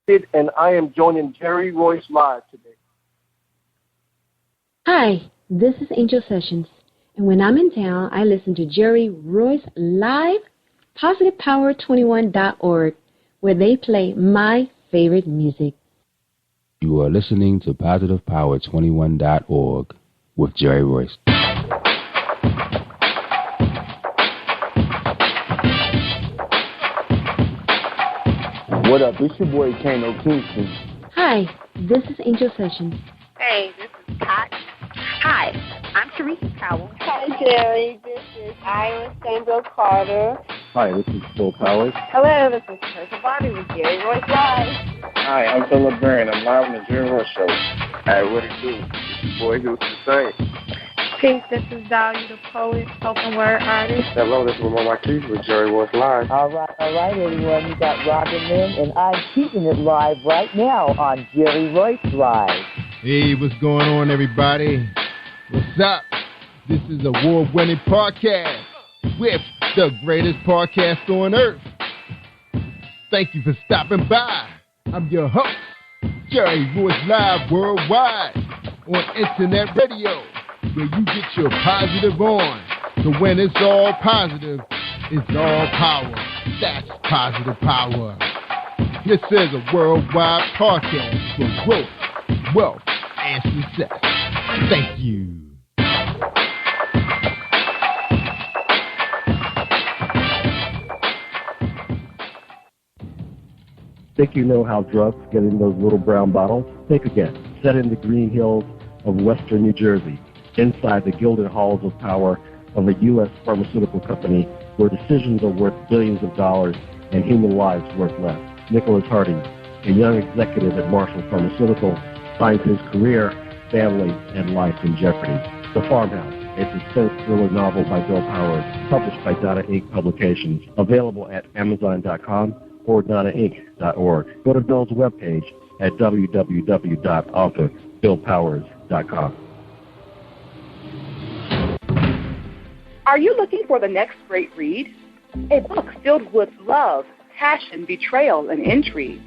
And I am joining Jerry Royce live today. Hi, this is Angel Sessions, and when I'm in town, I listen to Jerry Royce live, PositivePower21.org, where they play my favorite music. You are listening to PositivePower21.org with Jerry Royce. What up? It's your boy Kano Kingston. Hi, this is Angel Sessions. Hey, this is Pat. Hi, I'm Teresa Powell. Hi, Jerry. This is Ira Sandro Carter. Hi, this is Phil Powers. Hello, this is Teresa Bobby with Jerry Royce Live. Hi, I'm Philip Barron. I'm live on the Jerry Royce Show. Hey, what it do? It's your boy Houston Saint. Peace, this is Dahlia the poet, spoken word artist. Hello, this is Ramon Marquis with Jerry Royce Live. All right, everyone. You got Robin Lynn, and I'm keeping it live right now on Jerry Royce Live. Hey, what's going on, everybody? What's up? This is award-winning podcast with the greatest podcast on earth. Thank you for stopping by. I'm your host, Jerry Royce Live Worldwide on Internet Radio, where you get your positive on. So when it's all positive, it's all power. That's positive power. This is a worldwide podcast for growth, wealth, and success. Thank you. Think you know how drugs get in those little brown bottles? Think again. Set in the green hills of western New Jersey, inside the gilded halls of power of a U.S. pharmaceutical company where decisions are worth billions of dollars and human lives worth less. Nicholas Hardy, a young executive at Marshall Pharmaceutical, finds his career, family, and life in jeopardy. The Farmhouse, a suspense thriller novel by Bill Powers, published by Donna Inc. Publications, available at Amazon.com or DonnaInc.org. Go to Bill's webpage at www.author.BillPowers.com. Are you looking for the next great read? A book filled with love, passion, betrayal, and intrigue.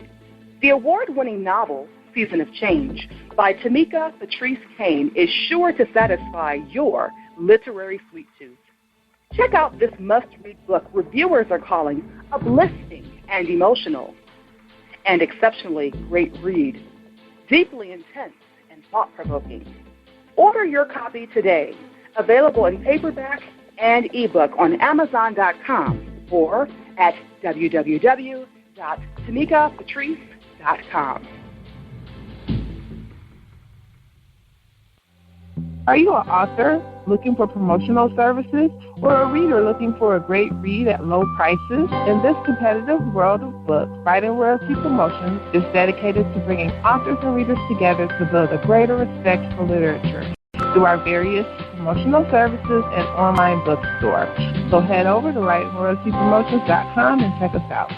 The award-winning novel, Season of Change, by Tamika Patrice Kane, is sure to satisfy your literary sweet tooth. Check out this must-read book reviewers are calling uplifting and emotional, and exceptionally great read, deeply intense and thought-provoking. Order your copy today, available in paperback and ebook on Amazon.com or at www.tamikapatrice.com. Are you an author looking for promotional services or a reader looking for a great read at low prices? In this competitive world of books, Writing Royalty Promotions is dedicated to bringing authors and readers together to build a greater respect for literature through our various promotional services and online bookstore. So head over to WritingRoyaltyPromotions.com and check us out.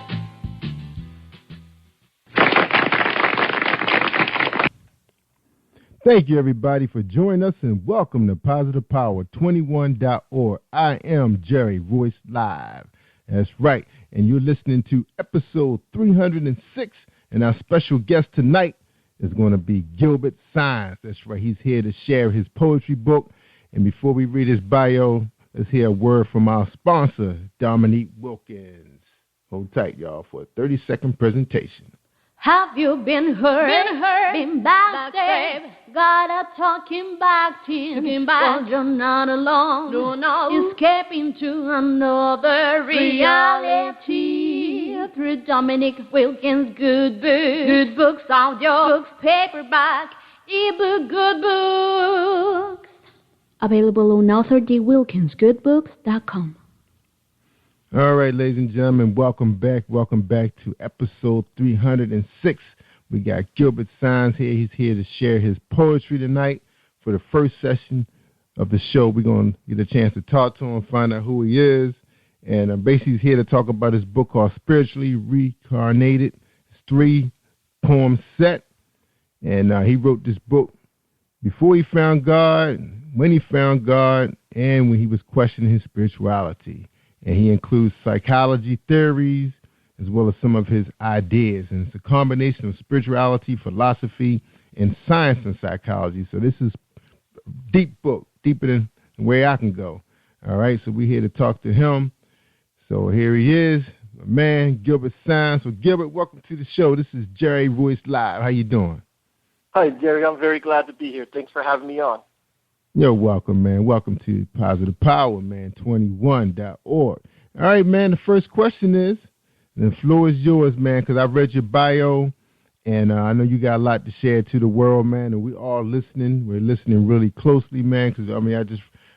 Thank you, everybody, for joining us, and welcome to PositivePower21.org. I am Jerry Royce Live. That's right, and you're listening to episode 306, and our special guest tonight is going to be Gilbert Sines. That's right, he's here to share his poetry book. And before we read his bio, let's hear a word from our sponsor, Dominique Wilkins. Hold tight, y'all, for a 30-second presentation. Have you been hurt, been backstabbed, got a talking back team, well, you're not alone, no. Escaping to another reality, through Dominic Wilkins' good books, audio books, paperback, ebook, good books. Available on AuthorDWilkinsGoodBooks.com. All right, ladies and gentlemen, welcome back to episode 306. We got Gilbert Sines here. He's here to share his poetry tonight. For the first session of the show, we're going to get a chance to talk to him, find out who he is. And basically he's here to talk about his book called Spiritually Reincarnated. It's 3-poem set. And he wrote this book before he found God, when he found God, and when he was questioning his spirituality. And he includes psychology theories as well as some of his ideas. And it's a combination of spirituality, philosophy, and science and psychology. So this is a deep book, deeper than the way I can go. All right, so we're here to talk to him. So here he is, my man, Gilbert Symes. So Gilbert, welcome to the show. This is Jerry Royce Live. How you doing? Hi, Jerry. I'm very glad to be here. Thanks for having me on. You're welcome, man. Welcome to Positive Power, man, 21.org. All right, man, the first question is, and the floor is yours, man, because I've read your bio, and I know you got a lot to share to the world, man, and we all listening. We're listening really closely, man, because,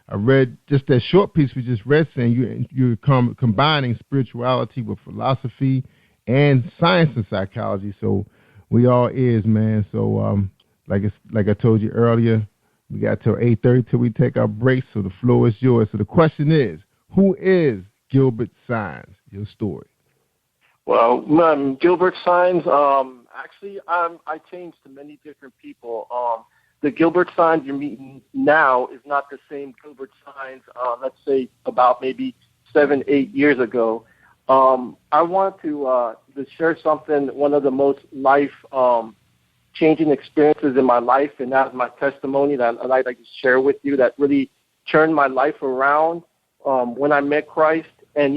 I read just that short piece we just read saying you're combining spirituality with philosophy and science and psychology, so we all is, man. So like I told you earlier, we got till 8:30 till we take our break, so the floor is yours. So the question is, who is Gilbert Symes? Your story. Well, Gilbert Symes, actually, I changed to many different people. The Gilbert Symes you're meeting now is not the same Gilbert Symes, let's say, about maybe 7-8 years ago. I want to share something, one of the most life-changing experiences in my life, and that's my testimony that I'd like to share with you that really turned my life around when I met Christ. And,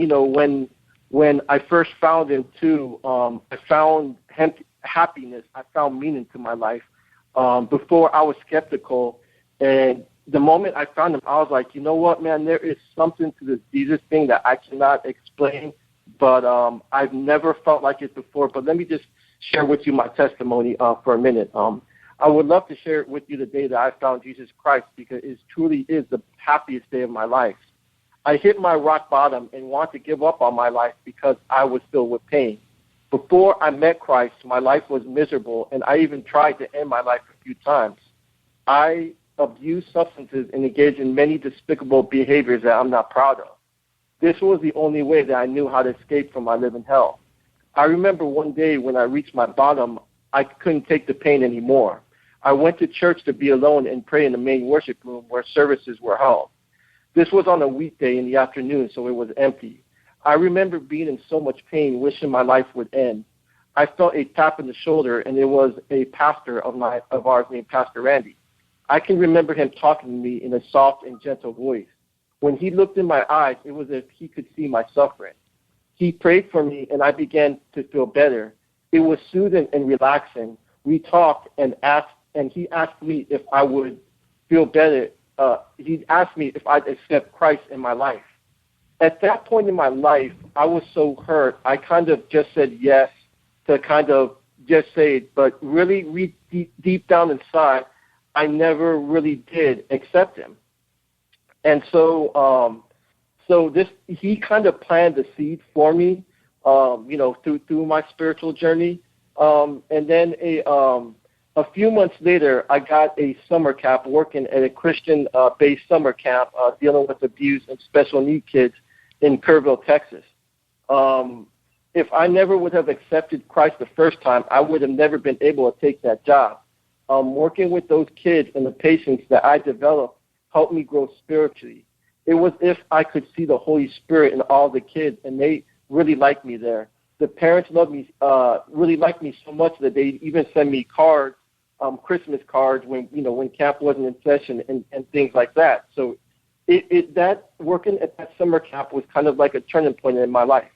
when I first found him, too, I found happiness. I found meaning to my life. Before I was skeptical, and the moment I found him, I was like, you know what, man, there is something to this Jesus thing that I cannot explain, but I've never felt like it before. But let me just share with you my testimony for a minute. I would love to share it with you the day that I found Jesus Christ, because it truly is the happiest day of my life. I hit my rock bottom and wanted to give up on my life because I was filled with pain. Before I met Christ, my life was miserable, and I even tried to end my life a few times. I abused substances and engaged in many despicable behaviors that I'm not proud of. This was the only way that I knew how to escape from my living hell. I remember one day when I reached my bottom, I couldn't take the pain anymore. I went to church to be alone and pray in the main worship room where services were held. This was on a weekday in the afternoon, so it was empty. I remember being in so much pain, wishing my life would end. I felt a tap in the shoulder, and it was a pastor of ours named Pastor Randy. I can remember him talking to me in a soft and gentle voice. When he looked in my eyes, it was as if he could see my suffering. He prayed for me, and I began to feel better. It was soothing and relaxing. We talked, and he asked me if I would feel better. He asked me if I'd accept Christ in my life. At that point in my life, I was so hurt, I kind of just said yes to kind of just say it, but really deep down inside, I never really did accept him. And so he kind of planted the seed for me, through my spiritual journey. And then a few months later, I got a summer camp working at a Christian-based summer camp dealing with abuse and special need kids in Kerrville, Texas. If I never would have accepted Christ the first time, I would have never been able to take that job. Working with those kids and the patience that I developed helped me grow spiritually. It was if I could see the Holy Spirit in all the kids, and they really liked me there. The parents loved me, really liked me so much that they even sent me cards, Christmas cards when camp wasn't in session and things like that. So that working at that summer camp was kind of like a turning point in my life.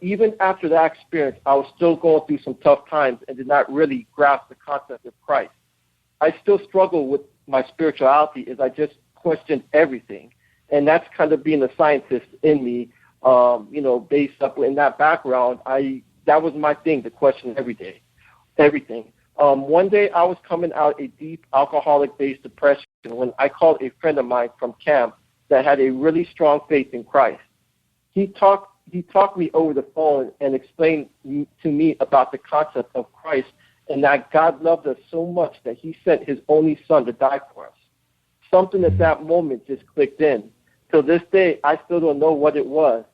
Even after that experience, I was still going through some tough times and did not really grasp the concept of Christ. I still struggle with my spirituality as I just questioned everything. And that's kind of being a scientist in me, based up in that background. That was my thing, to question everything. One day I was coming out a deep alcoholic-based depression when I called a friend of mine from camp that had a really strong faith in Christ. He talked me over the phone and explained to me about the concept of Christ and that God loved us so much that he sent his only son to die for us. Something at that moment just clicked in. Till this day, I still don't know what it was.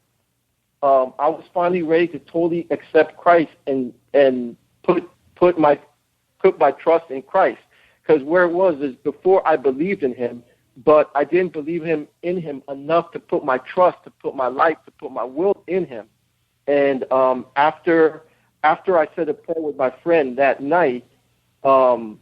I was finally ready to totally accept Christ and put my trust in Christ. Because where it was is before I believed in him, but I didn't believe in him enough to put my trust, to put my life, to put my will in him. And after I said a prayer with my friend that night, I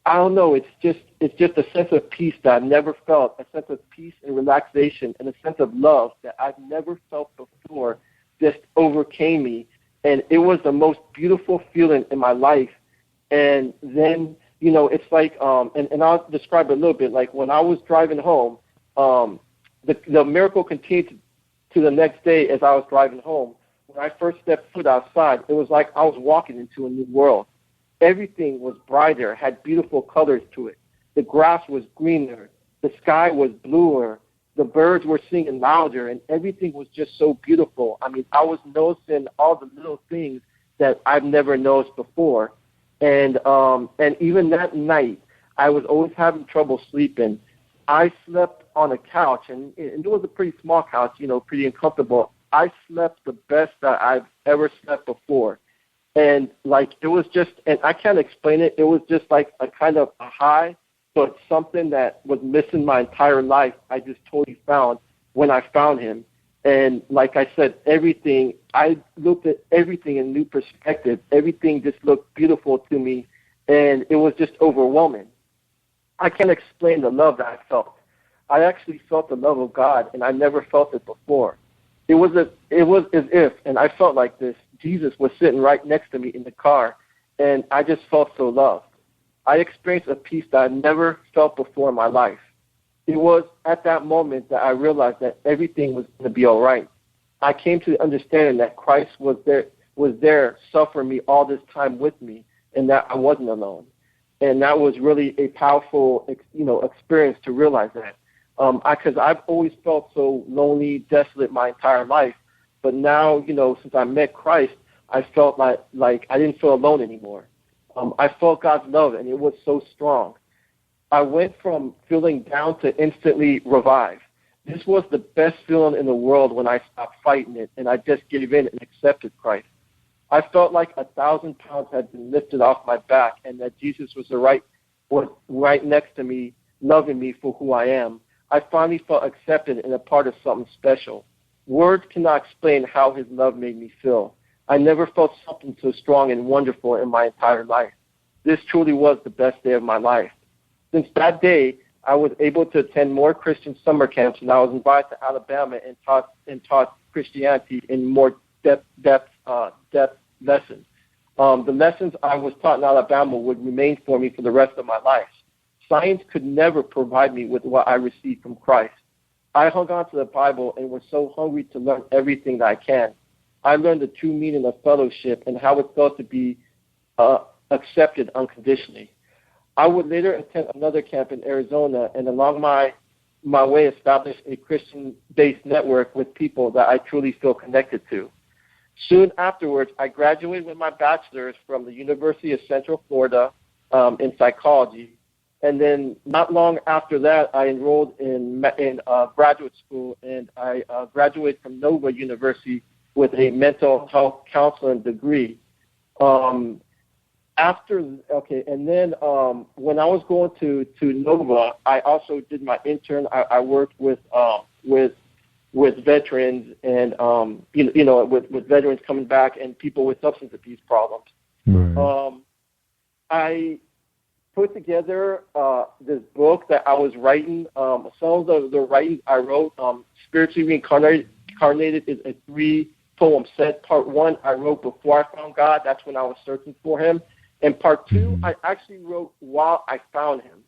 don't know. It's just a sense of peace that I've never felt, a sense of peace and relaxation, and a sense of love that I've never felt before. Just overcame me, and it was the most beautiful feeling in my life. And then, it's like, and I'll describe it a little bit. Like when I was driving home, the miracle continued to the next day as I was driving home. When I first stepped foot outside, it was like I was walking into a new world. Everything was brighter, had beautiful colors to it. The grass was greener. The sky was bluer. The birds were singing louder, and everything was just so beautiful. I mean, I was noticing all the little things that I've never noticed before. And even that night, I was always having trouble sleeping. I slept on a couch, and it was a pretty small couch, pretty uncomfortable. I slept the best that I've ever slept before. And, it was just, and I can't explain it, it was just like a kind of a high, but something that was missing my entire life, I just totally found when I found him. And like I said, I looked at everything in new perspective. Everything just looked beautiful to me, and it was just overwhelming. I can't explain the love that I felt. I actually felt the love of God, and I never felt it before. It was as if, and I felt like this, Jesus was sitting right next to me in the car, and I just felt so loved. I experienced a peace that I never felt before in my life. It was at that moment that I realized that everything was going to be all right. I came to the understanding that Christ was there suffering me all this time with me, and that I wasn't alone. And that was really a powerful, experience to realize that. Because I've always felt so lonely, desolate my entire life. But now, since I met Christ, I felt like I didn't feel alone anymore. I felt God's love, and it was so strong. I went from feeling down to instantly revived. This was the best feeling in the world when I stopped fighting it, and I just gave in and accepted Christ. I felt like 1,000 pounds had been lifted off my back, and that Jesus was right next to me, loving me for who I am. I finally felt accepted and a part of something special. Words cannot explain how his love made me feel. I never felt something so strong and wonderful in my entire life. This truly was the best day of my life. Since that day, I was able to attend more Christian summer camps, and I was invited to Alabama and taught Christianity in more depth lessons. The lessons I was taught in Alabama would remain for me for the rest of my life. Science could never provide me with what I received from Christ. I hung on to the Bible and was so hungry to learn everything that I can. I learned the true meaning of fellowship and how it felt to be accepted unconditionally. I would later attend another camp in Arizona, and along my way establish a Christian-based network with people that I truly feel connected to. Soon afterwards, I graduated with my bachelor's from the University of Central Florida in psychology. And then not long after that, I enrolled in graduate school, and I graduated from Nova University with a mental health counseling degree. And then when I was going to Nova, I also did my intern. I worked with veterans and with veterans coming back and people with substance abuse problems. Right. I put together this book that I was writing. Some of the writing I wrote, Spiritually Reincarnated, is a 3-poem set. Part 1 I wrote before I found God. That's when I was searching for him. And part 2 I actually wrote while I found him.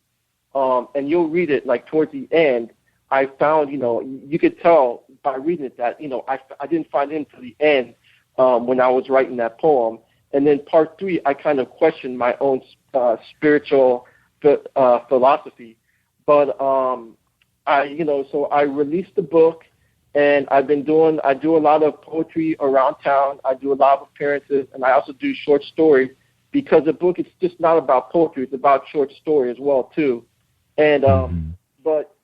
And you'll read it towards the end. I found, you could tell by reading it that, I didn't find him to the end when I was writing that poem. And then part 3, I kind of questioned my own spiritual philosophy. But so I released the book, and I do a lot of poetry around town. I do a lot of appearances, and I also do short stories, because the book is just not about poetry. It's about short story as well, too. And but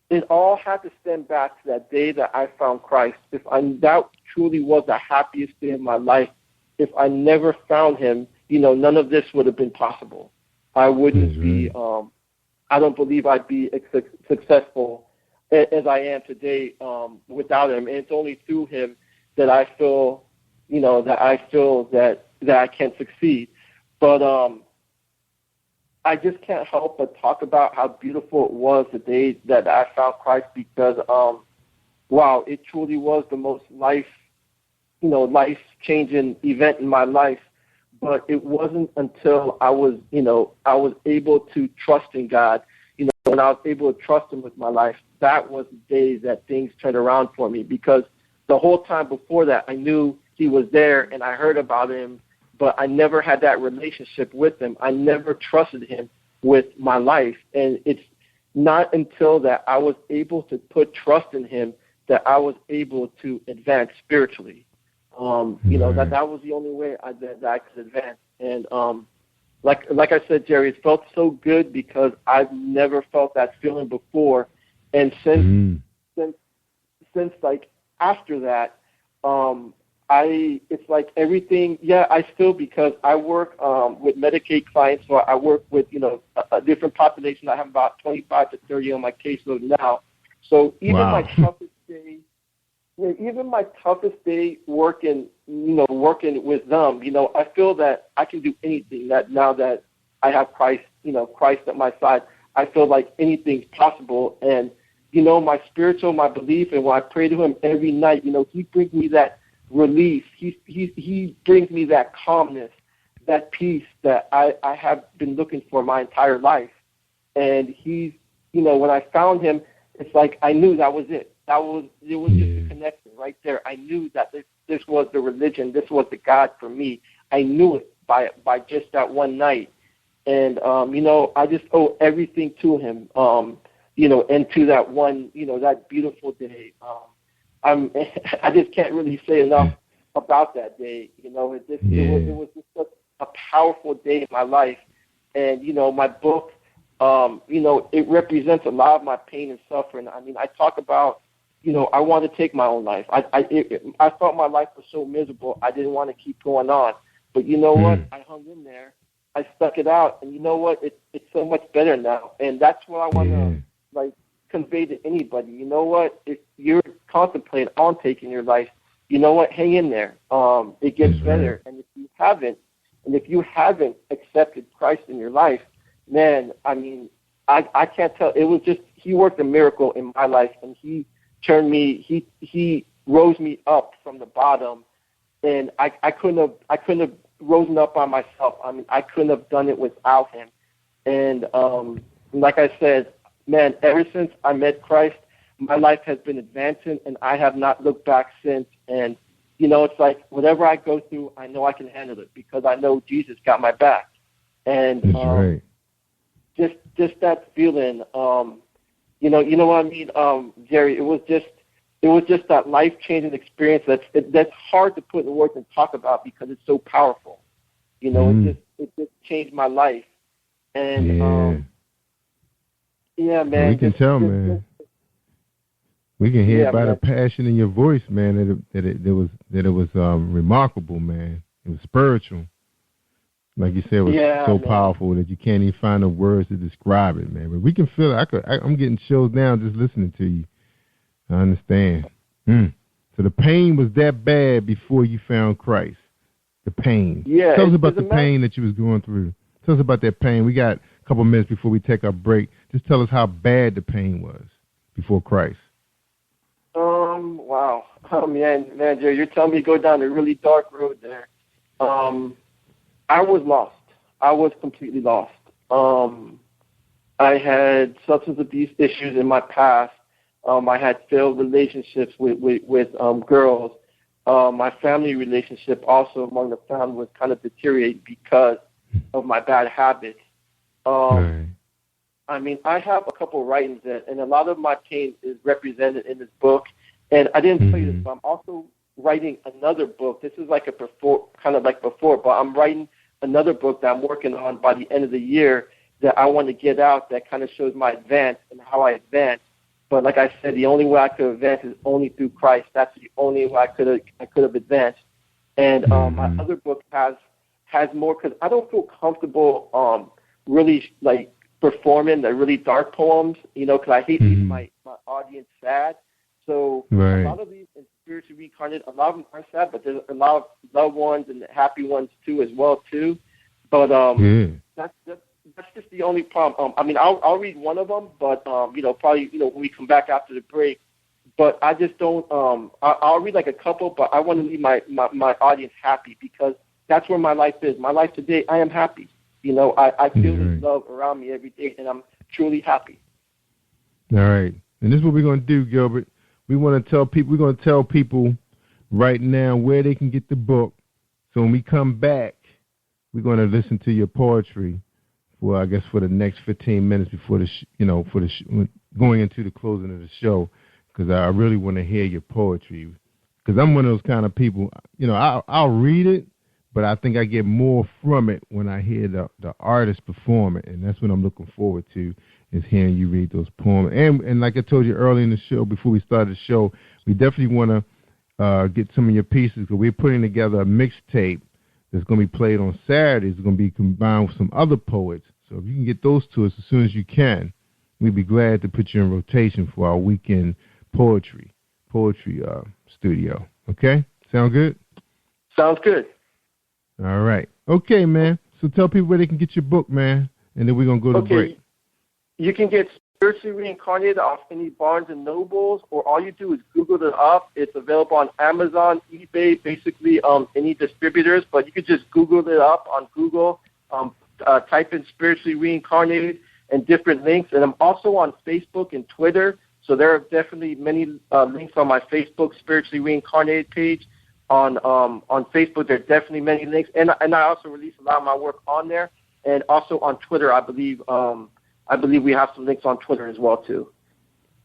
it all had to stem back to that day that I found Christ. That truly was the happiest day of my life. If I never found him, none of this would have been possible. I wouldn't be, I don't believe I'd be successful as I am today without him. And it's only through him that I feel, that I can succeed. But I just can't help but talk about how beautiful it was the day that I found Christ, because wow, it truly was the most life-changing event in my life. But it wasn't until I was able to trust in God, when I was able to trust Him with my life, that was the day that things turned around for me. Because the whole time before that, I knew He was there and I heard about Him, but I never had that relationship with Him. I never trusted Him with my life. And it's not until that I was able to put trust in Him that I was able to advance spiritually. That was the only way that I could advance. And like I said, Jerry, it felt so good because I've never felt that feeling before. And since like after that, it's like everything. Yeah, I still, because I work with Medicaid clients, so I work with a different population. I have about 25 to 30 on my caseload now. So even my toughest day. Yeah, even my toughest day working with them, I feel that I can do anything. That now that I have Christ at my side, I feel like anything's possible. And my belief, and when I pray to Him every night, He brings me that relief. He brings me that calmness, that peace that I have been looking for my entire life. And He's, when I found Him, it's like I knew that was it. It was just a connection right there. I knew that this was the religion. This was the God for me. I knew it by just that one night. And, I just owe everything to Him, and to that one, that beautiful day. I just can't really say enough about that day. It was just such a powerful day in my life. And, my book, it represents a lot of my pain and suffering. I mean, I talk about, I want to take my own life. I thought my life was so miserable, I didn't want to keep going on. But you know what? I hung in there. I stuck it out. And you know what? It's so much better now. And that's what I want to, convey to anybody. You know what? If you're contemplating on taking your life, you know what? Hang in there. It gets better. And if you haven't accepted Christ in your life, man, I mean, I can't tell. It was just, He worked a miracle in my life, and He turned me, he rose me up from the bottom, and I couldn't have risen up by myself. I mean, I couldn't have done it without Him. And like I said, man, ever since I met Christ, my life has been advancing, and I have not looked back since. And it's like whatever I go through, I know I can handle it because I know Jesus got my back. And that's right. Just that feeling. You know what I mean, Jerry? It was just that life-changing experience that's hard to put in words and talk about because it's so powerful. It just changed my life. And man, we can tell, man. We can hear by the passion in your voice, man. That it was remarkable, man. It was spiritual. Like you said, it was so powerful that you can't even find the words to describe it, man. But we can feel it. I'm getting chills now just listening to you. I understand. So the pain was that bad before you found Christ. The pain. Yeah. Tell us about the pain that you was going through. Tell us about that pain. We got a couple minutes before we take our break. Just tell us how bad the pain was before Christ. Wow. Oh, man, Jerry, you're telling me to go down a really dark road there. I was lost. I was completely lost. I had substance abuse issues in my past. I had failed relationships with girls. My family relationship also among the family was kind of deteriorated because of my bad habits. I mean, I have a couple of writings and a lot of my pain is represented in this book. And I didn't tell you this, but I'm also writing another book. This is like before, but I'm writing another book that I'm working on by the end of the year that I want to get out that kind of shows my advance and how I advance. But like I said, the only way I could advance is only through Christ. That's the only way I could have advanced. And my other book has more because I don't feel comfortable really like performing the really dark poems, because I hate leaving my audience sad. So a lot of these, spiritually reincarnated. A lot of them are sad, but there's a lot of loved ones and happy ones too, as well too. But that's just the only problem. I mean, I'll read one of them, but probably when we come back after the break. But I just don't. I'll read like a couple, but I want to leave my audience happy, because that's where my life is. My life today, I am happy. I feel this love around me every day, and I'm truly happy. All right, and this is what we're going to do, Gilbert. We're going to tell people right now where they can get the book. So when we come back, we're going to listen to your poetry for the next 15 minutes before going into the closing of the show, because I really want to hear your poetry. Because I'm one of those kind of people, I'll read it, but I think I get more from it when I hear the artist perform it, and that's what I'm looking forward to, is hearing you read those poems. And like I told you earlier in the show, before we started the show, we definitely want to get some of your pieces, because we're putting together a mixtape that's going to be played on Saturdays. It's going to be combined with some other poets. So if you can get those to us as soon as you can, we'd be glad to put you in rotation for our weekend poetry studio. Okay? Sound good? Sounds good. All right. Okay, man. So tell people where they can get your book, man, and then we're going to go to break. You can get Spiritually Reincarnated off any Barnes & Nobles, or all you do is Google it up. It's available on Amazon, eBay, basically any distributors, but you could just Google it up on Google, type in Spiritually Reincarnated and different links. And I'm also on Facebook and Twitter, so there are definitely many links on my Facebook Spiritually Reincarnated page. On Facebook, there are definitely many links, and I also release a lot of my work on there, and also on Twitter, I believe we have some links on Twitter as well too.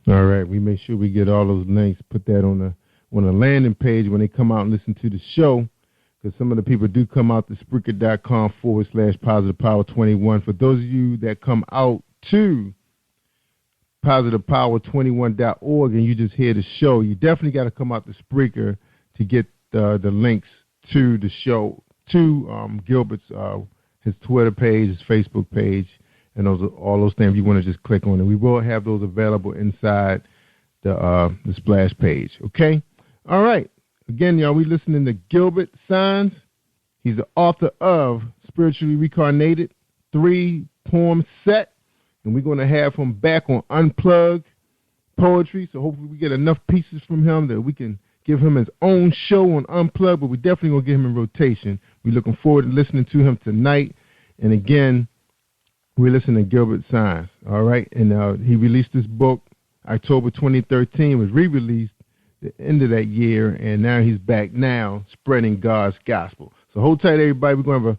All right, we make sure we get all those links, put that on the landing page when they come out and listen to the show, because some of the people do come out to Spreaker.com/PositivePower21. For those of you that come out to PositivePower21.org and you just hear the show, you definitely got to come out to Spreaker to get the links to the show, to Gilbert's his Twitter page, his Facebook page, and all those things. You want to just click on it. We will have those available inside the splash page. Okay? All right. Again, y'all, we listening to Gilbert Sines. He's the author of Spiritually Reincarnated, 3-poem set, and we're going to have him back on Unplugged Poetry. So hopefully we get enough pieces from him that we can give him his own show on Unplugged, but we definitely going to get him in rotation. We're looking forward to listening to him tonight. And again, we're listening to Gilbert Sines, all right? And he released this book October 2013, was re-released the end of that year, and now he's back now spreading God's gospel. So hold tight, everybody. We're going to have a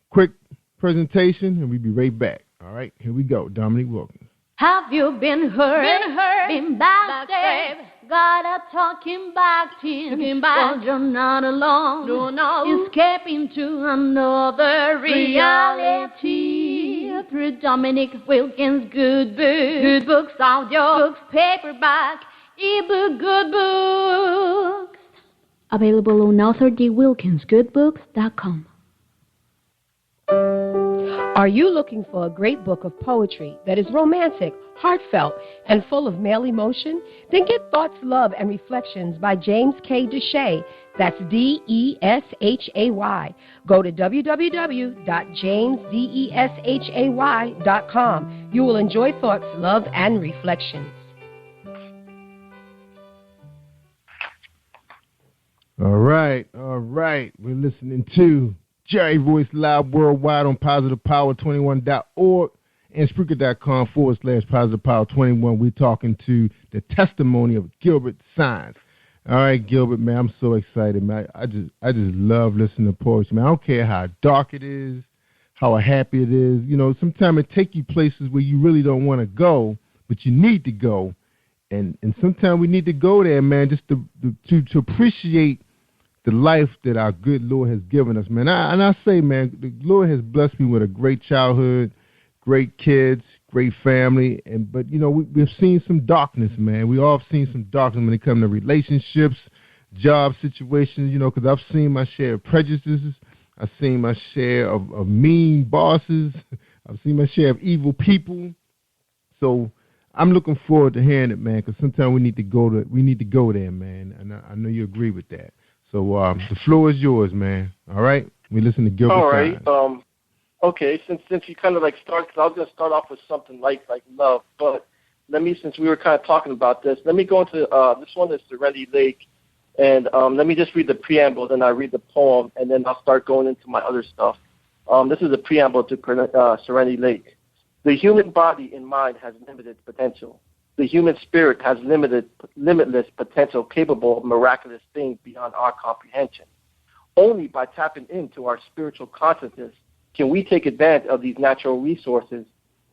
quick presentation, and we'll be right back. All right, here we go. Dominique Wilkins. Have you been hurt, been backstabbed? God are talking back to you, but you're not alone. Escaping to another reality. Through Dominique Wilkins' good books, audio books, paperback, ebook, good books. Available on AuthorDWilkinsGoodBooks.com. Are you looking for a great book of poetry that is romantic, heartfelt, and full of male emotion? Then get Thoughts, Love, and Reflections by James K. Deshay. That's D-E-S-H-A-Y. Go to www.jamesdeshay.com. You will enjoy Thoughts, Love, and Reflections. All right. We're listening to Jerry Royce Live Worldwide on PositivePower21.org and Spreaker.com/PositivePower21. We're talking to the testimony of Gilbert Sines. All right, Gilbert, man, I'm so excited, man. I just love listening to poetry, man. I don't care how dark it is, how happy it is. You know, sometimes it takes you places where you really don't want to go, but you need to go. And sometimes we need to go there, man, just to appreciate the life that our good Lord has given us, man. And I say, man, the Lord has blessed me with a great childhood, great kids, great family. But, you know, we've seen some darkness, man. We all have seen some darkness when it comes to relationships, job situations, you know, because I've seen my share of prejudices. I've seen my share of mean bosses. I've seen my share of evil people. So I'm looking forward to hearing it, man, because sometimes we need to go there, man, and I know you agree with that. So the floor is yours, man. All right? We listen to Gilbert. All right. Okay, since you kind of like start, because I was going to start off with something like love, but since we were kind of talking about this, let me go into this one is Serenity Lake, and let me just read the preamble, then I read the poem, and then I'll start going into my other stuff. This is a preamble to Serenity Lake. The human body and mind has limited potential. The human spirit has limitless potential capable of miraculous things beyond our comprehension. Only by tapping into our spiritual consciousness can we take advantage of these natural resources,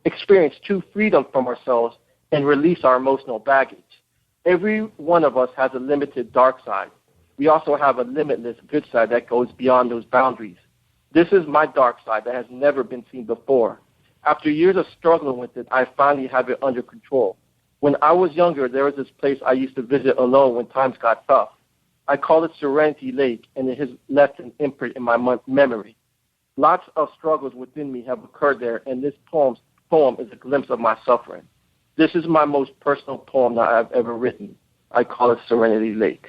experience true freedom from ourselves, and release our emotional baggage. Every one of us has a limited dark side. We also have a limitless good side that goes beyond those boundaries. This is my dark side that has never been seen before. After years of struggling with it, I finally have it under control. When I was younger, there was this place I used to visit alone when times got tough. I call it Serenity Lake, and it has left an imprint in my memory. Lots of struggles within me have occurred there, and this poem is a glimpse of my suffering. This is my most personal poem that I've ever written. I call it Serenity Lake.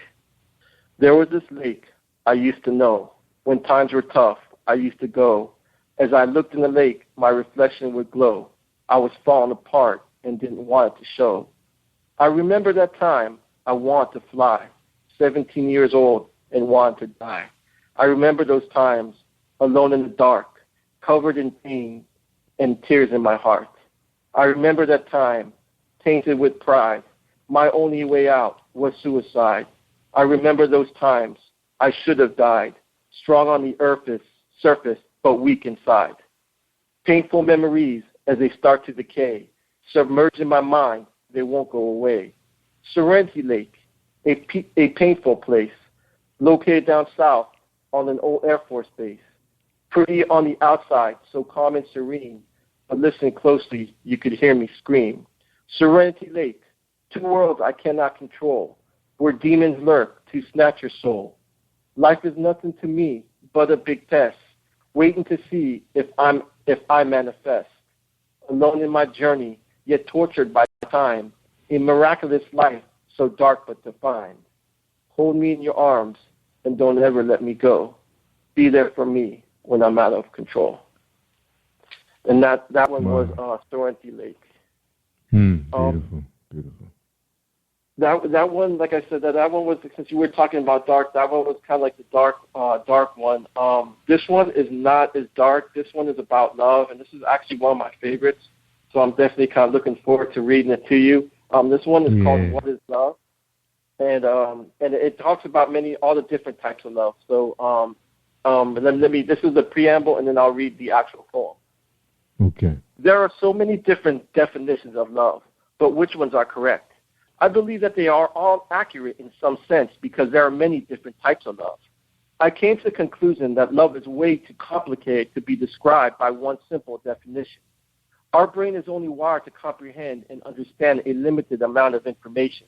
There was this lake I used to know. When times were tough, I used to go. As I looked in the lake, my reflection would glow. I was falling apart and didn't want it to show. I remember that time I wanted to fly, 17 years old, and wanted to die. I remember those times alone in the dark, covered in pain and tears in my heart. I remember that time, tainted with pride. My only way out was suicide. I remember those times I should have died, strong on the surface, but weak inside. Painful memories as they start to decay, submerged in my mind, they won't go away. Serenity Lake, a painful place, located down south on an old Air Force base. Pretty on the outside, so calm and serene, but listen closely, you could hear me scream. Serenity Lake, two worlds I cannot control, where demons lurk to snatch your soul. Life is nothing to me but a big test, waiting to see if I manifest. Alone in my journey, yet tortured by time, a miraculous life so dark but defined. Hold me in your arms and don't ever let me go. Be there for me when I'm out of control. And that one was Serenity Lake. Beautiful. That one, like I said, that one was, since you were talking about dark, that one was kind of like the dark one. This one is not as dark. This one is about love, and this is actually one of my favorites. So I'm definitely kind of looking forward to reading it to you. This one is called What is Love? And it talks about all the different types of love. So this is the preamble, and then I'll read the actual poem. Okay. There are so many different definitions of love, but which ones are correct? I believe that they are all accurate in some sense because there are many different types of love. I came to the conclusion that love is way too complicated to be described by one simple definition. Our brain is only wired to comprehend and understand a limited amount of information.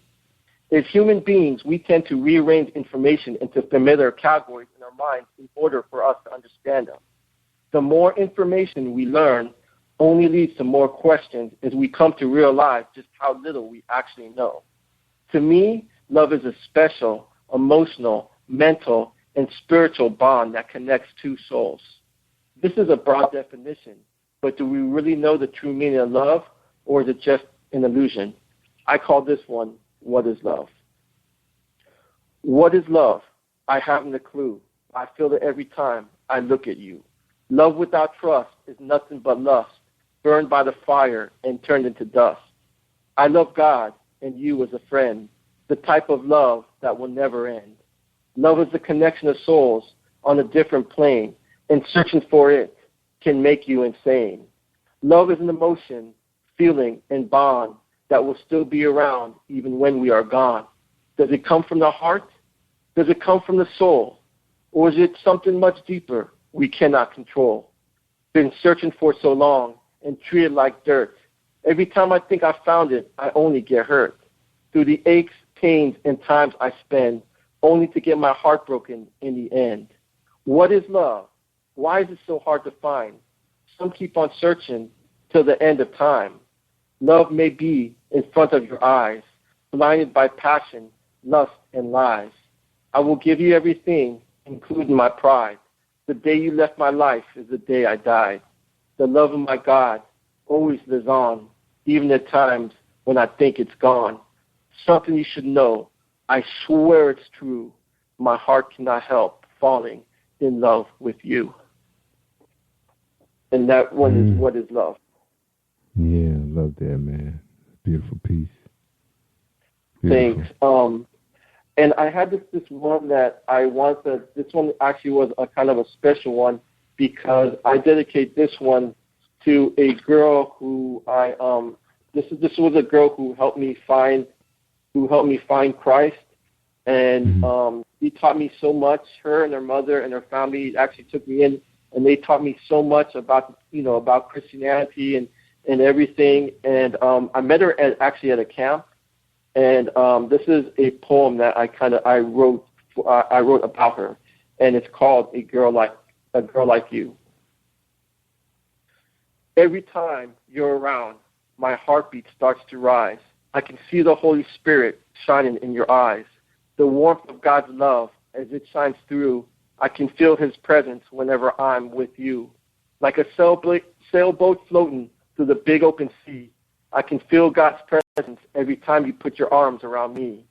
As human beings, we tend to rearrange information into familiar categories in our minds in order for us to understand them. The more information we learn only leads to more questions as we come to realize just how little we actually know. To me, love is a special, emotional, mental, and spiritual bond that connects two souls. This is a broad definition, but do we really know the true meaning of love, or is it just an illusion? I call this one, What is Love? What is love? I haven't a clue. I feel it every time I look at you. Love without trust is nothing but lust, burned by the fire and turned into dust. I love God and you as a friend, the type of love that will never end. Love is the connection of souls on a different plane, and searching for it can make you insane. Love is an emotion, feeling, and bond that will still be around even when we are gone. Does it come from the heart? Does it come from the soul? Or is it something much deeper we cannot control? Been searching for so long and treated like dirt. Every time I think I found it, I only get hurt. Through the aches, pains, and times I spend, only to get my heart broken in the end. What is love? Why is it so hard to find? Some keep on searching till the end of time. Love may be in front of your eyes, blinded by passion, lust, and lies. I will give you everything, including my pride. The day you left my life is the day I died. The love of my God always lives on, even at times when I think it's gone. Something you should know, I swear it's true. My heart cannot help falling in love with you. And that one is what is love. Yeah, I love that, man. Beautiful piece. Beautiful. Thanks. And I had this one that I wanted. This one actually was a kind of a special one because I dedicate this one to a girl who this was a girl who helped me find Christ, and she taught me so much. Her and her mother and her family actually took me in, and they taught me so much about Christianity and everything. And I met her at a camp. And this is a poem that I wrote about her, and it's called "A Girl Like You." Every time you're around, my heartbeat starts to rise. I can see the Holy Spirit shining in your eyes, the warmth of God's love as it shines through. I can feel His presence whenever I'm with you, like a sailboat floating through the big open sea. I can feel God's presence every time you put your arms around me.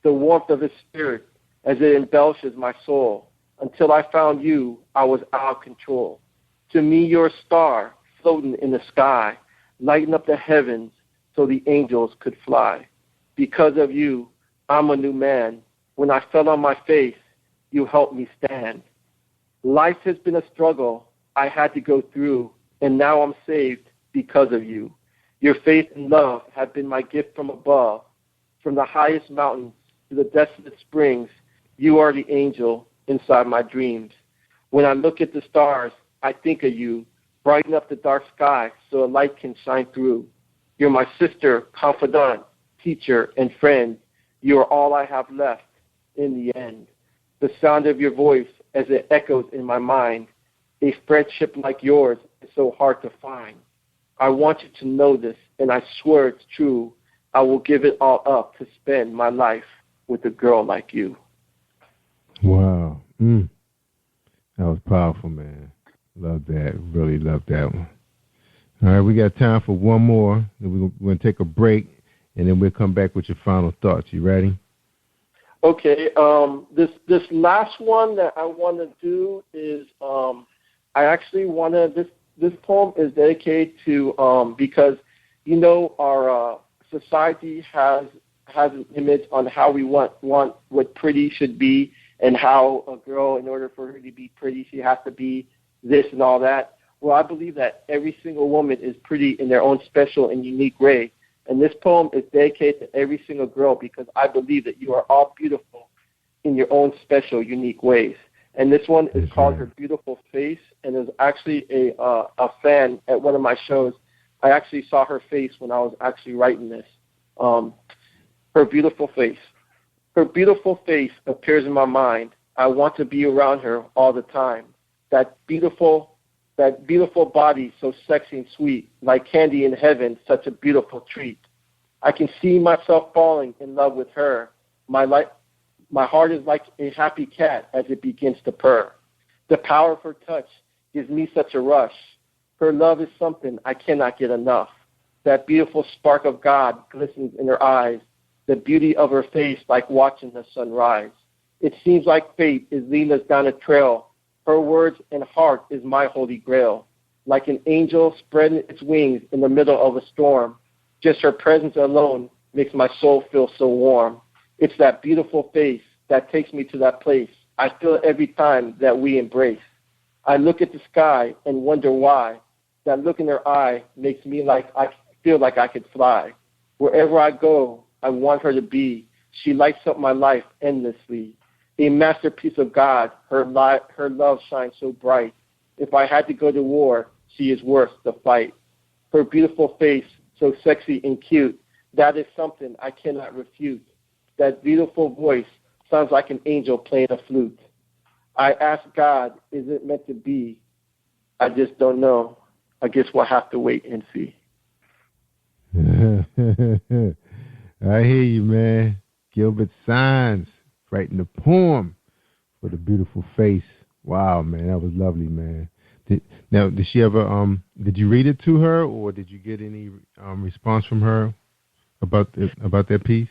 The warmth of His Spirit as it embellishes my soul. Until I found you, I was out of control. To me, you're a star floating in the sky, lighting up the heavens so the angels could fly. Because of you, I'm a new man. When I fell on my face, you helped me stand. Life has been a struggle I had to go through, and now I'm saved because of you. Your faith and love have been my gift from above. From the highest mountains to the desolate springs, you are the angel inside my dreams. When I look at the stars, I think of you. Brighten up the dark sky so a light can shine through. You're my sister, confidant, teacher, and friend. You are all I have left in the end. The sound of your voice as it echoes in my mind. A friendship like yours is so hard to find. I want you to know this, and I swear it's true. I will give it all up to spend my life with a girl like you. Wow. That was powerful, man. Love that. Really love that one. All right, we got time for one more. Then we're going to take a break, and then we'll come back with your final thoughts. You ready? Okay. This last one that I want to do is I actually want to this poem is dedicated to because our society has an image on how we want what pretty should be, and how a girl, in order for her to be pretty, she has to be this and all that. Well, I believe that every single woman is pretty in their own special and unique way, and this poem is dedicated to every single girl because I believe that you are all beautiful in your own special, unique ways. And this one is called Her Beautiful Face, and there's actually a fan at one of my shows. I actually saw her face when I was actually writing this. Her beautiful face. Her beautiful face appears in my mind. I want to be around her all the time. That beautiful body, so sexy and sweet, like candy in heaven, such a beautiful treat. I can see myself falling in love with her. My heart is like a happy cat as it begins to purr. The power of her touch gives me such a rush. Her love is something I cannot get enough. That beautiful spark of God glistens in her eyes. The beauty of her face like watching the sun rise. It seems like fate is leading us down a trail. Her words and heart is my holy grail. Like an angel spreading its wings in the middle of a storm. Just her presence alone makes my soul feel so warm. It's that beautiful face that takes me to that place. I feel it every time that we embrace. I look at the sky and wonder why. That look in her eye makes me I feel like I could fly. Wherever I go, I want her to be. She lights up my life endlessly. A masterpiece of God, her love shines so bright. If I had to go to war, she is worth the fight. Her beautiful face, so sexy and cute, that is something I cannot refute. That beautiful voice sounds like an angel playing a flute. I ask God, is it meant to be? I just don't know. I guess we'll have to wait and see. I hear you, man. Gilbert Sines writing the poem for The Beautiful Face. Wow, man, that was lovely, man. Did she ever did you read it to her, or did you get any response from her about that piece?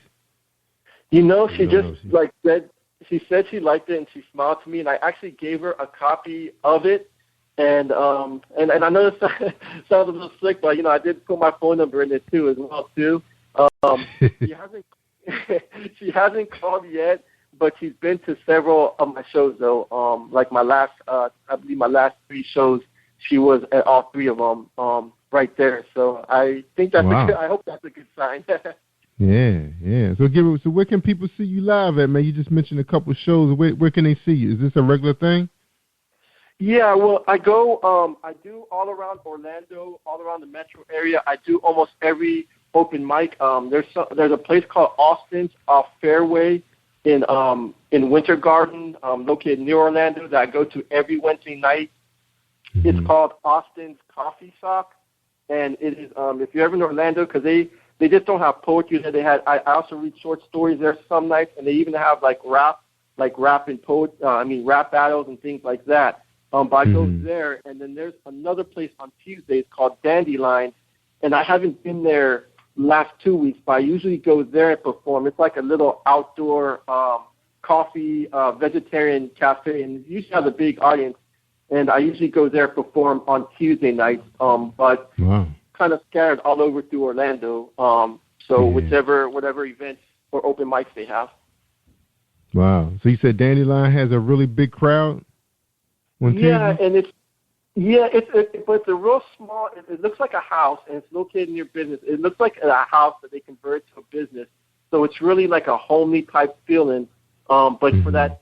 She just said she she liked it and she smiled to me, and I actually gave her a copy of it. And I know this sounds a little slick, but I did put my phone number in it too as well too. She hasn't called yet, but she's been to several of my shows though. Like my last, I believe my last 3 shows, she was at all 3 of them right there. So I think that's I hope that's a good sign. Yeah. So where can people see you live at, man? You just mentioned a couple of shows. Where can they see you? Is this a regular thing? Yeah, well, I do all around Orlando, all around the metro area. I do almost every open mic. There's a place called Austin's off Fairway in Winter Garden, located near Orlando, that I go to every Wednesday night. Mm-hmm. It's called Austin's Coffee Shop, and it is if you're ever in Orlando, because they just don't have poetry there. I also read short stories there some nights, and they even have rap battles and things like that. But I go there, and then there's another place on Tuesdays called Dandelion, and I haven't been there last 2 weeks, but I usually go there and perform. It's like a little outdoor coffee vegetarian cafe, and it usually has a big audience, and I usually go there and perform on Tuesday nights, but kind of scattered all over through Orlando, whatever events or open mics they have. Wow. So you said Dandelion has a really big crowd? Yeah, and it's a real small. It looks like a house, and it's located near business. It looks like a house that they converted to a business, so it's really like a homely type feeling. But for that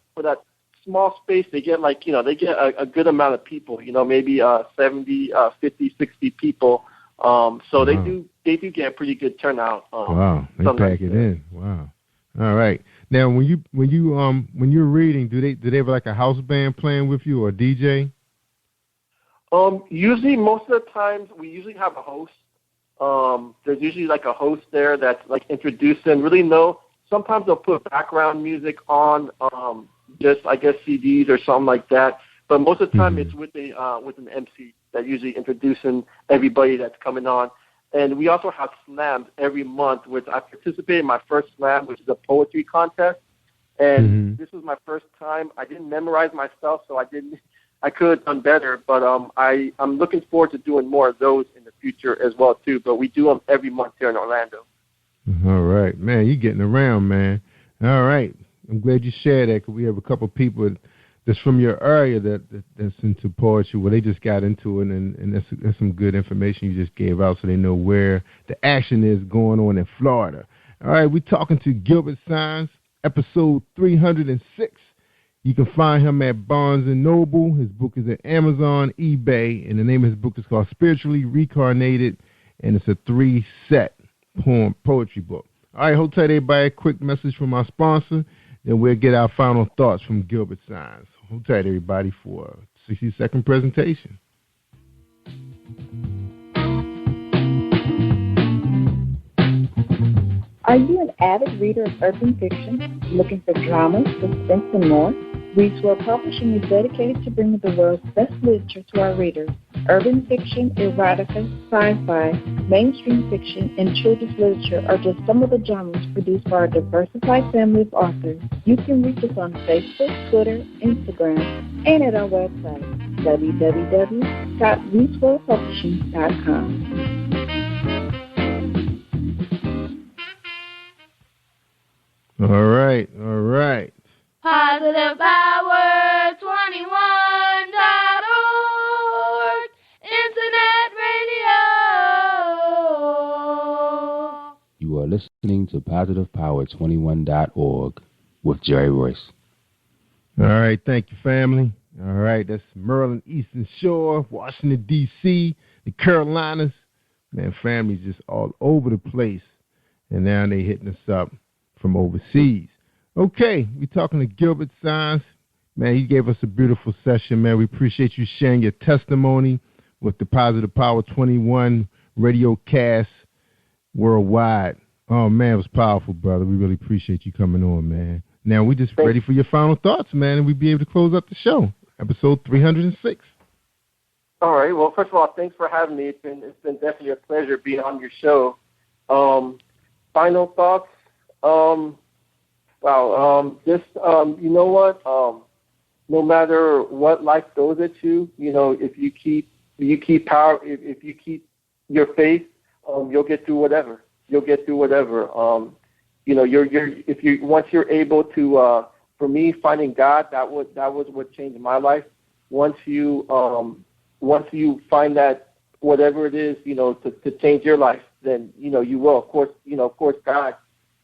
small space, they get a good amount of people. Maybe 70, 50, 60 people. So they do get a pretty good turnout. Wow, they pack it in. Wow. All right. Now, when you're reading, do they have like a house band playing with you or a DJ? Usually, most of the times, we usually have a host. There's usually like a host there that's like introducing. Sometimes they'll put background music on, just I guess CDs or something like that. But most of the time, it's with an MC that usually introducing everybody that's coming on. And we also have slams every month, which I participated in my first slam, which is a poetry contest. And this was my first time. I didn't memorize myself, so I could have done better. But I'm looking forward to doing more of those in the future as well, too. But we do them every month here in Orlando. All right. Man, you're getting around, man. All right. I'm glad you shared that, because we have a couple of people that's from your area that's into poetry. Well, they just got into it, and that's some good information you just gave out, so they know where the action is going on in Florida. All right, we're talking to Gilbert Sines, episode 306. You can find him at Barnes & Noble. His book is at Amazon, eBay, and the name of his book is called Spiritually Reincarnated, and it's a 3-set poetry book. All right, hold tight, everybody. A quick message from our sponsor, then we'll get our final thoughts from Gilbert Sines. Hold tight, everybody, for a 60-second presentation. Are you an avid reader of urban fiction, looking for drama, suspense, and more? Reedswell Publishing is dedicated to bringing the world's best literature to our readers. Urban fiction, erotica, sci-fi, mainstream fiction, and children's literature are just some of the genres produced by our diversified family of authors. You can reach us on Facebook, Twitter, Instagram, and at our website, www.reedswellpublishing.com. All right. PositivePower21.org, Internet Radio. You are listening to PositivePower21.org with Jerry Royce. All right, thank you, family. All right, that's Maryland, Eastern Shore, Washington, D.C., the Carolinas. Man, family's just all over the place. And now they hitting us up from overseas. Okay, we're talking to Gilbert Sines. Man, he gave us a beautiful session, man. We appreciate you sharing your testimony with the Positive Power 21 radio cast. Worldwide. Oh, man, it was powerful, brother. We really appreciate you coming on, man. Now, we just ready for your final thoughts, man, and we'll be able to close up the show. Episode 306. All right. Well, first of all, thanks for having me. It's been definitely a pleasure being on your show. Final thoughts. You know what? No matter what life throws at you, if you keep power, if you keep your faith, you'll get through whatever. Once you're able to, for me, finding God, that was what changed my life. Once you find that whatever it is, to change your life, then you will. Of course, God.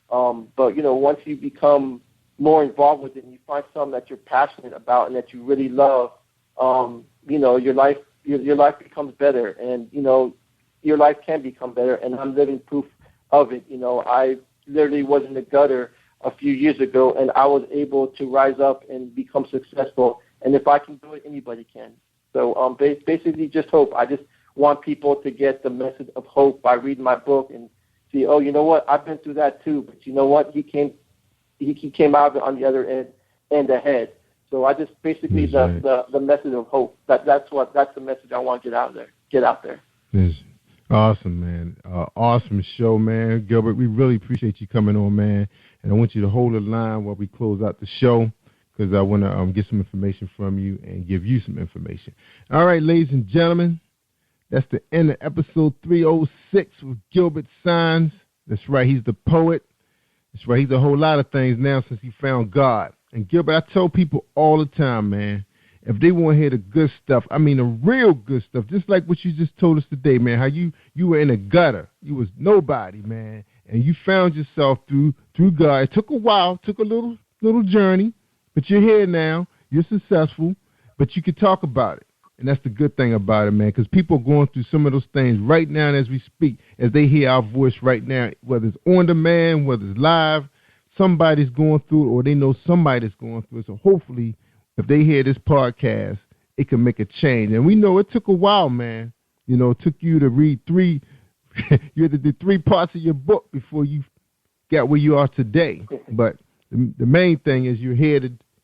But once you become more involved with it and you find something that you're passionate about and that you really love, your life becomes better, and your life can become better. And I'm living proof of it. I literally was in the gutter a few years ago, and I was able to rise up and become successful. And if I can do it, anybody can. So basically, just hope. I just want people to get the message of hope by reading my book and see, oh, you know what? I've been through that too, but you know what? He came out of it on the other end ahead. So I just basically the message of hope. That's the message I want to get out there. Yes. Awesome, man. Awesome show, man. Gilbert, we really appreciate you coming on, man. And I want you to hold the line while we close out the show, because I want to get some information from you and give you some information. All right, ladies and gentlemen, that's the end of episode 306 with Gilbert Sines. That's right, he's the poet. That's right, he's a whole lot of things now since he found God. And Gilbert, I tell people all the time, man, if they want to hear the good stuff, I mean the real good stuff, just like what you just told us today, man, how you were in a gutter. You was nobody, man, and you found yourself through God. It took a while, took a little journey, but you're here now. You're successful, but you can talk about it. And that's the good thing about it, man, because people are going through some of those things right now as we speak, as they hear our voice right now, whether it's on demand, whether it's live, somebody's going through it or they know somebody's going through it. So hopefully, if they hear this podcast, it can make a change. And we know it took a while, man. It took you to read you had to do 3 parts of your book before you got where you are today. But the main thing is you're here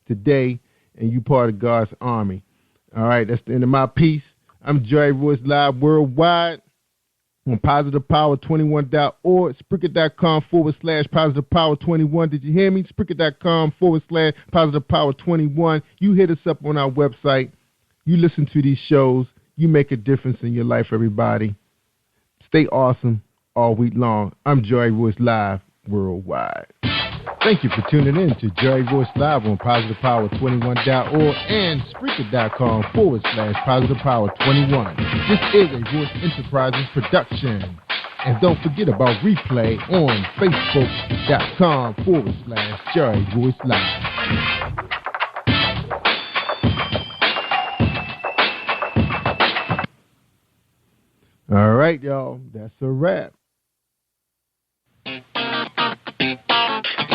today and you're part of God's army. All right, that's the end of my piece. I'm Jerry Royce, live worldwide on PositivePower21.org, Spreaker.com/PositivePower21. Did you hear me? Spreaker.com/PositivePower21. You hit us up on our website. You listen to these shows. You make a difference in your life, everybody. Stay awesome all week long. I'm Jerry Royce, live worldwide. Thank you for tuning in to Jerry Royce Live on PositivePower21.org and Spreaker.com/PositivePower21. This is a Royce Enterprises production. And don't forget about replay on Facebook.com/Jerry Royce Live. All right, y'all. That's a wrap.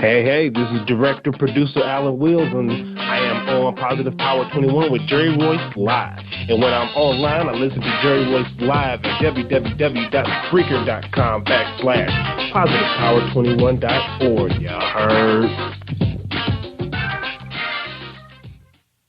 Hey, this is director, producer Alan Wills, and I am on Positive Power 21 with Jerry Royce Live. And when I'm online, I listen to Jerry Royce Live at www.Spreaker.com/PositivePower21.org. Y'all heard?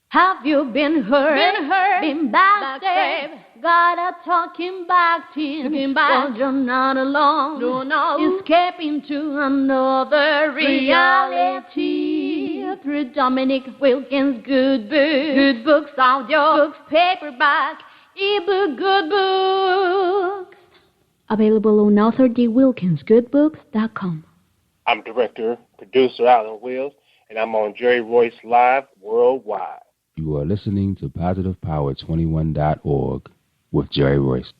Have you been hurt? Been backstabbed? Gotta talk him back to him. Cause you're not alone. No. Escaping to another reality. Through Dominic Wilkins' good books. Good books, audio books, paperback, ebook, good books. Available on AuthorDWilkinsGoodBooks.com. I'm director, producer Alan Wills, and I'm on Jerry Royce Live worldwide. You are listening to PositivePower21.org with Jerry Royce.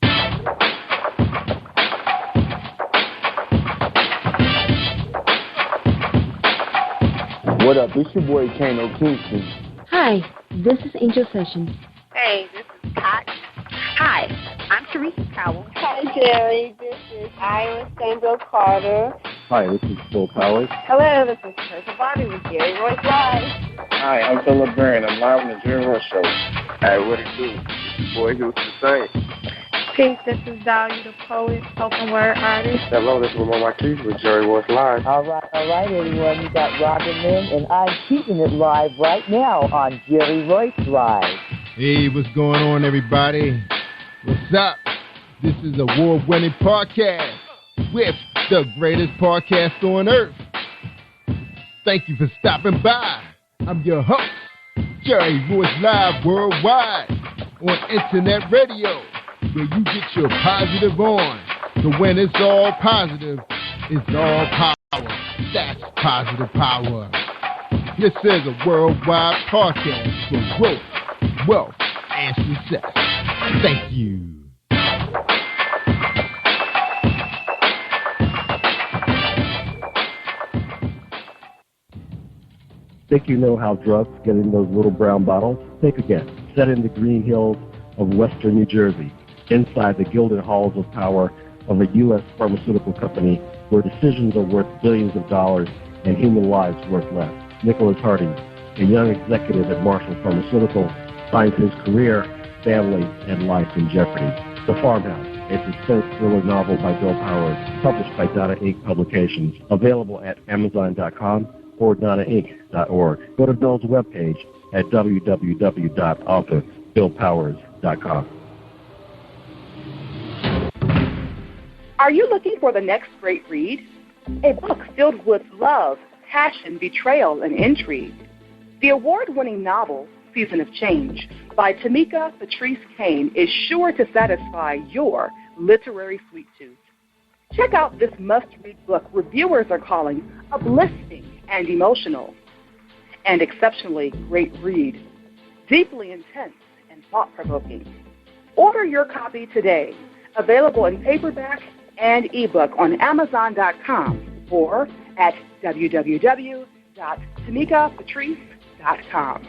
What up? It's your boy Kano Kingston. Hi, this is Angel Sessions. Hey, this is Pat. Hi, I'm Teresa Cowell. Hi, Jerry. This is Ira Sandro Carter. Hi, this is Phil Powers. Hello, this is Teresa Bobby with Jerry Royce Live. Hi, I'm Philip Barron. I'm live on the Jerry Royce Show. Hey, what it do? Boy, who's the same? Peace, this is Dahlia, the poet, spoken word artist. Hello, this is Lamar Marquise with Jerry Royce Live. All right, everyone. You got Robin Lynn, and I'm keeping it live right now on Jerry Royce Live. Hey, what's going on, everybody? What's up? This is award-winning podcast with the greatest podcast on earth. Thank you for stopping by. I'm your host, Jerry Royce Live Worldwide on Internet Radio, where you get your positive on. So when it's all positive, it's all power. That's positive power. This is a worldwide podcast for growth, wealth, and success. Thank you. Think you know how drugs get in those little brown bottles? Think again. Set in the green hills of western New Jersey, inside the gilded halls of power of a U.S. pharmaceutical company where decisions are worth billions of dollars and human lives worth less. Nicholas Harding, a young executive at Marshall Pharmaceutical, finds his career, family, and life in jeopardy. The Farmhouse, a suspense thriller novel by Bill Powers, published by Donna Inc. Publications, available at Amazon.com or DonnaInc.org. Go to Bill's webpage at www.author.BillPowers.com. Are you looking for the next great read? A book filled with love, passion, betrayal, and intrigue. The award-winning novel, Season of Change, by Tamika Patrice Kane, is sure to satisfy your literary sweet tooth. Check out this must-read book reviewers are calling uplifting and emotional, and exceptionally great read, deeply intense and thought-provoking. Order your copy today, available in paperback and ebook on Amazon.com or at www.tamikapatrice.com.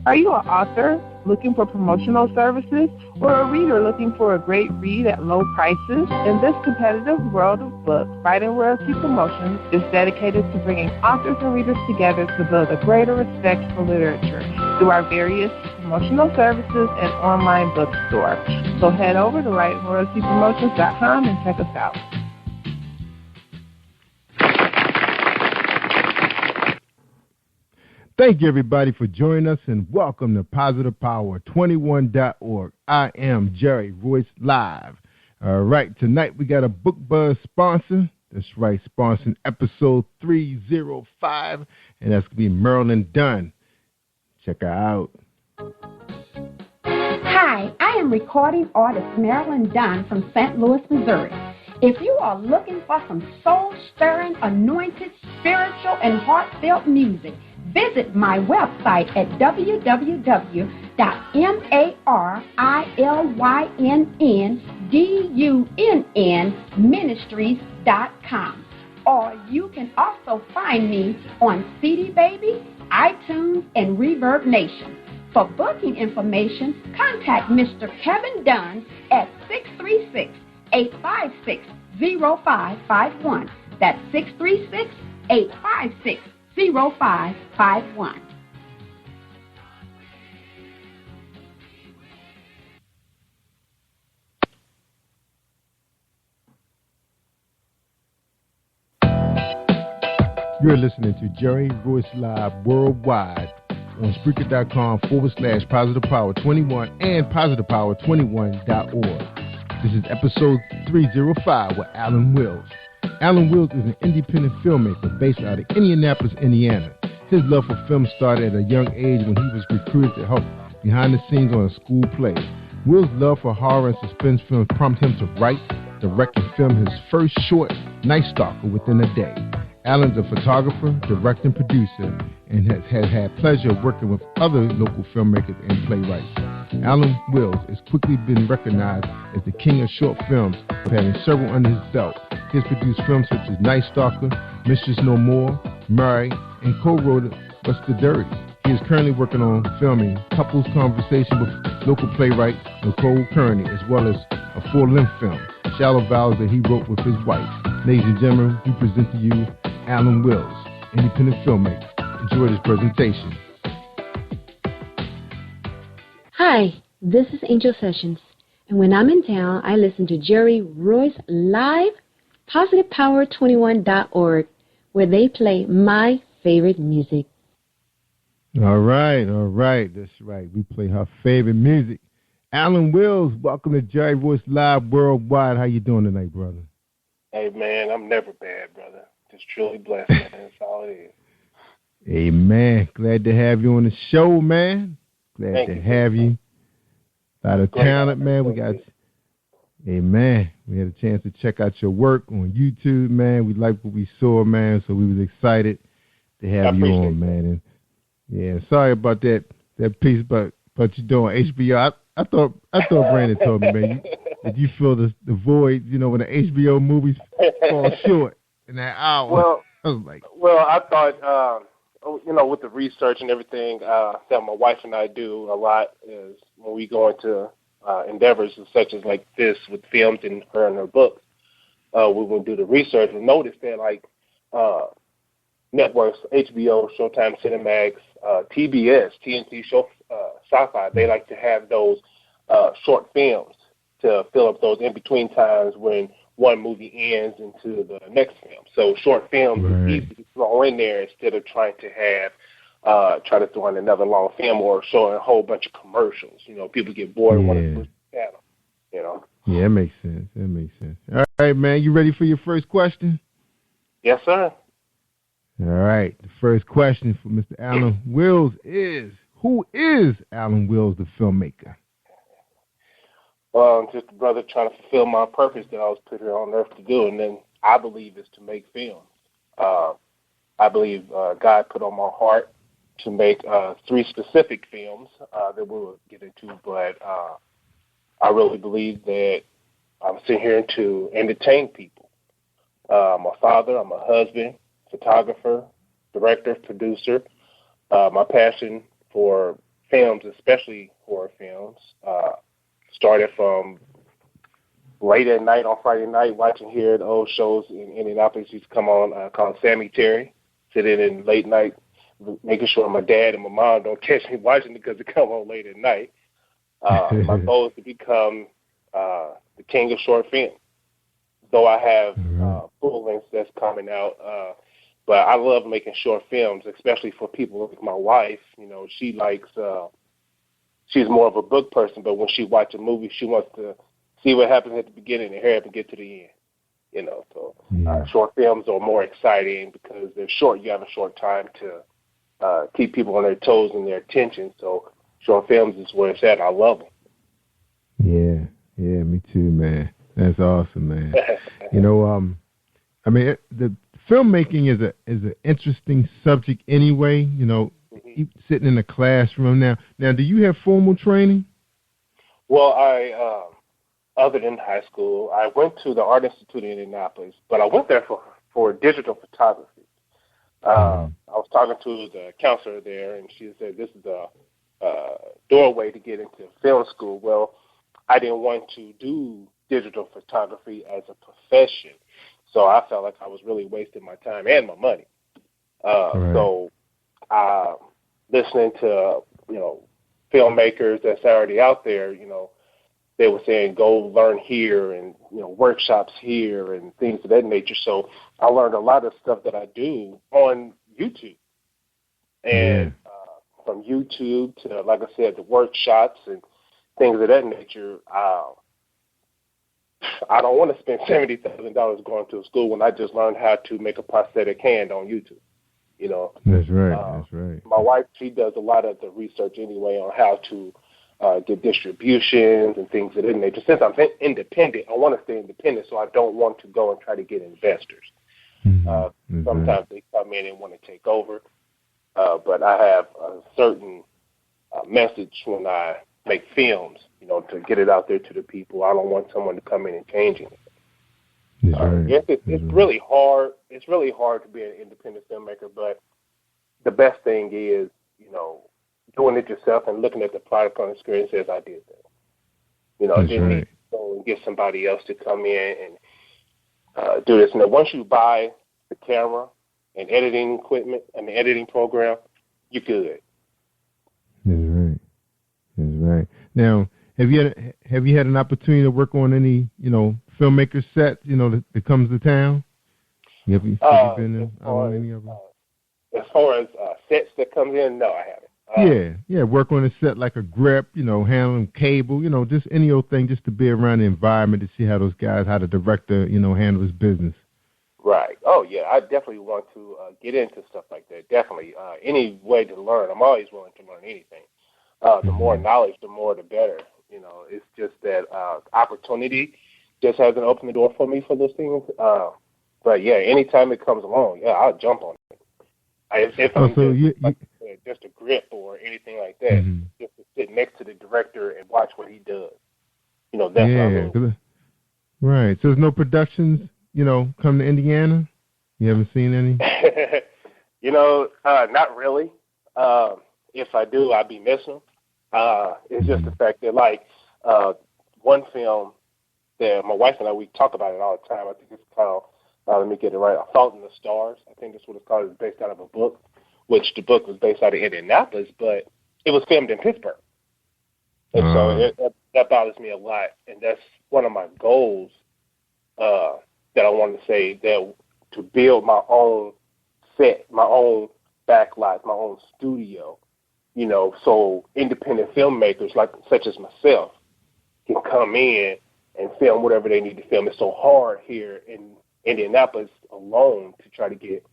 Are you an author looking for promotional services or a reader looking for a great read at low prices? In this competitive world of books, Writing Royalty Promotions is dedicated to bringing authors and readers together to build a greater respect for literature through our various promotional services and online bookstore. So head over to WritingRoyaltyPromotions.com and check us out. Thank you, everybody, for joining us, and welcome to PositivePower21.org. I am Jerry Royce Live. All right, tonight we got a Book Buzz sponsor. That's right, sponsoring episode 305, and that's going to be Marilyn Dunn. Check her out. Hi, I am recording artist Marilyn Dunn from St. Louis, Missouri. If you are looking for some soul-stirring, anointed, spiritual, and heartfelt music, visit my website at www.marilynnDunnMinistries.com. Or you can also find me on CD Baby, iTunes, and Reverb Nation. For booking information, contact Mr. Kevin Dunn at 636-856-0551. That's 636-856-0551. You're listening to Jerry Royce Live Worldwide on Spreaker.com/PositivePower21 and PositivePower21.org. This is episode 305 with Alan Wills. Alan Wills is an independent filmmaker based out of Indianapolis, Indiana. His love for film started at a young age when he was recruited to help behind the scenes on a school play. Wills' love for horror and suspense films prompted him to write, direct, and film his first short, Night Stalker, within a day. Alan's a photographer, director, and producer, and has had pleasure of working with other local filmmakers and playwrights. Alan Wills has quickly been recognized as the king of short films, having several under his belt. He has produced films such as Night Stalker, Mistress No More, Mary, and co-wrote What's the Dirty. He is currently working on filming Couples Conversation with local playwright Nicole Kearney, as well as a full-length film, Shallow Vows, that he wrote with his wife. Ladies and gentlemen, we present to you Alan Wills, independent filmmaker. Enjoy this presentation. Hi, this is Angel Sessions, and when I'm in town, I listen to Jerry Royce live, PositivePower21.org, where they play my favorite music. All right, that's right. We play her favorite music. Alan Wills, welcome to Jerry Royce Live Worldwide. How you doing tonight, brother? Hey, man, I'm never bad, brother. Just truly blessed, man. That's all it is. Amen. Glad to have you on the show, man. Glad to have you. A lot of talent, man. We got, amen. We had a chance to check out your work on YouTube, man. We liked what we saw, man, so we was excited to have you on, man. And yeah, sorry about that piece about you doing HBO. I thought Brandon told me, man, that you feel the void, you know, when the HBO movies fall short in that hour. Well, I was like, I thought, you know, with the research and everything that my wife and I do a lot is when we go into endeavors such as like this with films and her books, we will do the research and notice that like networks, HBO, Showtime, Cinemax, TBS, TNT, Sci-Fi, they like to have those short films to fill up those in-between times when one movie ends into the next film. So short films is easy to throw in there instead of trying to have try to throw in another long film or showing a whole bunch of commercials. You know, people get bored and want to switch the channel, you know. Yeah, that makes sense. All right, man, you ready for your first question? Yes, sir. All right, the first question for Mr. Alan Wills is, who is Alan Wills, the filmmaker? Well, I'm just a brother trying to fulfill my purpose that I was put here on earth to do, and then I believe is to make films. I believe God put on my heart to make 3 specific films that we will get into, but I really believe that I'm sitting here to entertain people. I'm a father, I'm a husband, photographer, director, producer. My passion for films, especially horror films, started from late at night on Friday night watching here the old shows in Indianapolis used to come on called Sammy Terry, sitting in late night making sure my dad and my mom don't catch me watching it because it come on late at night. My goal is to become the king of short film. Though I have full lengths that's coming out, but I love making short films, especially for people like my wife. You know, she likes, she's more of a book person, but when she watches a movie, she wants to see what happens at the beginning and hurry up and get to the end. You know, so short films are more exciting because they're short. You have a short time to keep people on their toes and their attention. So short films is where it's at. I love them. Yeah, me too, man. That's awesome, man. You know, I mean, the filmmaking is an interesting subject anyway. You know, sitting in a classroom now. Now, do you have formal training? Well, I other than high school, I went to the Art Institute in Indianapolis, but I went there for digital photography. I was talking to the counselor there, and she said this is the doorway to get into film school. Well, I didn't want to do digital photography as a profession, so I felt like I was really wasting my time and my money. So listening to, you know, filmmakers that's already out there, you know, they were saying go learn here and, you know, workshops here and things of that nature. So I learned a lot of stuff that I do on YouTube. And from YouTube to, like I said, the workshops and things of that nature, I don't want to spend $70,000 going to a school when I just learned how to make a prosthetic hand on YouTube. You know, that's right. My wife, she does a lot of the research anyway on how to get distributions and things of that nature. Since I'm independent, I want to stay independent, so I don't want to go and try to get investors. Sometimes they come in and want to take over, but I have a certain message when I make films, you know, to get it out there to the people. I don't want someone to come in and change it. It's really hard. It's really hard to be an independent filmmaker, but the best thing is, you know, doing it yourself and looking at the product on the screen says I did that. You know, didn't need to go and get somebody else to come in and do this. And then once you buy the camera and editing equipment and the editing program, you're good. That's right. right. Now, have you had an opportunity to work on any, filmmaker set, that comes to town? Have you been on any of them? As far as sets that comes in, no, I haven't. Work on a set like a grip, handling cable, just any old thing just to be around the environment to see how the director, handle his business. Right. Oh, yeah, I definitely want to get into stuff like that. Definitely. Any way to learn. I'm always willing to learn anything. The more knowledge, the more the better. It's just that opportunity just hasn't opened the door for me for those things. But, yeah, anytime it comes along, I'll jump on it. Just a grip or anything like that, just to sit next to the director and watch what he does. That's what I mean. Right. So there's no productions, come to Indiana? You haven't seen any? Not really. If I do, I'll be missing them. It's just the fact that, one film that my wife and I, we talk about it all the time. I think it's called, let me get it right, A Fault in the Stars. I think that's what it's called. It's based out of a book, which the book was based out of Indianapolis, but it was filmed in Pittsburgh. And so that bothers me a lot. And that's one of my goals that I wanted to say, that to build my own set, my own backlot, my own studio, so independent filmmakers such as myself can come in and film whatever they need to film. It's so hard here in Indianapolis alone to try to get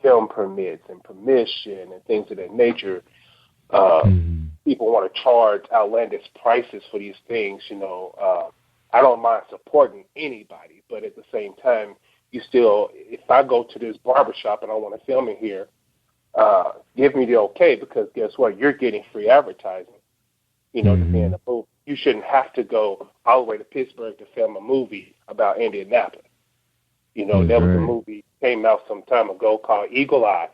film permits and permission and things of that nature. People want to charge outlandish prices for these things. I don't mind supporting anybody, but at the same time, if I go to this barbershop and I want to film in here, give me the okay, because guess what? You're getting free advertising, to be in a movie. You shouldn't have to go all the way to Pittsburgh to film a movie about Indianapolis. There was a movie came out some time ago called Eagle Eye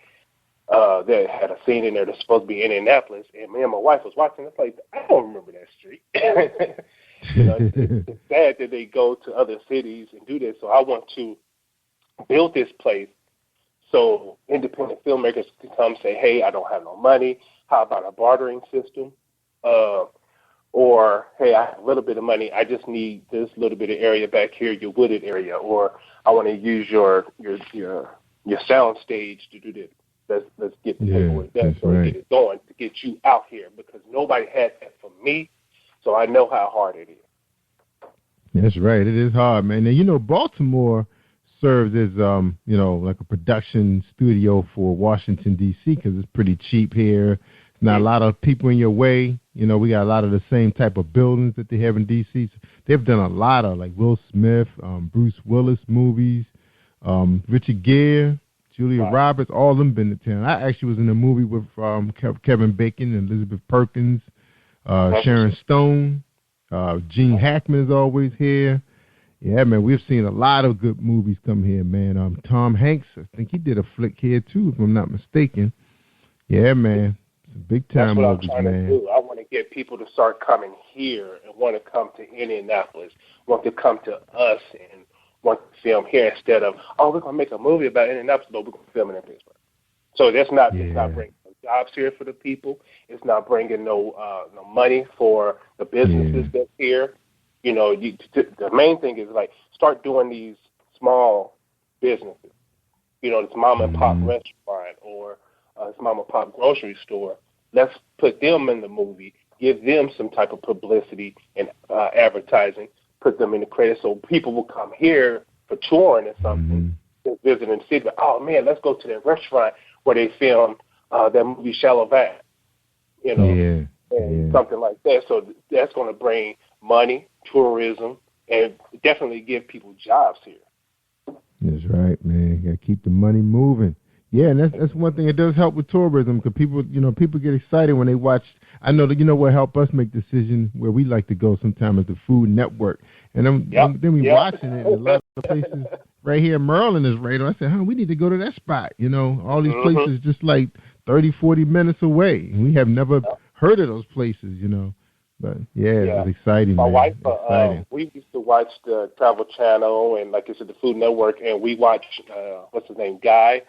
that had a scene in there that's supposed to be in Indianapolis, and me and my wife was watching. It's like, I don't remember that street. It's sad that they go to other cities and do this. So I want to build this place so independent filmmakers can come say, hey, I don't have no money. How about a bartering system? Or, hey, I have a little bit of money. I just need this little bit of area back here, your wooded area. Or I want to use your sound stage to do this. Let's get the paperwork done so get it going to get you out here, because nobody had that for me. So I know how hard it is. That's right. It is hard, man. And, Baltimore serves as, like a production studio for Washington, D.C., because it's pretty cheap here. Not a lot of people in your way. We got a lot of the same type of buildings that they have in D.C. So they've done a lot of, like, Will Smith, Bruce Willis movies, Richard Gere, Julia Roberts, all of them been to town. I actually was in a movie with Kevin Bacon and Elizabeth Perkins, Sharon Stone, Gene Hackman is always here. Yeah, man, we've seen a lot of good movies come here, man. Tom Hanks, I think he did a flick here, too, if I'm not mistaken. Yeah, man. Big time. That's what I'm trying to do. I want to get people to start coming here and want to come to Indianapolis, want to come to us and want to film here instead of, we're going to make a movie about Indianapolis, but we're going to film it in Pittsburgh. So that's not, it's not bringing no jobs here for the people. It's not bringing no money for the businesses that's here. The main thing is, start doing these small businesses. This mom and pop restaurant or this mom and pop grocery store. Let's put them in the movie, give them some type of publicity and advertising, put them in the credits so people will come here for touring or something, visiting the city. But, oh, man, let's go to that restaurant where they filmed that movie Shallow Vat, and something like that. So that's going to bring money, tourism, and definitely give people jobs here. That's right, man. You got to keep the money moving. Yeah, and that's one thing. It does help with tourism because people get excited when they watch. I know that what help us make decisions where we like to go sometimes is the Food Network, and then we watching it. And a lot of places right here in Maryland is right on. I said, we need to go to that spot. All these places just like 30, 40 minutes away. And we have never heard of those places. But it was exciting. My wife, we used to watch the Travel Channel and, like I said, the Food Network, and we watched what's his name, Guy,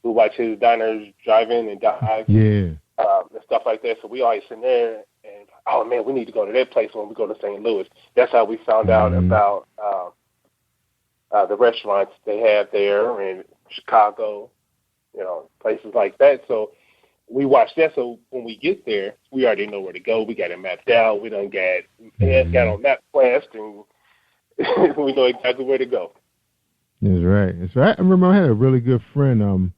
who watch his diners, drive-in and dive, and stuff like that. So we always in there, and oh man, we need to go to that place when we go to St. Louis. That's how we found out about the restaurants they have there in Chicago, places like that. So we watched that. So when we get there, we already know where to go. We got it mapped out. We done got on map quest, and we know exactly where to go. That's right. That's right. I remember I had a really good friend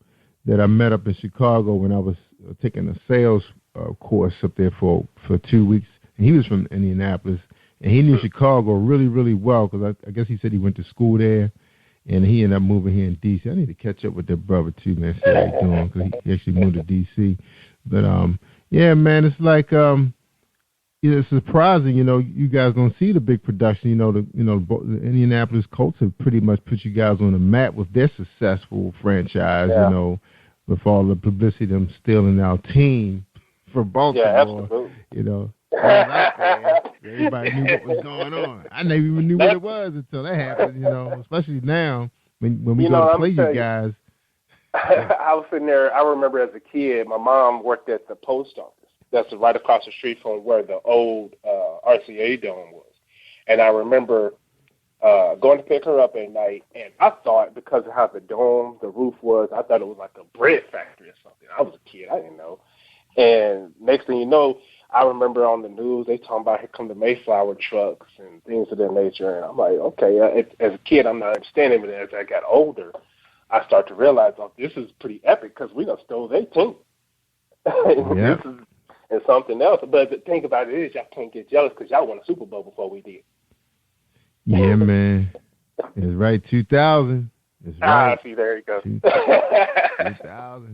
that I met up in Chicago when I was taking a sales course up there for 2 weeks, and he was from Indianapolis, and he knew Chicago really, really well because I guess he said he went to school there, and he ended up moving here in D.C. I need to catch up with that brother too, man. See how he's doing because he actually moved to D.C. But yeah, man, it's like it's surprising. You guys don't see the big production. The Indianapolis Colts have pretty much put you guys on the map with their successful franchise. Yeah. With all the publicity, them stealing our team from Baltimore. Yeah, absolutely. Everybody knew what was going on. I never even knew what it was until that happened. Especially now when we go to play you guys. I was sitting there. I remember as a kid, my mom worked at the post office. That's right across the street from where the old RCA Dome was. And I remember going to pick her up at night, and I thought because of how the roof was, I thought it was like a bread factory or something. I was a kid. I didn't know. And next thing you know, I remember on the news, they talking about here come the Mayflower trucks and things of that nature. And I'm like, okay, as a kid, I'm not understanding. But as I got older, I start to realize, this is pretty epic because we done stole their team. Yeah. This is something else. But the thing about it is y'all can't get jealous because y'all won a Super Bowl before we did. Yeah, man. It's right, 2000. It's right. See, there you go. 2000.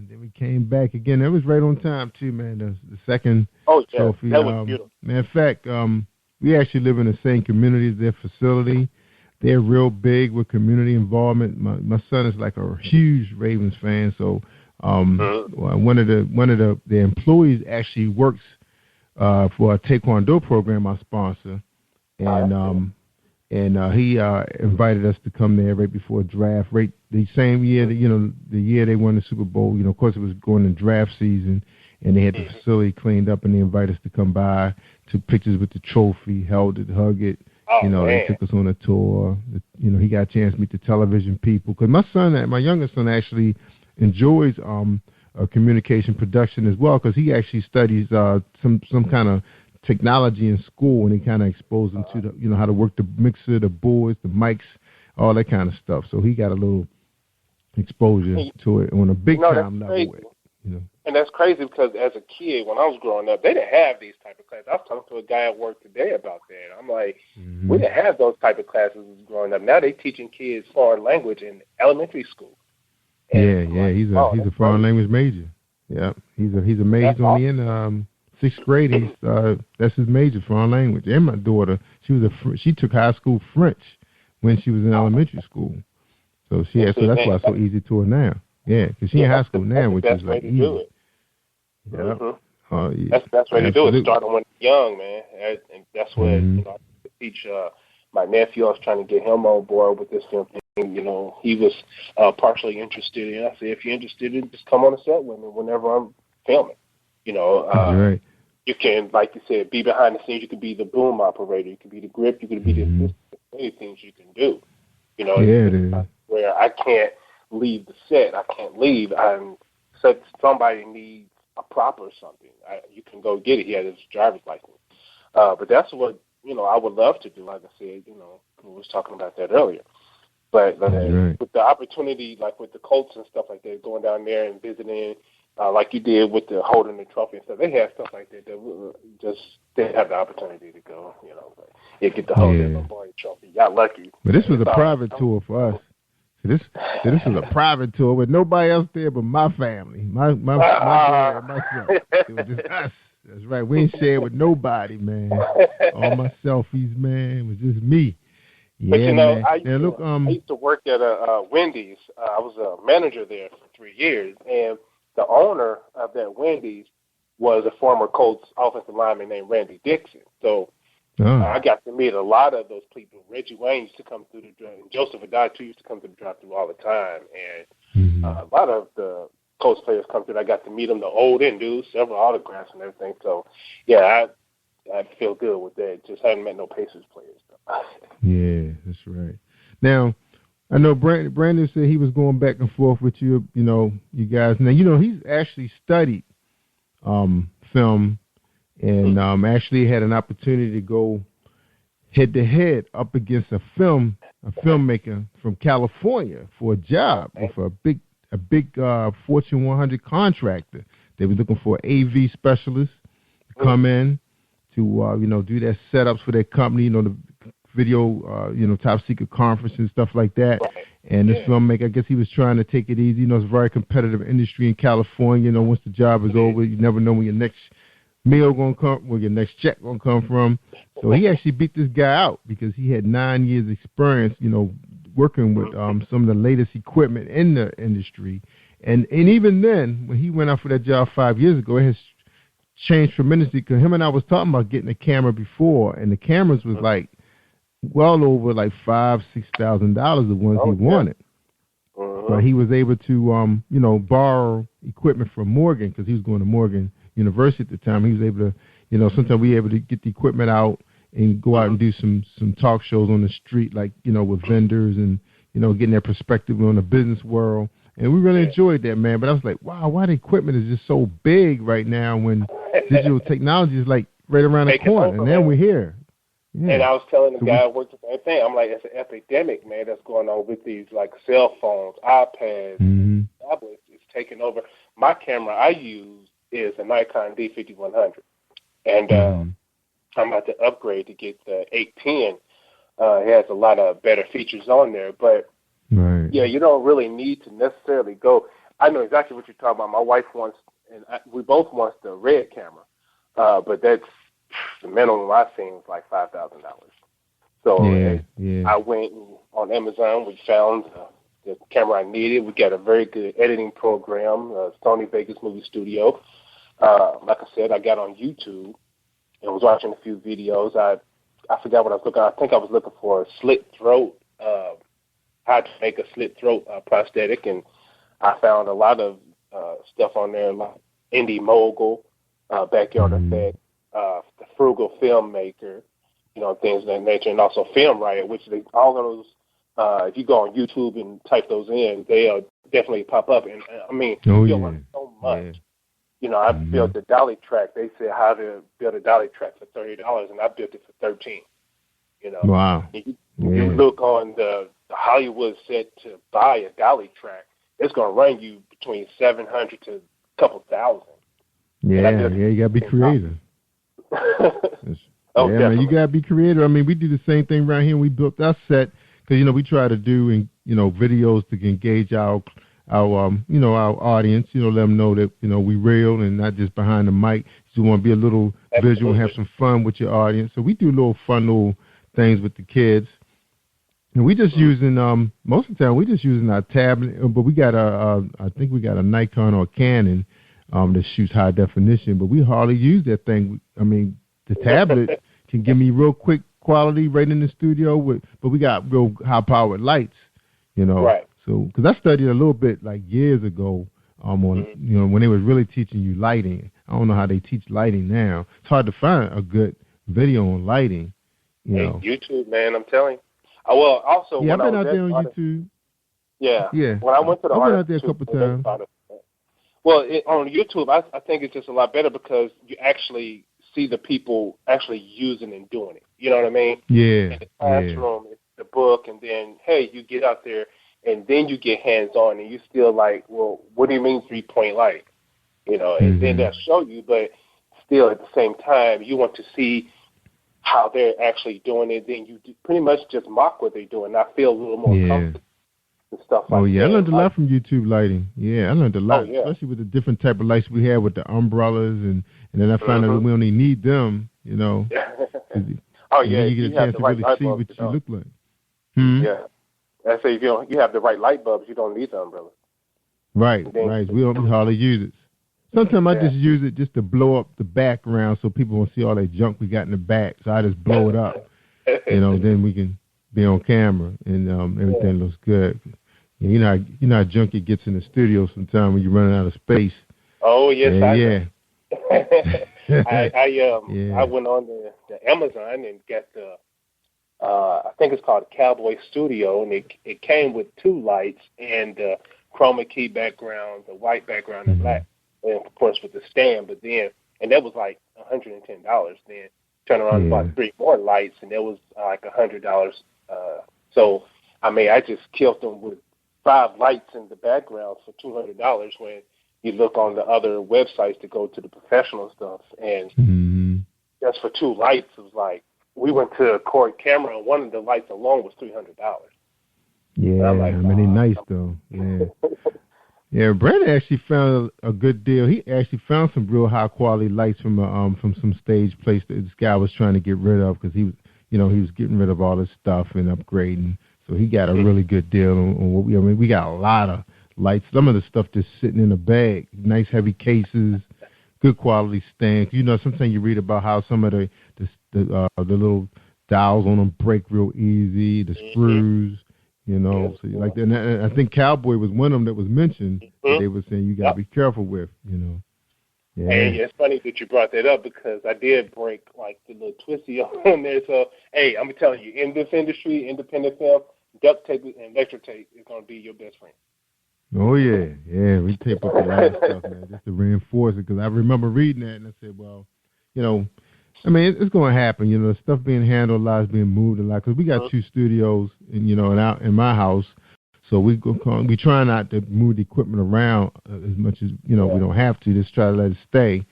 Then we came back again. It was right on time, too, man. The second trophy. That was beautiful. Man, in fact, we actually live in the same community as their facility. They're real big with community involvement. My son is like a huge Ravens fan, so one of the employees actually works for a Taekwondo program I sponsor, and he invited us to come there right before draft, right the same year that the year they won the Super Bowl. Of course, it was going to draft season, and they had the facility cleaned up, and they invited us to come by, took pictures with the trophy, held it, hugged it. They took us on a tour. He got a chance to meet the television people. Because my youngest son, actually enjoys communication production as well, because he actually studies some kind of technology in school, and he kind of exposed him to how to work the mixer, the boards, the mics, all that kind of stuff. So he got a little exposure to it on a big time level. And that's crazy because as a kid, when I was growing up, they didn't have these type of classes. I was talking to a guy at work today about that. I'm like, we didn't have those type of classes growing up. Now they teaching kids foreign language in elementary school. And he's a foreign language major. Yeah, he's a major only in sixth grade. That's his major, foreign language. And my daughter, she took high school French when she was in elementary school. So that's why it's so easy to her now. Yeah, because she's in high school now, which is like easy. That's the best way to do it. Start when young, man, and that's what I teach. My nephew, I was trying to get him on board with this film thing. He was partially interested in. I said, if you're interested in, just come on the set with me whenever I'm filming. Right. You can, like you said, be behind the scenes. You can be the boom operator. You can be the grip. You can be the assistant. Many things you can do. It is. Where I can't leave the set. I can't leave. Somebody needs a prop or something. You can go get it. He has his driver's license. But that's what, I would love to do. Like I said, we was talking about that earlier. But with the opportunity, like with the Colts and stuff like that, going down there and visiting, like you did with the holding the trophy and stuff, they have stuff like that they have the opportunity to go, but you get to hold that Lombardi trophy. Y'all lucky. But this was a private tour for us. This was a private tour with nobody else there but my family, my brother and myself. It was just us. That's right. We ain't shared with nobody, man. All my selfies, man. It was just me. Yeah, but I used to work at a Wendy's. I was a manager there for 3 years, and the owner of that Wendy's was a former Colts offensive lineman named Randy Dixon. So I got to meet a lot of those people. Reggie Wayne used to come through the drive, and Joseph Adai, too, used to come through the drive-thru all the time. And a lot of the Colts players come through. I got to meet them, the old and do several autographs and everything. So, yeah, I feel good with that. Just haven't met no Pacers players. Yeah, that's right. Now, I know Brandon said he was going back and forth with you, you guys. Now, he's actually studied film and actually had an opportunity to go head-to-head up against a filmmaker from California for a job for a big Fortune 100 contractor. They were looking for an AV specialist to come in to, do their setups for their company, the video, top secret conference and stuff like that. And this filmmaker, I guess he was trying to take it easy. It's a very competitive industry in California. Once the job is over, you never know when your next meal going to come, where your next check going to come from. So he actually beat this guy out because he had 9 years experience, working with some of the latest equipment in the industry. And even then, when he went out for that job 5 years ago, it has changed tremendously because him and I was talking about getting a camera before, and the cameras was like well over like $5,000-$6,000 the ones he wanted. But he was able to, borrow equipment from Morgan because he was going to Morgan University at the time. He was able to, sometimes we were able to get the equipment out and go out and do some talk shows on the street, like, with vendors and, getting their perspective on the business world. And we really enjoyed that, man. But I was like, wow, why the equipment is just so big right now when digital technology is like right around the corner. And then we're here. Yeah. And I was telling the guy who worked the same thing. I'm like, it's an epidemic, man, that's going on with these, like, cell phones, iPads, tablets. It's taking over. My camera I use is a Nikon D5100. And I'm about to upgrade to get the 810. It has a lot of better features on there. But, yeah, you don't really need to necessarily go. I know exactly what you're talking about. My wife wants, and we both want the red camera. But that's the minimum I've seen was like $5,000. So I went on Amazon. We found the camera I needed. We got a very good editing program, Sony Vegas Movie Studio. Like I said, I got on YouTube and was watching a few videos. I forgot what I was looking. I think I was looking for a slit throat, how to make a slit throat prosthetic, and I found a lot of stuff on there like Indie Mogul, Backyard Effect, the Frugal Filmmaker, things of that nature, and also Film Riot, which all of those, if you go on YouTube and type those in, they'll definitely pop up. And I mean, you'll learn so much. I built the dolly track. They said how to build a dolly track for $30, and I built it for $13. Wow. You look on the Hollywood set to buy a dolly track, it's going to run you between $700 to a couple thousand. Yeah, you got to be creative. Man, you got to be creative. I mean, we do the same thing around here. We built our set because, we try to do, videos to engage our audience, let them know that, we real and not just behind the mic. You want to be a little visual and have some fun with your audience. So we do little things with the kids. And we just using, most of the time, we just using our tablet, but we got I think we got a Nikon or a Canon that shoots high definition, but we hardly use that thing. I mean, the tablet can give me real quick quality right in the studio, but we got real high-powered lights, Right. So, because I studied a little bit like years ago on, when they was really teaching you lighting. I don't know how they teach lighting now. It's hard to find a good video on lighting. YouTube, man, I'm telling you. Well, also, I've been out there on YouTube. Yeah. When I went to the I've been out there a couple times. Well, on YouTube, I think it's just a lot better because you actually see the people actually using and doing it. You know what I mean? Yeah. In the classroom, it's the book, and then, hey, you get out there, and then you get hands-on, and you still like, well, what do you mean 3-point light? And then they'll show you, but still at the same time, you want to see how they're actually doing it. Then you pretty much just mock what they're doing. I feel a little more comfortable and stuff like that. Oh, yeah, I learned a lot from YouTube lighting. Yeah, I learned a lot, especially with the different type of lights we have with the umbrellas, and then I found out that we only need them, Oh, yeah, you get a chance to really see what you look like. Yeah. I say if you have the right light bulbs, you don't need the umbrella. Right. We hardly use it. Sometimes I just use it just to blow up the background so people won't see all that junk we got in the back. So I just blow it up, then we can be on camera and everything looks good. You know how junk it gets in the studio sometimes when you're running out of space. Oh, yes, I know. I went on the Amazon and got the I think it's called the Cowboy Studio, and it came with 2 lights and the chroma key background, the white background and black, and of course with the stand. But then, and that was like $110. Then turn around and bought 3 more lights, and that was like $100. So I mean, I just killed them with 5 lights in the background for $200 when you look on the other websites to go to the professional stuff, and just for 2 lights, it was like we went to a Korg camera, and one of the lights alone was $300. Yeah, like, I mean, they're nice though. Yeah, yeah. Brandon actually found a good deal. He actually found some real high quality lights from some stage place that this guy was trying to get rid of because he was, he was getting rid of all this stuff and upgrading. So he got a really good deal on what we. I mean, we got a lot of lights. Some of the stuff just sitting in a bag. Nice heavy cases, good quality stands. Sometimes you read about how some of the little dials on them break real easy. The screws, So like that. And I think Cowboy was one of them that was mentioned. That they were saying you got to be careful with. Yeah. And it's funny that you brought that up because I did break like the little twisty on there. So hey, I'm telling you, in this industry, independent film, duct tape and electric tape is going to be your best friend. Oh, yeah. We tape up a lot of stuff, man, just to reinforce it. Because I remember reading that, and I said, well, I mean, it's going to happen. Stuff being handled a lot, is being moved a lot. Because we got 2 studios, and out in my house. So we try not to move the equipment around as much as, we don't have to. Just try to let it stay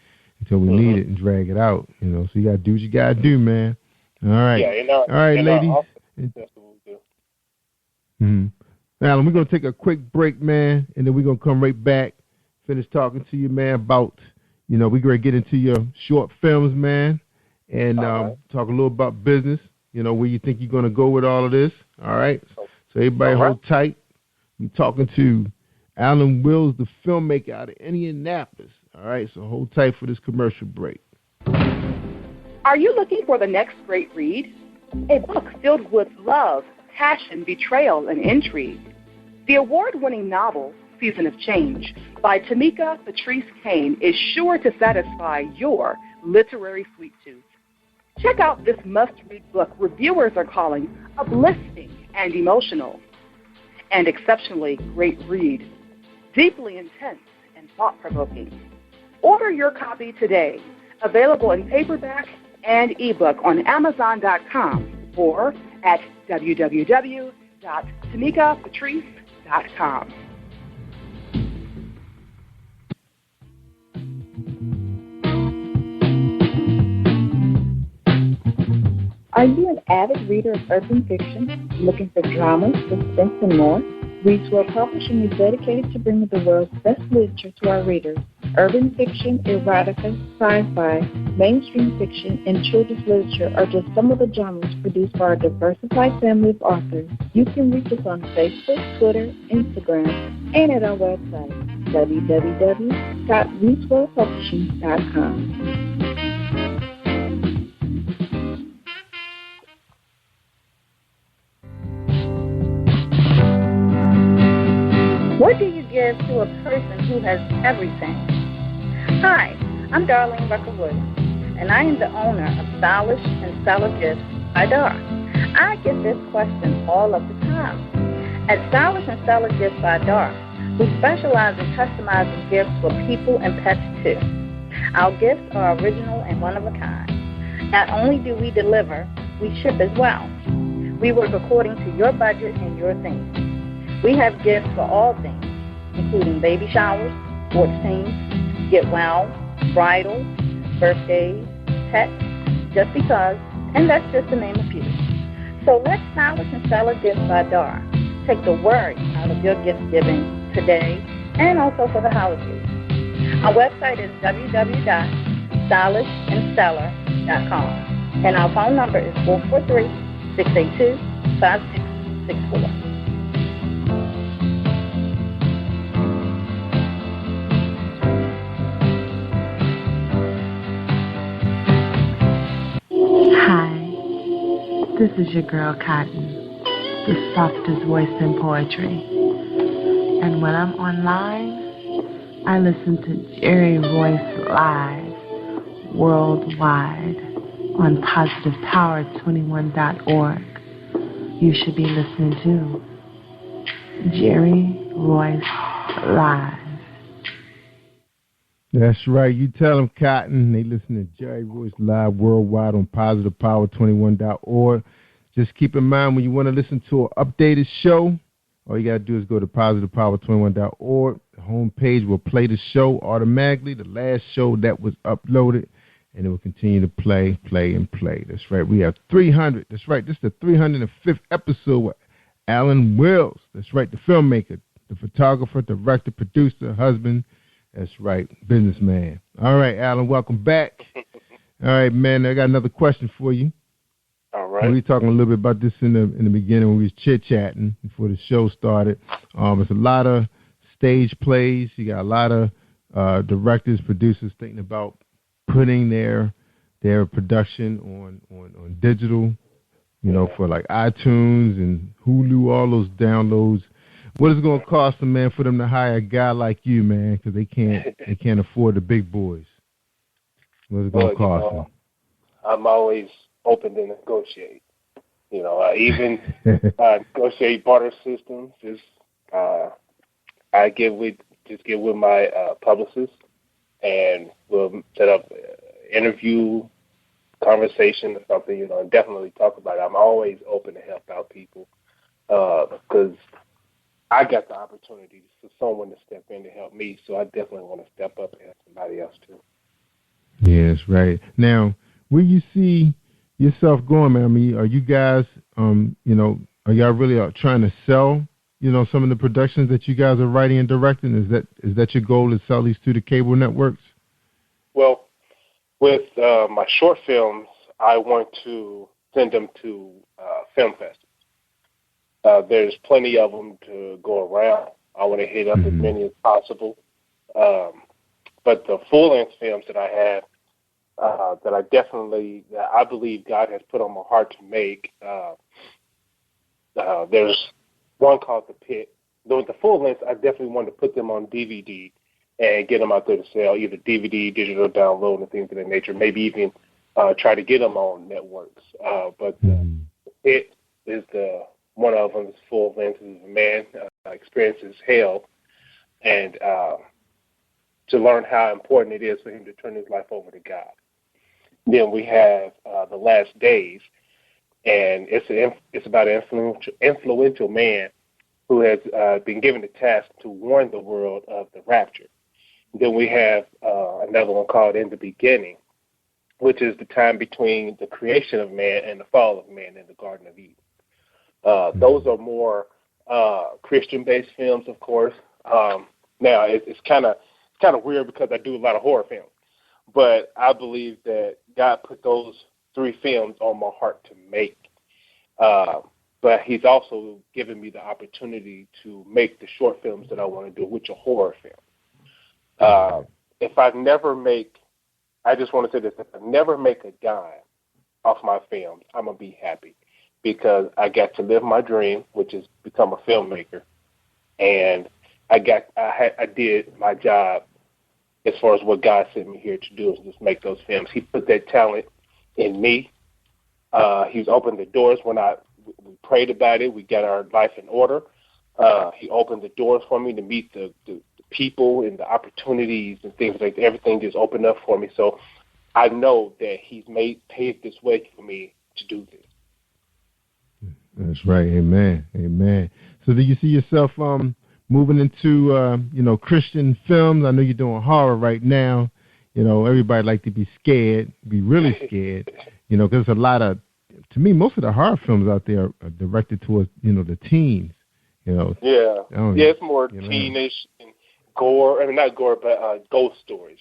until we need it and drag it out, So you got to do what you got to do, man. All right. Yeah, all right, ladies. That's what we do. Alan, we're going to take a quick break, man, and then we're going to come right back, finish talking to you, man, about, we're going to get into your short films, man, and talk a little about business, where you think you're going to go with all of this, all right? So everybody hold tight. We're talking to Alan Wills, the filmmaker out of Indianapolis, all right? So hold tight for this commercial break. Are you looking for the next great read? A book filled with love, passion, betrayal, and intrigue. The award-winning novel, Season of Change, by Tamika Patrice Kane, is sure to satisfy your literary sweet tooth. Check out this must-read book reviewers are calling uplifting and emotional. And exceptionally great read, deeply intense and thought-provoking. Order your copy today, available in paperback and ebook on Amazon.com or at www.tamikapatrice.com. Are you an avid reader of urban fiction, looking for drama, suspense, and more? Read Swirl Publishing is dedicated to bringing the world's best literature to our readers. Urban fiction, erotica, sci-fi, mainstream fiction, and children's literature are just some of the genres produced by our diversified family of authors. You can reach us on Facebook, Twitter, Instagram, and at our website, www.reswirlpublishing.com. What do you give to a person who has everything? Hi, I'm Darlene Rucker-Williams, and I am the owner of Stylish and Stellar Gifts by Dar. I get this question all of the time. At Stylish and Stellar Gifts by Dar, we specialize in customizing gifts for people and pets too. Our gifts are original and one of a kind. Not only do we deliver, we ship as well. We work according to your budget and your theme. We have gifts for all things, including baby showers, sports teams, get well, bridal, birthdays, pets, just because, and that's just to name a few. So let Stylish and Stellar Gifts by Dar take the worry out of your gift giving today and also for the holidays. Our website is www.stylishandstellar.com, and our phone number is 443-682-5664. This is your girl Cotton, the softest voice in poetry. And when I'm online, I listen to Jerry Royce live worldwide on positivepower21.org. You should be listening to Jerry Royce Live. That's right. You tell them, Cotton. They listen to Jerry Royce Live worldwide on positivepower21.org. Just keep in mind, when you want to listen to an updated show, all you got to do is go to positivepower21.org. The homepage will play the show automatically, the last show that was uploaded, and it will continue to play. That's right. We have 300. That's right. This is the 305th episode with Alan Wills. That's right. The filmmaker, the photographer, director, producer, husband. That's right. Businessman. All right, Alan, welcome back. All right, man, I got another question for you. All right. We were talking a little bit about this in the beginning when we was chit-chatting before the show started. It's a lot of stage plays. You got a lot of directors, producers thinking about putting their production on digital, for like iTunes and Hulu, all those downloads. What is it going to cost them, man, for them to hire a guy like you, man, because they can't afford the big boys? What is it going to cost them? I'm always open to negotiate. I even negotiate barter systems. I get with my publicist, and we'll set up interview, conversation or something. And definitely talk about it. I'm always open to help out people because I got the opportunity for someone to step in to help me, so I definitely want to step up and help somebody else too. Yes, right. Now, where you see yourself going, man? I mean, are you guys, are y'all really trying to sell, some of the productions that you guys are writing and directing? Is that your goal, to sell these to the cable networks? Well, with my short films, I want to send them to film festivals. There's plenty of them to go around. I want to hit up as many as possible. But the full-length films that I have, that I believe God has put on my heart to make, there's one called The Pit. With the full-length, I definitely want to put them on DVD and get them out there to sell, either DVD, digital download, and things of that nature. Maybe even try to get them on networks. But The Pit is one of them is full-length. Is a man experiences hell, and to learn how important it is for him to turn his life over to God. Then we have The Last Days, and it's about an influential man who has been given the task to warn the world of the rapture. Then we have another one called In the Beginning, which is the time between the creation of man and the fall of man in the Garden of Eden. Those are more Christian-based films, of course. Now it's kind of weird because I do a lot of horror films, but I believe that God put those 3 films on my heart to make. But He's also given me the opportunity to make the short films that I want to do, which are horror films. I just want to say this: if I never make a dime off my films, I'm gonna be happy, because I got to live my dream, which is become a filmmaker, and I did my job as far as what God sent me here to do, is just make those films. He put that talent in me. He's opened the doors when we prayed about it. We got our life in order. He opened the doors for me to meet the people and the opportunities and things like that. Everything just opened up for me. So I know that He's paved this way for me to do this. That's right. Amen. Amen. So do you see yourself moving into, Christian films? I know you're doing horror right now. Everybody like to be scared, be really scared, because there's a lot of, to me, most of the horror films out there are directed towards, the teens, Yeah. It's more teenish and gore. I mean, not gore, but ghost stories.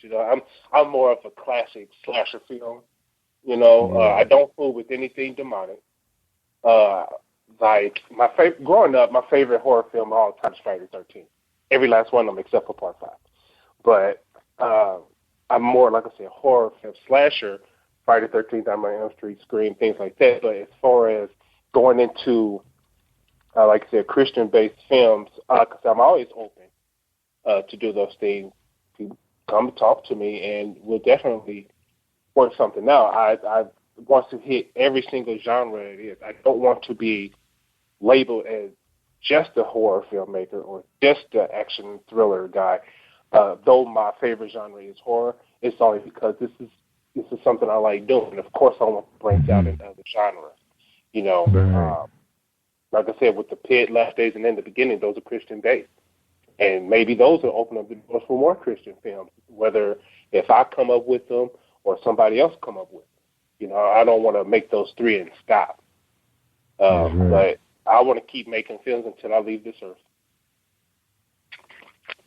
I'm more of a classic slasher film. I don't fool with anything demonic. Like growing up, my favorite horror film of all time is Friday the 13th. Every last one of them except for Part 5. But I'm more, like I said, horror film slasher. Friday the 13th, I'm on Elm Street, Scream, things like that. But as far as going into, like I said, Christian-based films, because I'm always open to do those things, people come talk to me, and we'll definitely point something out. I want to hit every single genre it is. I don't want to be labeled as just a horror filmmaker or just an action thriller guy. Though my favorite genre is horror, it's only because this is something I like doing. And of course, I want to branch out into other genres. You know, like I said, with The Pit, Last Days, and In the Beginning, those are Christian based, and maybe those will open up the doors for more Christian films. Whether if I come up with them or somebody else come up with them. You know, I don't want to make those three and stop. But I want to keep making films until I leave this earth.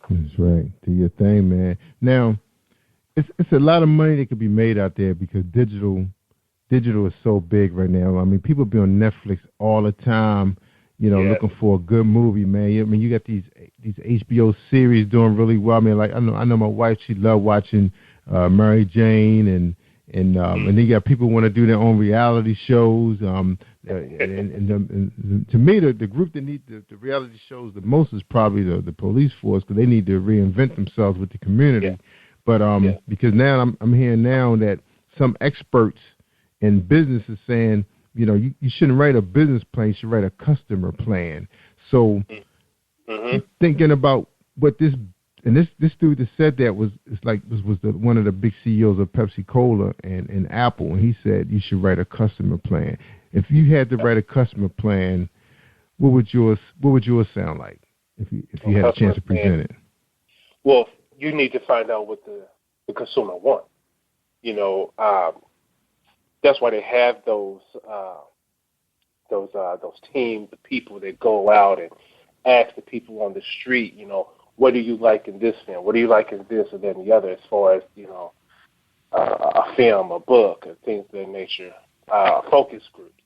That's right. Do your thing, man. Now, it's a lot of money that could be made out there because digital is so big right now. I mean, people be on Netflix all the time, you know, looking for a good movie, man. I mean, you got these HBO series doing really well. I mean, like I know my wife, she loved watching Mary Jane and then you got people who want to do their own reality shows. And to me, the group that need the reality shows the most is probably the police force because they need to reinvent themselves with the community. Yeah. But because now I'm hearing now that some experts in business is saying, you know, you shouldn't write a business plan, you should write a customer plan. So thinking about what this dude that said that was one of the big CEOs of Pepsi Cola and Apple, and he said you should write a customer plan. If you had to write a customer plan, what would yours sound like if you had a chance to present it? Well, you need to find out what the consumer wants. You know, that's why they have those teams of people that go out and ask the people on the street, you know, what do you like in this film? What do you like in this and then the other as far as, you know, a film, a book, and things of that nature. Focus groups.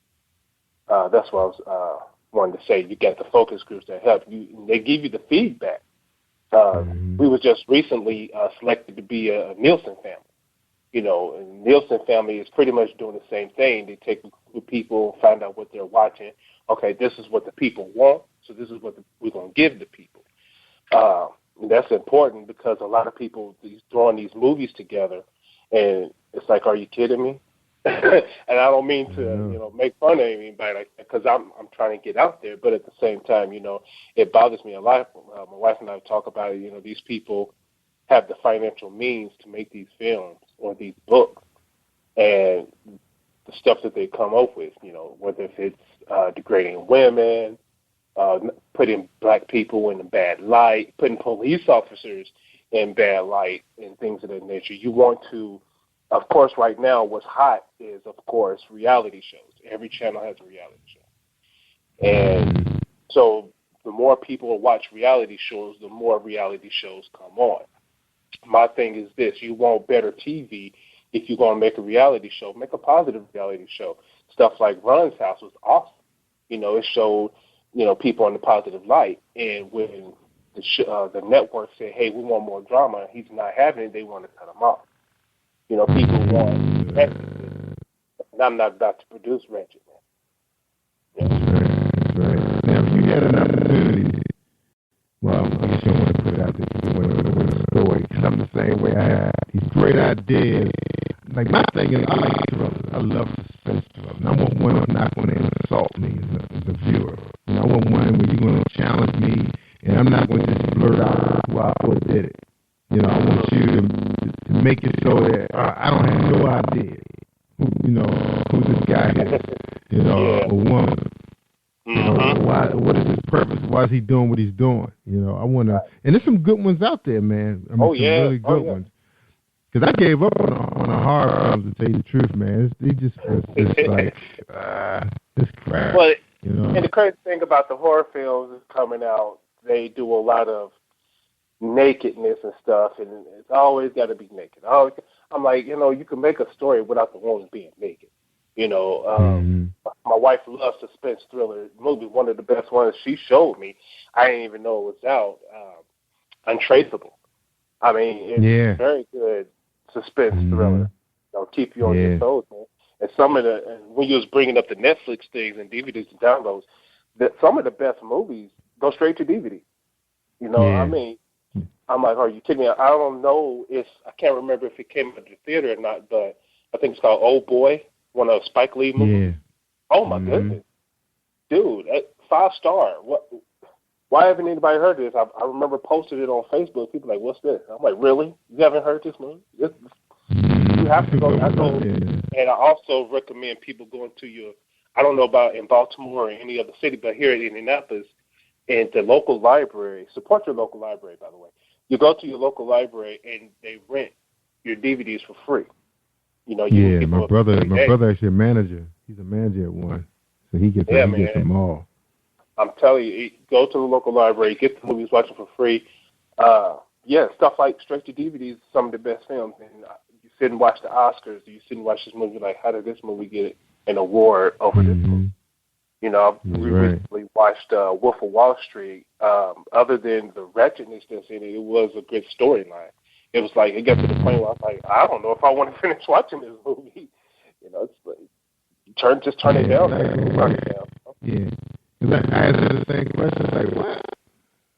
That's what I was wanting to say. You get the focus groups that help you. They give you the feedback. We were just recently selected to be a Nielsen family. You know, and Nielsen family is pretty much doing the same thing. They take the people, find out what they're watching. Okay, this is what the people want, so this is what we're going to give the people. And that's important because a lot of people throwing these movies together, and it's like, are you kidding me? And I don't mean to, you know, make fun of anybody like that because I'm trying to get out there, but at the same time, you know, it bothers me a lot. My wife and I talk about it. You know, these people have the financial means to make these films or these books, and the stuff that they come up with, you know, whether if it's degrading women, putting black people in a bad light, putting police officers in bad light, and things of that nature. You want to, of course, right now what's hot is, of course, reality shows. Every channel has a reality show. And so the more people watch reality shows, the more reality shows come on. My thing is this: you want better TV. If you're going to make a reality show, make a positive reality show. Stuff like Run's House was awesome. You know, it showed, you know, people in the positive light. And when the network said, hey, we want more drama, and he's not having it, they want to cut him off. You know, people want Wretched. And I'm not about to produce Wretched, man. That's right. Now, if you had an opportunity, well, I guess you don't want to put it out there because you want to win a story. Because I'm the same way. I have these great ideas. Like, my thing is, I like thrillers. I love suspense thrillers. And I want one that's not going to insult me as a viewer. And I want one where you're going to challenge me, and I'm not going to just blurt out who I thought did it. You know, I want you to make it so that I don't have no idea who this guy is, you know, or woman. You know, what is his purpose? Why is he doing what he's doing? You know, I want to, and there's some good ones out there, man. I mean, some really good ones. Because I gave up on a horror film, to tell you the truth, man. They just like, this crap. Well, you know? And the crazy thing about the horror films is coming out, they do a lot of nakedness and stuff, and it's always got to be naked. I'm like, you know, you can make a story without the woman being naked. You know, my wife loves suspense thriller movie. One of the best ones she showed me, I didn't even know it was out. Untraceable. I mean, it's very good suspense thriller. It'll keep you on your toes, man. And when you was bringing up the Netflix things and DVDs and downloads, some of the best movies go straight to DVD. You know, I mean, I'm like, are you kidding me? I don't know I can't remember if it came to the theater or not, but I think it's called Old Boy, one of Spike Lee movies. Yeah. Oh my goodness, dude, 5-star. What? Why haven't anybody heard this? I remember posted it on Facebook. People like, what's this? I'm like, really? You haven't heard this movie? You have to go. And I also recommend people going to your, I don't know about in Baltimore or any other city, but here in Indianapolis, and the local library. Support your local library, by the way. You go to your local library and they rent your DVDs for free. You know, my brother actually a manager. He's a manager at one, so he gets them all. I'm telling you, go to the local library, get the movies, watch them for free. Stuff like straight to DVDs, some of the best films. And you sit and watch the Oscars. You sit and watch this movie, like, how did this movie get an award over this movie? You know, we recently watched Wolf of Wall Street. Other than the wretchedness that's in it, it was a good storyline. It was like, it got to the point where I was like, I don't know if I want to finish watching this movie. You know, it's like, turn it down. Turn it down. Yeah. I asked her the same question, like, what?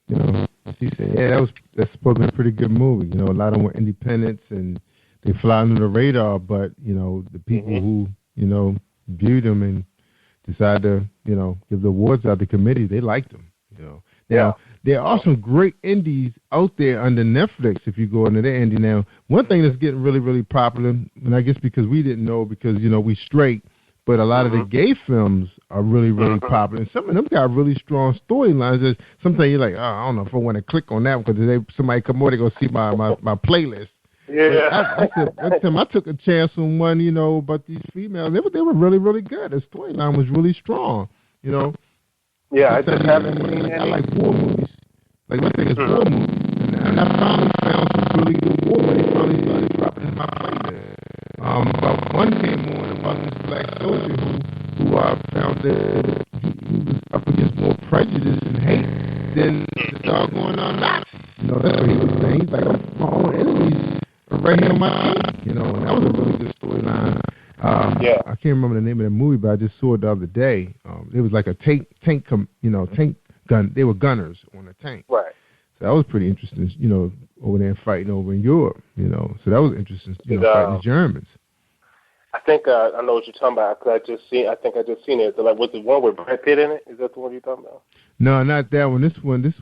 You know, she said, yeah, that's supposed to be a pretty good movie. You know, a lot of them were independents and they fly under the radar, but, you know, the people who, you know, viewed them and decided to, you know, give the awards out to committee, they liked them, you know. Now, there are some great indies out there under Netflix if you go into their indie. Now, one thing that's getting really, really popular, and I guess because we didn't know because, you know, we straight, but a lot of the gay films are really, really popular. And some of them got really strong storylines. Sometimes you're like, oh, I don't know if I want to click on that because somebody come over, they go see my playlist. Yeah. I took a chance on one, you know, about these females. They were really, really good. The storyline was really strong, you know. Yeah, I just haven't seen any. I like war movies. Like, my thing is war movies. And I finally found some really good war movies. They finally started dropping in my playlist. About one came on about this black soldier who I found that he was up against more prejudice and hate than the doggone Nazis. You know, that's what he was saying. He's like, my own enemies are right here on my team. You know, and that was a really good storyline. I can't remember the name of the movie, but I just saw it the other day. It was like a tank gun. They were gunners on a tank. Right. So that was pretty interesting, you know, over there fighting over in Europe, you know. So that was interesting, you know, fighting the Germans. I think I know what you're talking about. I think I just seen it. Like, was the one with Brad Pitt in it? Is that the one you're talking about? No, not that one. This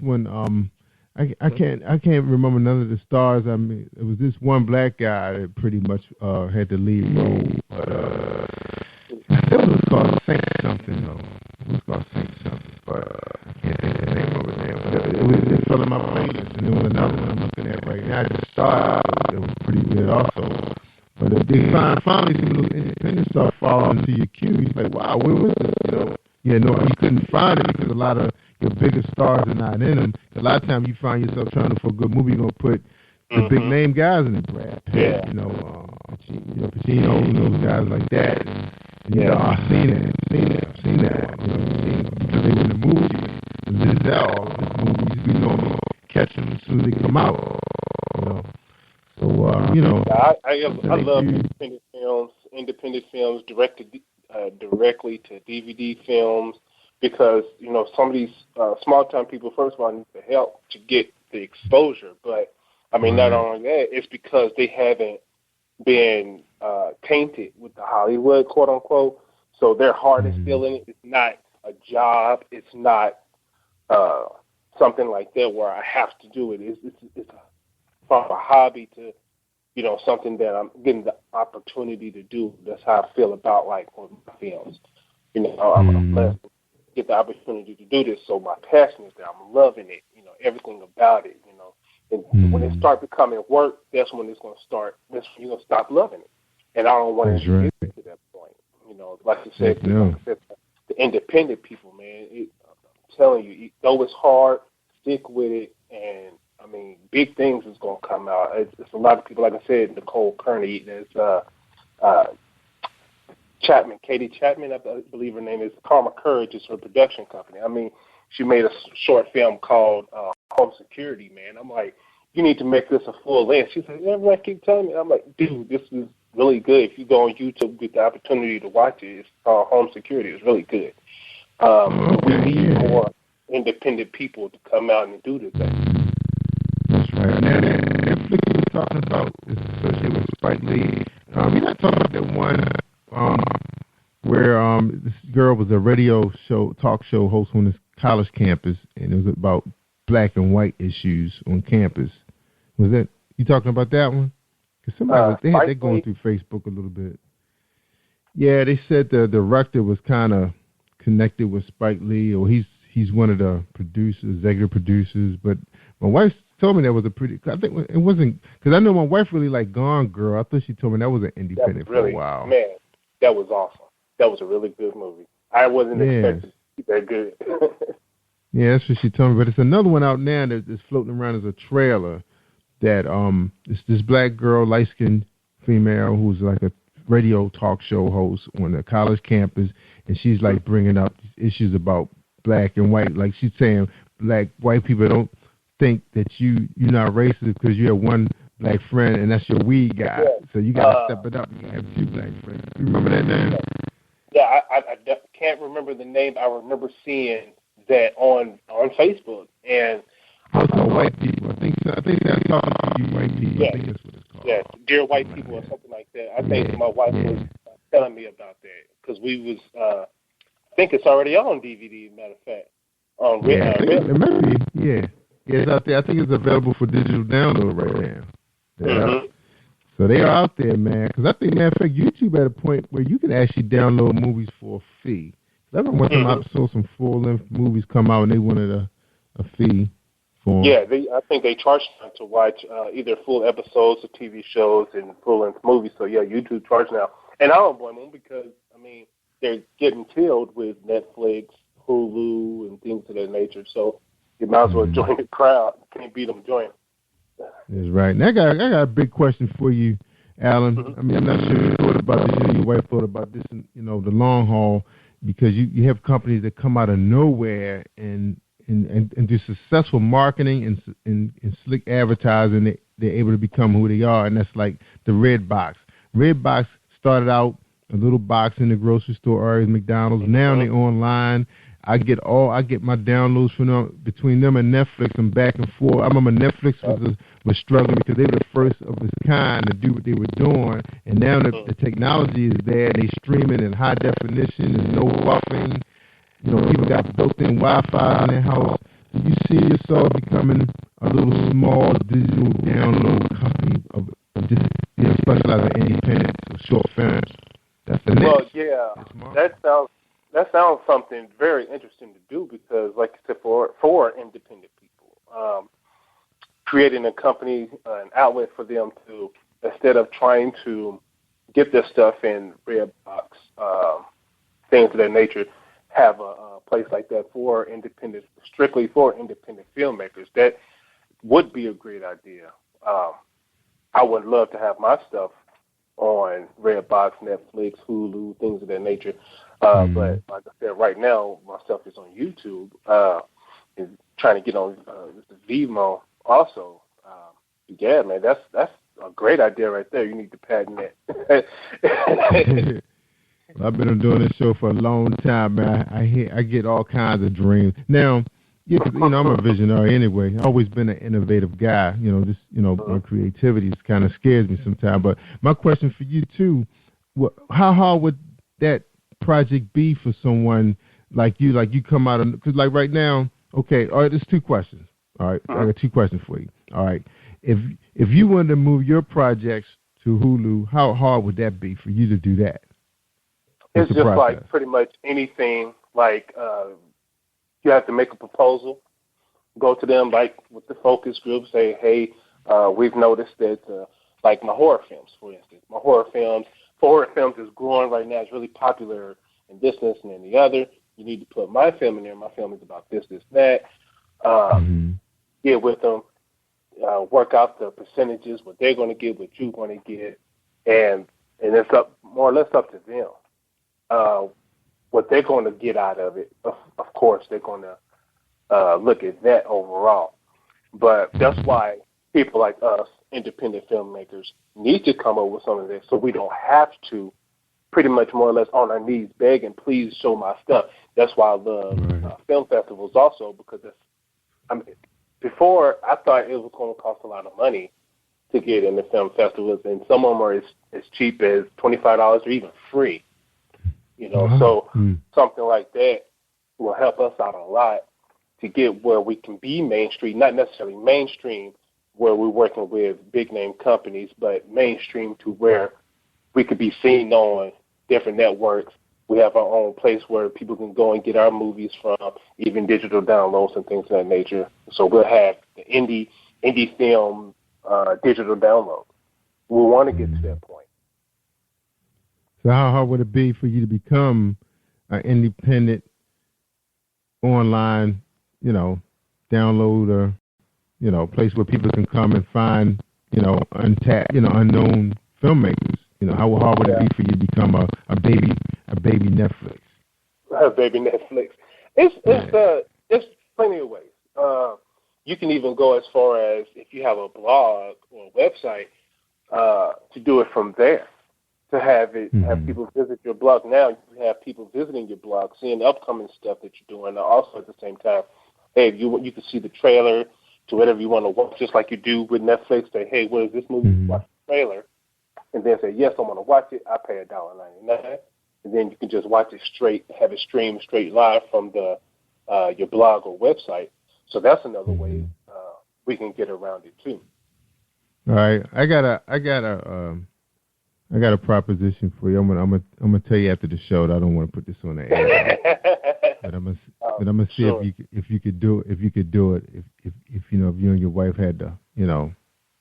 one. I can't remember none of the stars. I mean, it was this one black guy that pretty much had the lead role. But it was called Saint something though. It was called Saint something, but I can't think of the name of it now. But it fell in my playlist, and there was another one I'm looking at right now. I just saw it. It was pretty good also. But if they finally some of those independents start falling into your queue, you're like, wow, where was this? You know, you couldn't find it because a lot of your biggest stars are not in them. A lot of times you find yourself trying to for a good movie, you're gonna put the big name guys in it, Brad Pitt, you know, Pacino, you know, guys like that. And, you know, I've seen that. You know, because they were in the movie. This movies, you know, catch them as soon as they come out. You know. So, you know, I love independent films directly to DVD films, because, you know, some of these small-time people, first of all, need the help to get the exposure. But, I mean, not only that, it's because they haven't been tainted with the Hollywood, quote-unquote, so their heart is still in it. It's not a job. It's not something like that where I have to do it. It's from a hobby to, you know, something that I'm getting the opportunity to do. That's how I feel about, like, on my films. You know, I'm blessed to get the opportunity to do this, so my passion is there. I'm loving it, you know, everything about it, you know. And when it starts becoming work, that's when it's going to start. That's when you're going to stop loving it. And I don't want to get to that point. You know, like you said, the independent people, man, I'm telling you, though it's hard, stick with it, and I mean, big things is going to come out. It's a lot of people, like I said, Nicole Kearney, there's Chapman, Katie Chapman, I believe her name is. Karma Courage is her production company. I mean, she made a short film called Home Security, man. I'm like, you need to make this a full length. She's like, everybody keep telling me. I'm like, dude, this is really good. If you go on YouTube, get the opportunity to watch it. It's called Home Security. It's really good. We need more independent people to come out and do this thing. That's right. Now, that Netflix was talking about, especially with Spike Lee, You're not talking about that one where this girl was a radio show, talk show host on this college campus, and it was about black and white issues on campus. Was that you talking about that one? Because somebody they had that going through Facebook a little bit. Yeah, they said the director was kind of connected with Spike Lee, or he's one of the producers, executive producers. But my wife told me that was a pretty. I think it wasn't because I know my wife really liked Gone Girl. I thought she told me that was an independent for a while. Man, that was awesome. That was a really good movie. I wasn't expecting it to be that good. Yeah, that's what she told me. But it's another one out now that's floating around as a trailer that it's this black girl, light-skinned female who's like a radio talk show host on a college campus, and she's like bringing up issues about black and white. Like she's saying white people don't think that you're not racist because you have one black friend and that's your weed guy. So you got to step it up and have two black friends. You remember that name? Yeah, I can't remember the name. I remember seeing that on Facebook, and also white people. I think that's talking to you white people. Yeah, I think that's what it's called. Yeah, Dear White People or something like that. I think my wife was telling me about that because we was. I think it's already on DVD. Matter of fact, on it's out there. I think it's available for digital download right now. So they are out there, man. Because I think, matter of fact, YouTube at a point where you can actually download movies for a fee. I remember one time I saw some full-length movies come out and they wanted a fee for them. Yeah, I think they charge now to watch either full episodes of TV shows and full-length movies. So, yeah, YouTube charge now. And I don't blame them because, I mean, they're getting killed with Netflix, Hulu, and things of that nature. So you might as well join the crowd. Can't beat them, join. That's right. Now, I got a big question for you, Alan. I mean, I'm not sure you thought about this, your wife thought about this, in, the long haul, because you have companies that come out of nowhere and do successful marketing and slick advertising. They're able to become who they are, and that's like the Redbox. Redbox started out a little box in the grocery store areas, McDonald's. Now they're online. I get my downloads from them, between them and Netflix. I'm back and forth. I remember Netflix was struggling because they were the first of its kind to do what they were doing, and now the technology is there. They stream it in high definition. There's no buffering. People got built-in Wi-Fi in their house. Do you see yourself becoming a little small digital download company of just specializing in independent short films? That's the next. Well, yeah, that sounds something very interesting to do because, like you said, for independent people, creating a company, an outlet for them to, instead of trying to get their stuff in Redbox, things of that nature, have a place like that for strictly for independent filmmakers. That would be a great idea. I would love to have my stuff on Redbox, Netflix, Hulu, things of that nature. But like I said, right now my stuff is on YouTube. And trying to get on the Vimeo also. Yeah, man, that's a great idea right there. You need to patent that. I've been doing this show for a long time, man. I get all kinds of dreams. Now, I'm a visionary anyway. I've always been an innovative guy. My creativity kind of scares me sometimes. But my question for you too: how hard would that project be for someone like you? Like you come out of, because like right now, okay. All right, there's two questions. All right, I got two questions for you. All right, if you wanted to move your projects to Hulu, how hard would that be for you to do that? It's just like pretty much anything. Like you have to make a proposal, go to them like with the focus group, say, hey, we've noticed that like my horror films, for instance, horror films is growing right now. It's really popular in this and in the other. You need to put my film in there. My film is about this, that. Get with them, work out the percentages, what they're going to get, what you're going to get, and it's more or less up to them. What they're going to get out of it, of course, they're going to look at that overall. But that's why people like us, independent filmmakers, need to come up with some of this so we don't have to pretty much more or less on our knees beg and please show my stuff. That's why I love film festivals also, because before I thought it was going to cost a lot of money to get into film festivals, and some of them are as cheap as $25 or even free. So something like that will help us out a lot to get where we can be mainstream, not necessarily mainstream where we're working with big-name companies, but mainstream to where we could be seen on different networks. We have our own place where people can go and get our movies from, even digital downloads and things of that nature. So we'll have the indie film digital download. We want to get to that point. So how hard would it be for you to become an independent online, download or, place where people can come and find, unknown filmmakers? How hard would it be for you to become a baby Netflix? A baby Netflix. It's plenty of ways. You can even go as far as if you have a blog or a website to do it from there. To have people visit your blog. Now you have people visiting your blog, seeing the upcoming stuff that you're doing. And also at the same time, hey, you can see the trailer to whatever you want to watch, just like you do with Netflix. Say, hey, what is this movie? Watch the trailer, and then say, yes, I want to watch it. I pay $1.99, and then you can just watch it straight, have it streamed straight live from the your blog or website. So that's another way we can get around it too. All right, I got a proposition for you. I'm gonna tell you after the show. I don't want to put this on the air, but I'm gonna see if you could do it. If you and your wife had the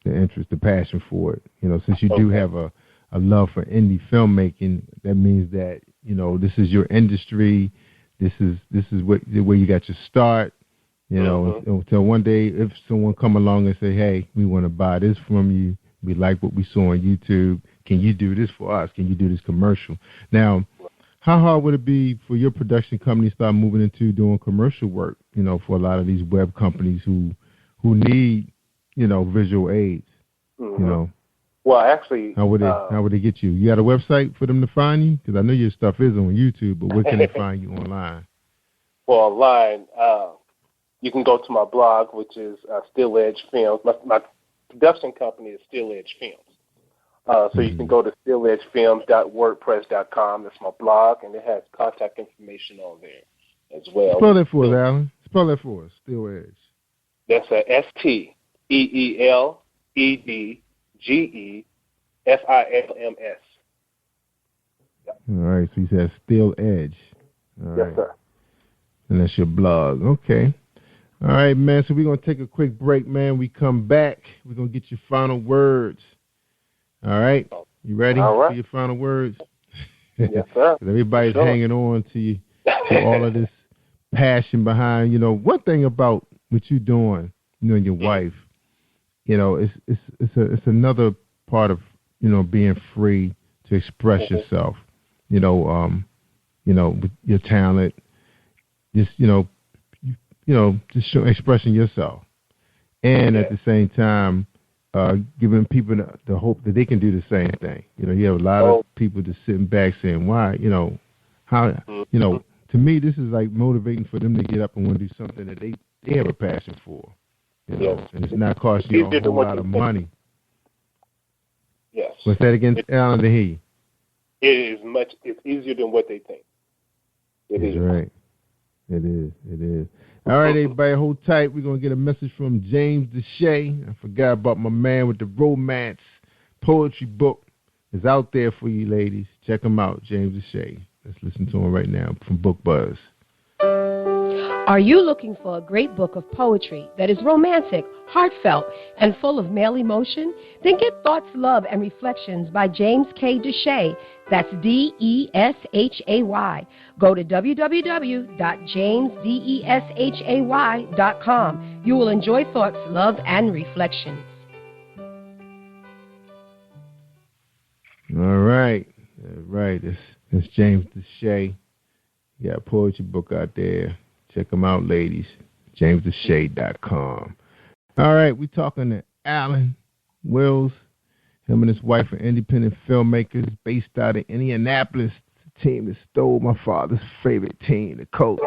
interest, the passion for it. Since you do have a love for indie filmmaking, that means that this is your industry. This is where you got your start. Until one day, if someone come along and say, "Hey, we want to buy this from you. We like what we saw on YouTube. Can you do this for us? Can you do this commercial?" Now, how hard would it be for your production company to start moving into doing commercial work, for a lot of these web companies who need, visual aids, Well, actually, how would they get you? You got a website for them to find you? Because I know your stuff is on YouTube, but where can they find you online? Well, online, you can go to my blog, which is Still Edge Films. My production company is Still Edge Films. So you can go to stilledgefilms.wordpress.com. That's my blog, and it has contact information on there as well. Spell that for us, Alan. Spell that for us, Still Edge. That's a STEELEDGEFILMS. All right, so you said Still Edge. All right. Yes, sir. And that's your blog. Okay. All right, man. So we're going to take a quick break, man. We come back. We're going to get your final words. All right? You ready for your final words? Yes, sir. Everybody's hanging on to you, to all of this passion behind, one thing about what you're doing, and your wife, it's another part of, being free to express yourself, with your talent, just, just expressing yourself. And at the same time, giving people the hope that they can do the same thing. You have a lot of people just sitting back saying, why, how, to me, this is like motivating for them to get up and want to do something that they have a passion for, and it's not costing you a whole lot of money. Yes. What's that again, Alan, to hear you? It's easier than what they think. It is. Right. It is. All right, everybody, hold tight. We're going to get a message from James Deshay. I forgot about my man with the romance poetry book. It's out there for you, ladies. Check him out, James Deshay. Let's listen to him right now from Book Buzz. Are you looking for a great book of poetry that is romantic, heartfelt, and full of male emotion? Then get Thoughts, Love, and Reflections by James K. Deshay. That's Deshay. Go to www.jamesdeshay.com. You will enjoy Thoughts, Love, and Reflections. All right. That's James Deshay. You got a poetry book out there. Check them out, ladies. JamesDeshay.com. All right, we're talking to Alan Wills. Him and his wife are independent filmmakers based out of Indianapolis. The team that stole my father's favorite team, the Colts.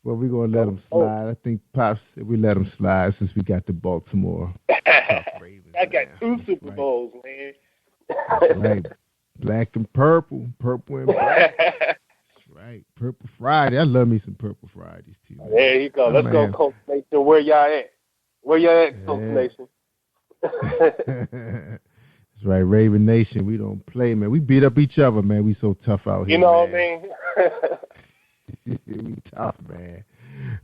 Well, we're going to let them slide. I think, Pops, we let them slide since we got the Baltimore Ravens. I got 2 Super Bowls, man. Right. Black and purple. Purple and black. Right. Purple Friday. I love me some Purple Fridays, too. Man. There you go. Let's go, Colts Nation. Where y'all at? Where y'all at, Colts Nation? That's right. Raven Nation. We don't play, man. We beat up each other, man. We so tough out here. You know man. what I mean? We tough, man.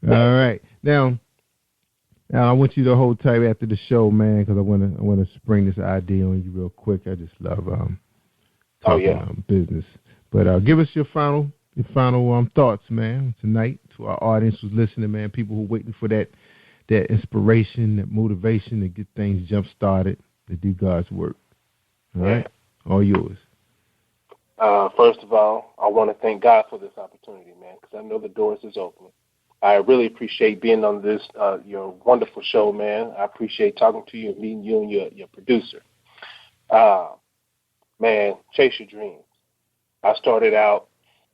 All right. Now, I want you to hold tight after the show, man, because I want to spring this idea on you real quick. I just love talking business. But give us your final thoughts, man, tonight to our audience who's listening, man. People who are waiting for that inspiration, that motivation to get things jump started, to do God's work. All right, all yours. First of all, I want to thank God for this opportunity, man, because I know the doors is open. I really appreciate being on this, your wonderful show, man. I appreciate talking to you and meeting you and your producer. Man, chase your dreams. I started out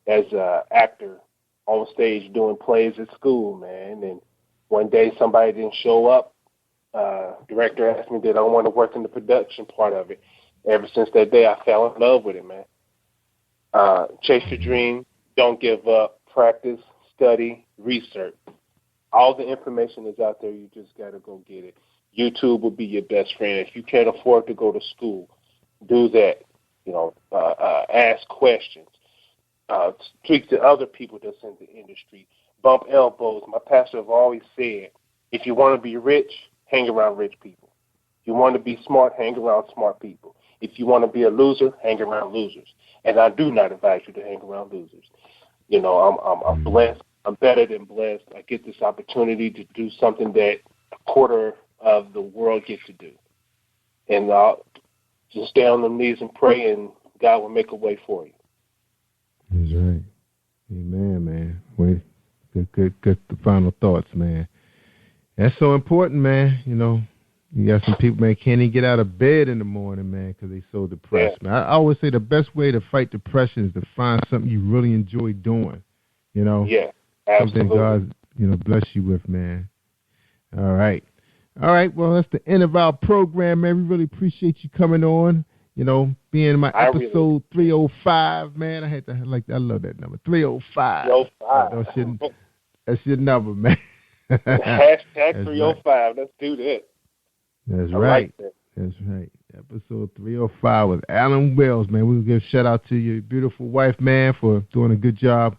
as an actor on stage doing plays at school, man, and one day somebody didn't show up. Director asked me did I want to work in the production part of it. Ever since that day, I fell in love with it, man. Chase your dream. Don't give up. Practice, study, research. All the information is out there. You just got to go get it. YouTube will be your best friend. If you can't afford to go to school, do that. You know, ask questions. Speak to other people that's in the industry. Bump elbows. My pastor have always said, if you want to be rich, hang around rich people. If you want to be smart, hang around smart people. If you want to be a loser, hang around losers. And I do not advise you to hang around losers. You know, I'm blessed. I'm better than blessed. I get this opportunity to do something that a quarter of the world gets to do. And I'll just stay on them knees and pray, and God will make a way for you. That's right. Amen, man. Wait, good the final thoughts, man. That's so important, man. You know, you got some people, man, can't even get out of bed in the morning, man, because they so depressed, man. I always say the best way to fight depression is to find something you really enjoy doing, you know? Yeah, absolutely. Something God, you know, bless you with, man. All right. Well, that's the end of our program, man. We really appreciate you coming on, you know, being my episode 305, man. I love that number, 305. 305. That's your number, man. Hashtag 305. Right. Let's do that. That's right. That's right. Episode 305 with Alan Wells, man. We'll give a shout out to your beautiful wife, man, for doing a good job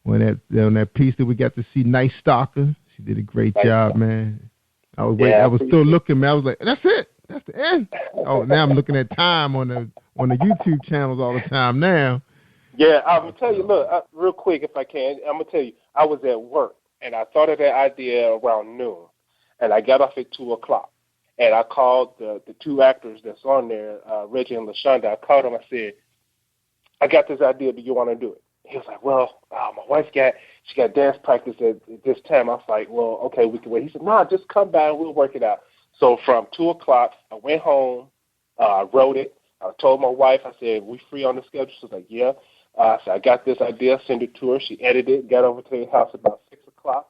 on that piece that we got to see, Night Stalker. She did a great job, man. I was waiting. I was still looking, man. I was like, that's it. That's the end. Oh, now I'm looking at time on the YouTube channels all the time now. Yeah, I'm gonna tell you. Look, real quick, if I can, I'm gonna tell you. I was at work and I thought of that idea around noon, and I got off at 2:00. And I called the 2 actors that's on there, Reggie and LaShonda. I called them. I said, I got this idea. Do you want to do it? He was like, well, my wife got dance practice at this time. I was like, well, okay, we can wait. He said, no, just come by and we'll work it out. So from 2:00, I went home. I wrote it. I told my wife, I said, we free on the schedule? She was like, yeah. So I got this idea, send it to her. She edited it, got over to the house about 6:00.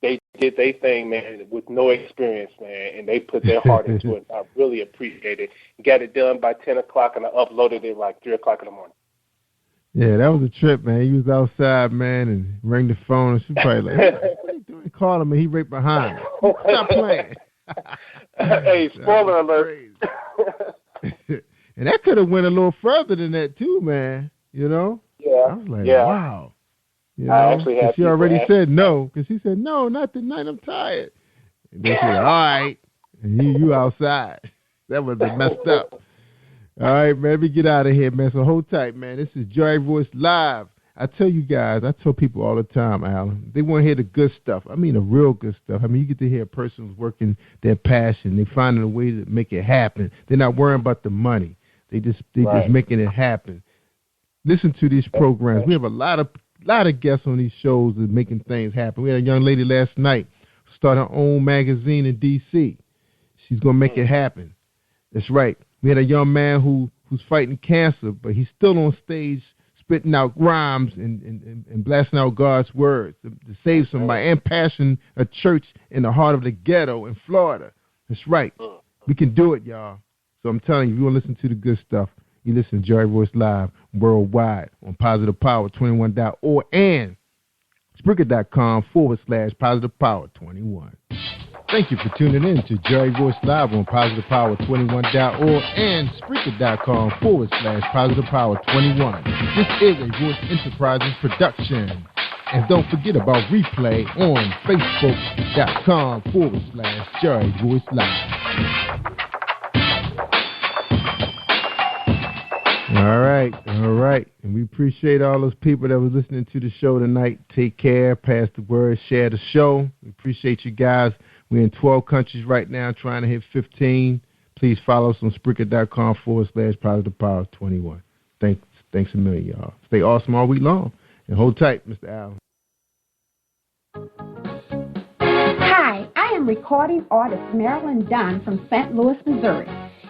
They did their thing, man, with no experience, man, and they put their heart into it. I really appreciate it. Got it done by 10:00, and I uploaded it like 3:00 in the morning. Yeah, that was a trip, man. He was outside, man, and rang the phone, and she probably like, what are you doing? Call him, and he right behind me. Stop playing. Hey, spoiler alert. And that could have went a little further than that, too, man, you know? Yeah. I was like, wow. You know, I actually had she already said no, because she said, no, not tonight, I'm tired. And then she said, all right, and you outside. That would have been messed up. All right, man, let me get out of here, man. So hold tight, man. This is Joy Royce Live. I tell you guys, I tell people all the time, Alan, they want to hear the good stuff. I mean the real good stuff. I mean, you get to hear a person who's working their passion. They're finding a way to make it happen. They're not worrying about the money. They just making it happen. Listen to these programs. We have a lot of guests on these shows that making things happen. We had a young lady last night start her own magazine in D.C. She's going to make it happen. That's right. We had a young man who's fighting cancer, but he's still on stage spitting out rhymes and blasting out God's words to save somebody and passion a church in the heart of the ghetto in Florida. That's right. We can do it, y'all. So I'm telling you, if you want to listen to the good stuff, you listen to Jerry Royce Live worldwide on PositivePower21.org and Spreaker.com/PositivePower21. Thank you for tuning in to Jerry Royce Live on PositivePower21.org and Spreaker.com/PositivePower21. This is a Royce Enterprises production. And don't forget about replay on Facebook.com/Jerry Royce Live. All right. And we appreciate all those people that was listening to the show tonight. Take care, pass the word, share the show. We appreciate you guys. We're in 12 countries right now trying to hit 15. Please follow us on Spreaker.com/PositivePower21. Thanks a million, y'all. Stay awesome all week long. And hold tight, Mr. Allen. Hi, I am recording artist Marilyn Dunn from St. Louis, Missouri.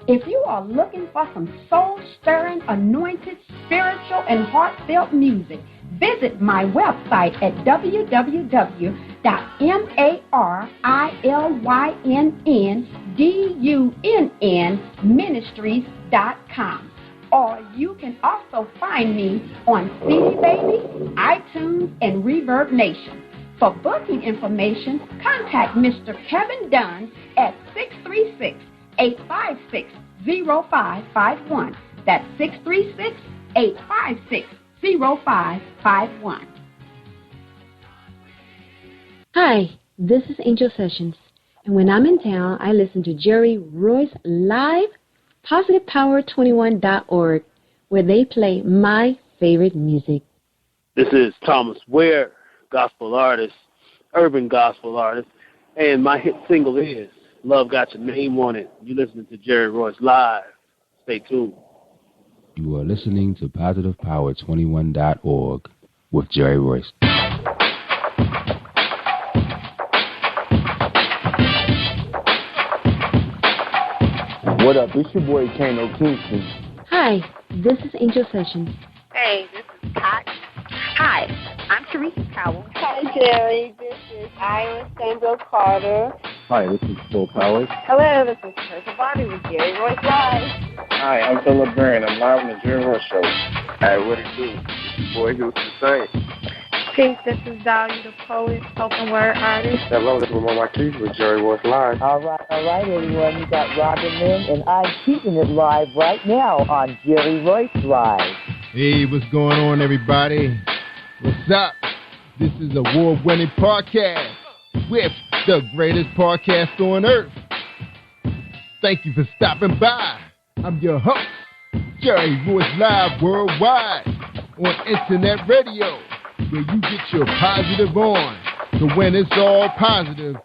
If you are looking for some soul-stirring, anointed, spiritual, and heartfelt music, visit my website at www.MarilynDunnMinistries.com. Or you can also find me on CD Baby, iTunes, and Reverb Nation. For booking information, contact Mr. Kevin Dunn at 636-856-0551. That's 636-856-0551. Hi, this is Angel Sessions. And when I'm in town, I listen to Jerry Royce Live, PositivePower21.org, where they play my favorite music. This is Thomas Ware, gospel artist, urban gospel artist, and my hit single is Love Got Your Name on It. You're listening to Jerry Royce Live. Stay tuned. You are listening to PositivePower21.org with Jerry Royce. What up? It's your boy Kano Kingston. Hi, this is Angel Sessions. Hey, this is Pat. Hi, I'm Teresa Powell. Hi, Jerry. This is Iowa Sandro Carter. Hi, this is Phil Powers. Hello, this is Teresa Bobby with Jerry Royce Live. Hi, I'm Philip Barron. I'm live on the Jerry Royce Show. Hey, what it do? It's your boy Houston Saint. Peace, this is Dahlia the poet, spoken word artist. Hello, this is Lamar Marquise with Jerry Royce Live. All right, everyone. You got Robin Lynn, and I'm keeping it live right now on Jerry Royce Live. Hey, what's going on, everybody? What's up? This is award-winning podcast with the greatest podcast on earth. Thank you for stopping by. I'm your host, Jerry Royce Live worldwide on internet radio, where you get your positive on. So when it's all positive,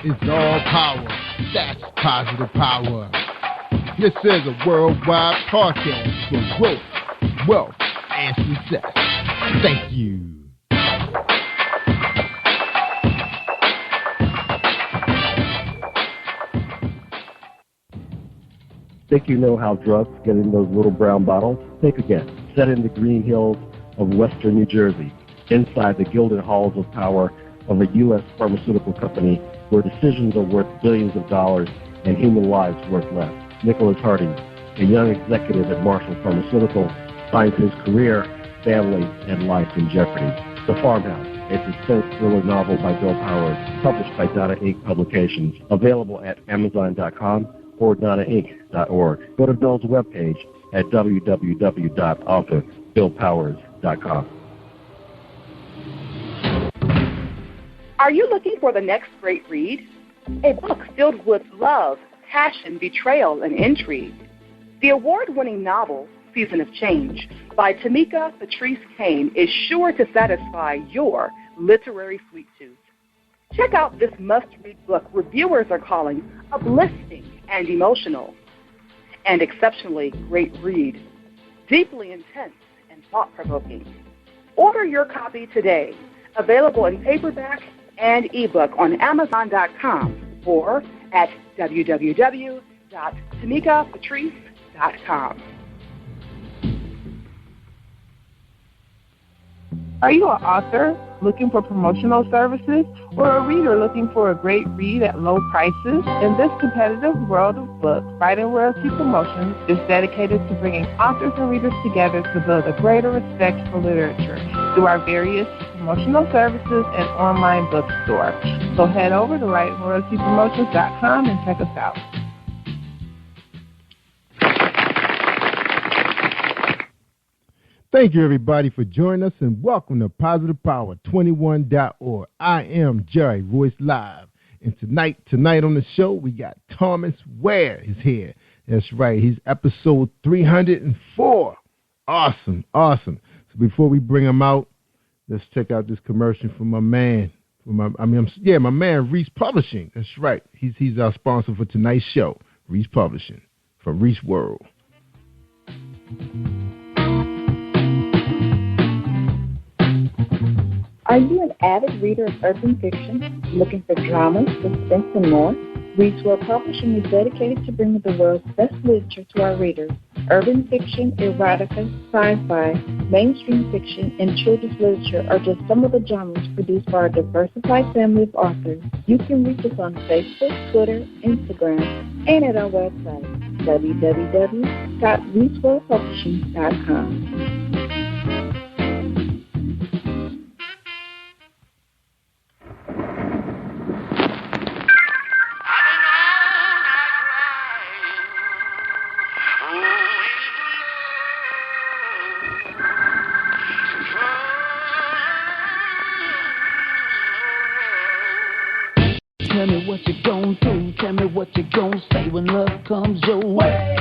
it's all power. That's positive power. This is a worldwide podcast for growth, wealth, and success. Thank you. Think you know how drugs get in those little brown bottles? Think again. Set in the green hills of western New Jersey, inside the gilded halls of power of a U.S. pharmaceutical company where decisions are worth billions of dollars and human lives worth less. Nicholas Harding, a young executive at Marshall Pharmaceutical, finds his career, family, and life in jeopardy. The Farmhouse, a suspense thriller novel by Bill Powers, published by Donna Inc. Publications, available at Amazon.com or DonnaInc.org. Go to Bill's webpage at www.authorBillPowers.com. Are you looking for the next great read? A book filled with love, passion, betrayal, and intrigue. The award-winning novel, Season of Change, by Tamika Patrice Kane, is sure to satisfy your literary sweet tooth. Check out this must-read book reviewers are calling uplifting and emotional, and exceptionally great read, deeply intense and thought-provoking. Order your copy today, available in paperback and ebook on Amazon.com or at www.tamikapatrice.com. Are you an author looking for promotional services or a reader looking for a great read at low prices? In this competitive world of books, Writing Royalty Promotions is dedicated to bringing authors and readers together to build a greater respect for literature through our various promotional services and online bookstore. So head over to WritingRoyaltyPromotions.com and check us out. Thank you, everybody, for joining us, and welcome to Positive Power 21.org. I am Jerry Royce Live, and tonight on the show, we got Thomas Ware is here. That's right, he's episode 304. Awesome. So before we bring him out, let's check out this commercial from my man. My man Reese Publishing. That's right, he's our sponsor for tonight's show, Reese Publishing from Reese World. Are you an avid reader of urban fiction, looking for drama, suspense, and more? Reese World Publishing is dedicated to bringing the world's best literature to our readers. Urban fiction, erotica, sci-fi, mainstream fiction, and children's literature are just some of the genres produced by our diversified family of authors. You can reach us on Facebook, Twitter, Instagram, and at our website, www.reeseworldpublishing.com. Tell me what you gon' do, tell me what you gon' say when love comes your way.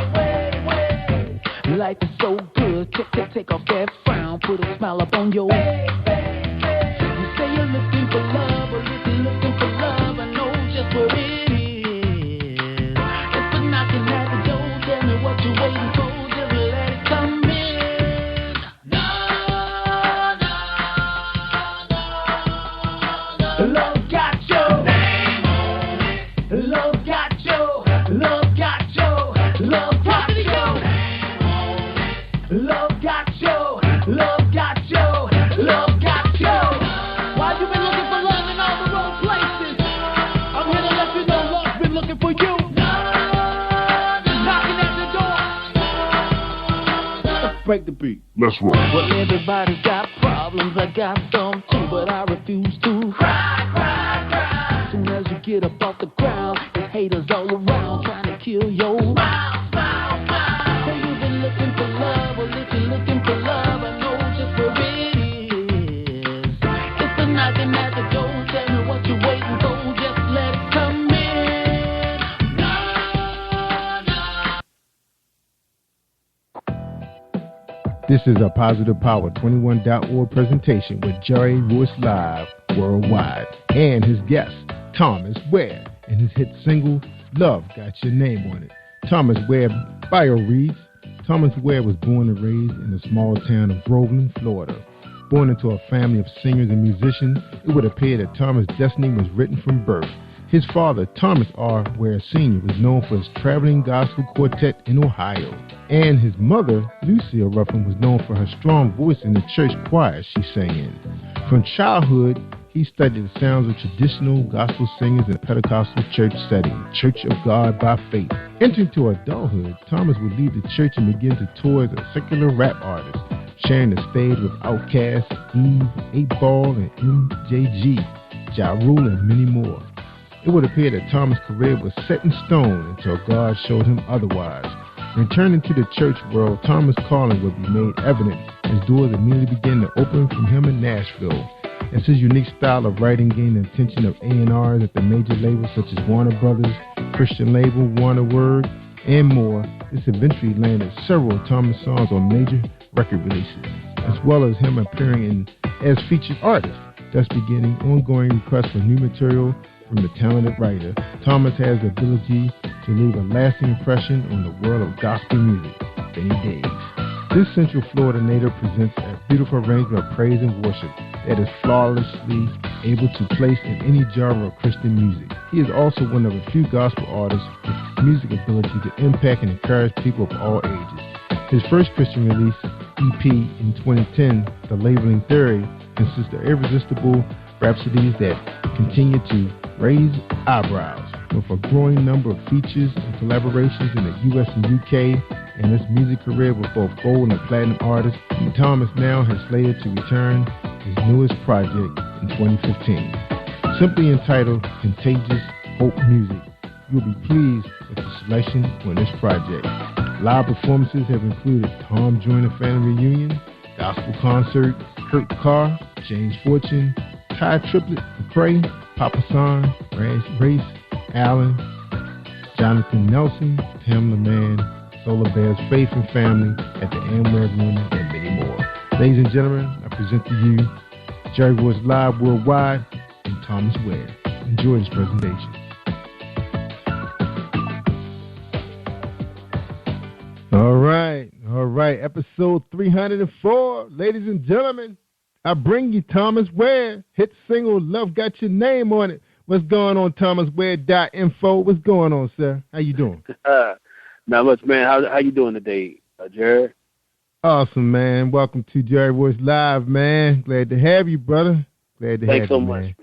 Life is so good, take off that frown, put a smile up on your face. You say you're looking for love, or if you're looking for love, I know just what it is. If it's knocking at the door, tell me what you're waiting for, just let it come in. No. Love got your name on it. Love got your, love got your, love got your name on it. Love got your, love got your, love got your. Why you been looking for love in all the wrong places? I'm here to let you know love's been looking for you. Knocking at the door. Let's break the beat. Let's roll. Well, everybody's got problems, I got some too, but I refuse to cry. As soon as you get up off the ground, there's haters all around trying to kill your smile. So you've been looking for love, well, if you're looking for love, I know just where it is. It's a knocking at the door, tell me what you're waiting for, just let it come in. This is a Positive Power 21.org presentation with Jerry Royce Live Worldwide and his guest, Thomas Ware, and his hit single, Love Got Your Name on It. Thomas Ware bio reads, Thomas Ware was born and raised in the small town of Groveland, Florida. Born into a family of singers and musicians, it would appear that Thomas' destiny was written from birth. His father, Thomas R. Ware Sr., was known for his traveling gospel quartet in Ohio. And his mother, Lucille Ruffin, was known for her strong voice in the church choir she sang in. From childhood, he studied the sounds of traditional gospel singers in a Pentecostal church setting, Church of God by Faith. Entering to adulthood, Thomas would leave the church and begin to tour as a secular rap artist, sharing the stage with Outkast, Eve, 8Ball, and MJG, Ja Rule, and many more. It would appear that Thomas' career was set in stone until God showed him otherwise. Returning to the church world, Thomas' calling would be made evident as doors immediately began to open from him in Nashville. As his unique style of writing gained the attention of A&Rs at the major labels such as Warner Brothers, Christian label, Warner Word, and more, this eventually landed several of Thomas' songs on major record releases, as well as him appearing as featured artist, thus beginning ongoing requests for new material from the talented writer. Thomas has the ability to leave a lasting impression on the world of gospel music. Benny Days. This Central Florida native presents a beautiful arrangement of praise and worship that is flawlessly able to place in any genre of Christian music. He is also one of a few gospel artists with music ability to impact and encourage people of all ages. His first Christian release, EP, in 2010, The Labeling Theory, consists of irresistible rhapsodies that continue to raise eyebrows. With a growing number of features and collaborations in the U.S. and U.K., and his music career with both gold and platinum artists, Thomas now has slated to return his newest project in 2015. Simply entitled Contagious Hope Music, you'll be pleased with the selection on this project. Live performances have included Tom Joyner Family Reunion, Gospel Concert, Kurt Carr, James Fortune, Ty Triplett, McCrae, Papa San, Race, Allen, Jonathan Nelson, Pamela Mann, Solar Bears, Faith and Family at the Amway Arena, and many more. Ladies and gentlemen, I present to you Jerry Royce Live Worldwide and Thomas Ware. Enjoy this presentation. All right, episode 304. Ladies and gentlemen, I bring you Thomas Ware, hit single Love Got Your Name on It. What's going on, ThomasWare.info? What's going on, sir? How you doing? Not much, man. How you doing today, Jerry? Awesome, man. Welcome to Jerry Royce Live, man. Glad to have you, brother. Glad to have you, Thanks so much, man.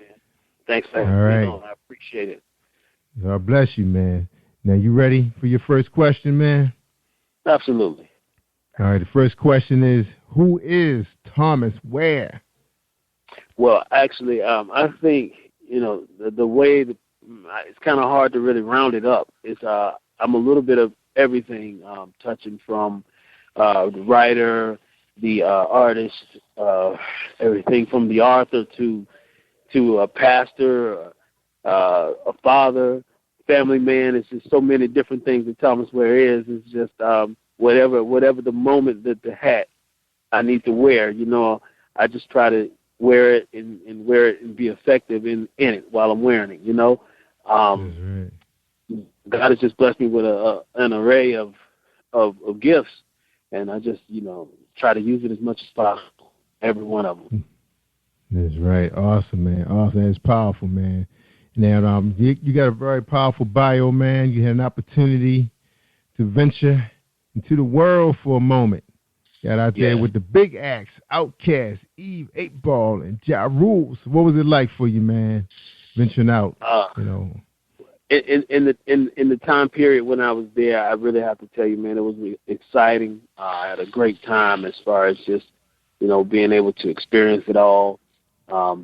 Thanks for having me on. I appreciate it. God bless you, man. Now, you ready for your first question, man? Absolutely. All right, the first question is, who is Thomas Ware? Well, actually, I think, the way that it's kind of hard to really round it up. It's I'm a little bit of everything, touching from the writer, the artist, everything from the author to a pastor, a father, family man. It's just so many different things that Thomas Ware is. It's just whatever the moment that the hat I need to wear, I just try to wear it and wear it and be effective in it while I'm wearing it, Right. God has just blessed me with an array of gifts, and I just, try to use it as much as possible, every one of them. That's right. Awesome, man. Awesome. That's powerful, man. Now, you got a very powerful bio, man. You had an opportunity to venture into the world for a moment. Got out there with the big acts, Outkast, Eve, 8 Ball, and Ja Rule. So what was it like for you, man, venturing out? In the time period when I was there, I really have to tell you, man, it was exciting. I had a great time as far as just, being able to experience it all,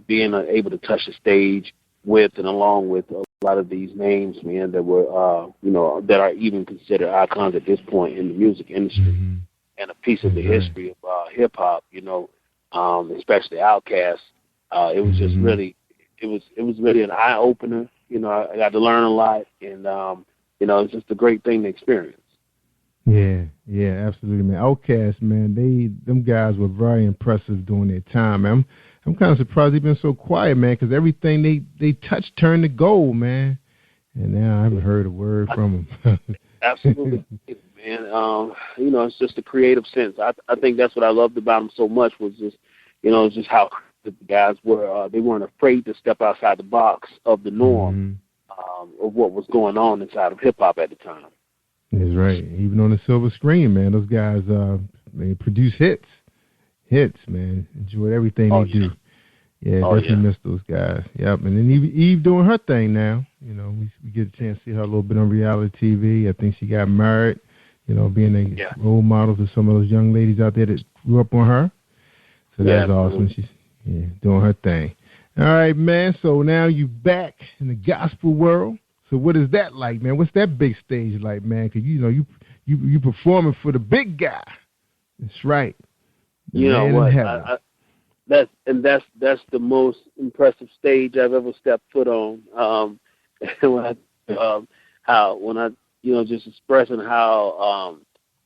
being able to touch the stage with and along with a lot of these names, man, that were, that are even considered icons at this point in the music industry. Mm-hmm. And a piece of the history of hip-hop, especially Outkast. It was just really, it was really an eye-opener. I got to learn a lot, and, it's just a great thing to experience. Yeah, absolutely, man. Outkast, man, them guys were very impressive during their time, man. I'm kind of surprised they've been so quiet, man, because everything they touched turned to gold, man. And now I haven't heard a word from them. Absolutely, man. It's just a creative sense. I think that's what I loved about them so much was just, just how the guys were. They weren't afraid to step outside the box of the norm of what was going on inside of hip hop at the time. That's right. Even on the silver screen, man, those guys they produce hits, man. Enjoyed everything they do. Yeah, definitely miss those guys. Yep. And then Eve doing her thing now. We get a chance to see her a little bit on reality TV. I think she got married, being a role model to some of those young ladies out there that grew up on her. So that's awesome. She's doing her thing. All right, man. So now you back in the gospel world. So what is that like, man? What's that big stage like, man? Because, you performing for the big guy. That's right. You know what? That's the most impressive stage I've ever stepped foot on. When I just expressing how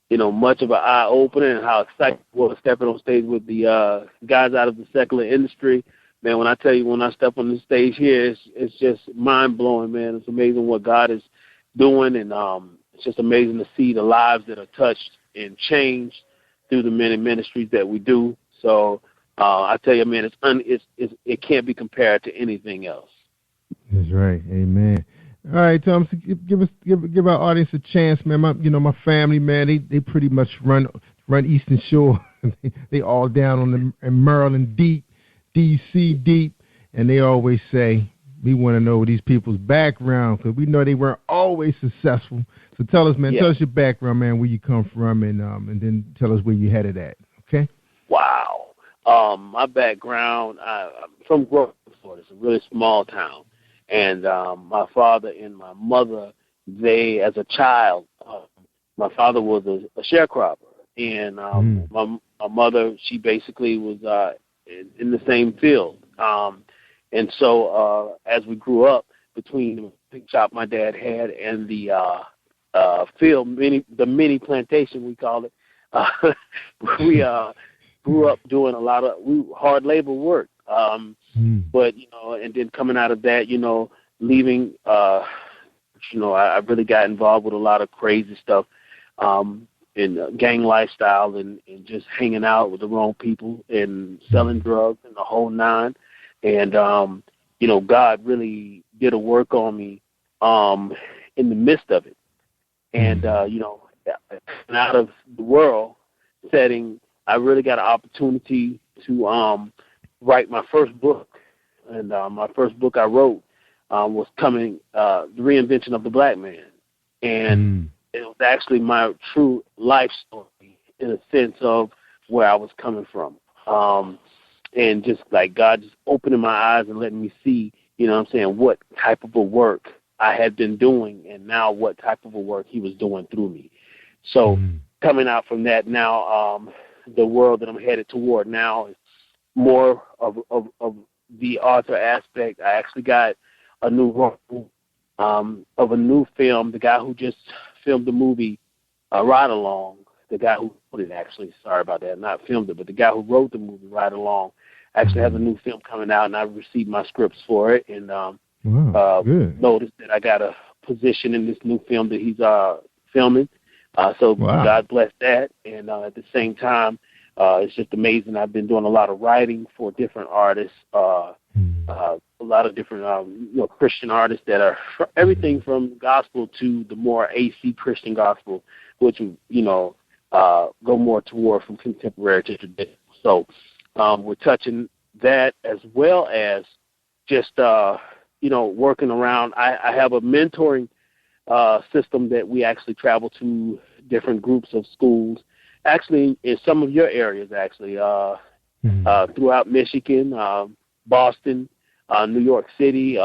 much of an eye opener and how excited I was stepping on stage with the guys out of the secular industry. Man, when I tell you, when I step on the stage here, it's just mind blowing, man. It's amazing what God is doing, and it's just amazing to see the lives that are touched and changed through the many ministries that we do. So I tell you, man, it can't be compared to anything else. That's right. Amen. All right, Thomas, give our audience a chance, man. My family, man, they pretty much run Eastern Shore. They all down on the Maryland deep. DC deep, and they always say, we want to know these people's background because we know they weren't always successful. So tell us, man, tell us your background, man, where you come from, and then tell us where you headed at, okay? Wow. My background, I'm from Grove, Florida. It's a really small town. And my father and my mother, they, as a child, my father was a sharecropper. And my mother, she basically was in the same field. And so as we grew up, between the big shop my dad had and the field, the mini plantation, we call it, we grew up doing a lot of hard labor work. But, you know, and then coming out of that, you know, leaving, you know, I really got involved with a lot of crazy stuff in gang lifestyle and just hanging out with the wrong people and selling drugs and the whole nine. And, you know, God really did a work on me in the midst of it. And, you know, out of the world setting, I really got an opportunity to write my first book. And my first book I wrote was The Reinvention of the Black Man. And it was actually my true life story in a sense of where I was coming from. And just like God just opening my eyes and letting me see, you know what I'm saying, what type of a work I had been doing and now what type of a work he was doing through me. So coming out from that now, the world that I'm headed toward now is more of the author aspect. I actually got a new role of a new film. The guy who just filmed the movie Ride Along, the guy who wrote it actually, sorry about that, not filmed it, but the guy who wrote the movie Ride Along actually has a new film coming out, and I received my scripts for it, and noticed that I got a position in this new film that he's filming. So God bless that, and at the same time, it's just amazing. I've been doing a lot of writing for different artists, a lot of different you know, Christian artists that are everything from gospel to the more AC Christian gospel, which, you know, go more toward from contemporary to traditional. So we're touching that as well as just, you know, working around. I have a mentoring system that we actually travel to different groups of schools, actually in some of your areas, actually, throughout Michigan, Boston, New York City,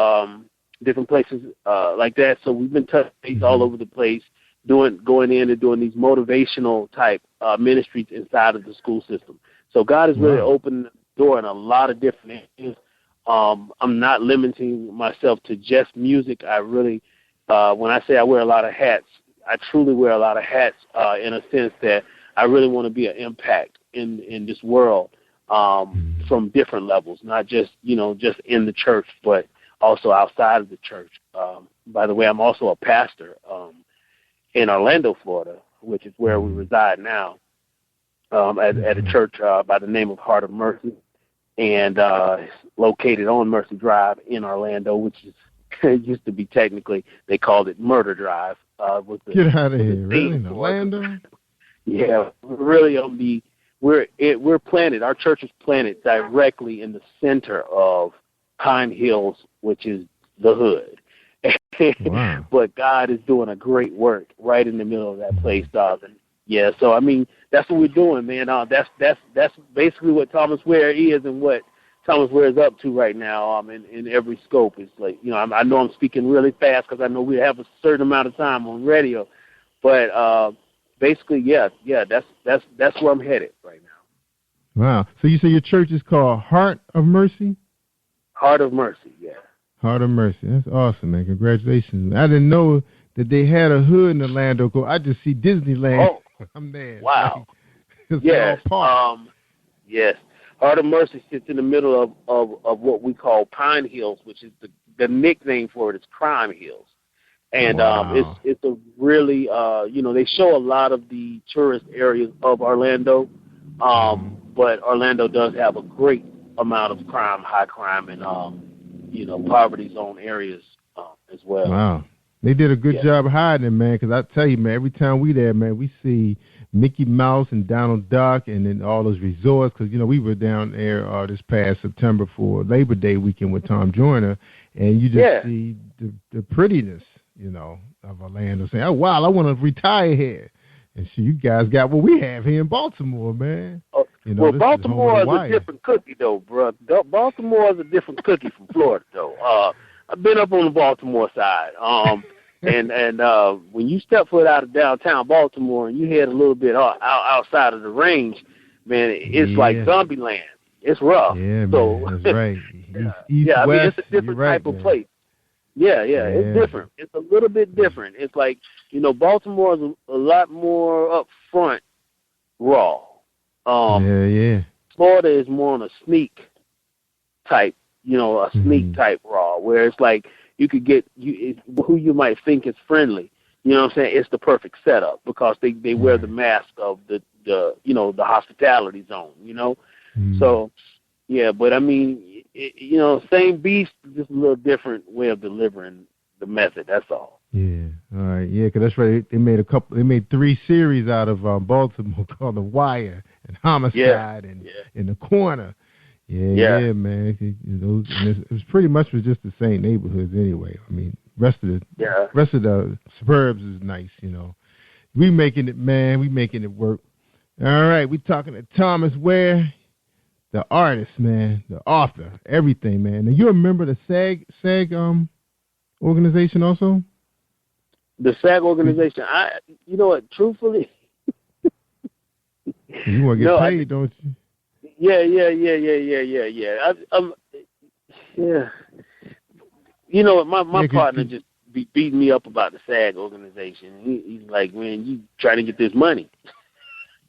different places like that. So we've been touching all over the place, going in and doing these motivational type ministries inside of the school system. So God has really opened the door in a lot of different areas. I'm not limiting myself to just music. I really, when I say I wear a lot of hats, I truly wear a lot of hats in a sense that I really want to be an impact in this world from different levels, not just, you know, just in the church, but also outside of the church. By the way, I'm also a pastor in Orlando, Florida, which is where we reside now, at a church by the name of Heart of Mercy, and it's located on Mercy Drive in Orlando, which is it used to be technically, they called it Murder Drive. Get out of here, really? In Orlando? Yeah, really we're planted, our church is planted directly in the center of Pine Hills, which is the hood. Wow. But God is doing a great work right in the middle of that place, and yeah, so I mean that's what we're doing, man. That's basically what Thomas Ware is and what Thomas Ware is up to right now. In every scope. It's like, you know, I know I'm speaking really fast because I know we have a certain amount of time on radio, but basically, yeah, that's where I'm headed right now. Wow. So you say your church is called Heart of Mercy? Heart of Mercy, yeah. Heart of Mercy. That's awesome, man. Congratulations. I didn't know that they had a hood in Orlando. I just see Disneyland. Oh, I'm mad. Wow. Yes. Yes. Heart of Mercy sits in the middle of what we call Pine Hills, which is the nickname for it is Crime Hills. And it's a really, you know, they show a lot of the tourist areas of Orlando, but Orlando does have a great amount of crime, high crime, and, you know, poverty zone areas as well. Wow. They did a good job hiding it, man, because I tell you, man, every time we there, man, we see Mickey Mouse and Donald Duck, and then all those resorts. Because we were down there this past September for Labor Day weekend with Tom Joyner, and you just see the prettiness, of Orlando. Saying, "Oh wow, I want to retire here." And so you guys got what we have here in Baltimore, man. Well, Baltimore is a different cookie, though, bro. Baltimore is a different cookie from Florida, though. I've been up on the Baltimore side, and when you step foot out of downtown Baltimore and you head a little bit outside of the range, man, it's like zombie land. It's rough. Yeah, so, man, that's right. East, I mean, West, it's a different type of man. place. Yeah, it's different. It's a little bit different. It's like, Baltimore is a lot more up front, raw. Florida is more on a sneak type, sneak type raw, where it's like you could get who you might think is friendly. You know what I'm saying? It's the perfect setup because they wear the mask of the hospitality zone, So, yeah, but I mean, same beast, just a little different way of delivering the method. That's all. Yeah, all right, yeah, because that's right. They made 3 series out of Baltimore called The Wire and Homicide and In the Corner. Yeah, man. And it was pretty much just the same neighborhoods anyway. I mean, rest of the suburbs is nice. We making it, man. We making it work. All right, we talking to Thomas Ware, the artist, man, the author, everything, man. And you remember the SAG organization also? The SAG organization. You know what? Truthfully, you want to get paid, don't you? Yeah. You know what? My partner just be beating me up about the SAG organization. He's like, man, you trying to get this money.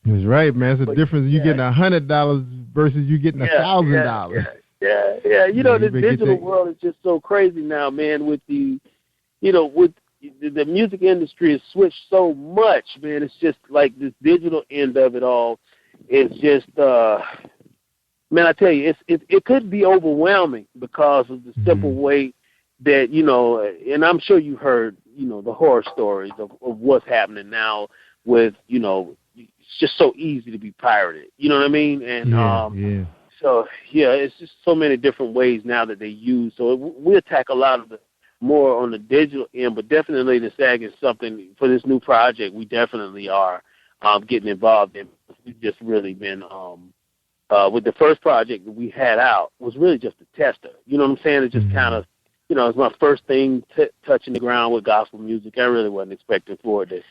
That's right, man. It's a difference. You getting $100 versus you getting $1,000. Yeah. The digital world is just so crazy now, man. With the music industry has switched so much, man. It's just like this digital end of it all. It's just, man, I tell you, it could be overwhelming because of the simple way that, and I'm sure you heard, the horror stories of what's happening now with, it's just so easy to be pirated. You know what I mean? And so, it's just so many different ways now that they use. So we attack a lot of the more on the digital end, but definitely the SAG is something for this new project. We definitely are getting involved in. We've just really been with the first project that we had out was really just a tester. You know what I'm saying? It just kind of, it's my first thing touching the ground with gospel music. I really wasn't expecting for it to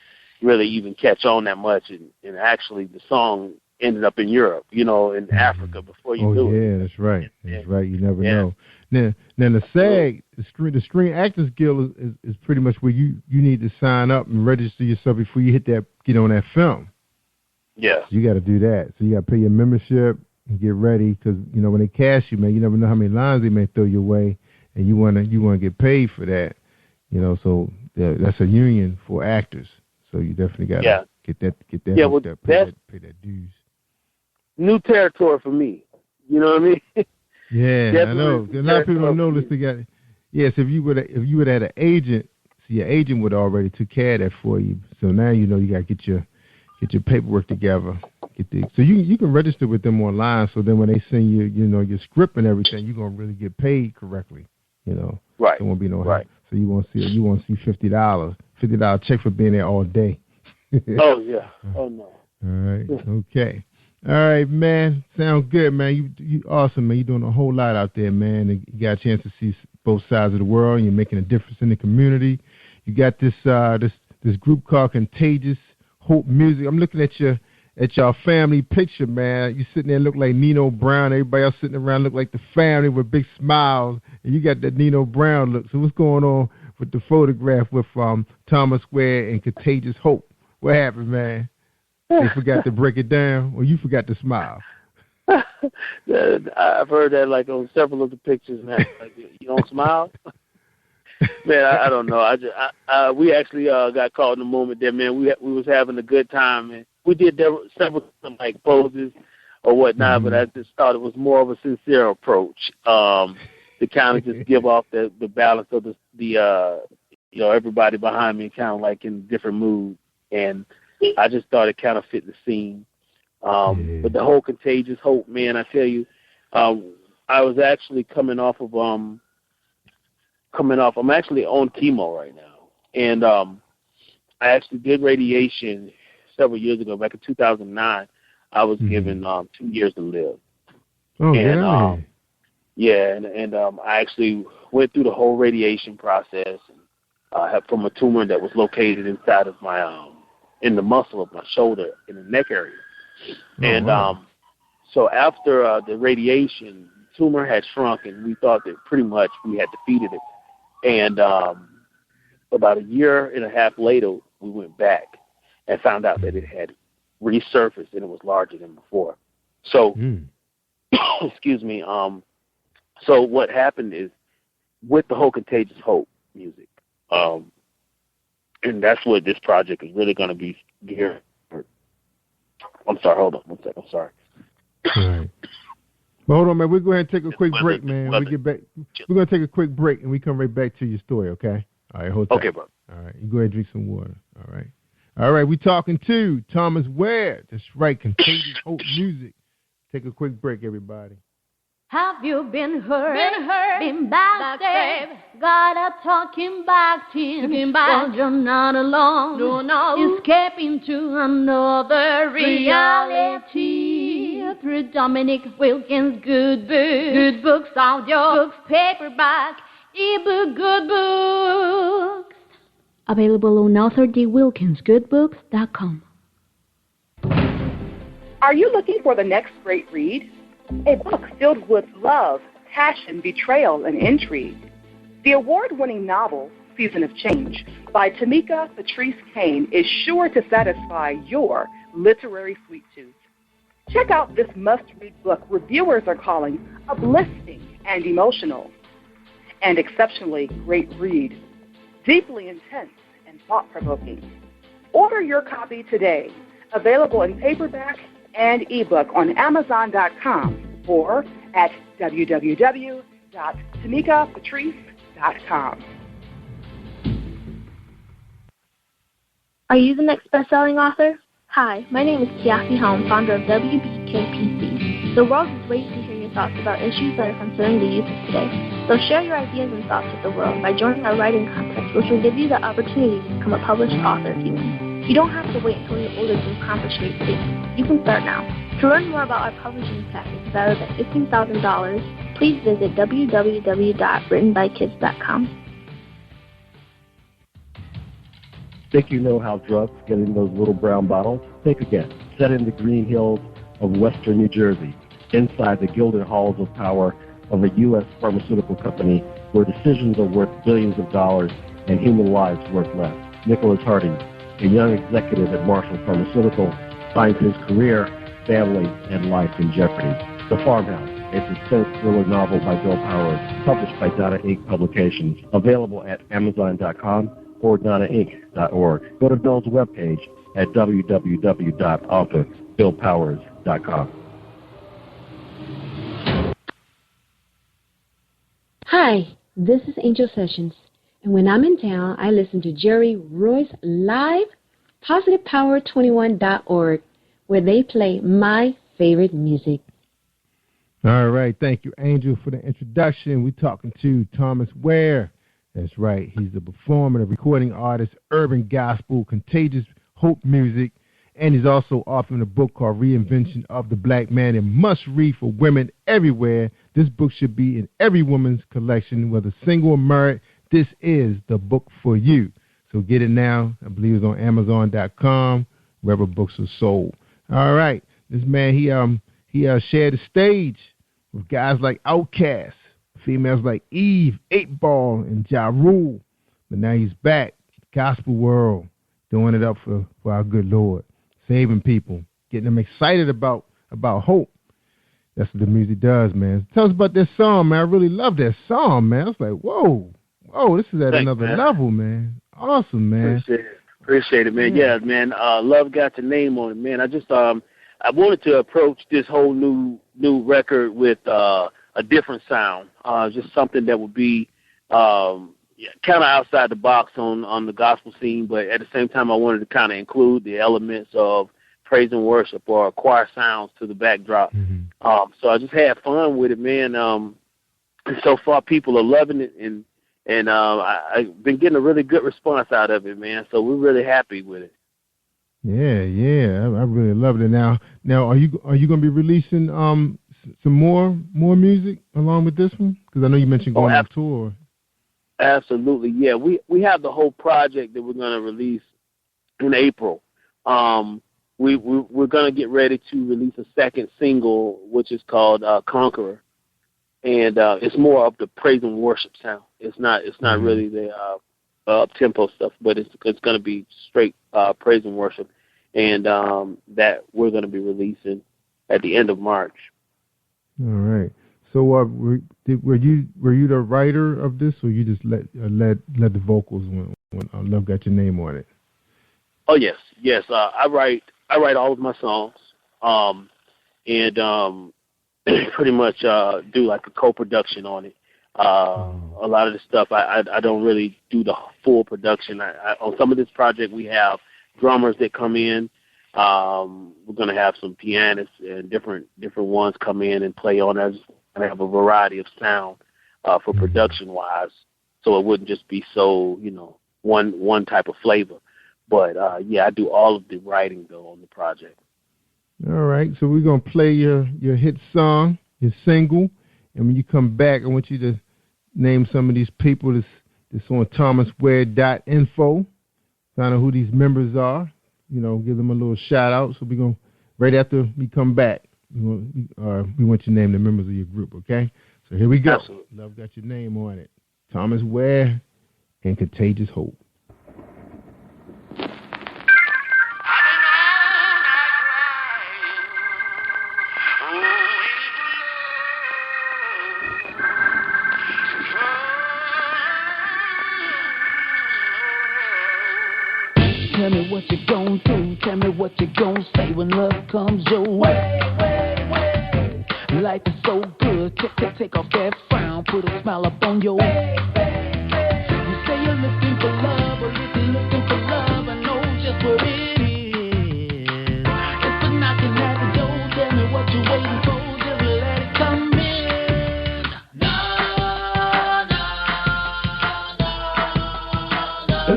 really even catch on that much, and actually the song ended up in Europe, in Africa before you knew it. Yeah, that's right. That's right. You never know. Now the SAG, the Screen Actors Guild is pretty much where you need to sign up and register yourself before you get on that film. Yeah. So you got to do that. So you got to pay your membership and get ready because when they cast you, man, you never know how many lines they may throw your way, and you wanna get paid for that. So that's a union for actors. So you definitely got to get that. Yeah, well, pay that dues. New territory for me. You know what I mean? Yeah, I know. A lot of people don't know this. Yes, if you would have had an agent, your agent would already took care of that for you. So now you got to get your paperwork together. So you can register with them online. So then when they send you, your script and everything, you're gonna really get paid correctly. Right. There won't be no help. So you won't see $50 check for being there all day. Oh yeah. Oh no. All right. Okay. All right, man. Sound good, man. You awesome, man. You're doing a whole lot out there, man. And you got a chance to see both sides of the world. And you're making a difference in the community. You got this group called Contagious Hope Music. I'm looking at your family picture, man. You sitting there look like Nino Brown. Everybody else sitting around look like the family with big smiles. And you got that Nino Brown look. So what's going on with the photograph with Thomas Ware and Contagious Hope? What happened, man? They forgot to break it down, or you forgot to smile? I've heard that like on several of the pictures, man. Like, you don't smile? Man, I don't know. We actually got caught in the moment there, man. We was having a good time, and we did several like poses or whatnot, but I just thought it was more of a sincere approach to kind of just give off the balance of the everybody behind me kind of like in different moods. And I just thought it kind of fit the scene. But the whole Contagious Hope, man, I tell you, I was actually coming off. I'm actually on chemo right now, and I actually did radiation several years ago. Back in 2009, I was given 2 years to live. Oh, and, and I actually went through the whole radiation process from a tumor that was located inside of my in the muscle of my shoulder in the neck area. So after the radiation, the tumor had shrunk, and we thought that pretty much we had defeated it. And about a year and a half later, we went back and found out that it had resurfaced and it was larger than before. So, excuse me. So what happened is with the whole Contagious Hope music, and that's what this project is really going to be geared for. I'm sorry. Hold on 1 second. I'm sorry. All right. Well, hold on, man. We'll go ahead and take a quick break, man. When we get back, we're going to take a quick break, and we come right back to your story, okay? All right, hold tight. Okay, bro. All right, you go ahead and drink some water. All right. All right, we talking to Thomas Ware. That's right, Contagious Hope music. Take a quick break, everybody. Have you been hurt, been backstabbed? Gotta talking back to you. Well, you're not alone. Escaping to another reality. Through Dominic Wilkins' good books, audio books, paperback, ebook, good books. Available on AuthorDWilkinsGoodBooks.com. Are you looking for the next great read? A book filled with love, passion, betrayal, and intrigue. The award-winning novel, Season of Change, by Tamika Patrice Kane, is sure to satisfy your literary sweet tooth. Check out this must-read book reviewers are calling uplifting and emotional, and exceptionally great read, deeply intense and thought-provoking. Order your copy today, available in paperback and ebook on Amazon.com or at www.tamikapatrice.com. Are you the next best-selling author? Hi, my name is Kiasi Helm, founder of WBKPC. The world is waiting to hear your thoughts about issues that are concerning the youth of today. So share your ideas and thoughts with the world by joining our writing contest, which will give you the opportunity to become a published author if you win. You don't have to wait until you're older to accomplish great things. You can start now. To learn more about our publishing package valued at $15,000, please visit www.writtenbykids.com. Think you know how drugs get in those little brown bottles? Think again. Set in the green hills of western New Jersey, inside the gilded halls of power of a U.S. pharmaceutical company where decisions are worth billions of dollars and human lives worth less. Nicholas Harding, a young executive at Marshall Pharmaceutical, finds his career, family, and life in jeopardy. The Farmhouse, a suspense thriller novel by Bill Powers, published by Donna Inc. Publications, available at Amazon.com or DonnaInc.org. Go to Bill's webpage at www.authorBillPowers.com. Hi, this is Angel Sessions. And when I'm in town, I listen to Jerry Royce live, PositivePower21.org, where they play my favorite music. All right. Thank you, Angel, for the introduction. We're talking to Thomas Ware. That's right. He's a performer, a recording artist, urban gospel, Contagious Hope music, and he's also authoring a book called Reinvention of the Black Man, and must read for women everywhere. This book should be in every woman's collection, whether single or married. This is the book for you. So get it now. I believe it's on Amazon.com, wherever books are sold. All right. This man, he shared the stage with guys like Outkast, females like Eve, 8Ball, and Ja Rule. But now he's back, gospel world, doing it up for our good Lord, saving people, getting them excited about hope. That's what the music does, man. Tell us about this song, man. I really love that song, man. I was like, whoa, this is at another level, man. Awesome, man. Appreciate it, man. Yeah, man. Love got your name on it, man. I just I wanted to approach this whole new record with a different sound, just something that would be kind of outside the box on the gospel scene, but at the same time I wanted to kind of include the elements of praise and worship or choir sounds to the backdrop. So I just had fun with it, man. And so far people are loving it, and I've been getting a really good response out of it, man. So we're really happy with it. Yeah, I really love it. Now, are you going to be releasing some more music along with this one? Because I know you mentioned going on tour. Absolutely, yeah. We have the whole project that we're going to release in April. We're going to get ready to release a second single, which is called Conqueror, and it's more of the praise and worship sound. It's not really the up-tempo stuff, but it's going to be straight praise and worship, and that we're going to be releasing at the end of March. All right. So were you the writer of this, or you just let the vocals when Love Got Your Name on it? Oh yes. I write all of my songs, and pretty much do like a co-production on it. A lot of the stuff I don't really do the full production. On some of this project we have drummers that come in. We're gonna have some pianists and different ones come in and play on it. And have a variety of sound for production wise, so it wouldn't just be so one type of flavor. But I do all of the writing though on the project. All right, so we're gonna play your hit song, your single, and when you come back, I want you to name some of these people that's on thomasware.info. Find out who these members are. Give them a little shout out. So we're gonna right after we come back. We want you to name the members of your group, okay? So here we go. Absolutely. Love Got Your Name on it. Thomas Ware and Contagious Hope. Tell me what you gon' do. Tell me what you gon' say when love comes your way. Life is so good. Take off that frown. Put a smile up on your face. You say you're looking for love, or if you're looking for love, I know just what it is. It's been knocking at the door. Tell me what you're waiting for. Just let it come in. No.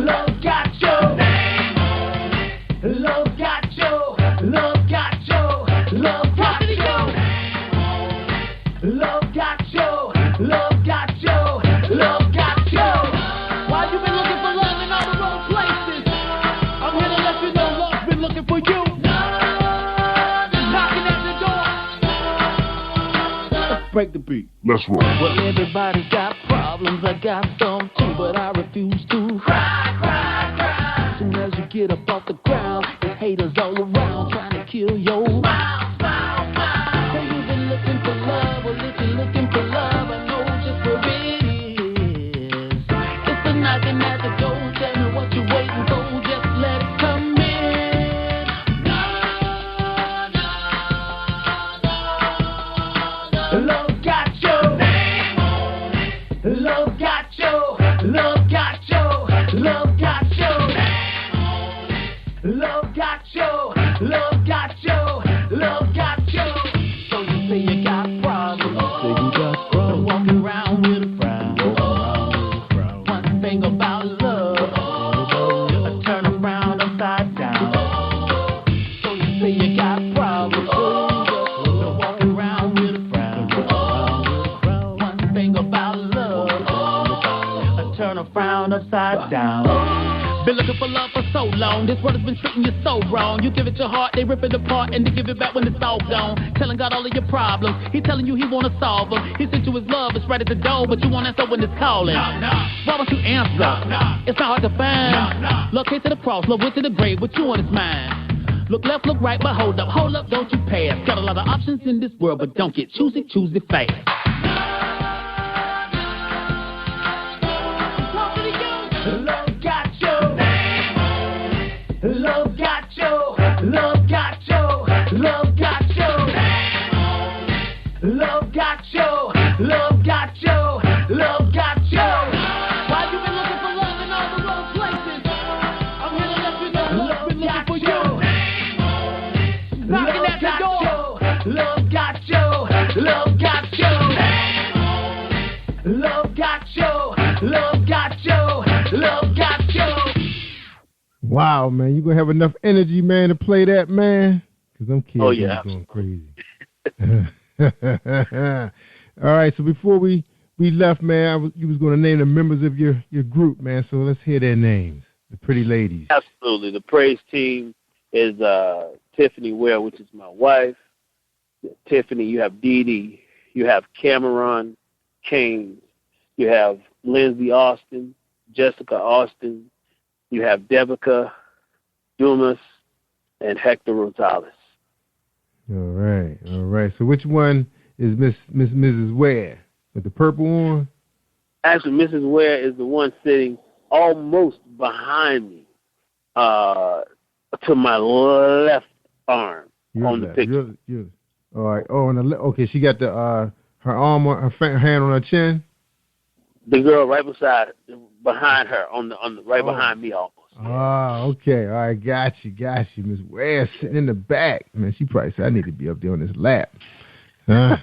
Love got your name on it. Love got your. Love got your. Love got your. Love got you, love got you, love got you. Why you been looking for love in all the wrong places? I'm here to let you know love's been looking for you. Knocking at the door. Let's break the beat. Let's roll. Well, everybody's got problems, I got some too, but I refuse to cry. As soon as you get up off the ground, there's haters all around trying to kill your smile. Looking for love, I know just where it is. It's the knocking at the door. Tell me what you're waiting for. Just let it come in. No. Love got your name on it. Love got your. Love got your. Love got your name on it. Love got your. Love got your. Love got your. So you say you got problems. Walking around with a frown. One thing about love, I turn around upside down. So you say you got problems. Walking around with a frown. One thing about love, I turn a frown upside down. Been looking for love for so long. This world has been treating you so wrong. You give it your heart, they rip it apart, and they give it back when it's all gone. Telling God all of your problems. He telling you he wanna solve them. He sent you his love, it's right at the door, but you won't answer when it's calling. Why won't you answer? It's not hard to find. Locate to the cross, love went to the grave, what you on his mind. Look left, look right, but hold up, don't you pass. Got a lot of options in this world, but don't get choosy, choose it fast. Love got your name on it. Love got your. Love got your. Love got your name on it. Love got your. Love got your. Love got your. Why you been Love got Joe. Love got Joe. Wow, man, you gonna have enough energy, man, to play that, man? Because them kids are going crazy. All right, so before we left, man, you was going to name the members of your group, man, so let's hear their names, the pretty ladies. Absolutely. The praise team is Tiffany Ware, which is my wife. Tiffany, you have Dee Dee, you have Cameron Kane, you have Lindsay Austin, Jessica Austin, you have Devika Dumas, and Hector Rosales. All right. So which one is Mrs. Ware with the purple on? Actually, Mrs. Ware is the one sitting almost behind me, to my left arm on the picture. All right. Oh, okay. She got her arm, her hand on her chin. The girl right behind her, on the right behind me almost. Oh, okay. All right, got you. Miss Ware sitting in the back. Man, she probably said, I need to be up there on this lap. Huh?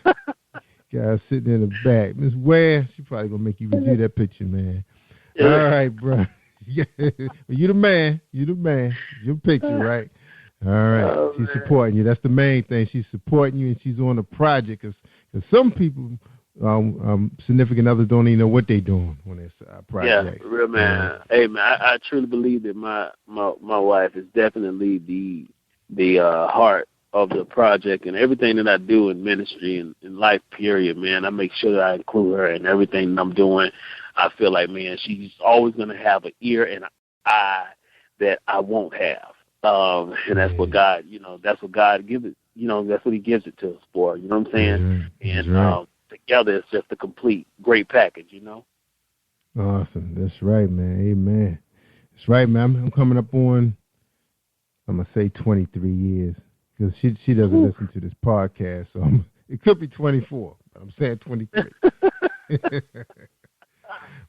Guy sitting in the back. Miss Ware, she probably going to make you review that picture, man. All right, bro. You the man. Your picture, right? All right. She's supporting you. That's the main thing. She's supporting you, and she's on the project. Because some people, significant others, don't even know what they're doing on this project. Yeah, real man. Hey, man, I truly believe that my wife is definitely the heart of the project, and everything that I do in ministry and in life, period, man, I make sure that I include her in everything that I'm doing. I feel like, man, she's always going to have an ear and an eye that I won't have. And that's what God, that's what God gives it. That's what he gives it to us for, you know what I'm saying? And together it's just a complete great package, Awesome. That's right, man. Amen. That's right, man. I'm coming up on, I'm going to say 23 years. Because she doesn't listen to this podcast, so it could be 24, but I'm saying 23.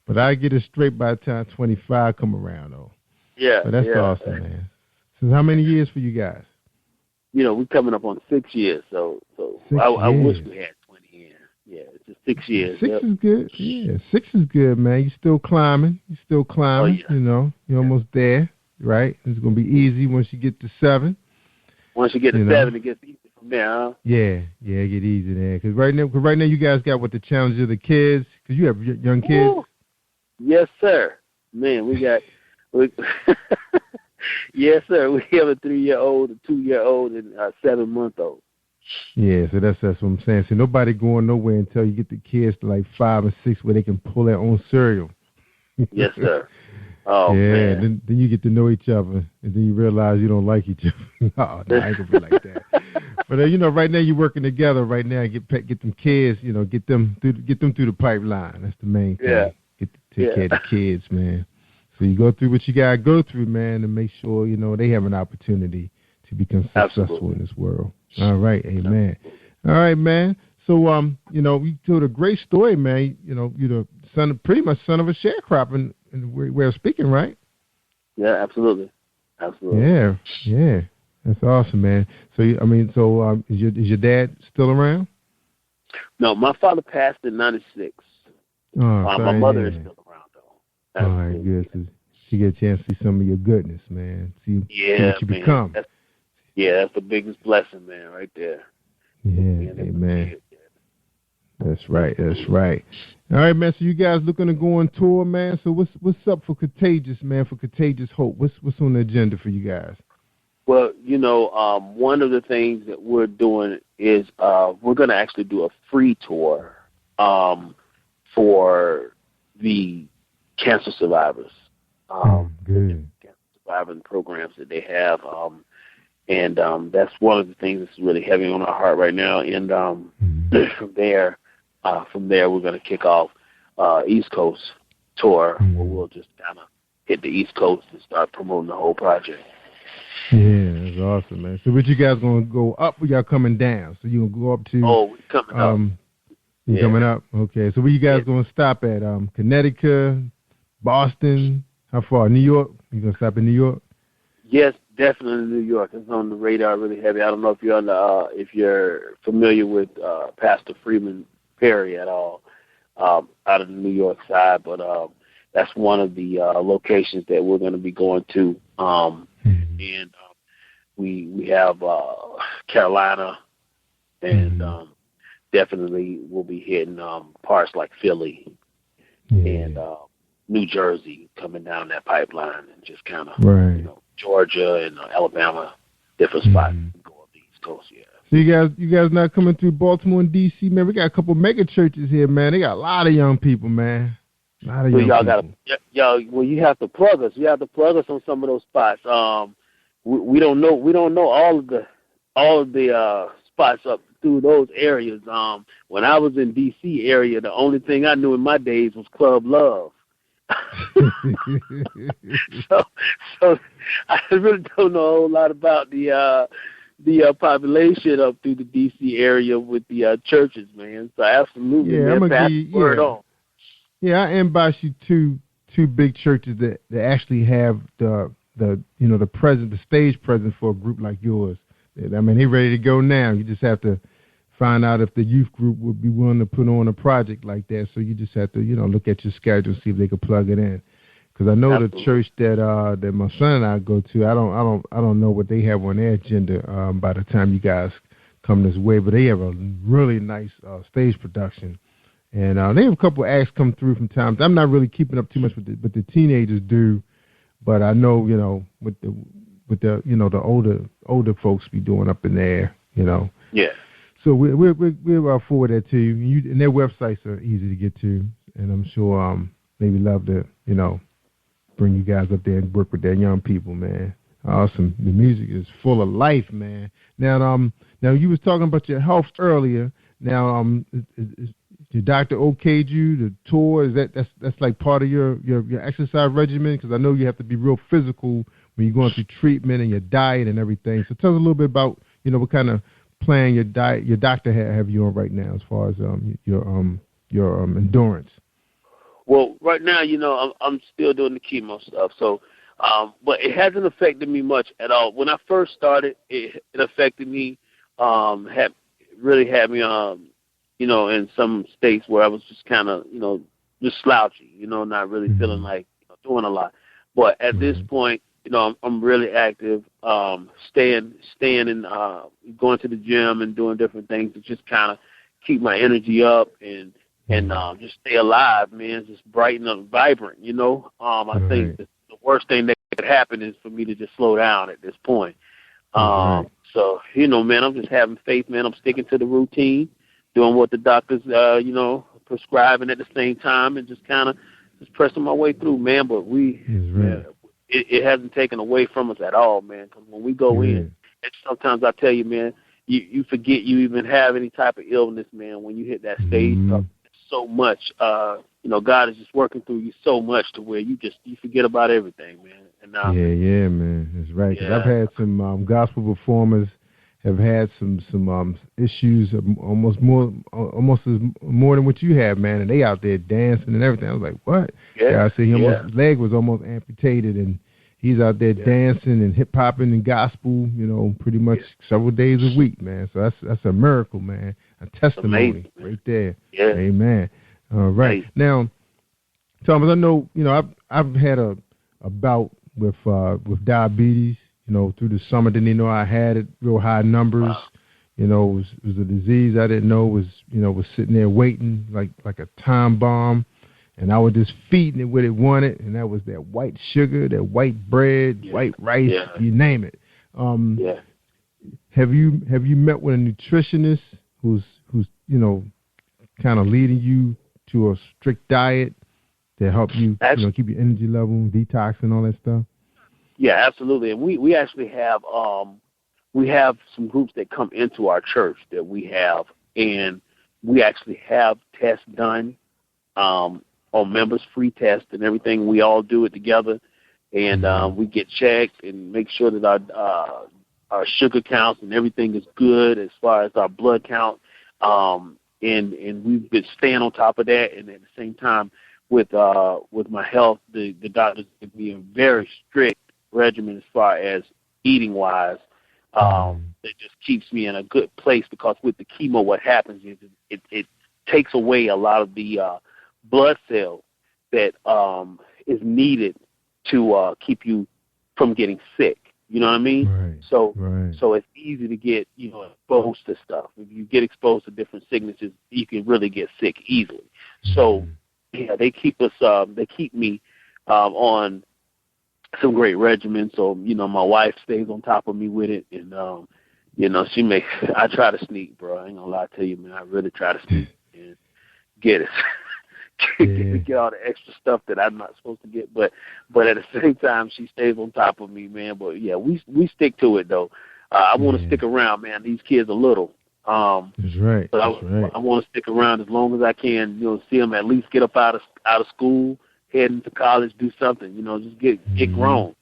But I get it straight by the time 25 come around, though. Yeah. But that's awesome, man. So how many years for you guys? We're coming up on 6 years, so I wish we had 20 years. Yeah, it's just 6 years. 6 is good. Yeah, 6 is good, man. You're still climbing. Oh, yeah. You're almost there, right? It's going to be easy once you get to 7. Once you get to 7, it gets easy from there, huh? Yeah, it get easy there. Because right now you guys got the challenge of the kids. Because you have young kids. Ooh. Yes, sir. Man, we got. Yes, sir. We have a 3-year-old, a 2-year-old, and a 7-month-old. Yeah, so that's what I'm saying. So nobody going nowhere until you get the kids to like 5 or 6 where they can pull their own cereal. Yes, sir. Oh, yeah, man. Then you get to know each other, and then you realize you don't like each other. No, I ain't gonna be like that. But right now you're working together. Right now, get them kids, get them through the pipeline. That's the main thing. Yeah. Take care of the kids, man. So you go through what you gotta go through, man, and make sure they have an opportunity to become successful in this world. All right, amen. All right, man. So you told a great story, man. You're the pretty much son of a sharecropper. In way of speaking, right? Yeah, absolutely. Yeah. That's awesome, man. So, is your dad still around? No, my father passed in 96. My mother is still around, though. All right, good. So she get a chance to see some of your goodness, man. See what you become. That's the biggest blessing, man, right there. Yeah, amen. That's right. All right, man. So you guys looking to go on tour, man? So what's up for Contagious, man? For Contagious Hope, what's on the agenda for you guys? Well, one of the things that we're doing is we're going to actually do a free tour for the cancer survivors. Good. Cancer survivor programs that they have, and that's one of the things that's really heavy on our heart right now. And from there, we're going to kick off East Coast tour, where we'll just kind of hit the East Coast and start promoting the whole project. Yeah, that's awesome, man. So, what you guys going to go up or y'all coming down? So, you going to go up to... Oh, we're coming up. You're coming up? Okay. So, where you guys going to stop at? Connecticut, Boston? How far? New York? You going to stop in New York? Yes, definitely New York. It's on the radar really heavy. I don't know if you're if you're familiar with Pastor Freeman Perry at all, out of the New York side, but that's one of the locations that we're going to be going to. And we have Carolina, and definitely we'll be hitting parts like Philly and New Jersey coming down that pipeline, and just kind of Georgia and Alabama, different spots go up the East Coast. So you guys not coming through Baltimore and DC, man? We got a couple mega churches here, man. They got a lot of young people, man. A lot of young people. Well, you have to plug us. You have to plug us on some of those spots. We don't know all of the spots up through those areas. When I was in DC area, the only thing I knew in my days was Club Love. so I really don't know a whole lot about the population up through the DC area with the churches, man. So absolutely, man, pass the word on. Yeah, I inbox you two big churches that actually have the present, the stage presence for a group like yours. I mean, they're ready to go now. You just have to find out if the youth group would be willing to put on a project like that. So you just have to, look at your schedule and see if they could plug it in. Because I know the church that my son and I go to, I don't know what they have on their agenda by the time you guys come this way, but they have a really nice stage production. And they have a couple of acts come through from time to time. I'm not really keeping up too much with what the teenagers do, but I know, with the older folks be doing up in there, Yeah. So we'll forward that to you. And their websites are easy to get to, and I'm sure they would love to, bring you guys up there and work with their young people, man. Awesome. The music is full of life, man. Now you was talking about your health earlier. Now, is your doctor okayed you to tour? Is that's like part of your exercise regimen? Because I know you have to be real physical when you're going through treatment and your diet and everything. So tell us a little bit about what kind of plan your doctor have you on right now as far as your endurance. Well, right now, I'm still doing the chemo stuff. So, but it hasn't affected me much at all. When I first started, it affected me. Had me in some states where I was just kind of, just slouchy, not really feeling like doing a lot. But at this point, I'm really active, staying and going to the gym and doing different things to just kind of keep my energy up and just stay alive, man. Just bright and vibrant, I think the worst thing that could happen is for me to just slow down at this point. So, man, I'm just having faith, man. I'm sticking to the routine, doing what the doctors, prescribing at the same time, and just kind of just pressing my way through, man. But it hasn't taken away from us at all, man. Because when we go in, and sometimes I tell you, man, you forget you even have any type of illness, man. When you hit that stage, so much, God is just working through you so much to where you forget about everything, man. And yeah, man, that's right. Cause I've had some gospel performers have had some issues, almost more than what you have, man. And they out there dancing and everything. I was like, what? Yeah, I see his leg was almost amputated, and he's out there dancing and hip hopping and gospel, pretty much several days a week, man. So that's a miracle, man. A testimony right there. Yeah. Amen. All right. Now, Thomas, I know, I've had a bout with diabetes, through the summer. Didn't even know I had it, real high numbers. Wow. It was a disease I didn't know was sitting there waiting like a time bomb. And I was just feeding it what it wanted, and that was that white sugar, that white bread, white rice, you name it. Have you met with a nutritionist who's kind of leading you to a strict diet to help you keep your energy level, detox, and all that stuff? Yeah, absolutely. And we actually have some groups that come into our church that we have, and we actually have tests done on members, free tests and everything. We all do it together, and we get checked and make sure that our sugar counts and everything is good as far as our blood count. And we've been staying on top of that, and at the same time with my health, the doctors give me a very strict regimen as far as eating wise. It just keeps me in a good place, because with the chemo, what happens is it takes away a lot of the blood cells that is needed to keep you from getting sick. You know what I mean? Right. So it's easy to get, exposed to stuff. If you get exposed to different sicknesses, you can really get sick easily. So yeah, they keep me on some great regimens. So, my wife stays on top of me with it, and I try to sneak, bro. I ain't gonna lie to you, man. I really try to sneak and get it. Get all the extra stuff that I'm not supposed to get, but at the same time, she stays on top of me, man. But yeah, we stick to it though. I want to stick around, man. These kids are little. That's right. But I want to stick around as long as I can. See them at least get up out of school, head into college, do something. Just get grown.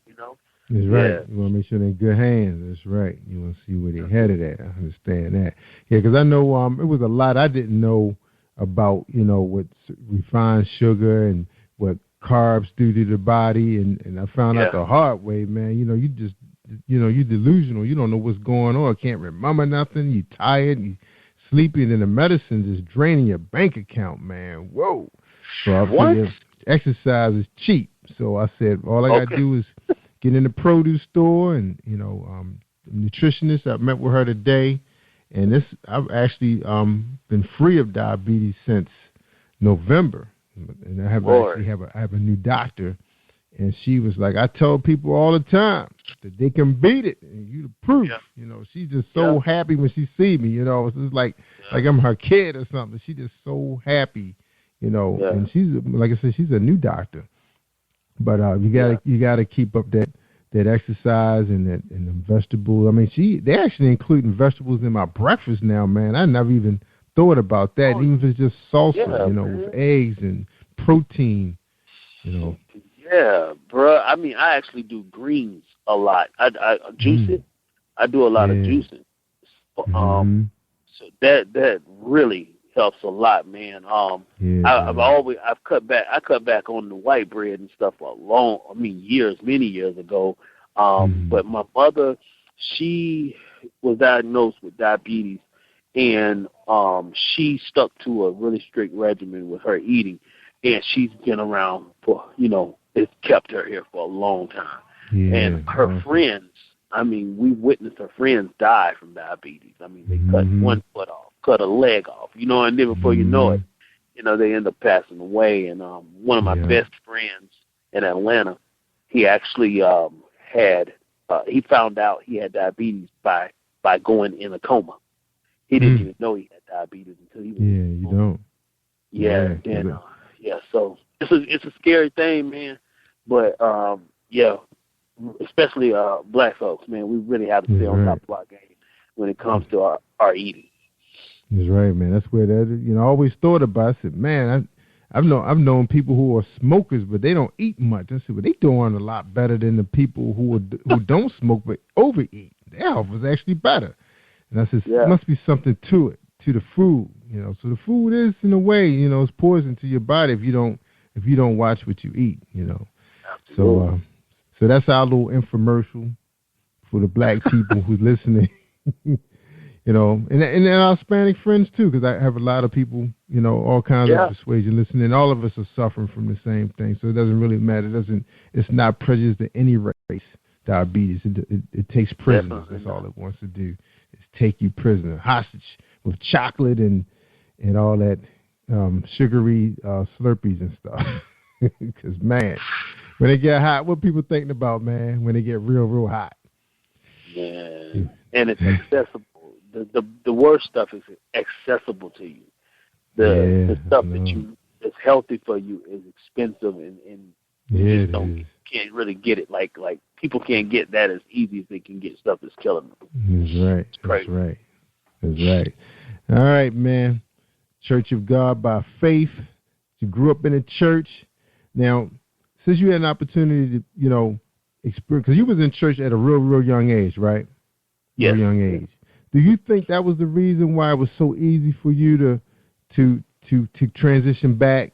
That's right. You want to make sure they're in good hands. That's right. You want to see where they're headed at. I understand that. Yeah, because I know it was a lot I didn't know about, what refined sugar and what carbs do to the body, and I found out the hard way, man. You just, you're delusional. You don't know what's going on. Can't remember nothing. You're tired. You sleeping, and the medicine just draining your bank account, man. Whoa. So I figured exercise is cheap. So I said, all I got to do is get in the produce store, and, nutritionist, I met with her today. And I've actually been free of diabetes since November, and I have a new doctor, and she was like, I tell people all the time that they can beat it, and you the proof. She's just so happy when she sees me. It's just like I'm her kid or something. She's just so happy, And she's, like I said, she's a new doctor, but you gotta keep up that exercise and the vegetables. I mean, they're actually including vegetables in my breakfast now, man. I never even thought about that. Even if it's just salsa, with eggs and protein, Yeah, bro. I mean, I actually do greens a lot. I juice it. I do a lot of juicing. So that really helps a lot, man. I've cut back. I cut back on the white bread and stuff many years ago. But my mother, she was diagnosed with diabetes, and she stuck to a really strict regimen with her eating, and she's been around for, it's kept her here for a long time. And her friends, we witnessed her friends die from diabetes. They cut one foot off, cut a leg off, and then before you know it, they end up passing away. And one of my best friends in Atlanta, he actually he found out he had diabetes by going in a coma. He didn't even know he had diabetes until he was in a coma. You don't. So it's a scary thing, man. But especially black folks, man, we really have to stay on top of our game when it comes to our eating. That's right, man. That's where that, I always thought about. I said, man, I've known people who are smokers, but they don't eat much. I said, well, they doing a lot better than the people who don't smoke but overeat. Their health was actually better. And I said, there must be something to it, to the food. So the food is, in a way, it's poison to your body if you don't watch what you eat. So that's our little infomercial for the black people who's listening. And our Hispanic friends too, because I have a lot of people, all kinds of persuasion listening. All of us are suffering from the same thing, so it doesn't really matter. It's not prejudice to any race. Diabetes, it takes prisoners. That's all it wants to do, is take you prisoner, hostage with chocolate and all that sugary Slurpees and stuff. Because man, when they get hot, what people thinking about, man? When they get real hot, yeah, and it's accessible. The worst stuff is accessible to you. The stuff that's healthy for you is expensive, and you just can't really get it. Like people can't get that as easy as they can get stuff that's killing them. That's right. That's right. All right, man. Church of God by faith. You grew up in a church. Now, since you had an opportunity to, experience, because you was in church at a real young age, right? Yes. Real young age. Do you think that was the reason why it was so easy for you to transition back?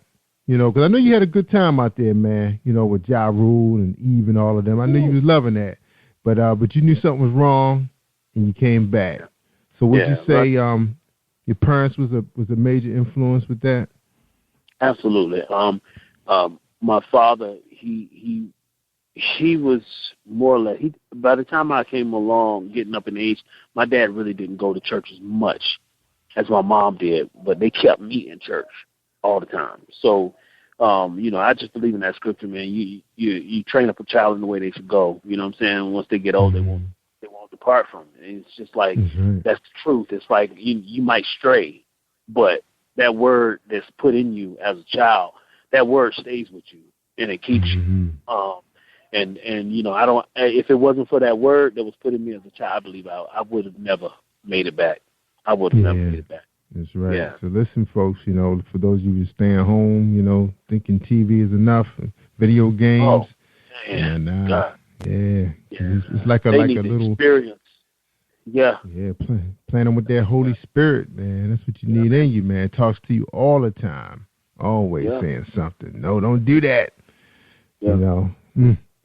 Because I know you had a good time out there, man. With Ja Rule and Eve and all of them. I know you was loving that, but you knew something was wrong, and you came back. So would you say your parents was a major influence with that? Absolutely. my father, he was more or less, by the time I came along, getting up in age, my dad really didn't go to church as much as my mom did, but they kept me in church all the time. So, I just believe in that scripture, man. You train up a child in the way they should go. You know what I'm saying? Once they get old, they won't depart from it. And it's just like, that's the truth. It's like you might stray, but that word that's put in you as a child, that word stays with you and it keeps you. And I don't. If it wasn't for that word that was put in me as a child, I believe I would have never made it back. I would have never made it back. That's right. Yeah. So listen, folks. For those of you who staying home, thinking TV is enough, video games. Oh, man. It's like a little experience. Yeah. Yeah, playing with that Holy Spirit, man. That's what you need in you, man. It talks to you all the time, always saying something. No, don't do that. Yeah.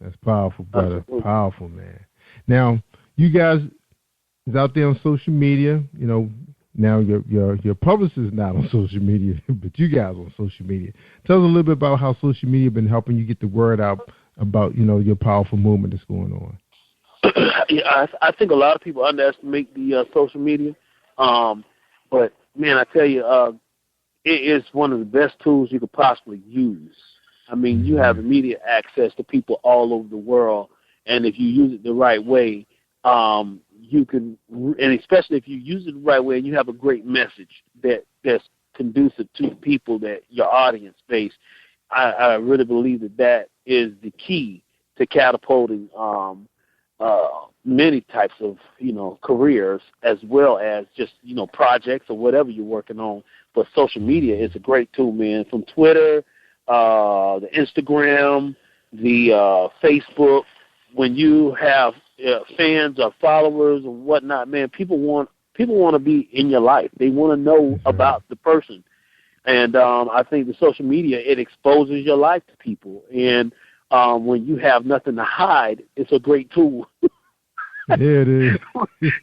That's powerful, brother. Absolutely. Powerful, man. Now, you guys is out there on social media. Now your publicist is not on social media, but you guys on social media. Tell us a little bit about how social media has been helping you get the word out about your powerful movement that's going on. Yeah, I think a lot of people underestimate the social media, but man, I tell you, it is one of the best tools you could possibly use. I mean, you have immediate access to people all over the world, and if you use it the right way, you can, and especially if you use it the right way and you have a great message that's conducive to the people that your audience face, I really believe that is the key to catapulting many types of, careers, as well as just, projects or whatever you're working on. But social media is a great tool, man, from Twitter, the Instagram, the Facebook. When you have fans or followers or whatnot, man, people want to be in your life. They want to know about the person. And I think the social media, it exposes your life to people. And when you have nothing to hide, it's a great tool. Yeah, it is.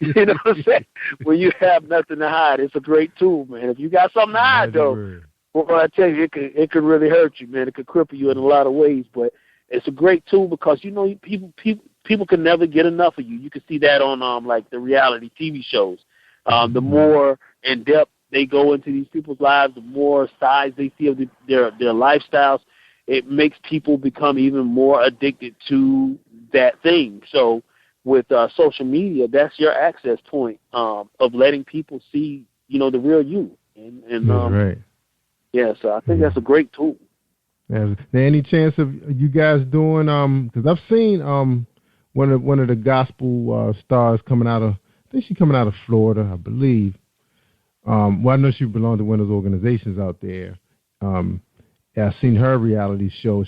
You know what I'm saying? When you have nothing to hide, it's a great tool, man. If you got something to hide, though, well, I tell you, it could really hurt you, man. It could cripple you in a lot of ways. But it's a great tool because, people can never get enough of you. You can see that on like the reality TV shows. The more in depth they go into these people's lives, the more sides they see of their lifestyles. It makes people become even more addicted to that thing. So with social media, that's your access point of letting people see, the real you. And right. Yeah, so I think that's a great tool. Is there any chance of you guys doing? Because I've seen one of the gospel stars coming out of. I think she's coming out of Florida, I believe. I know she belonged to one of those organizations out there. I've seen her reality show.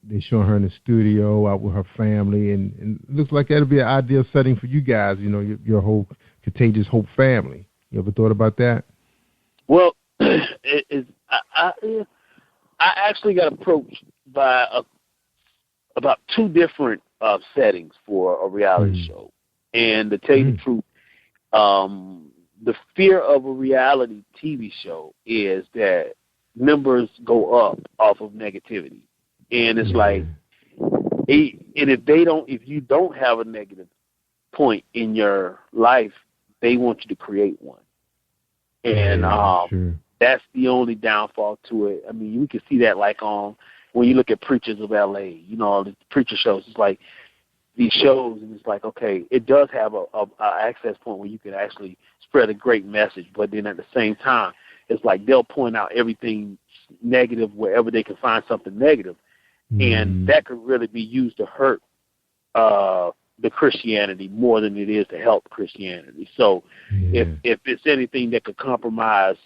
They showing her in the studio out with her family, and it looks like that'd be an ideal setting for you guys. Your whole Contagious Hope family. You ever thought about that? Well, I actually got approached by about two different settings for a reality show, and to tell you the truth, the fear of a reality TV show is that members go up off of negativity, and it's like, and if you don't have a negative point in your life, they want you to create one, and that's the only downfall to it. I mean, we can see that like when you look at Preachers of L.A., the preacher shows. It's like these shows, and it's like, okay, it does have a access point where you can actually spread a great message, but then at the same time, it's like they'll point out everything negative wherever they can find something negative, and that could really be used to hurt the Christianity more than it is to help Christianity. So if it's anything that could compromise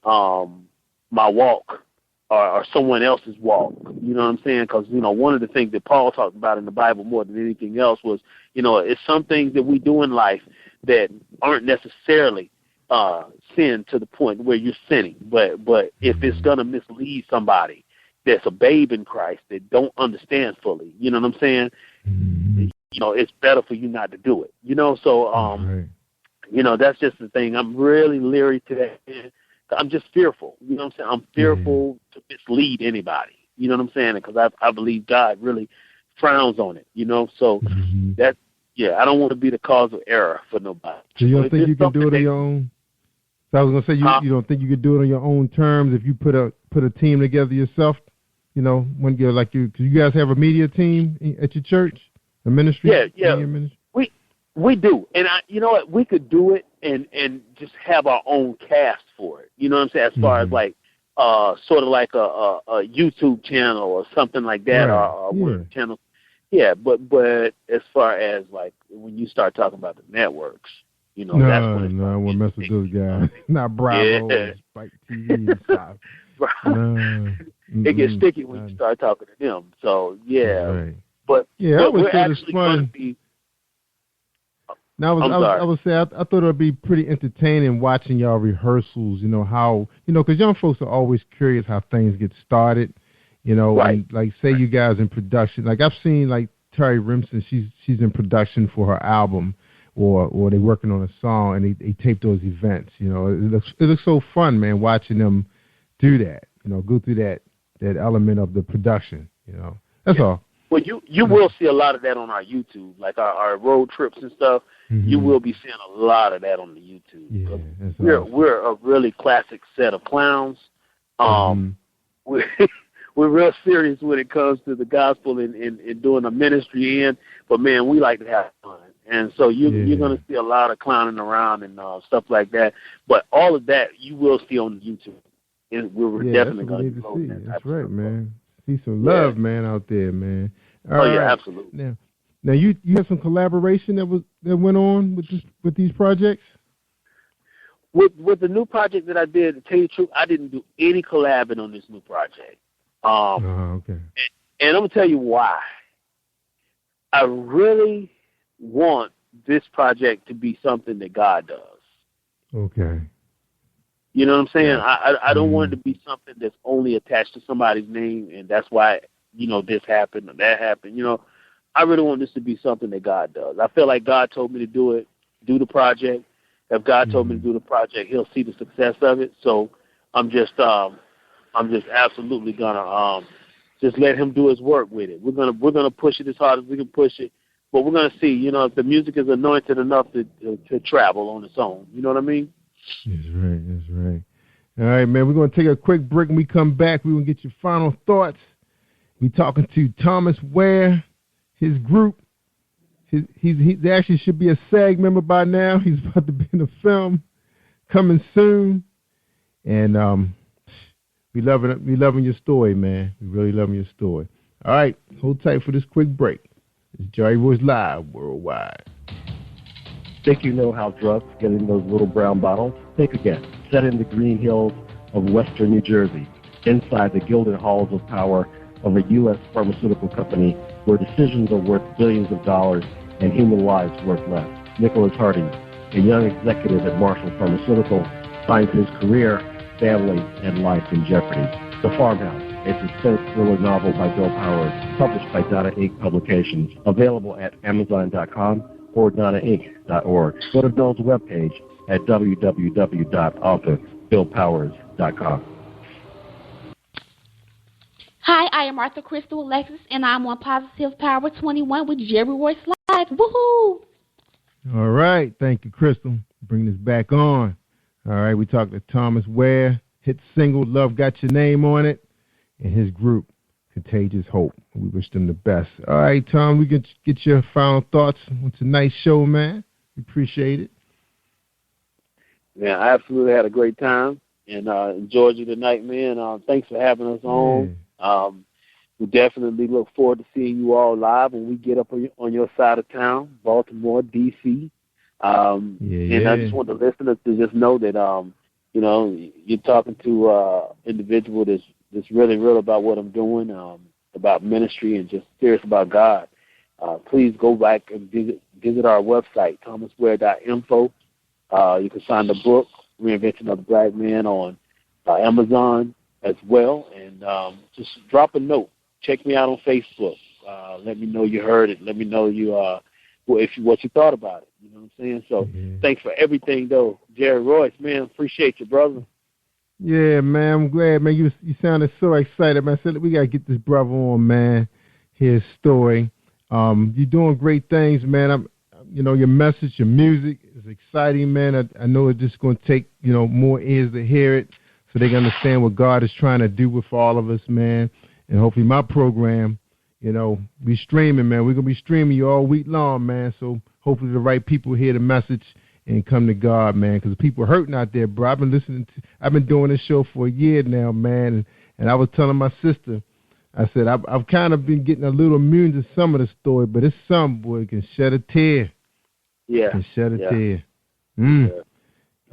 my walk or someone else's walk, you know what I'm saying? Because, one of the things that Paul talked about in the Bible more than anything else was, it's some things that we do in life that aren't necessarily sin to the point where you're sinning. But if it's going to mislead somebody that's a babe in Christ that don't understand fully, you know what I'm saying? It's better for you not to do it, So, that's just the thing. I'm really leery to that. I'm just fearful. You know what I'm saying? I'm fearful to mislead anybody. You know what I'm saying? Because I believe God really frowns on it, you know. So I don't want to be the cause of error for nobody. So you don't think you can do it on your own? So I was going to say, you don't think you could do it on your own terms if you put a team together yourself? You know, because you guys have a media team at your church, a ministry? Yeah. We do. And you know what? We could do it and just have our own cast for it. You know what I'm saying? As far as like, sort of like a YouTube channel or something like that, or word channel. Yeah, but as far as like when you start talking about the networks, you know, that's when I won't mess with those guys. Not Bravo, Spike TV, and stuff. It gets sticky when you start talking to them. So but I would we're say actually it's fun. going to be. Now, I would say I thought it would be pretty entertaining watching y'all rehearsals. You know how because young folks are always curious how things get started. You know, and like say you guys in production. Like I've seen like Terry Rimson, she's in production for her album, or they're working on a song and they tape those events. You know, it looks so fun, man, watching them do that. You know, go through that element of the production. You know, that's all. Well, you will see a lot of that on our YouTube, like our road trips and stuff. You will be seeing a lot of that on the YouTube. Yeah, we're a really classic set of clowns. We're real serious when it comes to the gospel and doing a ministry in, but man, we like to have fun. And so you're going to see a lot of clowning around and stuff like that. But all of that you will see on YouTube. And we're definitely going to see. That's right, man. See some love, man, out there, man. All right. Absolutely. Now you have some collaboration that went on with these projects? With the new project that I did, to tell you the truth, I didn't do any collabing on this new project. Okay. And I'm going to tell you why. I really want this project to be something that God does. Okay. You know what I'm saying? I don't want it to be something that's only attached to somebody's name, and that's why, this happened or that happened. I really want this to be something that God does. I feel like God told me to do the project. If God told me to do the project, He'll see the success of it. So I'm just absolutely gonna just let Him do His work with it. We're gonna push it as hard as we can push it, but we're gonna see, if the music is anointed enough to travel on its own. You know what I mean? That's right. All right, man. We're gonna take a quick break. When we come back, we're gonna get your final thoughts. We're talking to Thomas Ware, his group. He actually should be a SAG member by now. He's about to be in a film coming soon, and we loving your story, man. We really loving your story. All right, hold tight for this quick break. It's Jerry Royce Live Worldwide. Think you know how drugs get in those little brown bottles? Think again. Set in the green hills of western New Jersey, inside the gilded halls of power of a U.S. pharmaceutical company where decisions are worth billions of dollars and human lives worth less. Nicholas Harding, a young executive at Marshall Pharmaceutical, finds his career, family, and life in jeopardy. The Farmhouse, a suspense thriller novel by Bill Powers, published by Donna Inc. Publications, available at Amazon.com or DonnaInc.org. Go to Bill's webpage at www.authorBillPowers.com. Hi, I am Arthur Crystal Alexis, and I'm on Positive Power 21 with Jerry Royce Live. Woohoo! All right. Thank you, Crystal. Bring this back on. All right. We talked to Thomas Ware, hit single Love Got Your Name on it, and his group, Contagious Hope. We wish them the best. All right, Tom, we can get your final thoughts on tonight's show, man. We appreciate it. Yeah, I absolutely had a great time and enjoyed you tonight, man. Thanks for having us on. We definitely look forward to seeing you all live when we get up on your side of town, Baltimore, D.C. And I just want the listeners to just know that, you're talking to an individual that's really real about what I'm doing, about ministry and just serious about God. Please go back and visit our website, thomasware.info. You can find the book, Reinvention of the Black Man, on Amazon as well. And just drop a note. Check me out on Facebook. Let me know you heard it. Let me know what you thought about it. You know what I'm saying? So thanks for everything, though. Jerry Royce, man, appreciate you, brother. Yeah, man, I'm glad, man. You sounded so excited, man. I said, we got to get this brother on, man. His story. You're doing great things, man. Your message, your music is exciting, man. I know it's just going to take, more ears to hear it so they can understand what God is trying to do with all of us, man. And hopefully my program, be streaming, man. We're going to be streaming you all week long, man. So hopefully the right people hear the message and come to God, man, because people are hurting out there, bro. I've been doing this show for a year now, man, and I was telling my sister, I said, I've kind of been getting a little immune to some of the story, but it's some, boy, can shed a tear. Yeah. Can shed a tear. I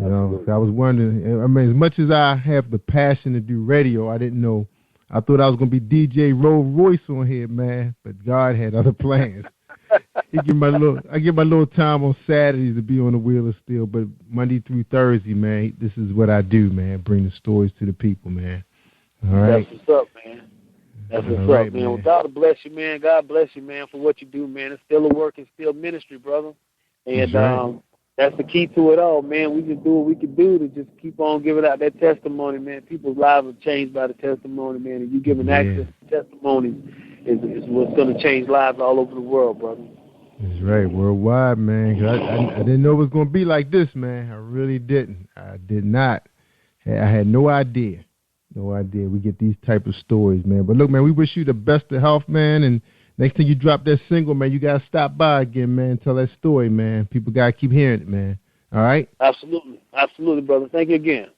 was wondering, as much as I have the passion to do radio, I didn't know. I thought I was going to be DJ Rolls Royce on here, man, but God had other plans. I get my little time on Saturdays to be on the wheel of steel, but Monday through Thursday, man, this is what I do, man. Bring the stories to the people, man. All right. That's what's up, man. That's what's up, man. Well, God bless you, man. God bless you, man, for what you do, man. It's still a work and still ministry, brother. And that's the key to it all, man. We just do what we can do to just keep on giving out that testimony, man. People's lives are changed by the testimony, man. And you giving access to testimonies is what's going to change lives all over the world, brother. That's right, worldwide, man. I didn't know it was going to be like this, man. I really didn't. I did not. I had no idea. No idea. We get these type of stories, man. But look, man, we wish you the best of health, man. And next time you drop that single, man, you got to stop by again, man. Tell that story, man. People got to keep hearing it, man. All right? Absolutely. Absolutely, brother. Thank you again.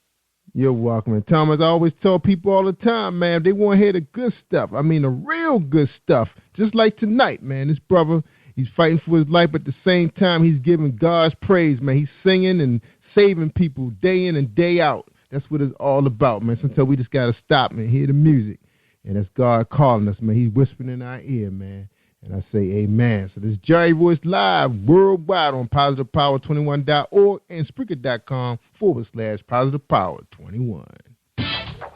You're welcome. And Thomas, I always tell people all the time, man, they want to hear the good stuff. I mean, the real good stuff. Just like tonight, man. This brother, he's fighting for his life, but at the same time, he's giving God's praise, man. He's singing and saving people day in and day out. That's what it's all about, man. Sometimes we just got to stop and hear the music. And that's God calling us, man. He's whispering in our ear, man. And I say amen. So this is Jerry Royce Live worldwide on PositivePower21.org and Spreaker.com/PositivePower21.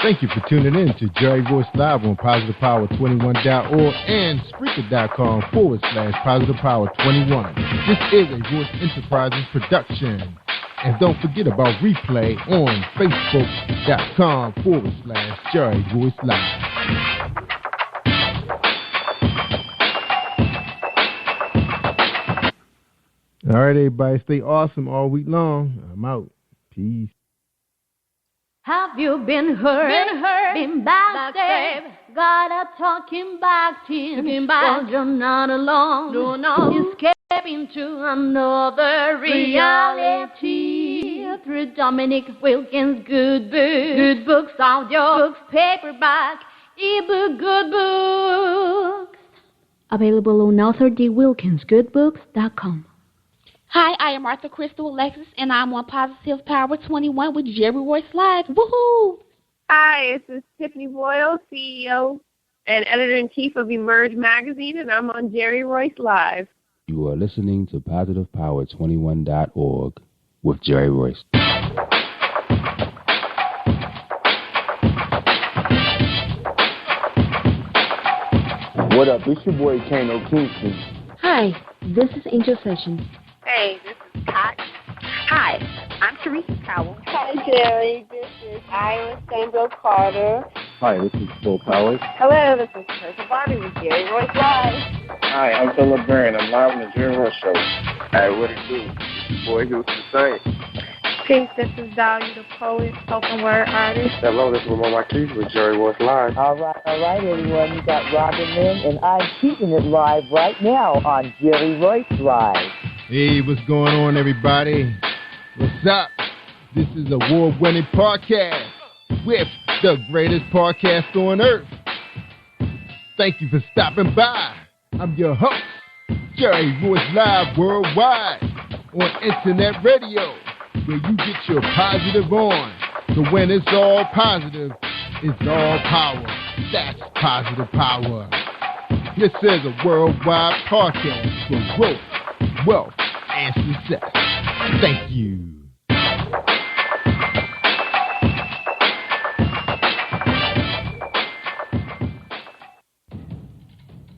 Thank you for tuning in to Jerry Royce Live on PositivePower21.org and Spreaker.com/PositivePower21. This is a Royce Enterprises production. And don't forget about replay on Facebook.com/Jerry Royce Live. All right, everybody, stay awesome all week long. I'm out. Peace. Have you been hurt? Been backstabbed? God are talking back to you. Well, you're not alone. Escaping to another reality through Dominic Wilkins' good books. Good books, audio books, paperback, ebook, good books. Available on AuthorDWilkinsGoodBooks.com. Hi, I am Arthur Crystal Alexis, and I'm on Positive Power 21 with Jerry Royce Live. Woohoo! Hi, this is Tiffany Boyle, CEO and Editor-in-Chief of Emerge Magazine, and I'm on Jerry Royce Live. You are listening to PositivePower21.org with Jerry Royce. What up? It's your boy Kano Kingston. Hi, this is Angel Sessions. Hey, this is Pat. Hi, I'm Teresa Powell. Hi, Jerry. This is Iowa Sandra Carter. Hi, this is Bill Powers. Hello, this is Teresa Bobby with Jerry Royce Live. Hi, I'm Philip Barron. I'm live on the Jerry Royce Show. Hey, what it do? It's your boy Houston Saint. Peace, this is Dahlia the poet, spoken word artist. Hello, this is Ramon Marquis with Jerry Royce Live. All right, everyone. You got Robin Lynn, and I'm keeping it live right now on Jerry Royce Live. Hey, what's going on, everybody? What's up? This is award-winning podcast with the greatest podcast on earth. Thank you for stopping by. I'm your host, Jerry Royce Live worldwide on internet radio, where you get your positive on. So when it's all positive, it's all power. That's positive power. This is a worldwide podcast for growth, wealth, and success. Thank you.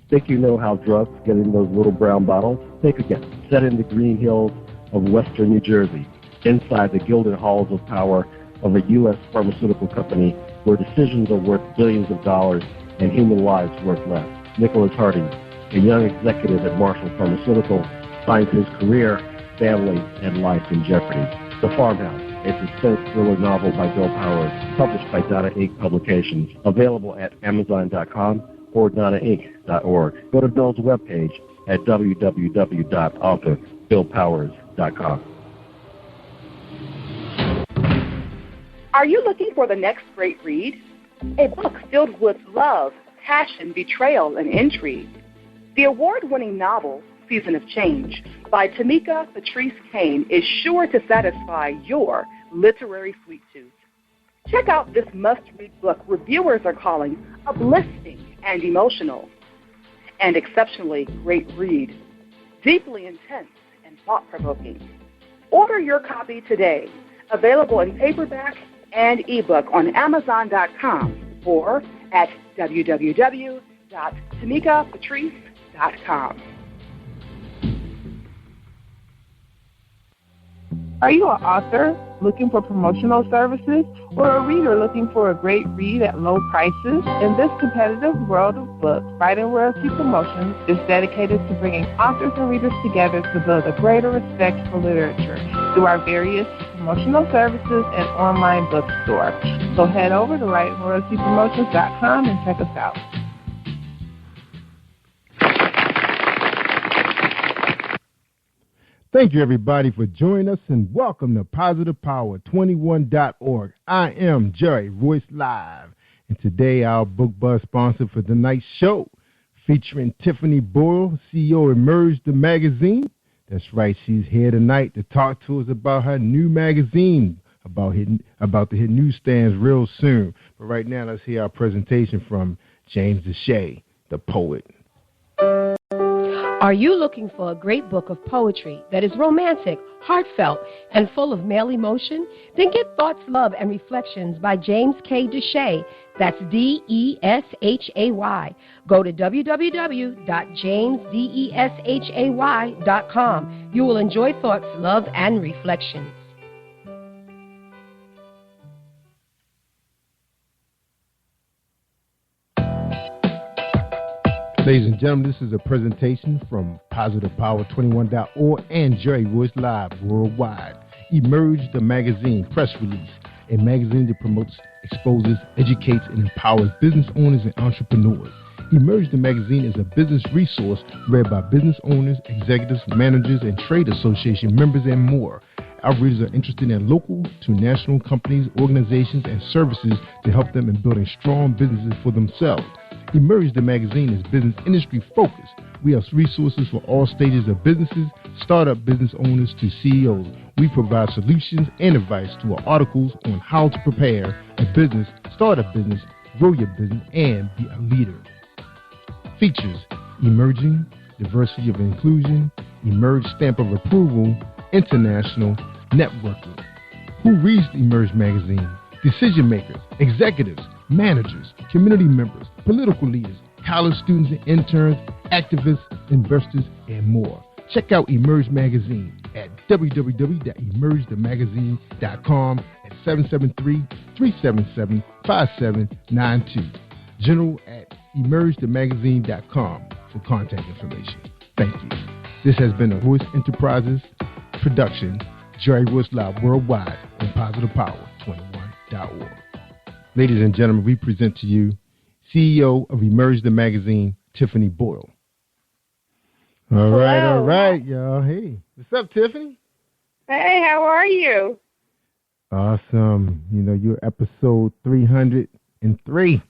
Think you know how drugs get in those little brown bottles? Think again. Set in the green hills of western New Jersey, inside the gilded halls of power of a U.S. pharmaceutical company where decisions are worth billions of dollars and human lives worth less. Nicholas Harding, a young executive at Marshall Pharmaceutical, finds his career, family, and life in jeopardy. The Farmhouse, a suspense thriller novel by Bill Powers, published by Donna Inc. Publications, available at Amazon.com or DonnaInc.org. Go to Bill's webpage at www.author.BillPowers.com. Are you looking for the next great read? A book filled with love, passion, betrayal, and intrigue. The award-winning novel, Season of Change, by Tamika Patrice Kane, is sure to satisfy your literary sweet tooth. Check out this must-read book reviewers are calling uplifting and emotional. And exceptionally great read, deeply intense and thought-provoking. Order your copy today, available in paperback and ebook on Amazon.com or at www.tamikapatrice.com. Are you an author looking for promotional services or a reader looking for a great read at low prices? In this competitive world of books, Writing Royalty Promotions is dedicated to bringing authors and readers together to build a greater respect for literature through our various promotional services and online bookstore. So head over to WritingRoyaltyPromotions.com and check us out. Thank you, everybody, for joining us, and welcome to Positive Power 21.org. I am Jerry Royce Live, and today our Book Buzz sponsor for tonight's show, featuring Tiffany Boyle, CEO of Emerge the Magazine. That's right, she's here tonight to talk to us about her new magazine, about to hit newsstands real soon. But right now, let's hear our presentation from James Deshay, the poet. Are you looking for a great book of poetry that is romantic, heartfelt, and full of male emotion? Then get Thoughts, Love, and Reflections by James K. Deshay. That's Deshay. Go to www.jamesdeshay.com. You will enjoy Thoughts, Love, and Reflections. Ladies and gentlemen, this is a presentation from PositivePower21.org and Jerry Royce Live worldwide. Emerge the Magazine press release, a magazine that promotes, exposes, educates, and empowers business owners and entrepreneurs. Emerge the Magazine is a business resource read by business owners, executives, managers, and trade association members, and more. Our readers are interested in local to national companies, organizations, and services to help them in building strong businesses for themselves. Emerge the Magazine is business industry focused. We have resources for all stages of businesses, startup business owners to CEOs. We provide solutions and advice to our articles on how to prepare a business, start a business, grow your business, and be a leader. Features: emerging, diversity of inclusion, Emerge stamp of approval, international, networking. Who reads the Emerge magazine? Decision makers, executives, managers, community members, political leaders, college students and interns, activists, investors, and more. Check out Emerge Magazine at www.emergethemagazine.com at 773-377-5792. General at emergethemagazine.com for contact information. Thank you. This has been a Royce Enterprises production, Jerry Royce Live worldwide on PositivePower21.org. Ladies and gentlemen, we present to you CEO of Emerge the Magazine, Tiffany Boyle. All right, y'all. Hey, what's up, Tiffany? Hey, how are you? Awesome. You know, you're episode 303.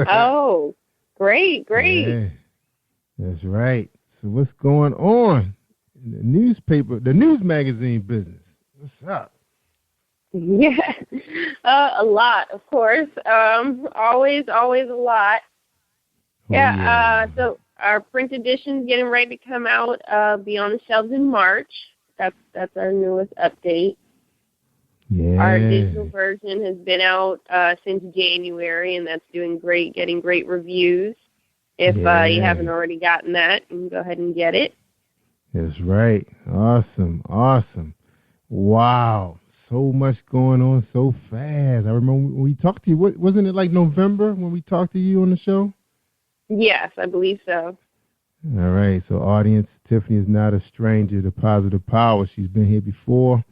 Oh, great. Yeah, that's right. So what's going on in the newspaper, the news magazine business? What's up? Yeah, a lot, of course. Always a lot. So our print edition's getting ready to come out, be on the shelves in March. That's our newest update. Yeah. Our digital version has been out since January, and that's doing great, getting great reviews. If you haven't already gotten that, you can go ahead and get it. That's right. Awesome. Wow. so much going on so fast. I remember when we talked to you, wasn't it like November when we talked to you on the show? Yes, I believe so. All right, so audience, Tiffany is not a stranger to Positive Power. She's been here before.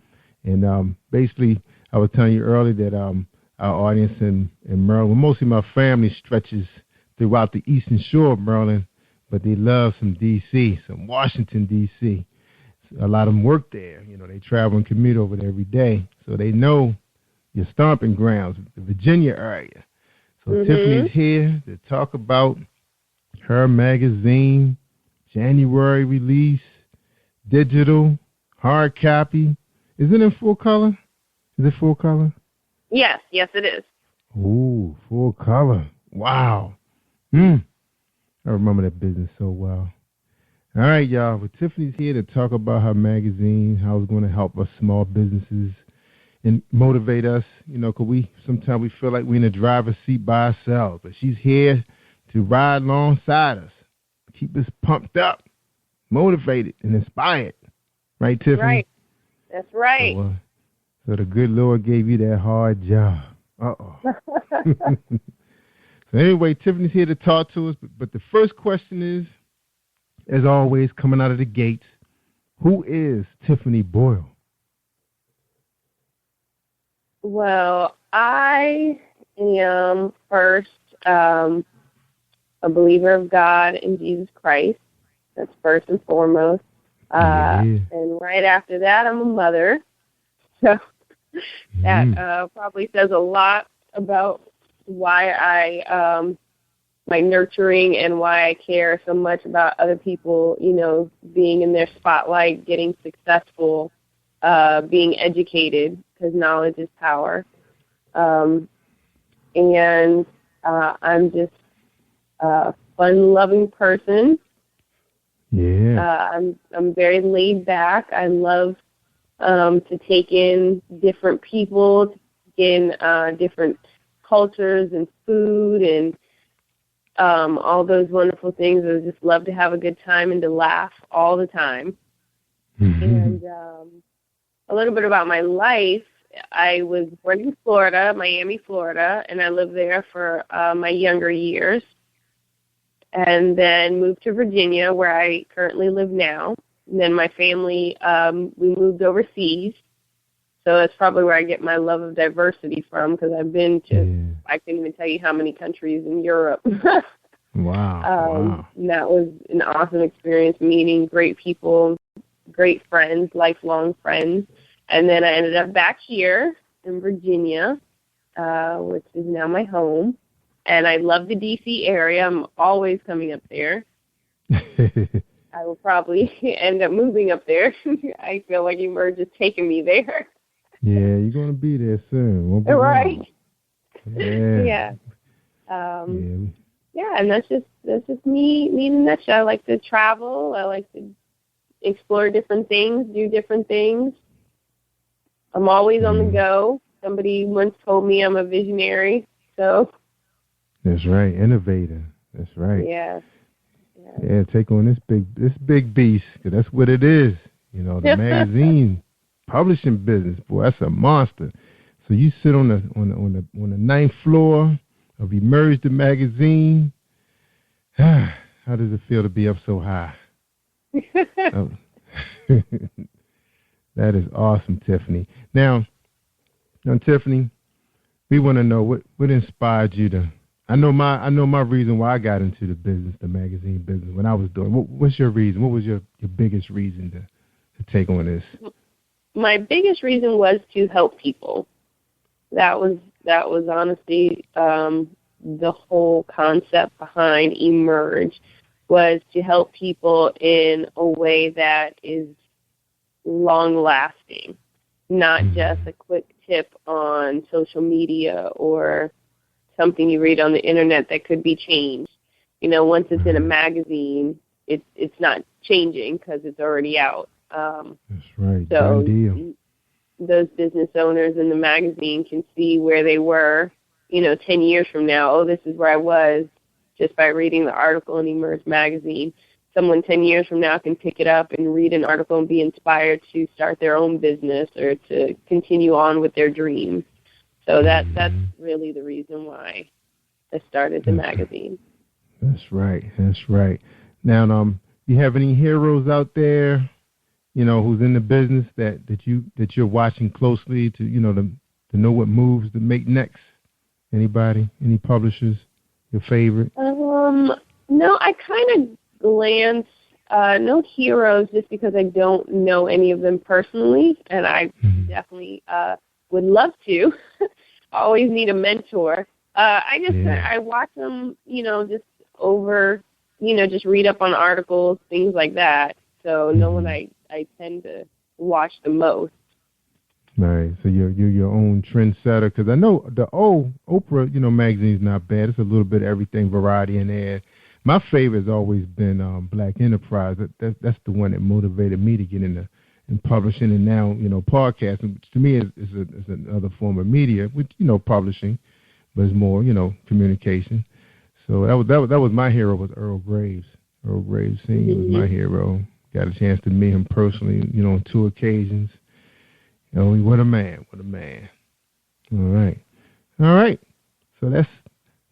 And basically, I was telling you earlier that our audience in Maryland, well, mostly my family stretches throughout the eastern shore of Maryland, but they love some D.C., some Washington, D.C. A lot of them work there. You know, they travel and commute over there every day, so they know your stomping grounds, the Virginia area. So Tiffany's here to talk about her magazine, January release, digital, hard copy. Is it in full color? Is it full color? Yes, it is. Ooh, full color. Wow. I remember that business so well. All right, y'all. Well, Tiffany's here to talk about her magazine, how it's going to help us small businesses and motivate us. You know, because sometimes we feel like we're in the driver's seat by ourselves. But she's here to ride alongside us, keep us pumped up, motivated, and inspired. Right, Tiffany? Right. That's right. So the good Lord gave you that hard job. Uh-oh. So anyway, Tiffany's here to talk to us. But the first question is, as always, coming out of the gates, who is Tiffany Boyle? Well, I am first a believer of God and Jesus Christ. That's first and foremost. And right after that, I'm a mother. So that probably says a lot about why I my nurturing and why I care so much about other people, you know, being in their spotlight, getting successful, being educated, because knowledge is power. And I'm just a fun-loving person. Yeah. I'm very laid back. I love to take in different people, to take in different cultures and food and all those wonderful things. I just love to have a good time and to laugh all the time. And a little bit about my life. I was born in Florida, Miami, Florida, and I lived there for my younger years. And then moved to Virginia, where I currently live now. And then my family, we moved overseas. So that's probably where I get my love of diversity from, because I've been to, I can't even tell you how many countries in Europe. Wow. And that was an awesome experience, meeting great people, great friends, lifelong friends. And then I ended up back here in Virginia, which is now my home. And I love the D.C. area. I'm always coming up there. I will probably end up moving up there. I feel like Emerge is taking me there. Yeah, you're going to be there soon. Won't be right. Long. Yeah. Yeah, and that's just me in a nutshell. I like to travel. I like to explore different things, do different things. I'm always on the go. Somebody once told me I'm a visionary, so. That's right, innovator. That's right. Yeah. Yeah, take on this big beast, because that's what it is. You know, the magazine publishing business, boy, that's a monster. So you sit on the ninth floor of Emerge the magazine. How does it feel to be up so high? That is awesome, Tiffany. Now, Tiffany, we want to know what inspired you to. I know my reason why I got into the business, the magazine business, when I was doing. What's your reason? What was your biggest reason to take on this? My biggest reason was to help people. That was honestly the whole concept behind Emerge, was to help people in a way that is long-lasting, not just a quick tip on social media or something you read on the internet that could be changed. You know, once it's in a magazine, it's not changing because it's already out. That's right. So Done deal. Those business owners in the magazine can see where they were, 10 years from now. Oh, this is where I was, just by reading the article in Emerge magazine. someone 10 years from now can pick it up and read an article and be inspired to start their own business or to continue on with their dreams. So that's really the reason why I started the magazine. That's right. That's right. Now, you have any heroes out there, who's in the business that you're watching closely to know what moves to make next? Anybody? Any publishers? Your favorite? No, I kind of glance. No heroes, just because I don't know any of them personally, and I definitely would love to. Always need a mentor. I watch them, just over, just read up on articles, things like that. So no one I tend to watch the most. Right. So you're your own trendsetter, because I know the old Oprah, magazine's not bad. It's a little bit of everything, variety in there. My favorite has always been Black Enterprise. That's the one that motivated me to get into publishing, and now podcasting. To me, is another form of media, which publishing, but it's more communication. So that was my hero, was Earl Graves. Earl Graves Sr. was my hero. Got a chance to meet him personally, on 2 occasions. What a man, what a man. All right. So that's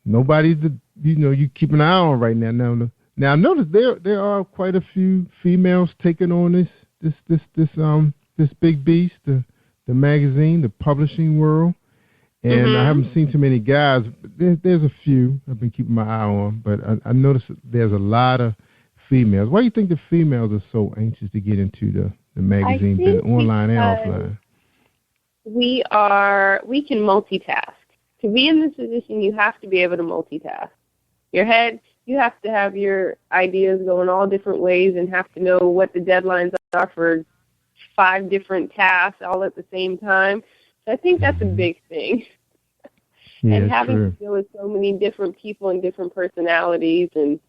nobody's you keep an eye on right now. Now I notice there are quite a few females taking on this big beast, the magazine, the publishing world. And I haven't seen too many guys. There's a few I've been keeping my eye on, but I noticed there's a lot of females. Why do you think the females are so anxious to get into the magazine, both online and offline? We can multitask. To be in this position, you have to be able to multitask. Your head, you have to have your ideas going all different ways and have to know what the deadlines are for 5 different tasks all at the same time. So I think that's a big thing. Yeah, and having to deal with so many different people and different personalities and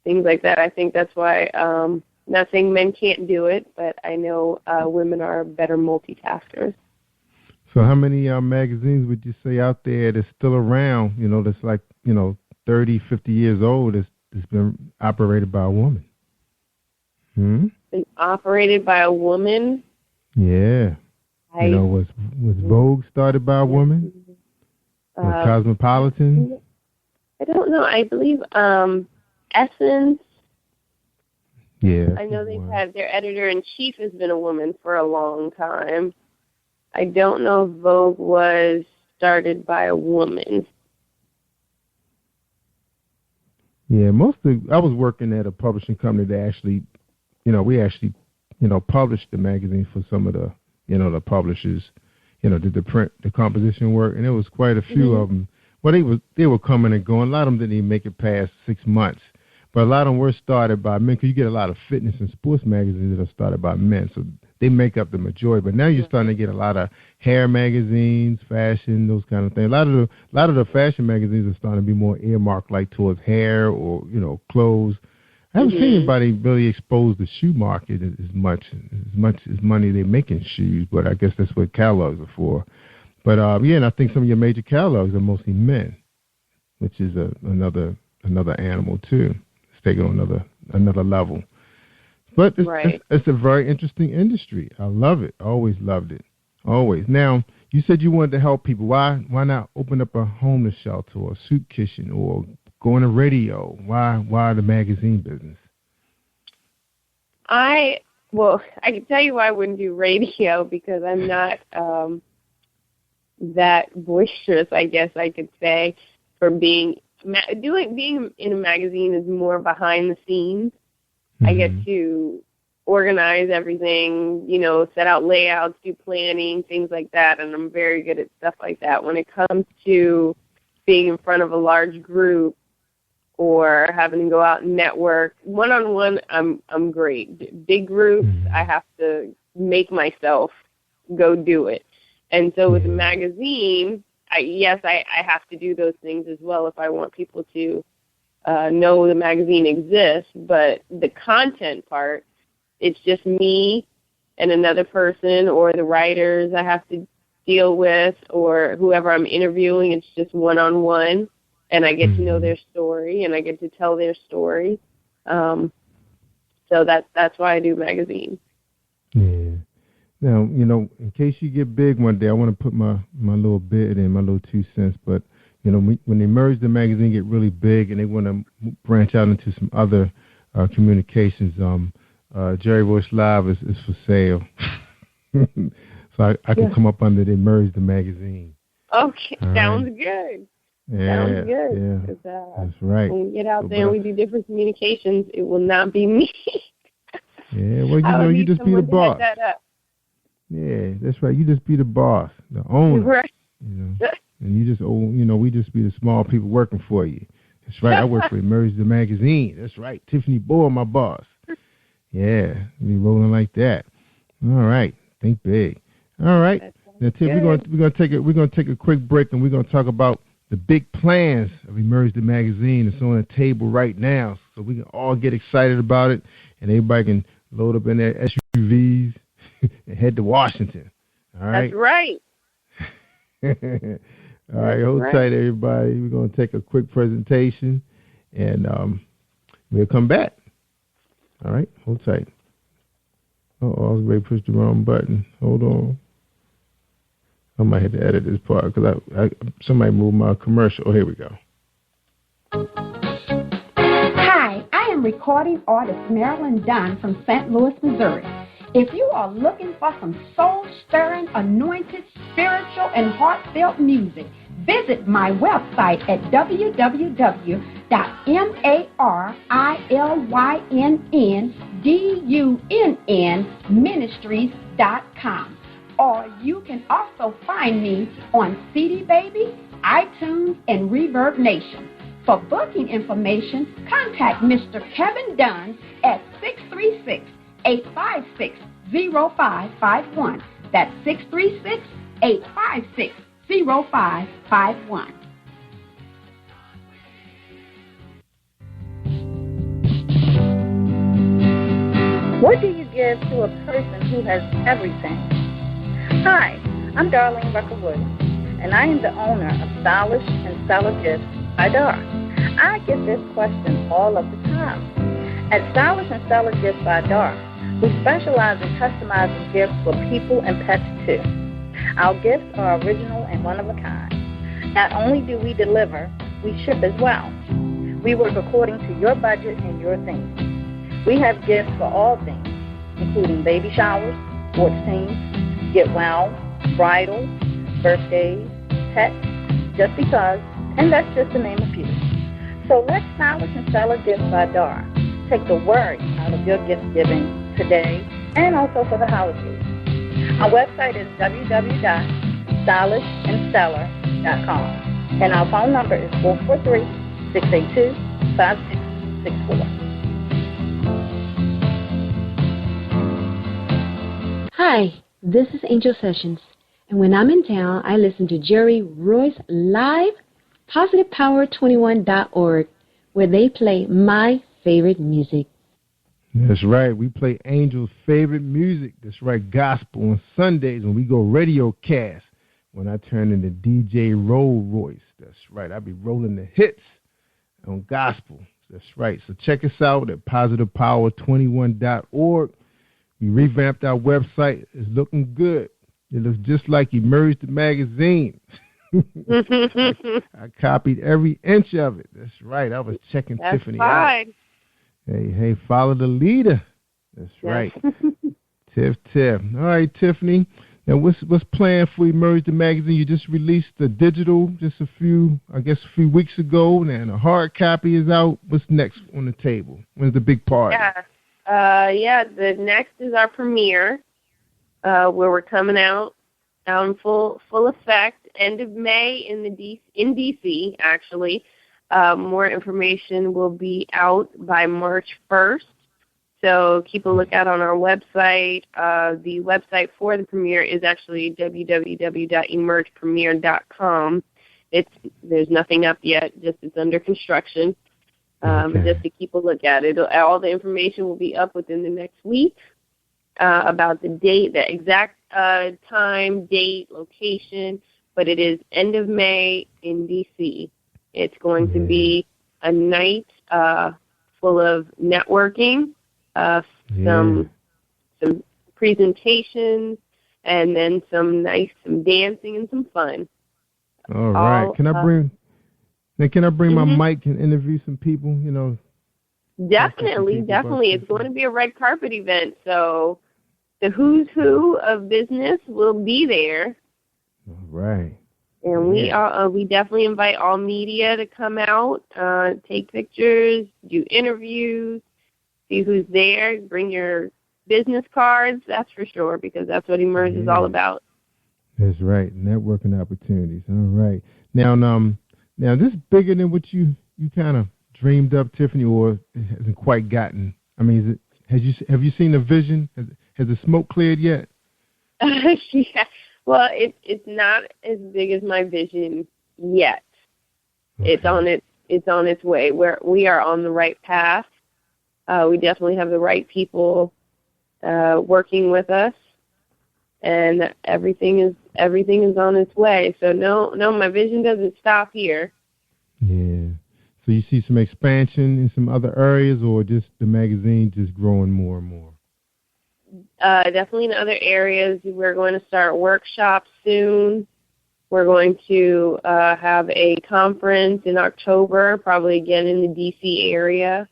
things like that, I think that's why, not saying men can't do it, but I know women are better multitaskers. So how many magazines would you say out there that's still around, that's like, 30, 50 years old, that's been operated by a woman? Been operated by a woman? Yeah. Was Vogue started by a woman? Was Cosmopolitan? I don't know. I believe Essence. Yeah. I know they've had their editor-in-chief has been a woman for a long time. I don't know if Vogue was started by a woman. Yeah, I was working at a publishing company that actually, we actually, published the magazine for some of the, the publishers, did the print, the composition work, and there was quite a few of them. Well, they were coming and going. A lot of them didn't even make it past 6 months. But a lot of them were started by men, because you get a lot of fitness and sports magazines that are started by men, so they make up the majority. But now you're starting to get a lot of hair magazines, fashion, those kind of things. A lot of the fashion magazines are starting to be more earmarked, like towards hair or clothes. I haven't seen anybody really expose the shoe market as much as money they make in shoes. But I guess that's what catalogs are for. But and I think some of your major catalogs are mostly men, which is another animal too. Taking on another level. But it's a very interesting industry. I love it. Always loved it. Always. Now, you said you wanted to help people. Why not open up a homeless shelter or a soup kitchen or go on a radio? Why the magazine business? I can tell you why I wouldn't do radio, because I'm not that boisterous, I guess I could say, for being in a magazine is more behind the scenes. I get to organize everything, set out layouts, do planning, things like that, and I'm very good at stuff like that. When it comes to being in front of a large group or having to go out and network, one-on-one, I'm great. Big groups, I have to make myself go do it. And so with a magazine, I have to do those things as well if I want people to know the magazine exists. But the content part, it's just me and another person or the writers I have to deal with or whoever I'm interviewing. It's just one-on-one, and I get to know their story, and I get to tell their story. So that's why I do magazines. Yeah. Now, in case you get big one day, I want to put my little bit in, my little 2 cents. But, when they merge the magazine, get really big, and they want to branch out into some other communications, Jerry Royce Live is for sale. So I can come up under the merge the magazine. Okay, All sounds right. good. Yeah, Sounds good. yeah. That's right. When we get out there and we do different communications, it will not be me. Yeah, well, you just be the boss. That up. Yeah, that's right. You just be the boss, the owner. Right. And you just, we just be the small people working for you. That's right. I work for Emerge the Magazine. That's right. Tiffany Boyle, my boss. Yeah, be rolling like that. All right. Think big. All right. Now, Tiff, we're gonna take a quick break, and we're gonna talk about the big plans of Emerge the Magazine. It's on the table right now, so we can all get excited about it, and everybody can load up in their SUVs and head to Washington. All right. That's right. All right, hold tight, everybody. We're going to take a quick presentation, and we'll come back. All right, hold tight. I was ready to push the wrong button. Hold on. I might have to edit this part because somebody moved my commercial. Oh, here we go. Hi, I am recording artist Marilyn Dunn from St. Louis, Missouri. If you are looking for some soul-stirring, anointed, spiritual, and heartfelt music, visit my website at www.marilynnDunnMinistries.com. Or you can also find me on CD Baby, iTunes, and Reverb Nation. For booking information, contact Mr. Kevin Dunn at 636-856-0551. That's 636-856-0551. What do you give to a person who has everything? Hi, I'm Darlene Rucker-Wood, and I am the owner of Stylish and Stellar Gifts by Dar. I get this question all of the time. At Stylish and Stellar Gifts by Dar, we specialize in customizing gifts for people and pets too. Our gifts are original and one of a kind. Not only do we deliver, we ship as well. We work according to your budget and your theme. We have gifts for all things, including baby showers, sports teams, get well, bridal, birthdays, pets, just because, and that's just to name a few. So let Stylish and Stellar Gifts by Dar take the worry out of your gift giving today and also for the holidays. Our website is www.stylishandstellar.com, and our phone number is 443-682-5664. Hi, this is Angel Sessions, and when I'm in town, I listen to Jerry Royce Live, PositivePower21.org, where they play my favorite music. That's right. We play Angel's favorite music. That's right. Gospel on Sundays when we go radio cast. When I turn into DJ Roll Royce. That's right. I be rolling the hits on gospel. That's right. So check us out at PositivePower21.org. We revamped our website. It's looking good. It looks just like Emerge the Magazine. I copied every inch of it. That's right. I was checking Tiffany out. Hey, follow the leader. That's right. Tiff. All right, Tiffany. Now, what's planned for Emerge the Magazine? You just released the digital just a few weeks ago, and a hard copy is out. What's next on the table? When's the big party? The next is our premiere, where we're coming out in full effect, end of May in DC, actually. More information will be out by March 1st. So keep a lookout on our website. The website for the premiere is actually www.emergepremiere.com. There's nothing up yet, just it's under construction. Just to keep a look at it. All the information will be up within the next week about the date, the exact time, date, location, but it is end of May in D.C. It's going to be a night full of networking some presentations, and then some dancing and some fun. All right. Can I bring my mic and interview some people? Definitely. It's going to be a red carpet event, so the who's who of business will be there. All right. And we definitely invite all media to come out, take pictures, do interviews, see who's there, bring your business cards, that's for sure, because that's what Emerge is all about. That's right, networking opportunities. All right. Now this is bigger than what you kind of dreamed up, Tiffany, or it hasn't quite gotten? I mean, have you seen the vision? Has the smoke cleared yet? Yeah. Well, it's not as big as my vision yet. Okay. It's on its way. We are on the right path. We definitely have the right people working with us, and everything is on its way. So no, my vision doesn't stop here. Yeah. So you see some expansion in some other areas, or just the magazine just growing more and more? Definitely in other areas. We're going to start workshops soon. We're going to have a conference in October, probably again in the D.C. area.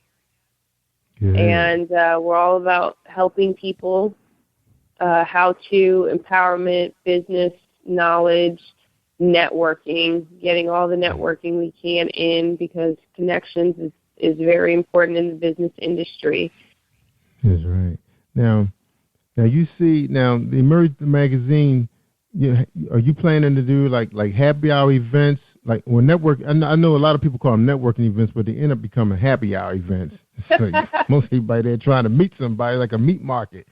Good. And we're all about helping people, how to, empowerment, business, knowledge, networking, getting all the networking we can in, because connections is very important in the business industry. That's right. Now you see, the Emerge magazine, are you planning to do like happy hour events, like or network? I know a lot of people call them networking events, but they end up becoming happy hour events. So most everybody there trying to meet somebody, like a meat market.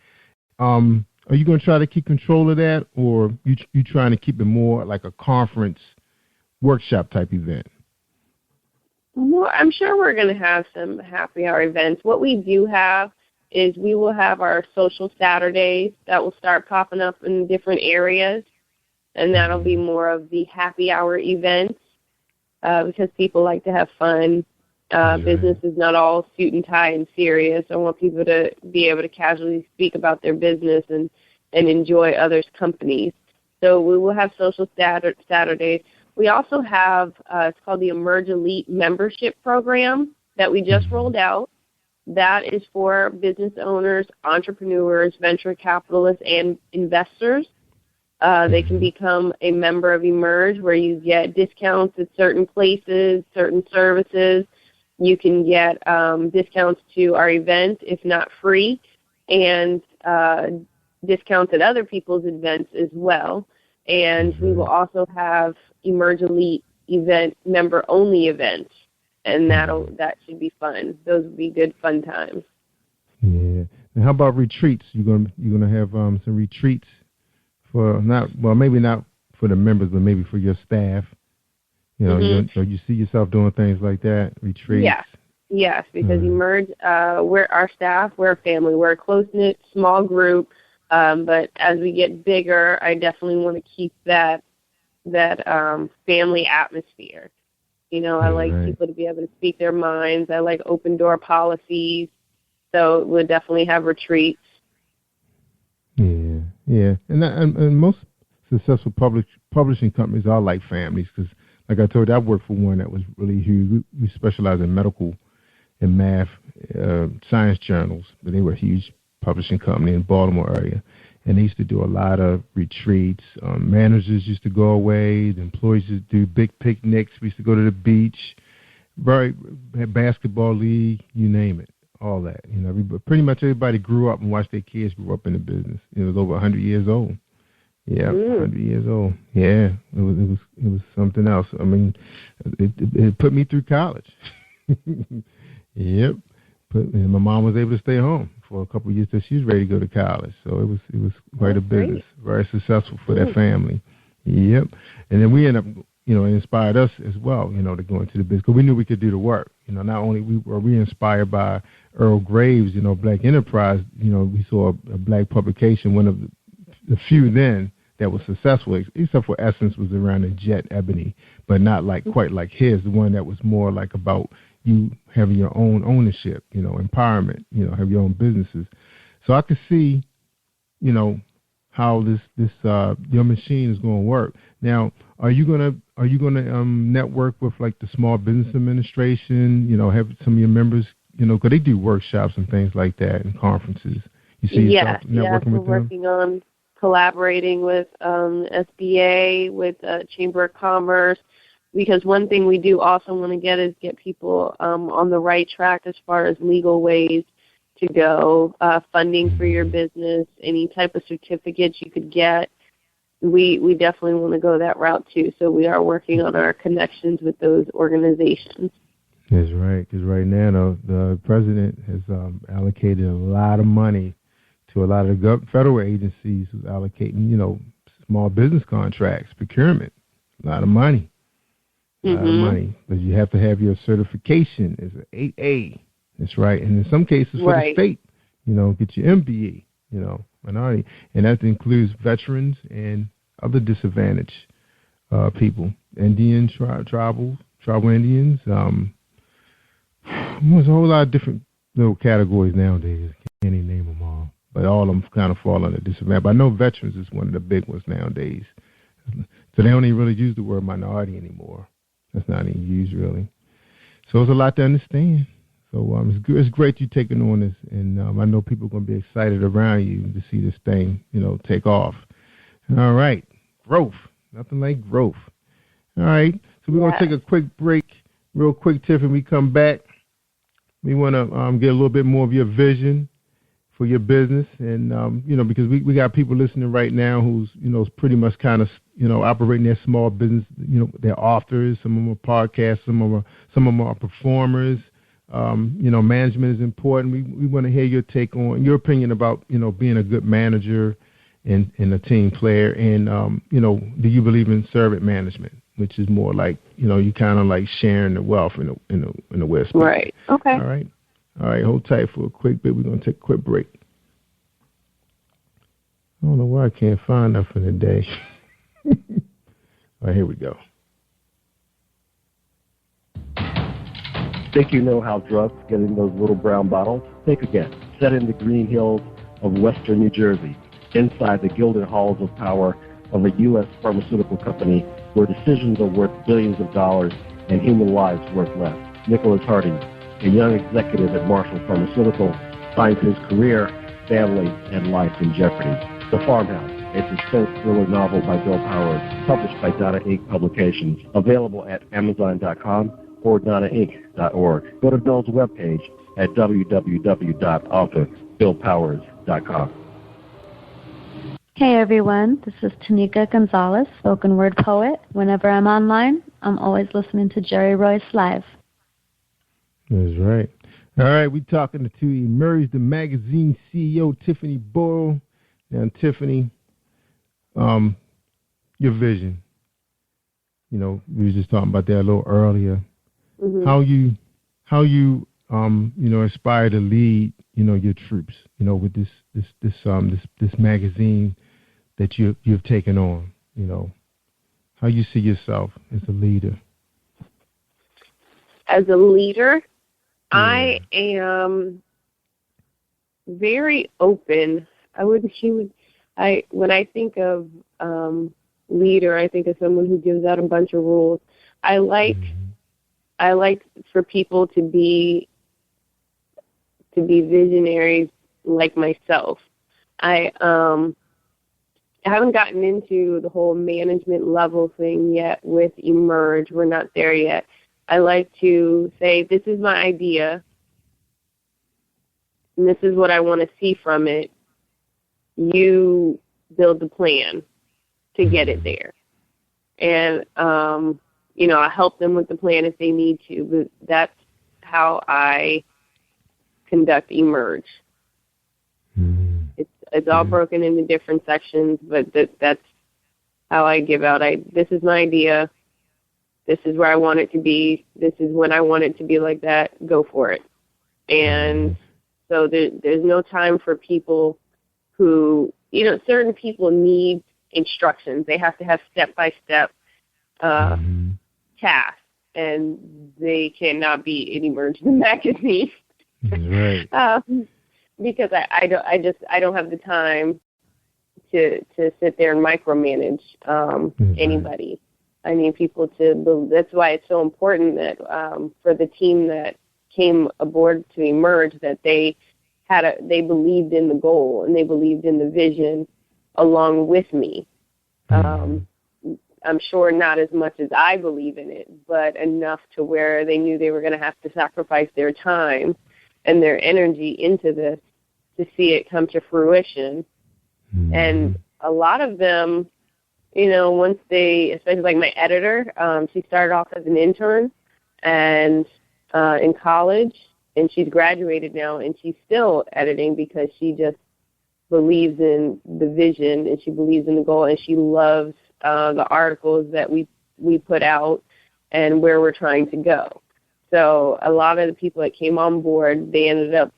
Are you going to try to keep control of that, or you trying to keep it more like a conference workshop type event? Well, I'm sure we're going to have some happy hour events. What we do have is we will have our social Saturdays that will start popping up in different areas, and that'll be more of the happy hour events because people like to have fun. Business is not all suit and tie and serious. I want people to be able to casually speak about their business and enjoy others' companies. So we will have social Saturdays. We also have, it's called the Emerge Elite membership program that we just rolled out. That is for business owners, entrepreneurs, venture capitalists, and investors. They can become a member of Emerge, where you get discounts at certain places, certain services. You can get discounts to our event, if not free, and discounts at other people's events as well. And we will also have Emerge Elite event, member-only events. And that should be fun. Those would be good fun times. Yeah. And how about retreats? You gonna have some retreats for maybe not for the members, but maybe for your staff. So you see yourself doing things like that, retreats. Yes, because Emerge, we're our staff. We're a family. We're a close knit, small group. But as we get bigger, I definitely want to keep that family atmosphere. I like people to be able to speak their minds. I like open door policies. So we'll definitely have retreats. Yeah. And most successful publishing companies are like families, because, like I told you, I worked for one that was really huge. We specialize in medical and math, science journals, but they were a huge publishing company in the Baltimore area. And they used to do a lot of retreats. Managers used to go away. The employees used to do big picnics. We used to go to the beach, basketball league, you name it, all that. Pretty much everybody grew up and watched their kids grow up in the business. It was over 100 years old. Yeah, 100 years old. Yeah, it was something else. I mean, it put me through college. Yep. And my mom was able to stay home for a couple of years till she was ready to go to college. So it was quite a business, very successful for that family. Yep. And then we ended up, it inspired us as well, to go into the business, because we knew we could do the work. Not only were we inspired by Earl Graves, Black Enterprise, we saw a black publication, one of the few then that was successful, except for Essence was around in Jet Ebony, but not quite like his, the one that was more like about, you have your own ownership, empowerment, have your own businesses. So I could see, how this your machine is going to work. Now, are you gonna network with like the Small Business Administration? Have some of your members, because they do workshops and things like that and conferences. You see yourself networking with them? We're working on collaborating with SBA, with Chamber of Commerce, because one thing we do also want to get people on the right track as far as legal ways to go, funding for your business, any type of certificates you could get. We definitely want to go that route too. So we are working on our connections with those organizations. That's right, because right now the president has allocated a lot of money to a lot of the federal agencies who's allocating, small business contracts, procurement, a lot of money. A lot of money. But you have to have your certification as an 8A. That's right. And in some cases for the state, get your MBE, minority. And that includes veterans and other disadvantaged people, Indian, tribal Indians. There's a whole lot of different little categories nowadays. Can't even name them all. But all of them kind of fall under disadvantage. But I know veterans is one of the big ones nowadays. So they don't even really use the word minority anymore. That's not even used really. So it's a lot to understand. So it's great you taking on this, and I know people are going to be excited around you to see this thing, take off. All right, growth. Nothing like growth. All right, so we're going to take a quick break, real quick, Tiff, and we come back. We want to get a little bit more of your vision for your business, and because we got people listening right now who's pretty much kind of operating their small business. They're authors, some of them are podcasts, some of them are performers. Management is important. We want to hear your take on your opinion about being a good manager and a team player, and do you believe in servant management, which is more like you kind of like sharing the wealth in the West. Right. Okay. All right. Hold tight for a quick bit. We're gonna take a quick break. I don't know why I can't find nothing today. All right, here we go. Think you know how drugs get in those little brown bottles? Think again. Set in the green hills of western New Jersey, inside the gilded halls of power of a U.S. pharmaceutical company where decisions are worth billions of dollars and human lives worth less. Nicholas Harding, a young executive at Marshall Pharmaceutical, finds his career, family, and life in jeopardy. The Farmhouse, a suspense thriller novel by Bill Powers, published by Donna Inc. Publications, available at Amazon.com or DonnaInc.org. Go to Bill's webpage at www.authorBillPowers.com. Hey everyone, this is Tanika Gonzalez, spoken word poet. Whenever I'm online, I'm always listening to Jerry Royce Live. That's right. All right, we're talking to Emerge the Magazine CEO, Tiffany Boyle. Now, Tiffany, your vision. We were just talking about that a little earlier. Mm-hmm. How you aspire to lead, your troops, with this magazine that you've taken on, how you see yourself as a leader. As a leader, I am very open. When I think of leader, I think of someone who gives out a bunch of rules. I like for people to be visionaries like myself. I haven't gotten into the whole management level thing yet with Emerge. We're not there yet. I like to say, this is my idea, and this is what I want to see from it. You build the plan to get it there. And, I help them with the plan if they need to, but that's how I conduct Emerge. It's all broken into different sections, but that's how I give out. This is my idea. This is where I want it to be. This is when I want it to be like that. Go for it. And so there's no time for people who, certain people need instructions. They have to have step-by-step tasks. and they cannot be in Emerge the magazine. Right. Because I don't have the time to sit there and micromanage anybody. I need people to. That's why it's so important that for the team that came aboard to Emerge, that they believed in the goal and they believed in the vision along with me. I'm sure not as much as I believe in it, but enough to where they knew they were going to have to sacrifice their time and their energy into this to see it come to fruition. And a lot of them, once they, especially like my editor, she started off as an intern and in college, and she's graduated now, and she's still editing because she just believes in the vision and she believes in the goal, and she loves the articles that we put out and where we're trying to go. So a lot of the people that came on board, they ended up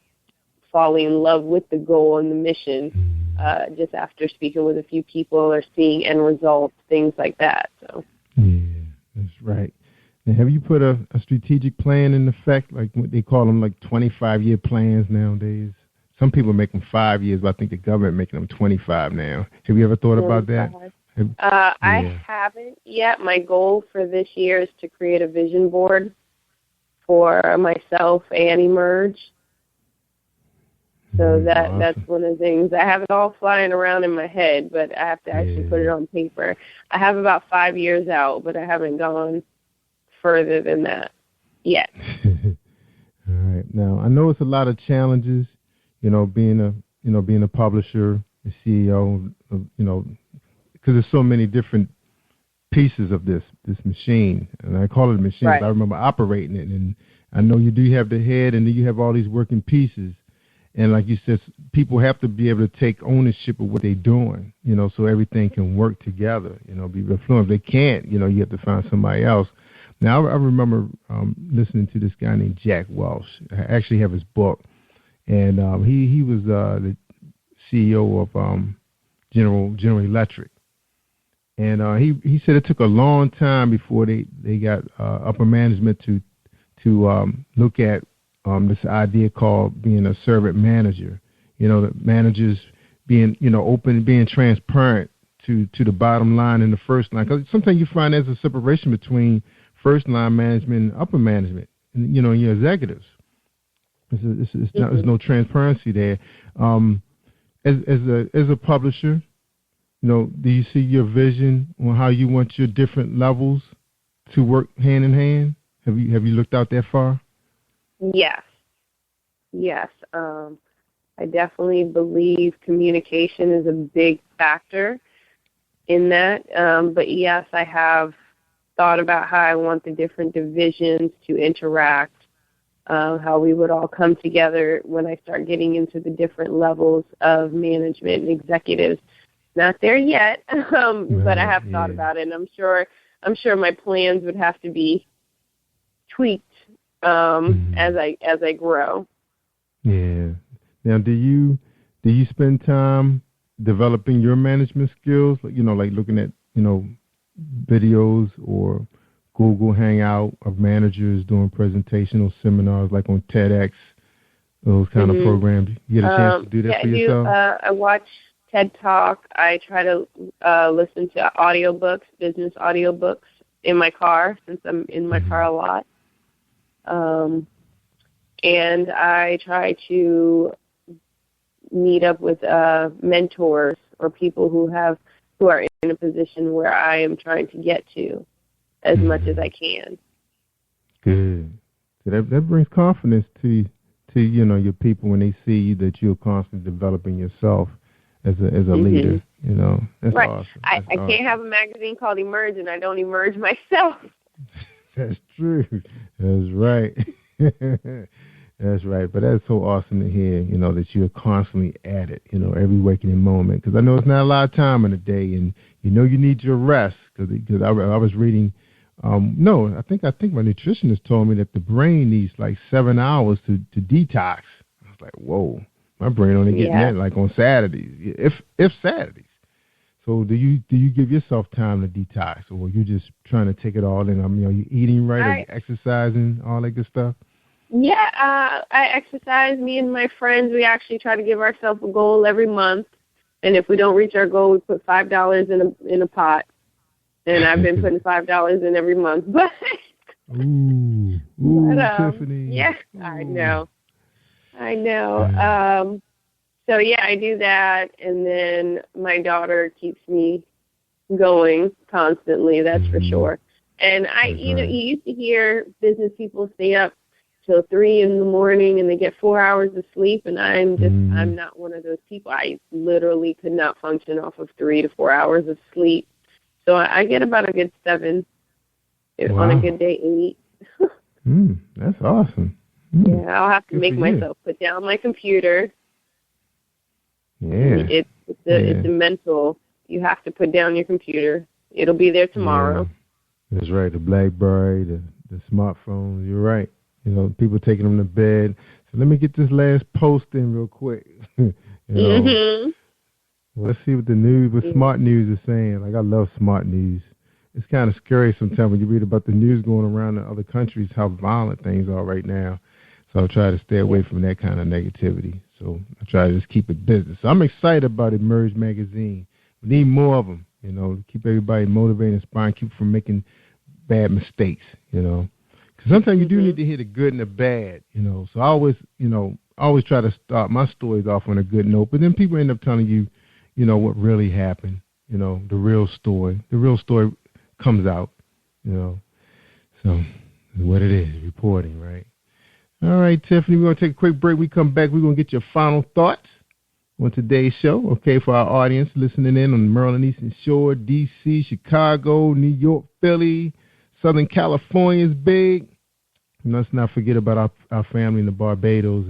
falling in love with the goal and the mission just after speaking with a few people or seeing end results, things like that. So yeah, that's right. Now, have you put a strategic plan in effect, like what they call them, like 25-year plans nowadays? Some people make them 5 years, but I think the government making them 25 now. Have you ever thought about that? I haven't yet. My goal for this year is to create a vision board for myself and Emerge. So that's one of the things. I have it all flying around in my head, but I have to actually put it on paper. I have about 5 years out, but I haven't gone further than that yet. All right. Now, I know it's a lot of challenges, being a publisher, a CEO, because there's so many different pieces of this machine, and I call it a machine. Right. I remember operating it, and I know you do have the head, and then you have all these working pieces. And like you said, people have to be able to take ownership of what they're doing, so everything can work together, be real fluent. If they can't, you have to find somebody else. Now, I remember listening to this guy named Jack Welch. I actually have his book, and he was the CEO of General Electric. And he said it took a long time before they got upper management to look at this idea called being a servant manager. The managers being open, being transparent to the bottom line and the first line. Because sometimes you find there's a separation between first line management and upper management, and your executives. There's no transparency there. As a publisher, do you see your vision on how you want your different levels to work hand in hand? Have you looked out that far? Yes. I definitely believe communication is a big factor in that. But yes, I have thought about how I want the different divisions to interact, how we would all come together when I start getting into the different levels of management and executives. Not there yet, but I have thought about it, and I'm sure my plans would have to be tweaked as I grow. Yeah. Now, do you spend time developing your management skills? Like looking at videos or Google Hangout of managers doing presentational seminars, like on TEDx, those kind of programs. You get a chance to do that for yourself? I watch TED Talk. I try to listen to audiobooks, business audiobooks in my car, since I'm in my car a lot. And I try to meet up with mentors or people who are in a position where I am trying to get to as much as I can. Good. So that brings confidence to your people when they see you, that you're constantly developing yourself as a leader. That's right. Awesome. I can't have a magazine called Emerge and I don't emerge myself. That's true. That's right. That's right. But that's so awesome to hear, that you're constantly at it, every waking moment. Because I know it's not a lot of time in a day, and you need your rest. Because I was reading, I think my nutritionist told me that the brain needs like 7 hours to detox. I was like, whoa, my brain only getting that like on Saturdays, if Saturdays. So do you give yourself time to detox, or are you just trying to take it all in? I mean, are you eating right? Are you exercising, all that good stuff? Yeah, I exercise. Me and my friends, we actually try to give ourselves a goal every month. And if we don't reach our goal, we put $5 in a pot. And I've been putting $5 in every month. But Tiffany. Yeah, I know. So yeah, I do that, and then my daughter keeps me going constantly. That's for sure. And you used to hear business people stay up till 3 in the morning and they get 4 hours of sleep, and I'm not one of those people. I literally could not function off of 3 to 4 hours of sleep. So I get about a good 7. On a good day, 8. That's awesome. Yeah, I'll have to make myself put down my computer. Yeah. It's a mental. You have to put down your computer. It'll be there tomorrow. Yeah. That's right. The BlackBerry, the smartphones. You're right. You know, people taking them to bed. So let me get this last post in real quick. Let's see what the news, what Smart News is saying. Like, I love Smart News. It's kind of scary sometimes when you read about the news going around in other countries, how violent things are right now. So I try to stay away from that kind of negativity. So I try to just keep it business. So I'm excited about Emerge Magazine. We need more of them, you know, to keep everybody motivated, inspired, keep from making bad mistakes, you know. Because sometimes you do need to hear the good and the bad, you know. So I always try to start my stories off on a good note. But then people end up telling you, you know, what really happened, you know, the real story. The real story comes out, you know. So what it is, reporting, right? All right, Tiffany, we're going to take a quick break. We come back, we're going to get your final thoughts on today's show, okay, for our audience listening in on the Maryland Eastern Shore, D.C., Chicago, New York, Philly, Southern California is big. And let's not forget about our family in the Barbados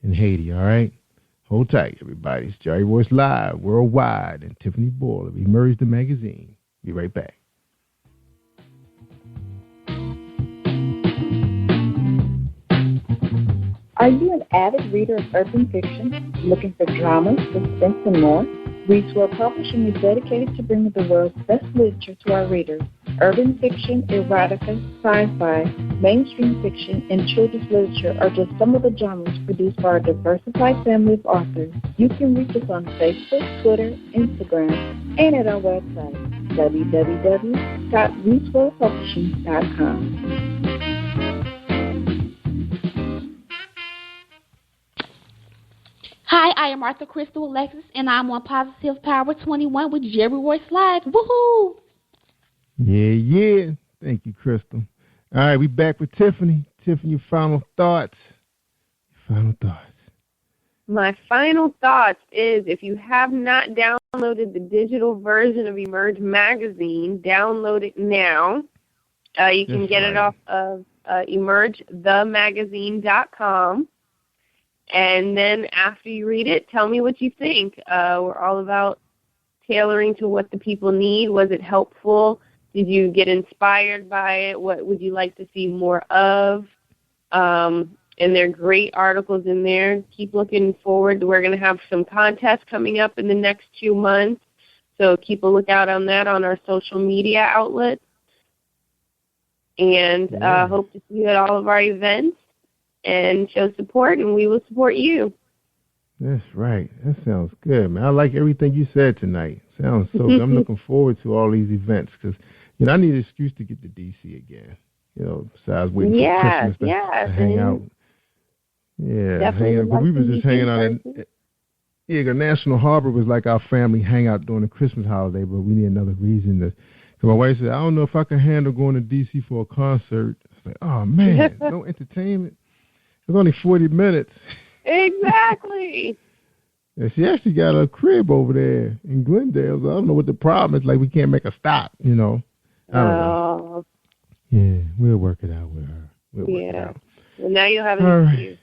and Haiti, all right? Hold tight, everybody. It's Jerry Royce Live, worldwide, and Tiffany Boyle of Emerge the Magazine. Be right back. Are you an avid reader of urban fiction, looking for drama, suspense, and more? Read World Publishing is dedicated to bringing the world's best literature to our readers. Urban fiction, erotica, sci-fi, mainstream fiction, and children's literature are just some of the genres produced by our diversified family of authors. You can reach us on Facebook, Twitter, Instagram, and at our website, www.reachworldpublishing.com. Hi, I am Arthur Crystal Alexis, and I'm on Positive Power 21 with Jerry Royce Live. Woohoo! Yeah. Thank you, Crystal. All right, we back with Tiffany. Tiffany, your final thoughts. My final thoughts is, if you have not downloaded the digital version of Emerge Magazine, download it now. You can get it off of emergethemagazine.com. And then after you read it, tell me what you think. We're all about tailoring to what the people need. Was it helpful? Did you get inspired by it? What would you like to see more of? And there are great articles in there. Keep looking forward. We're going to have some contests coming up in the next 2 months. So keep a lookout on that on our social media outlets. And hope to see you at all of our events. And show support, and we will support you. That's right. That sounds good, man. I like everything you said tonight. Sounds so good. I'm looking forward to all these events because, you know, I need an excuse to get to D.C. again. You know, besides waiting for Christmas to hang out. Yeah, hang out. But we were just hanging out at the National Harbor was like our family hangout during the Christmas holiday, but we need another reason to. Because my wife said, I don't know if I can handle going to D.C. for a concert. I was like, oh, man, no entertainment. It's only 40 minutes. Exactly. And she actually got a crib over there in Glendale. So I don't know what the problem is. Like, we can't make a stop, you know. I don't know. Yeah, we'll work it out with her. We'll work it out. Well, now you'll have an excuse.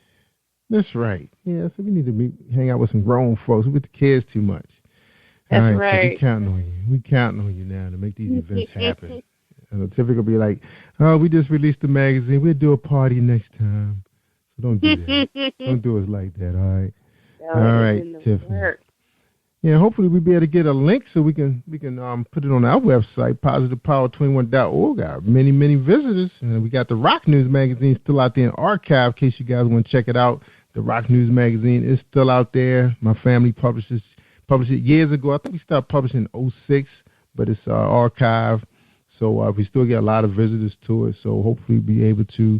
That's right. Yeah, so we need to hang out with some grown folks. We with the kids too much. That's all right. So we counting on you. We counting on you now to make these events happen. And the typical be like, oh, we just released the magazine. We'll do a party next time. Don't do that. Don't do us like that, all right? All right, Tiffany. Yeah, hopefully we'll be able to get a link so we can put it on our website, positivepower21.org. Our many visitors. And we got the Rock News magazine still out there in archive in case you guys want to check it out. The Rock News magazine is still out there. My family published it years ago. I think we started publishing in 2006, but it's archive. So we still get a lot of visitors to it. So hopefully we'll be able to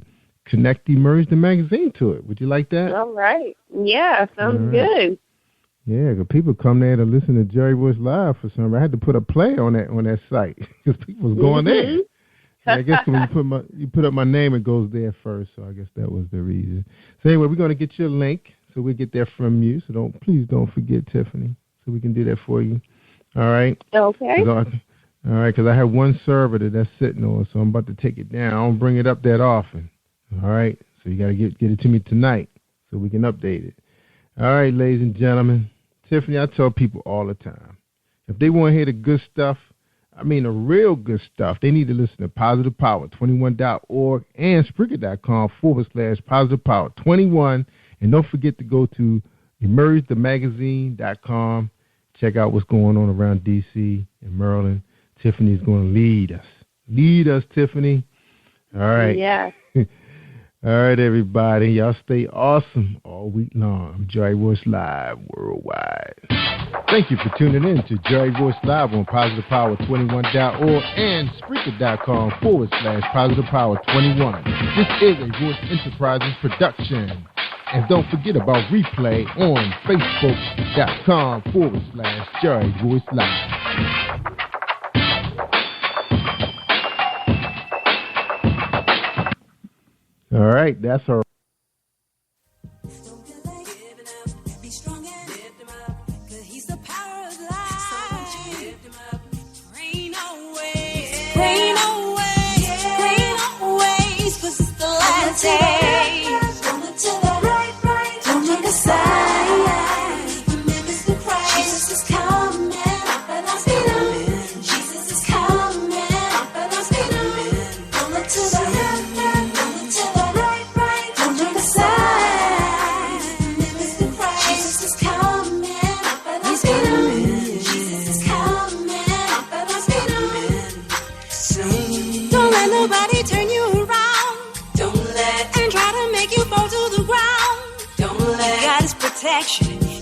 merge the magazine to it. Would you like that? All right. Yeah, sounds good. Yeah, because people come there to listen to Jerry Royce Live for some reason. I had to put a play on that site because people was going there. Yeah, I guess when you put up my name, it goes there first. So I guess that was the reason. So anyway, we're going to get you a link so we get that from you. So please don't forget, Tiffany, so we can do that for you. All right? Okay. All right, because I have one server that's sitting on, so I'm about to take it down. I don't bring it up that often. All right? So you got to get it to me tonight so we can update it. All right, ladies and gentlemen. Tiffany, I tell people all the time, if they want to hear the good stuff, I mean the real good stuff, they need to listen to positivepower21.org and Spreaker.com/positivepower21. And don't forget to go to emergethemagazine.com. Check out what's going on around D.C. and Maryland. Tiffany's going to lead us. Lead us, Tiffany. All right. Yeah. All right, everybody. Y'all stay awesome all week long. I'm Jerry Royce Live worldwide. Thank you for tuning in to Jerry Royce Live on PositivePower21.org and Spreaker.com/PositivePower21. This is a Royce Enterprises production. And don't forget about replay on Facebook.com/Jerry Royce Live. All right, that's all.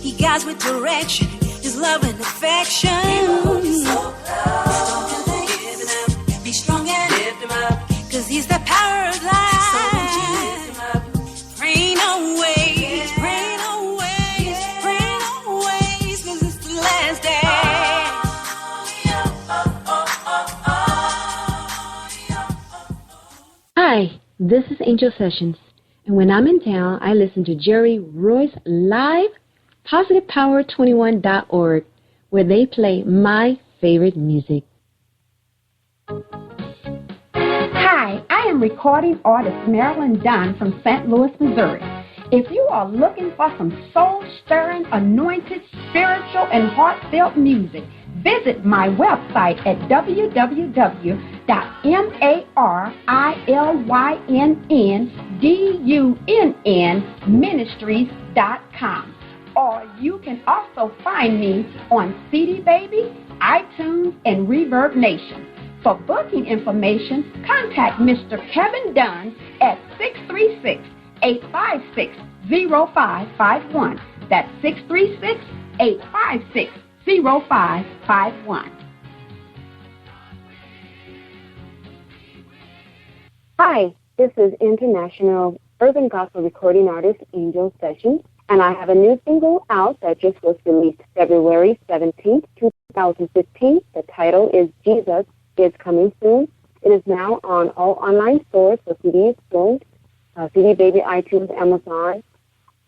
He guides with direction, His love and affection. So be strong and lift him up, 'cause He's the power of life. So praying always, 'cause it's the last day. Hi, this is Angel Sessions. And when I'm in town, I listen to Jerry Royce Live, PositivePower21.org, where they play my favorite music. Hi, I am recording artist Marilyn Dunn from St. Louis, Missouri. If you are looking for some soul-stirring, anointed, spiritual, and heartfelt music, visit my website at www.MarilynDunnMinistries.com. Or you can also find me on CD Baby, iTunes, and Reverb Nation. For booking information, contact Mr. Kevin Dunn at 636-856-0551. That's 636-856-0551. Hi, this is international urban gospel recording artist Angel Sessions, and I have a new single out that just was released February 17th, 2015. The title is Jesus is Coming Soon. It is now on all online stores for CDs sold, CD Baby, iTunes, Amazon.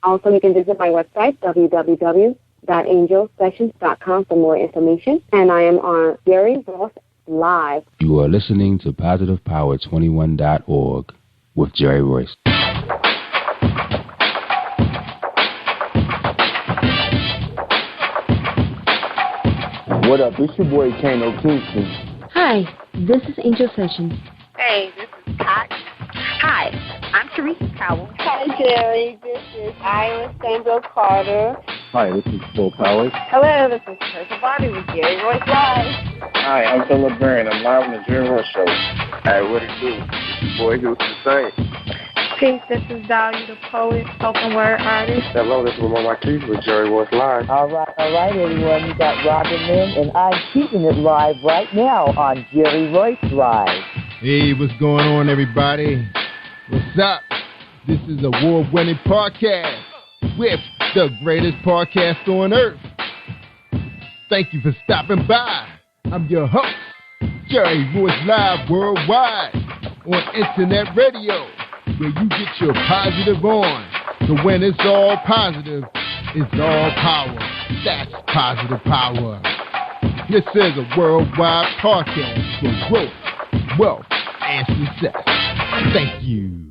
Also, you can visit my website, www.angelsessions.com for more information. And I am on Jerry Royce Live. You are listening to PositivePower21.org with Jerry Royce. What up? It's your boy Kano Kingston. Hi, this is Angel Sessions. Hey, this is Pat. Hi, I'm Teresa Cowell. Hi, Jerry. This is Ira Sandra Carter. Hi, this is Bill Powers. Hello, this is Teresa Bobby with Jerry Royce Live. Hi, I'm Philip Barron. I'm live on the Jerry Royce Show. Hey, what it do? It's your boy Houston Saint. Peace, this is Dahlia the poet, spoken word artist. Hello, this is Lamar Marquise with Jerry Royce Live. All right, everyone. You got Robin Lynn, and I'm keeping it live right now on Jerry Royce Live. Hey, what's going on, everybody? What's up? This is award-winning podcast with the greatest podcast on earth. Thank you for stopping by. I'm your host, Jerry Royce Live Worldwide on Internet Radio, where you get your positive on. So when it's all positive, it's all power. That's positive power. This is a worldwide podcast for growth, wealth, and success. Thank you.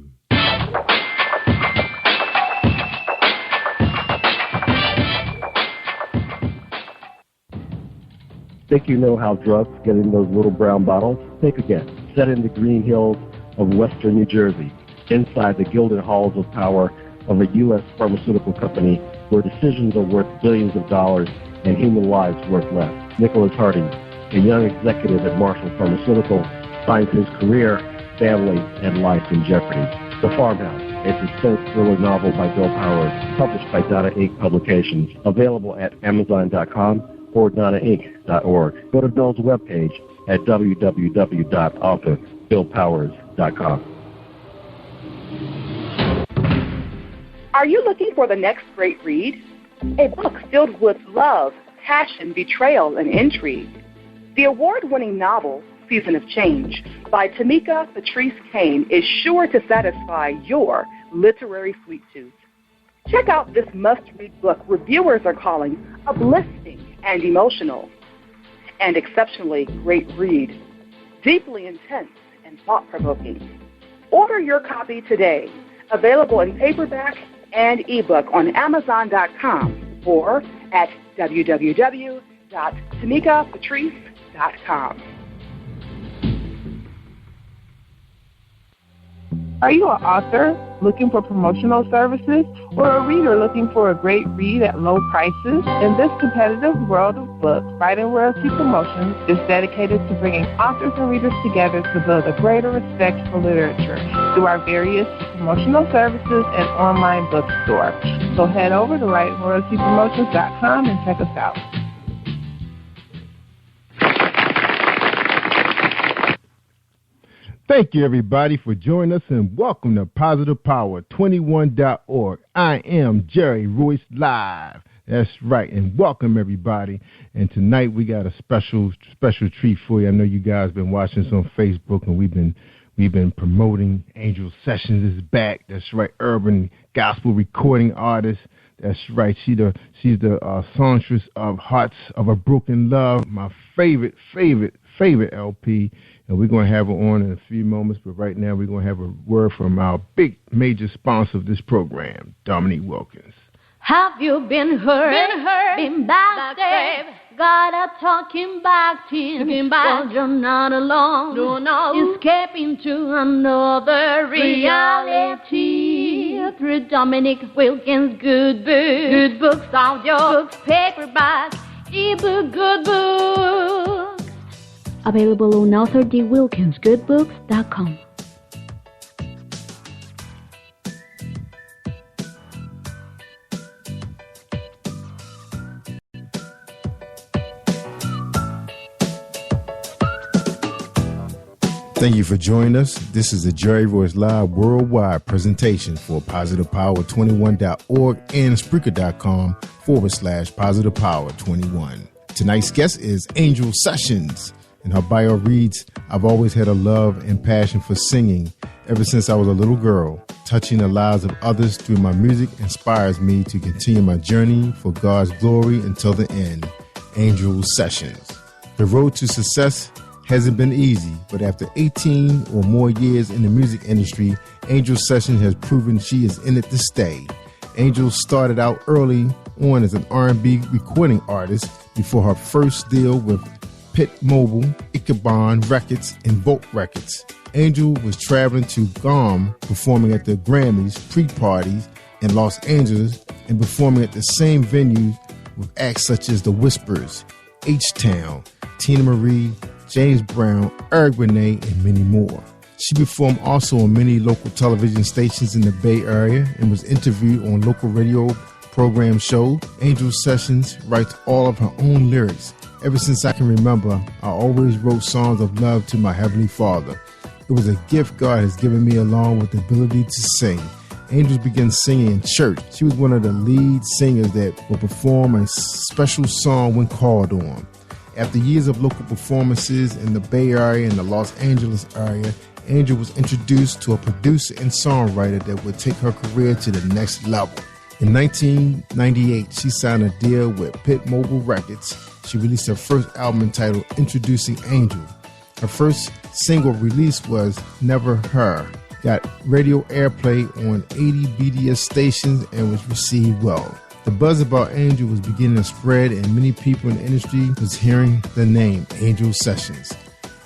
Think you know how drugs get in those little brown bottles? Think again. Set in the green hills of western New Jersey, inside the gilded halls of power of a U.S. pharmaceutical company where decisions are worth billions of dollars and human lives worth less. Nicholas Harding, a young executive at Marshall Pharmaceutical, finds his career, family, and life in jeopardy. The Farmhouse, a suspense thriller novel by Bill Powers, published by Donna Inc. Publications, available at Amazon.com or DonnaInc.org. Go to Bill's webpage at www.authorBillPowers.com. Are you looking for the next great read? A book filled with love, passion, betrayal, and intrigue. The award-winning novel, Season of Change, by Tamika Patrice Kane, is sure to satisfy your literary sweet tooth. Check out this must-read book reviewers are calling uplifting and emotional, and exceptionally great read, deeply intense and thought-provoking. Order your copy today, available in paperback and ebook on Amazon.com or at www.tamikapatrice.com. Are you an author looking for promotional services or a reader looking for a great read at low prices? In this competitive world of books, Writing Royalty Promotions is dedicated to bringing authors and readers together to build a greater respect for literature through our various promotional services and online bookstore. So head over to WritingRoyaltyPromotions.com and check us out. Thank you, everybody, for joining us, and welcome to Positive Power 21.org. I am Jerry Royce Live. That's right, and welcome, everybody. And tonight we got a special treat for you. I know you guys have been watching us on Facebook, and we've been promoting Angel Sessions is back. That's right, urban gospel recording artist. That's right. She's the songstress of Hearts of a Broken Love, my favorite LP. And we're going to have her on in a few moments, but right now we're going to have a word from our big major sponsor of this program, Dominique Wilkins. Have you been hurt, been backstabbed, got a talking back team, well, you're not alone, no. Escaping to another reality through Dominique Wilkins' good books, audio books, paperbacks, ebook, good books. Available on AuthorDWilkinsGoodBooks.com. Thank you for joining us. This is the Jerry Royce Live Worldwide presentation for Positive Power 21.org and Spreaker.com/Positive Power 21. Tonight's guest is Angel Sessions. And her bio reads, I've always had a love and passion for singing ever since I was a little girl. Touching the lives of others through my music inspires me to continue my journey for God's glory until the end. Angel Sessions. The road to success hasn't been easy, but after 18 or more years in the music industry, Angel Sessions has proven she is in it to stay. Angel started out early on as an R&B recording artist before her first deal with Pit Mobile, Ichabod Records, and Volt Records. Angel was traveling to Guam, performing at the Grammys pre-parties in Los Angeles, and performing at the same venues with acts such as The Whispers, H-Town, Tina Marie, James Brown, Eric Benet, and many more. She performed also on many local television stations in the Bay Area and was interviewed on local radio program shows. Angel Sessions writes all of her own lyrics. Ever since I can remember, I always wrote songs of love to my Heavenly Father. It was a gift God has given me along with the ability to sing. Angel began singing in church. She was one of the lead singers that would perform a special song when called on. After years of local performances in the Bay Area and the Los Angeles area, Angel was introduced to a producer and songwriter that would take her career to the next level. In 1998, she signed a deal with Pit Mobile Records. She released her first album entitled Introducing Angel. Her first single release was Never Her. Got radio airplay on 80 BDS stations and was received well. The buzz about Angel was beginning to spread and many people in the industry was hearing the name Angel Sessions.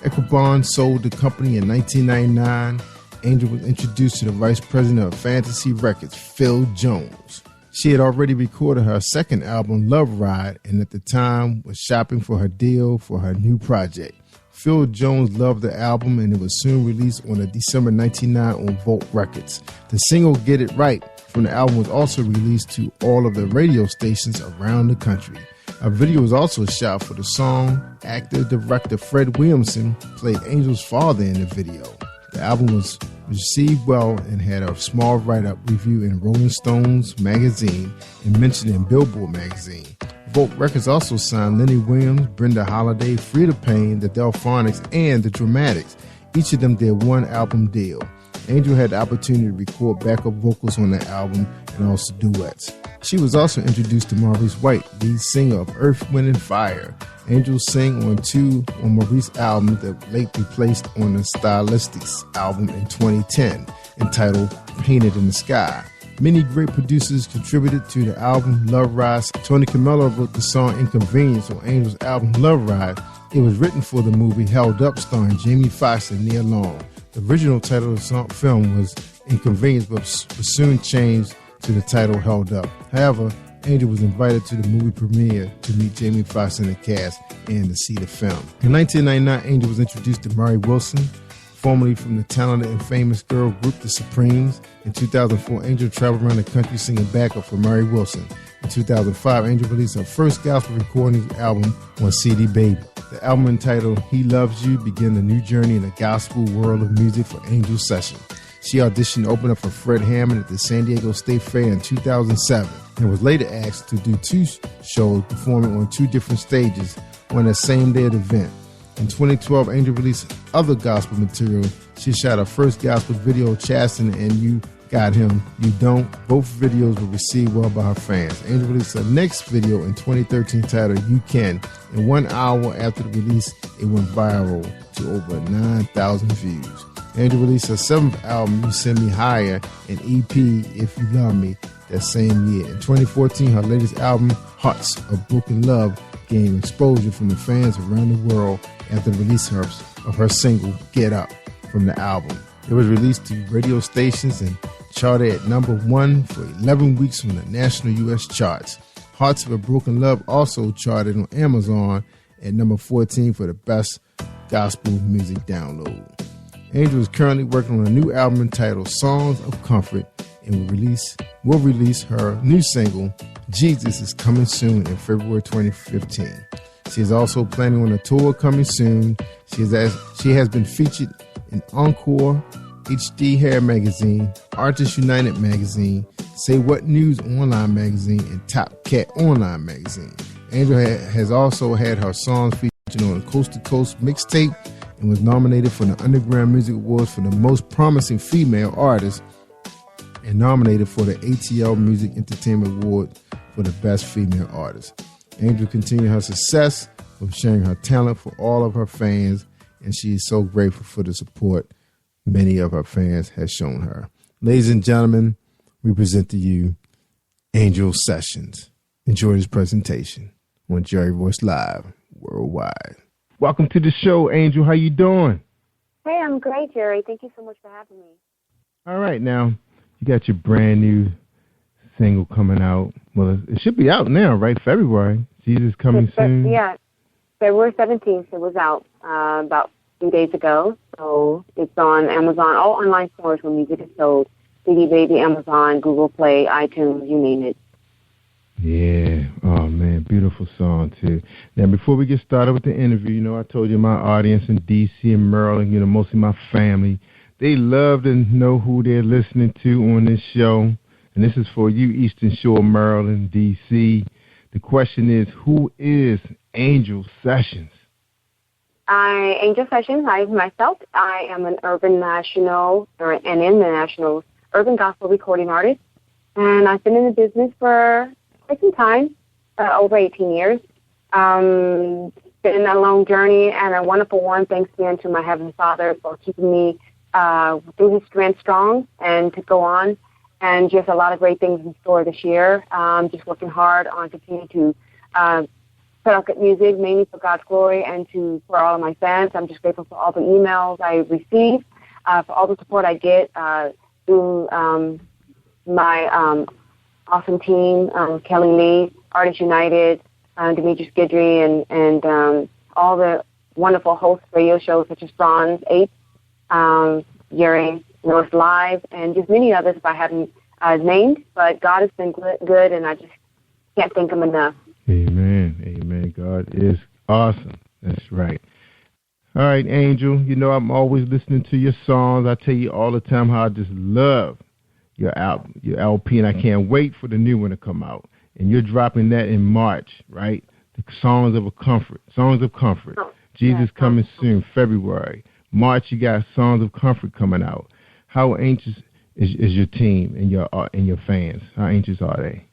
Equibon sold the company in 1999. Angel was introduced to the vice president of Fantasy Records, Phil Jones. She had already recorded her second album, Love Ride, and at the time was shopping for her deal for her new project. Phil Jones loved the album and it was soon released on December 1999 on Volt Records. The single Get It Right from the album was also released to all of the radio stations around the country. A video was also shot for the song. Actor-director Fred Williamson played Angel's father in the video. The album was received well and had a small write-up review in Rolling Stones magazine and mentioned in Billboard magazine. Volt Records also signed Lenny Williams, Brenda Holiday, Frida Payne, the Delphonics, and the Dramatics. Each of them did one album deal. Angel had the opportunity to record backup vocals on the album and also duets. She was also introduced to Maurice White, lead singer of Earth, Wind & Fire. Angel sang on two on Maurice's albums that lately placed on the Stylistics album in 2010, entitled Painted in the Sky. Many great producers contributed to the album Love Ride. Tony Camillo wrote the song Inconvenience on Angel's album Love Ride. It was written for the movie Held Up starring Jamie Foxx and Nia Long. The original title of the film was Inconvenience, but was soon changed to the title Held Up. However, Angel was invited to the movie premiere to meet Jamie Foxx and the cast and to see the film. In 1999, Angel was introduced to Mary Wilson, formerly from the talented and famous girl group The Supremes. In 2004, Angel traveled around the country singing backup for Mary Wilson. In 2005, Angel released her first gospel recording album on CD Baby. The album entitled He Loves You began a new journey in the gospel world of music for Angel Sessions. She auditioned to open up for Fred Hammond at the San Diego State Fair in 2007 and was later asked to do two shows performing on two different stages on the same day of the event. In 2012, Angel released other gospel material. She shot her first gospel video, Chasten and You Got Him, You Don't. Both videos were received well by her fans. Angel released her next video in 2013 titled You Can. In 1 hour after the release, it went viral to over 9,000 views. Angel released her seventh album, You Send Me Higher, and EP, If You Love Me, that same year. In 2014, her latest album, Hearts of Broken Love, gained exposure from the fans around the world after the release of her single, Get Up, from the album. It was released to radio stations and charted at #1 for 11 weeks on the national U.S. charts. Hearts of a Broken Love also charted on Amazon at #14 for the best gospel music download. Angel is currently working on a new album entitled Songs of Comfort and will release her new single, Jesus Is Coming Soon, in February 2015. She is also planning on a tour coming soon. She has been featured in Encore, HD Hair Magazine, Artists United Magazine, Say What News Online Magazine, and Top Cat Online Magazine. Angel has also had her songs featured on a Coast to Coast mixtape and was nominated for the Underground Music Awards for the Most Promising Female Artist and nominated for the ATL Music Entertainment Award for the Best Female Artist. Angel continued her success of sharing her talent for all of her fans, and she is so grateful for the support many of her fans have shown her. Ladies and gentlemen, we present to you Angel Sessions. Enjoy this presentation on Jerry Royce Live Worldwide. Welcome to the show, Angel. How you doing? Hey, I'm great, Jerry. Thank you so much for having me. All right, now you got your brand new single coming out. Well, it should be out now, right? February. Jesus Coming Soon. Yeah, February 17th. It was out about 2 days ago. So it's on Amazon, all online stores where music is sold. CD Baby, Amazon, Google Play, iTunes, you name it. Yeah. Oh, man. Beautiful song, too. Now, before we get started with the interview, I told you my audience in D.C. and Maryland, mostly my family, they love to know who they're listening to on this show. And this is for you, Eastern Shore, Maryland, D.C. The question is, who is Angel Sessions? Angel Sessions, myself, I am an urban national, and international urban gospel recording artist. And I've been in the business for quite some time, over 18 years. Been a long journey and a wonderful one, thanks again to my Heavenly Father for keeping me through His strength strong and to go on. And just a lot of great things in store this year. Just working hard on continuing to put out good music, mainly for God's glory and for all of my fans. I'm just grateful for all the emails I receive, for all the support I get through my awesome team, Kelly Lee, Artists United, Demetrius Guidry, and all the wonderful host radio shows such as Bronze 8, Jerry Royce Live, and just many others if I haven't named. But God has been good, and I just can't thank Him enough. Amen. Amen. God is awesome. That's right. All right, Angel, I'm always listening to your songs. I tell you all the time how I just love your album, your LP, and I can't wait for the new one to come out. And you're dropping that in March, right? The Songs of Comfort. Jesus Coming Soon, February. March, you got Songs of Comfort coming out. How anxious is your team and your fans? How anxious are they?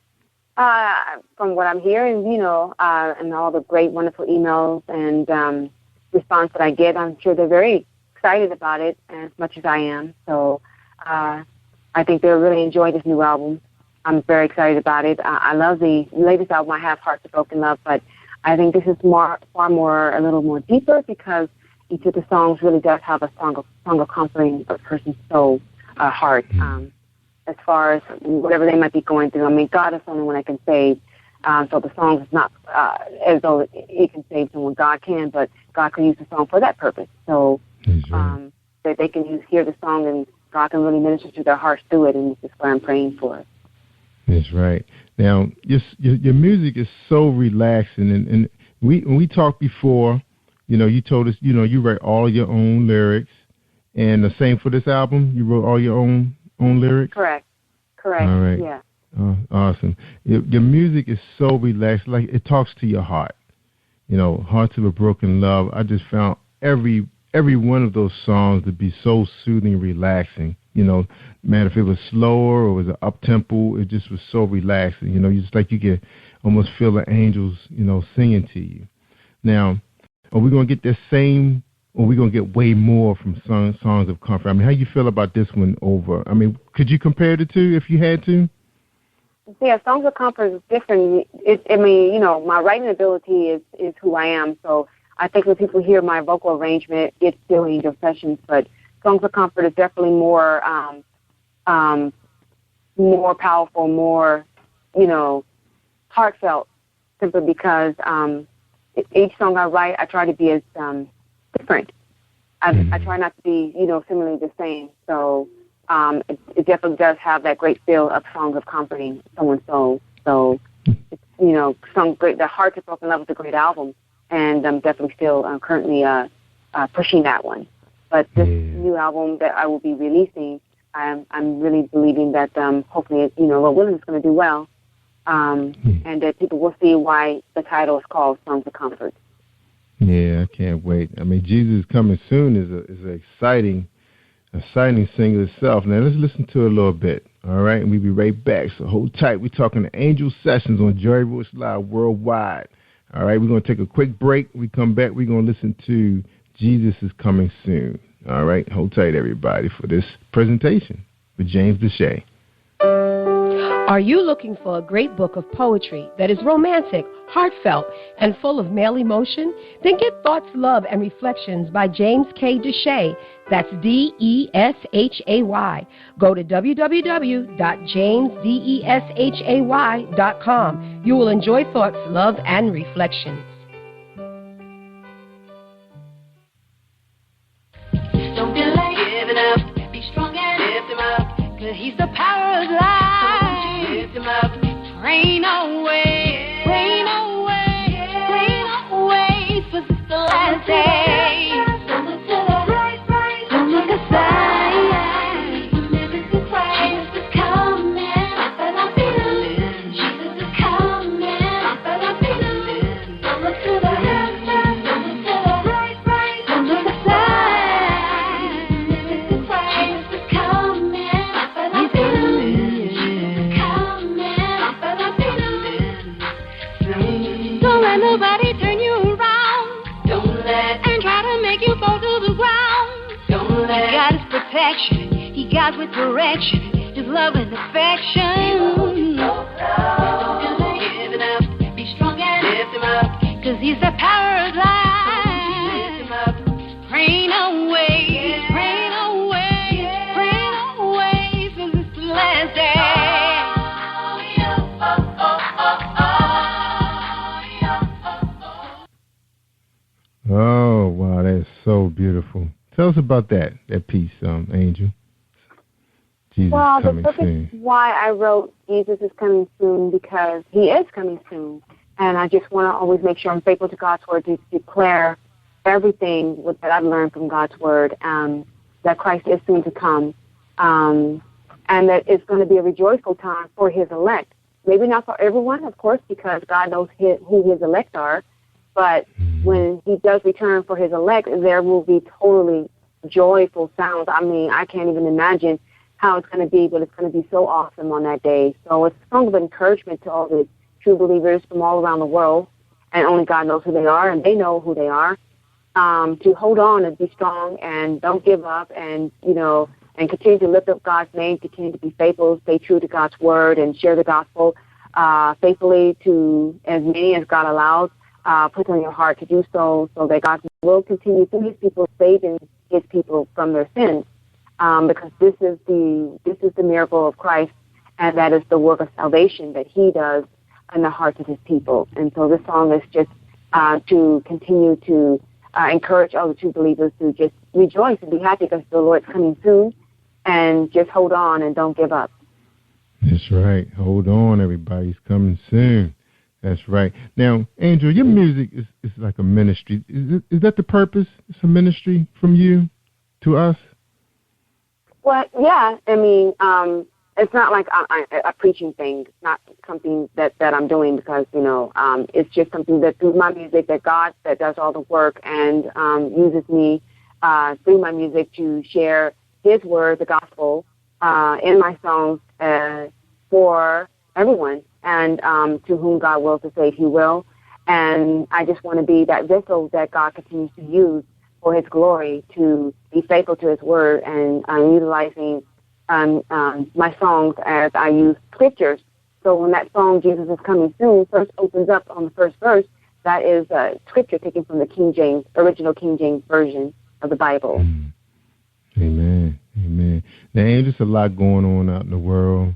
From what I'm hearing, and all the great, wonderful emails and response that I get, I'm sure they're very excited about it as much as I am. So I think they'll really enjoy this new album. I'm very excited about it. I love the latest album I have, Hearts of Broken Love, but I think this is far more, a little more deeper because each of the songs really does have a song of comforting a person's soul, heart, as far as whatever they might be going through. I mean, God is the only one that can save. So the song is not as though He can save someone. God can, but God can use the song for that purpose. So that they can hear the song and God can really minister to their hearts through it, and this is what I'm praying for. That's right. Now, your music is so relaxing, and when we talked before, you told us, you write all your own lyrics, and the same for this album, you wrote all your own lyrics? Correct. All right. Yeah. Awesome. Your music is so relaxed, like it talks to your heart. Hearts of a Broken Love. I just found every one of those songs to be so soothing, relaxing. Man, if it was slower or it was an up-tempo, it just was so relaxing. Just like you can almost feel the angels, singing to you. Now, are we going to get the same, or are we going to get way more from Songs of Comfort? I mean, how you feel about this one over? I mean, could you compare the two if you had to? Yeah, Songs of Comfort is different. My writing ability is who I am. So I think when people hear my vocal arrangement, it's still Angel Sessions, but Songs of Comfort is definitely more powerful, more, heartfelt, simply because each song I write, I try to be as different. I try not to be, similarly the same. So it definitely does have that great feel of Songs of Comforting someone's soul. So, the Hearts of Broken Love is a great album, and I'm definitely still currently pushing that one. But this new album that I will be releasing, I'm really believing that hopefully, Lord willing, it's going to do well, and that people will see why the title is called Songs of Comfort. Yeah, I can't wait. I mean, Jesus Coming Soon is an exciting single itself. Now, let's listen to it a little bit, all right? And we'll be right back, so hold tight. We're talking to Angel Sessions on Jerry Royce Live Worldwide. All right, we're going to take a quick break. When we come back, we're going to listen to Jesus is Coming Soon. All right, hold tight, everybody, for this presentation with James Deshay. Are you looking for a great book of poetry that is romantic, heartfelt, and full of male emotion? Then get Thoughts, Love, and Reflections by James K. Deshay. That's Deshay. Go to www.jamesdeshay.com. You will enjoy Thoughts, Love, and Reflections. Don't delay, give it up, be strong and lift him up, 'cause he's the power of life. Lift him up, rain away, rain away, rain away, 'cause it's the last day. Don't look to the right, don't look aside. Jesus is coming, but I'm feeling. Jesus is coming, but I'm feeling. Don't look to the left, don't look to the right, don't look aside. Jesus is coming, but I'm feeling. Don't let nobody turn you around. Don't let and try to make you fall to the ground. Don't let He got His protection. He got with direction. His love and affection. Don't give it up. Be strong and lift him up. 'Cause he's the power of life. Lift him up. Rain away. Rain away. Rain away. 'Cause it's the last day. Oh, wow, that is so beautiful. Tell us about that piece, Angel. Jesus Well, the coming purpose soon. why I wrote Jesus is coming soon, because he is coming soon. And I just want to always make sure I'm faithful to God's word to declare everything that I've learned from God's word, that Christ is soon to come, and that it's going to be a rejoiceful time for his elect. Maybe not for everyone, of course, because God knows who his elect are. But when he does return for his elect, there will be totally joyful sounds. I mean, I can't even imagine how it's going to be, but it's going to be so awesome on that day. So it's a song of encouragement to all the true believers from all around the world, and only God knows who they are, and they know who they are, to hold on and be strong and don't give up, and, and continue to lift up God's name, continue to be faithful, stay true to God's word, and share the gospel faithfully to as many as God allows. Put on your heart to do so that God will continue through his people saving his people from their sins, because this is the miracle of Christ, and that is the work of salvation that he does in the hearts of his people. And so this song is just to continue to encourage all the true believers to just rejoice and be happy because the Lord's coming soon, and just hold on and don't give up. That's right. Hold on, everybody. He's coming soon. That's right. Now, Angel, your music is like a ministry. Is that the purpose? It's a ministry from you to us? Well, yeah. I mean, it's not like a preaching thing. It's not something that I'm doing because, it's just something that through my music that God that does all the work and uses me through my music to share his word, the gospel, in my songs for everyone. And to whom God wills to save, he will. And I just want to be that vessel that God continues to use for his glory, to be faithful to his word, and utilizing my songs as I use scriptures. So when that song, Jesus is Coming Soon, first opens up on the first verse, that is a scripture taken from the original King James Version of the Bible. Amen. Amen. Now, there's a lot going on out in the world.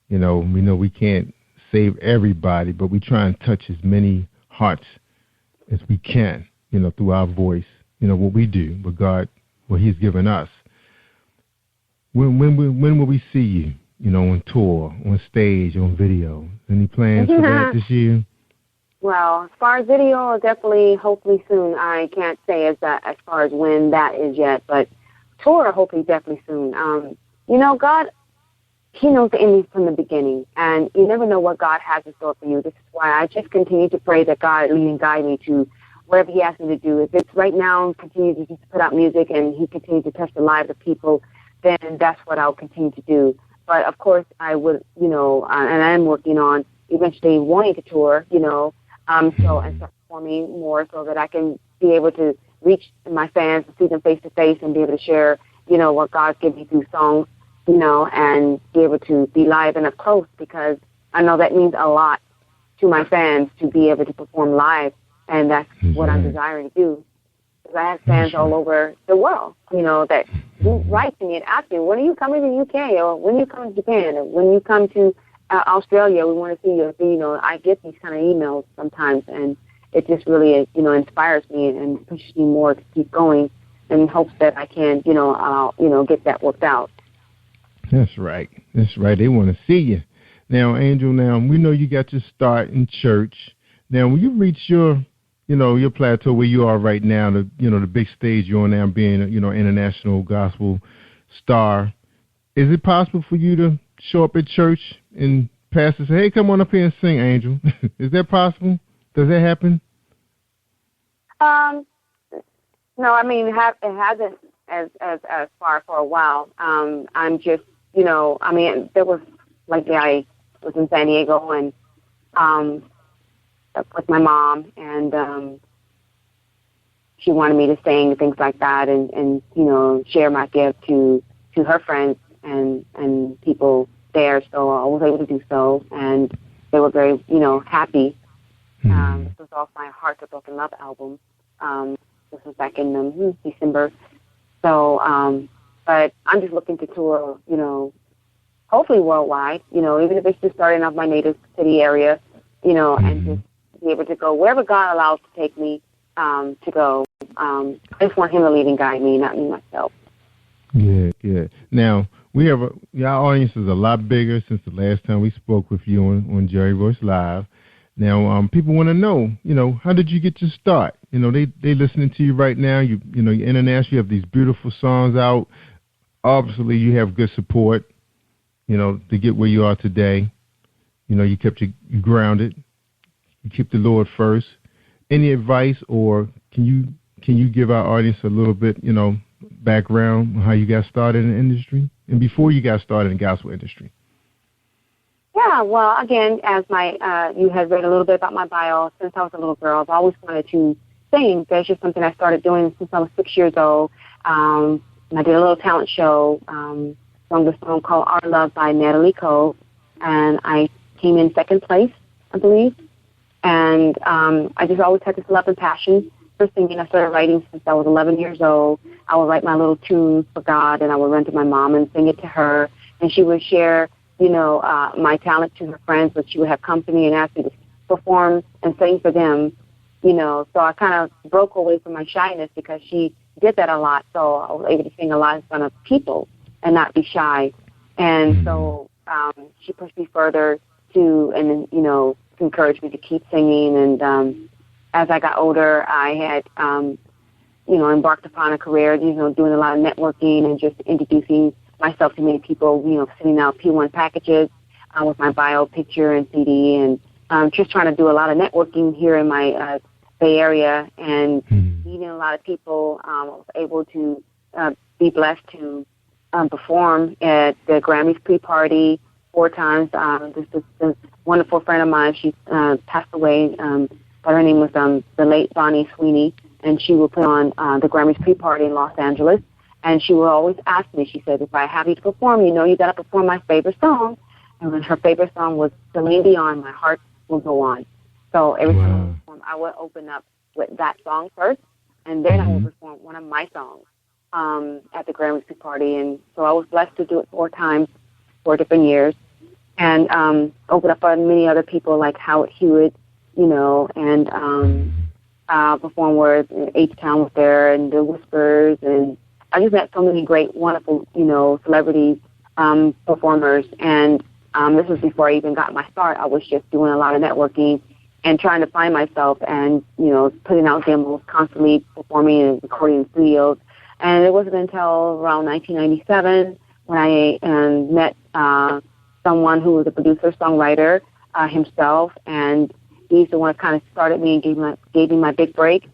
We know we can't save everybody, but we try and touch as many hearts as we can, through our voice, what we do, what God, what he's given us. When will we see you, on tour, on stage, on video? Any plans for that this year? Well, as far as video, definitely, hopefully soon. I can't say as far as when that is yet, but tour, hopefully, definitely soon. God, he knows the ending from the beginning, and you never know what God has in store for you. This is why I just continue to pray that God lead and guide me to whatever he asks me to do. If it's right now, continue to just put out music and he continues to touch the lives of people, then that's what I'll continue to do. But, of course, I would, and I am working on eventually wanting to tour, and start performing more so that I can be able to reach my fans and see them face to face and be able to share, what God's given me through songs you know, and be able to be live and up close, because I know that means a lot to my fans to be able to perform live, and that's what I'm desiring to do. Because I have fans all over the world, you know, that write to me and ask me, when are you coming to the UK, or when are you coming to Japan, or when you come to Australia, we want to see you. So, you know, I get these kind of emails sometimes, and it just really, you know, inspires me and pushes me more to keep going, in hopes that I can, you know, get that worked out. That's right. That's right. They want to see you. Now, Angel, now, we know you got your start in church. Now, when you reach your, you know, your plateau where you are right now, the, you know, the big stage you're on now, being, you know, international gospel star, is it possible for you to show up at church and pastor say, hey, come on up here and sing, Angel? Is that possible? Does that happen? No, I mean, it hasn't as far for a while. I'm just, you know, I mean, there was, like, I was in San Diego and with my mom, and she wanted me to sing and things like that, and you know, share my gift to her friends and people there. So I was able to do so, and they were very, you know, happy. This was off my Heart to Broken Love album. This was back in December. So, but I'm just looking to tour, you know, hopefully worldwide, you know, even if it's just starting off my native city area, you know, and just be able to go wherever God allows to take me to go. I just want him to lead and guide me, not me myself. Yeah. Now, we have our audience is a lot bigger since the last time we spoke with you on Jerry Royce Live. Now, people want to know, you know, how did you get your start? You know, they listening to you right now. You know, you're international. You have these beautiful songs out. Obviously, you have good support, you know, to get where you are today. You know, you kept you grounded. You keep the Lord first. Any advice, or can you give our audience a little bit, you know, background on how you got started in the industry and before you got started in the gospel industry? Yeah, well, again, as you had read a little bit about my bio, since I was a little girl, I've always wanted to sing. That's just something I started doing since I was 6 years old. And I did a little talent show, sung the song called Our Love by Natalie Cole, and I came in second place, I believe. And I just always had this love and passion for singing. I started writing since I was 11 years old. I would write my little tunes for God, and I would run to my mom and sing it to her, and she would share, you know, my talent to her friends, but she would have company and ask me to perform and sing for them, you know. So I kind of broke away from my shyness because she did that a lot, so I was able to sing a lot in front of people and not be shy. And so she pushed me further to, and you know, encouraged me to keep singing. And as I got older, I had, you know, embarked upon a career, you know, doing a lot of networking and just introducing myself to many people, you know, sending out P1 packages with my bio picture and CD, and just trying to do a lot of networking here in my Bay Area and meeting a lot of people. I was able to be blessed to perform at the Grammys pre-party 4 times. This wonderful friend of mine, she passed away, but her name was the late Bonnie Sweeney, and she would put on the Grammys pre-party in Los Angeles. And she would always ask me, she said, if I have you to perform, you know, you got to perform my favorite song. And when her favorite song was Celine Dion, My Heart Will Go On. So every time I perform, I would open up with that song first, and then I would perform one of my songs at the Grammys party. And so I was blessed to do it 4 times, 4 different years, and open up on many other people like Howard Hewitt, you know, and perform with H-Town was there, and the Whispers, and I just met so many great, wonderful, you know, celebrities, performers, and this was before I even got my start. I was just doing a lot of networking and trying to find myself and, you know, putting out demos, constantly performing and recording in studios. And it wasn't until around 1997 when I met someone who was a producer, songwriter himself, and he's the one that kind of started me and gave me my big break.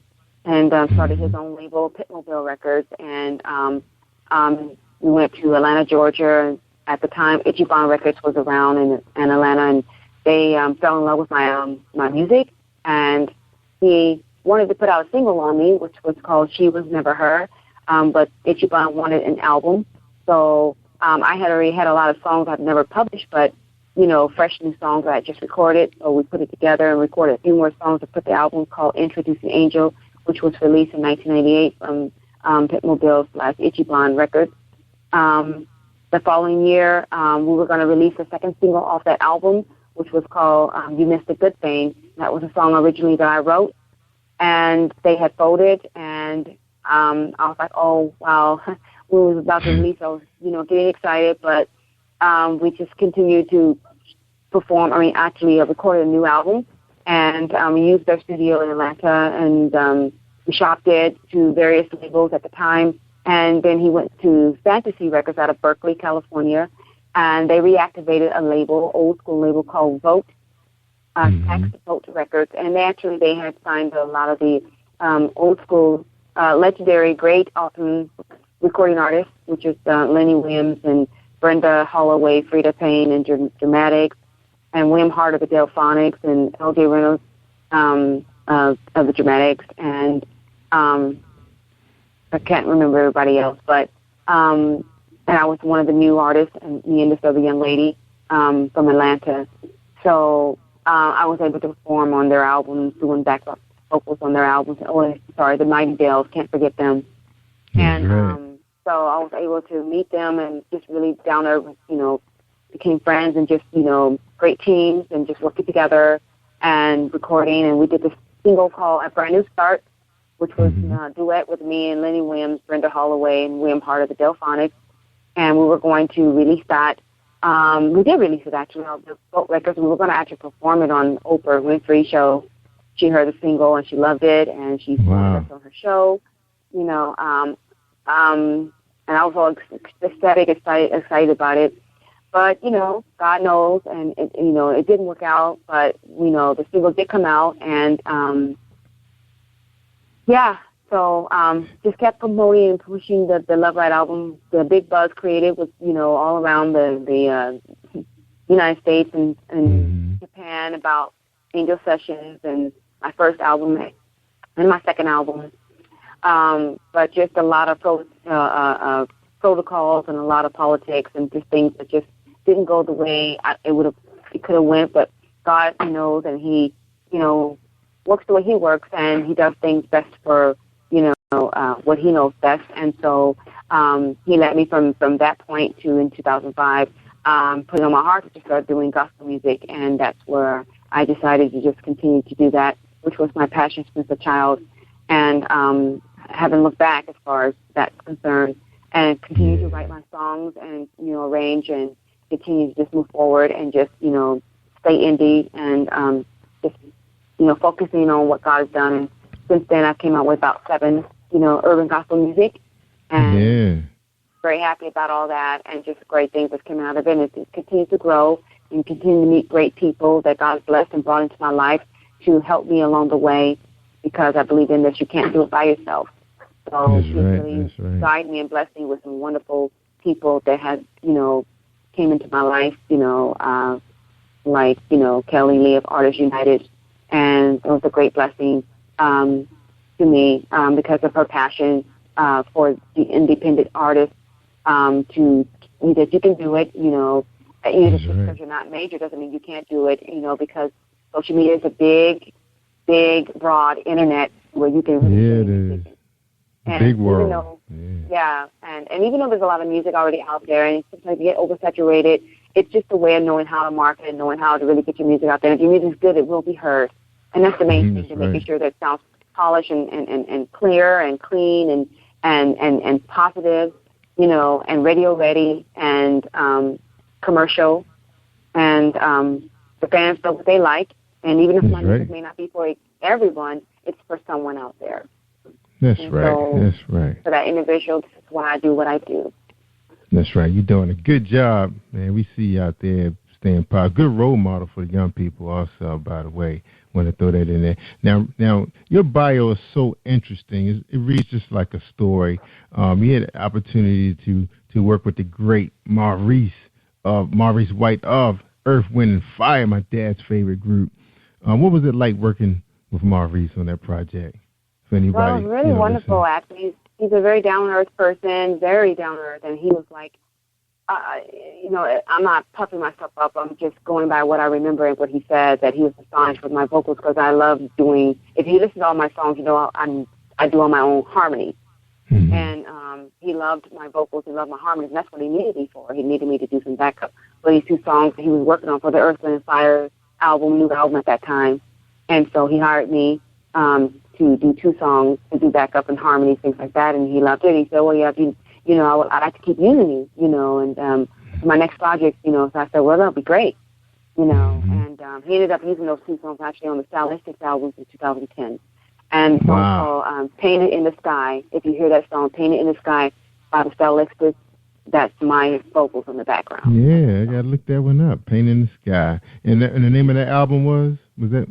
And started his own label, Pitmobile Records, and we went to Atlanta, Georgia. And at the time, Ichiban Records was around in Atlanta, and they fell in love with my music. And he wanted to put out a single on me, which was called "She Was Never Her," but Ichiban wanted an album, so I had already had a lot of songs I've never published, but, you know, fresh new songs that I just recorded. So we put it together and recorded a few more songs to put the album called Introducing Angel, which was released in 1998 from Pitmobile/Itchy Blonde Records. The following year, we were going to release a second single off that album, which was called You Missed a Good Thing. That was a song originally that I wrote, and they had folded, and I was like, oh, wow. We was about to release, I was, you know, getting excited, but we just continued to perform. I recorded a new album, and we used their studio in Atlanta, and we shopped it to various labels at the time. And then he went to Fantasy Records out of Berkeley, California, and they reactivated a label, old school label called Vote, Tax Vote Records. And they had signed a lot of the old school, legendary, great, awesome recording artists, which is Lenny Williams and Brenda Holloway, Frida Payne, and Dramatics, and William Hart of the Delphonics, and L.J. Reynolds of the Dramatics, and I can't remember everybody else, but and I was one of the new artists, and me and this other young lady from Atlanta. So I was able to perform on their albums, doing backup vocals on their albums. The Mighty Bells, can't forget them. And so I was able to meet them and just really down there, you know, became friends and just, you know, great teams and just working together and recording. And we did this single called A Brand New Start, which was a duet with me and Lenny Williams, Brenda Holloway, and William Hart of the Delphonics. And we were going to release that. We did release it, actually, on the Vote Records. We were going to actually perform it on Oprah Winfrey's show. She heard the single, and she loved it, and she performed it on her show. You know, and I was all ecstatic, excited about it. But, you know, God knows, and, you know, it didn't work out. But, you know, the single did come out, and, so just kept promoting and pushing the Love Ride album. The big buzz created was, you know, all around the United States and Japan about Angel Sessions and my first album and my second album. But just a lot of protocols and a lot of politics and just things that just didn't go the way it could have went. But God knows, and He, you know, works the way He works, and He does things best for, you know, what He knows best. And so He led me from that point to, in 2005, put it on my heart to start doing gospel music, and that's where I decided to just continue to do that, which was my passion since a child, and haven't looked back as far as that's concerned, and continue to write my songs and, you know, arrange and continue to just move forward and just, you know, stay indie and just, you know, focusing on what God has done. And since then, I came out with about 7, you know, urban gospel music, and very happy about all that, and just great things that came out of it. And it continues to grow and continue to meet great people that God has blessed and brought into my life to help me along the way, because I believe in this. You can't do it by yourself. So He really guided me and blessed me with some wonderful people that had, you know, came into my life, you know, like, you know, Kelly Lee of Artists United, and it was a great blessing to me because of her passion for the independent artist, that you can do it, you know, even because you're not major doesn't mean you can't do it, you know, because social media is a big, broad internet where you can really big world. And even though there's a lot of music already out there, and sometimes you get oversaturated, it's just a way of knowing how to market and knowing how to really get your music out there. And if your music's good, it will be heard. And that's the main thing, to making sure that it sounds polished and clear and clean and positive, you know, and radio ready and commercial. And the fans know what they like. And even if my music may not be for everyone, it's for someone out there. That's right. For that individual, this is why I do what I do. That's right. You're doing a good job, man. We see you out there staying positive. Good role model for the young people also, by the way. Want to throw that in there. Now, your bio is so interesting. It reads just like a story. You had the opportunity to work with the great Maurice White of Earth, Wind, and Fire, my dad's favorite group. What was it like working with Maurice on that project? For anybody, well, it was really wonderful, actually. He's a very down-to-earth person, very down-to-earth, and he was like, I'm not puffing myself up. I'm just going by what I remember and what he said, that he was astonished with my vocals because I love doing, if you listen to all my songs, I do all my own harmonies. Mm-hmm. And he loved my vocals, he loved my harmonies, and that's what he needed me for. He needed me to do some backup for these 2 songs that he was working on for the Earth, Wind & Fire new album at that time. And so he hired me to do 2 songs, to do backup and harmonies, things like that, and he loved it. He said, well, yeah, I'd like to keep using you, and for my next project, so I said, well, that'll be great, and he ended up using those 2 songs actually on the Stylistics album in 2010. And the song called Painted in the Sky. If you hear that song, Painted in the Sky by the Stylistics, that's my vocals in the background. Yeah, I got to look that one up, Painted in the Sky. And the name of that album was that?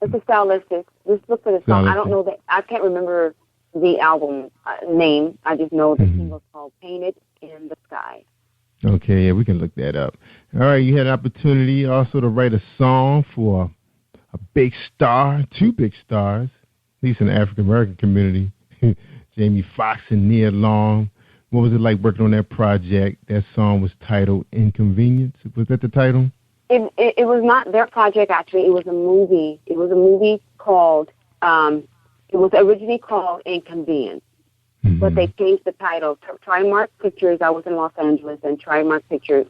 It's the Stylistics. Just look for the song. I don't know I can't remember the album name. I just know the single called Painted in the Sky. Okay, yeah, we can look that up. All right, you had an opportunity also to write a song for a big star, 2 big stars, at least in the African-American community, Jamie Foxx and Nia Long. What was it like working on that project? That song was titled Inconvenience. Was that the title? It was not their project, actually. It was a movie. It was a movie called, it was originally called Inconvenience. Mm-hmm. But they changed the title. Trimark Pictures, I was in Los Angeles, and Trimark Pictures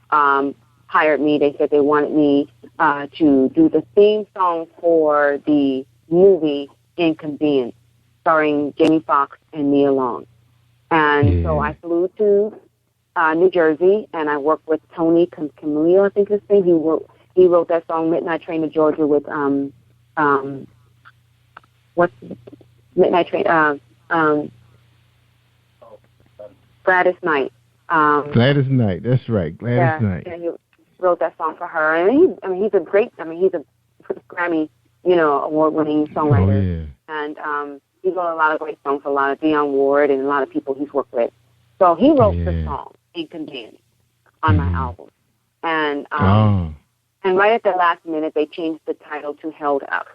hired me. They said they wanted me to do the theme song for the movie Inconvenience, starring Jamie Foxx and Nia Long. And so I flew to New Jersey, and I worked with Tony Camillo, I think his name. He wrote that song Midnight Train to Georgia with what's Midnight Train? Gladys Knight. Gladys Knight, that's right, Gladys Knight. Yeah, he wrote that song for her, and he's a Grammy, award-winning songwriter. Oh, yeah. And he wrote a lot of great songs for a lot of Dionne Ward and a lot of people he's worked with. So he wrote the song Inconvenience on my album, and right at the last minute they changed the title to Held Up.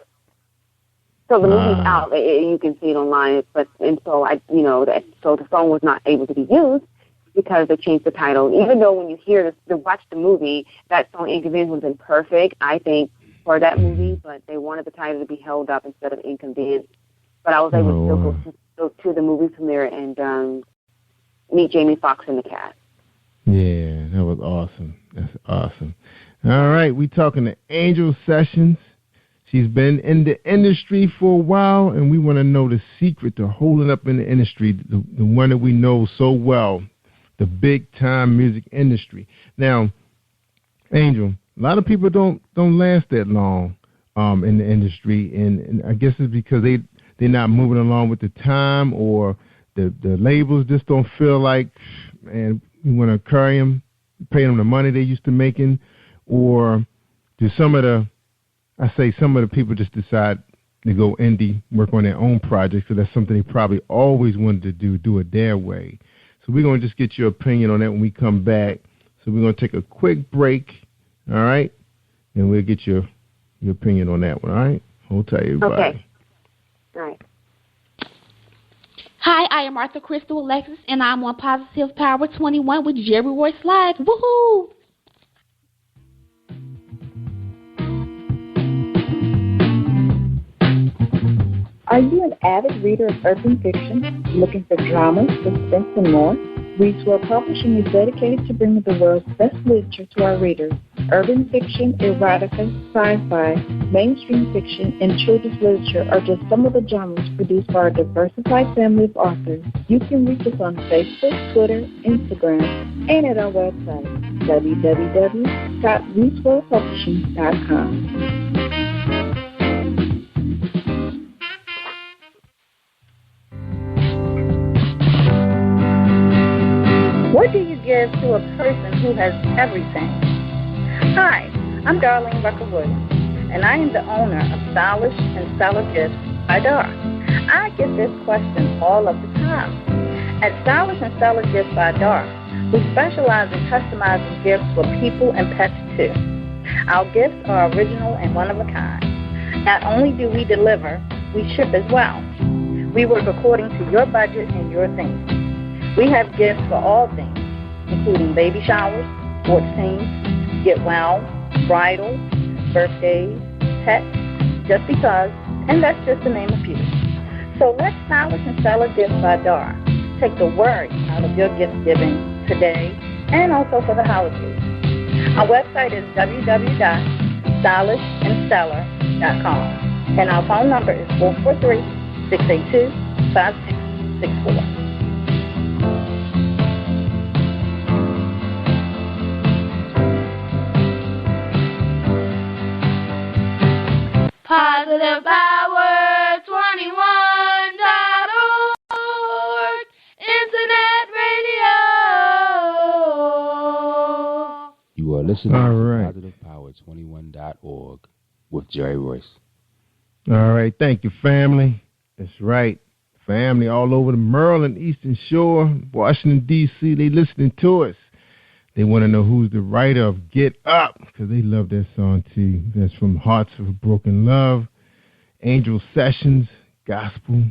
So the movie's out. You can see it online. So the song was not able to be used because they changed the title. Even though when you hear watch the movie, that song Inconvenience would have been perfect, I think, for that movie. But they wanted the title to be Held Up instead of Inconvenience. But I was able to still go to the movie premiere and meet Jamie Foxx and the cast. Yeah, that was awesome. That's awesome. All right, we talking to Angel Sessions. She's been in the industry for a while, and we want to know the secret to holding up in the industry, the one that we know so well, the big-time music industry. Now, Angel, a lot of people don't last that long in the industry, and I guess it's because they're not moving along with the time, or the labels just don't feel like, and we want to carry them, pay them the money they used to making, or do some of the people just decide to go indie, work on their own projects, so that's something they probably always wanted to do it their way. So we're going to just get your opinion on that when we come back. So we're going to take a quick break, all right? And we'll get your opinion on that one, all right? Hold tight, everybody. Okay. All right. Hi, I am Martha Crystal Alexis, and I'm on Positive Power 21 with Jerry Royce Live. Woohoo! Are you an avid reader of urban fiction, looking for drama, suspense, and more? Reedswell Publishing is dedicated to bringing the world's best literature to our readers. Urban fiction, erotica, sci-fi, mainstream fiction, and children's literature are just some of the genres produced by our diversified family of authors. You can reach us on Facebook, Twitter, Instagram, and at our website, www.reedswellpublishing.com. What do you give to a person who has everything? Hi, I'm Darlene Rucker-Wood, and I am the owner of Stylish and Stellar Gifts by Dar. I get this question all of the time. At Stylish and Stellar Gifts by Dar, we specialize in customizing gifts for people and pets too. Our gifts are original and one of a kind. Not only do we deliver, we ship as well. We work according to your budget and your theme. We have gifts for all things, including baby showers, sports teams, get well, bridal, birthdays, pets, just because, and that's just to name a few. So let Stylish and Stellar Gifts by Dar take the worry out of your gift giving today and also for the holidays. Our website is www.stylishandstellar.com, and our phone number is 443-682-5664. PositivePower21.org, Internet Radio. You are listening All to right. PositivePower21.org with Jerry Royce. All right, thank you, family. That's right. Family all over the Maryland, Eastern Shore, Washington, D.C., they listening to us. They want to know who's the writer of Get Up, because they love that song, too. That's from Hearts of Broken Love, Angel Sessions, gospel,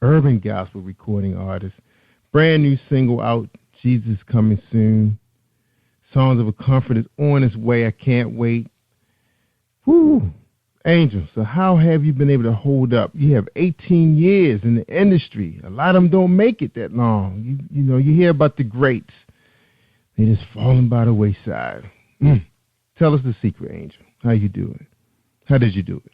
urban gospel recording artist. Brand new single out, Jesus Coming Soon. Songs of a Comfort is on its way. I can't wait. Woo! Angel, so how have you been able to hold up? You have 18 years in the industry. A lot of them don't make it that long. You know, you hear about the greats. They just falling by the wayside. Tell us the secret, Angel. How you do it? How did you do it?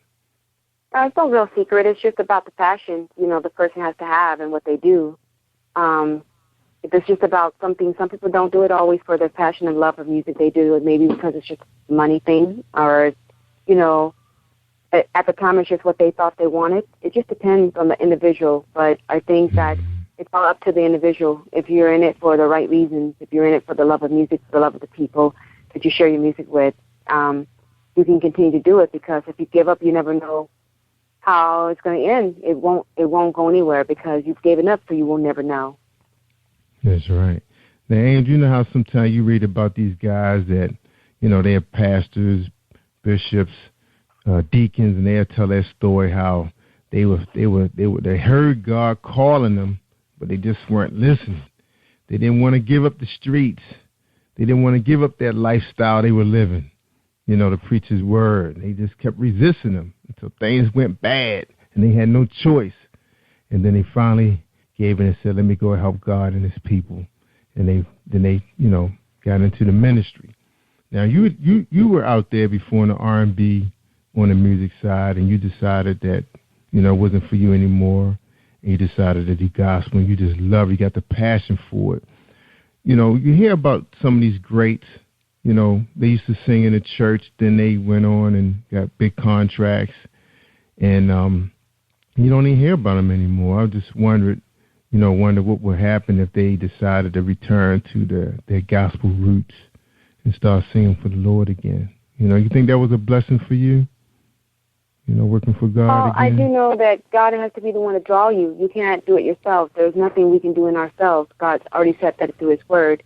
It's no real secret. It's just about the passion, the person has to have and what they do. It's just about something. Some people don't do it always for their passion and love of music. They do it maybe because it's just a money thing, or, at the time it's just what they thought they wanted. It just depends on the individual. But I think that it's all up to the individual. If you're in it for the right reasons, if you're in it for the love of music, for the love of the people that you share your music with, you can continue to do it, because if you give up, you never know how it's going to end. It won't go anywhere because you've given up, so you will never know. That's right. Now, Angel, you know how sometimes you read about these guys that, they're pastors, bishops, deacons, and they'll tell that story how they heard God calling them, but they just weren't listening. They didn't want to give up the streets. They didn't want to give up that lifestyle they were living, to preach His word. They just kept resisting Him until things went bad, and they had no choice. And then they finally gave in and said, "Let me go help God and His people." And they got into the ministry. Now you were out there before in the R&B on the music side, and you decided that it wasn't for you anymore. And you decided to do gospel, and you just love it. You got the passion for it. You hear about some of these greats. They used to sing in the church, then they went on and got big contracts, and you don't even hear about them anymore. I just wondered what would happen if they decided to return to their gospel roots and start singing for the Lord again. You think that was a blessing for you? Working for God again? I do know that God has to be the one to draw you. You can't do it yourself. There's nothing we can do in ourselves. God's already said that through His word,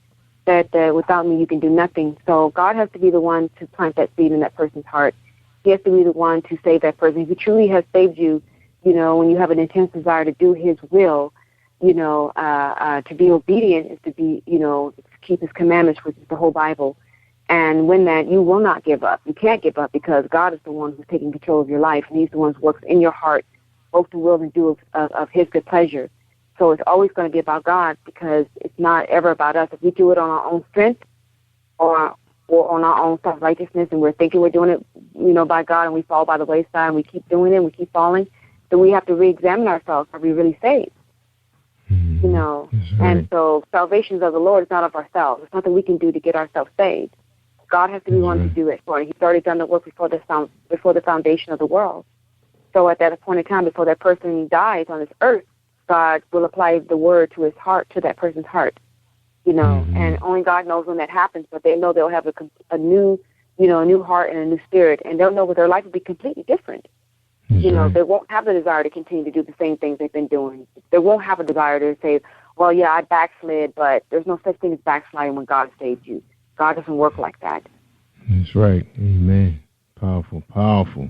that without me you can do nothing. So God has to be the one to plant that seed in that person's heart. He has to be the one to save that person. If He truly has saved you, when you have an intense desire to do His will, to be obedient is to be, to keep His commandments, which is the whole Bible. And when that, you will not give up. You can't give up, because God is the one who's taking control of your life, and He's the one who works in your heart, both to will and do of His good pleasure. So it's always going to be about God, because it's not ever about us. If we do it on our own strength or on our own self-righteousness, and we're thinking we're doing it, by God, and we fall by the wayside, and we keep doing it, and we keep falling, then we have to re-examine ourselves. Are we really saved? Right. And so salvation is of the Lord. It's not of ourselves. It's nothing we can do to get ourselves saved. God has to be one to do it for. He's already done the work before the foundation of the world. So at that point in time, before that person dies on this earth, God will apply the word to his heart, to that person's heart. And only God knows when that happens. But they know they'll have a new heart and a new spirit, and they'll know that their life will be completely different. They won't have the desire to continue to do the same things they've been doing. They won't have a desire to say, well, yeah, I backslid, but there's no such thing as backsliding when God saved you. God doesn't work like that. That's right. Amen. Powerful, powerful.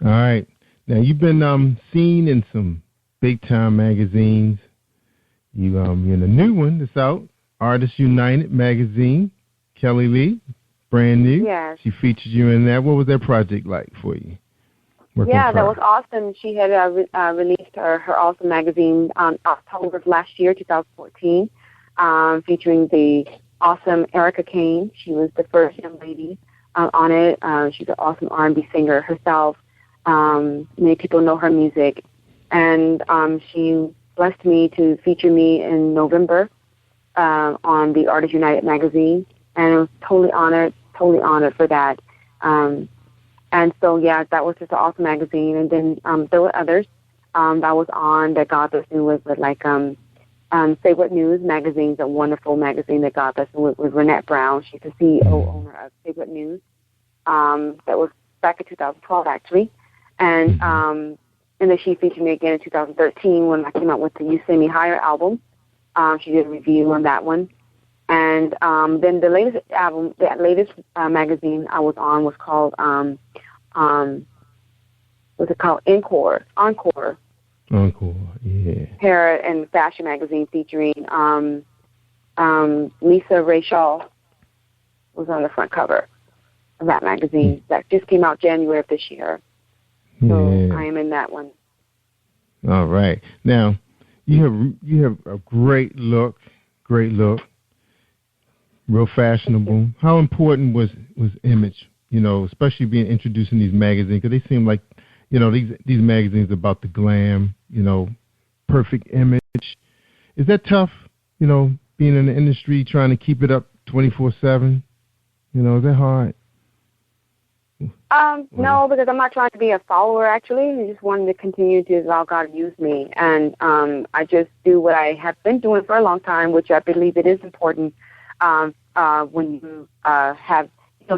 All right. Now, you've been seen in some big-time magazines. You're in a new one that's out, Artists United magazine. Kelly Lee, brand new. Yes. She featured you in that. What was that project like for you? Yeah, that was awesome. She had released her awesome magazine on October of last year, 2014, featuring the awesome Erica Kane. She was the first young lady on it. She's an awesome R&B singer herself. Many people know her music. And she blessed me to feature me in November on the Artists United magazine. And I was totally honored for that. And so, yeah, that was just an awesome magazine. And then there were others that was on that God blessed me with like Say What News magazine, a wonderful magazine that God blessed me with Renette Brown. She's the CEO owner of Say What News. That was back in 2012, actually. And then she featured me again in 2013 when I came out with the You Send Me Higher album. She did a review on that one. And then the latest album, the latest magazine I was on was called, what's it called? Encore, yeah. Hair and Fashion magazine featuring Lisa Ray Shaw was on the front cover of that magazine. That just came out January of this year. So I am in that one. All right. Now, you have a great look. Real fashionable. How important was image? Especially being introduced in these magazines, because they seem like, these magazines about the glam, perfect image. Is that tough? Being in the industry, trying to keep it up 24/7. Is that hard? No, because I'm not trying to be a follower. Actually, I just wanted to continue to allow God to use me, and I just do what I have been doing for a long time, which I believe it is important. When you have,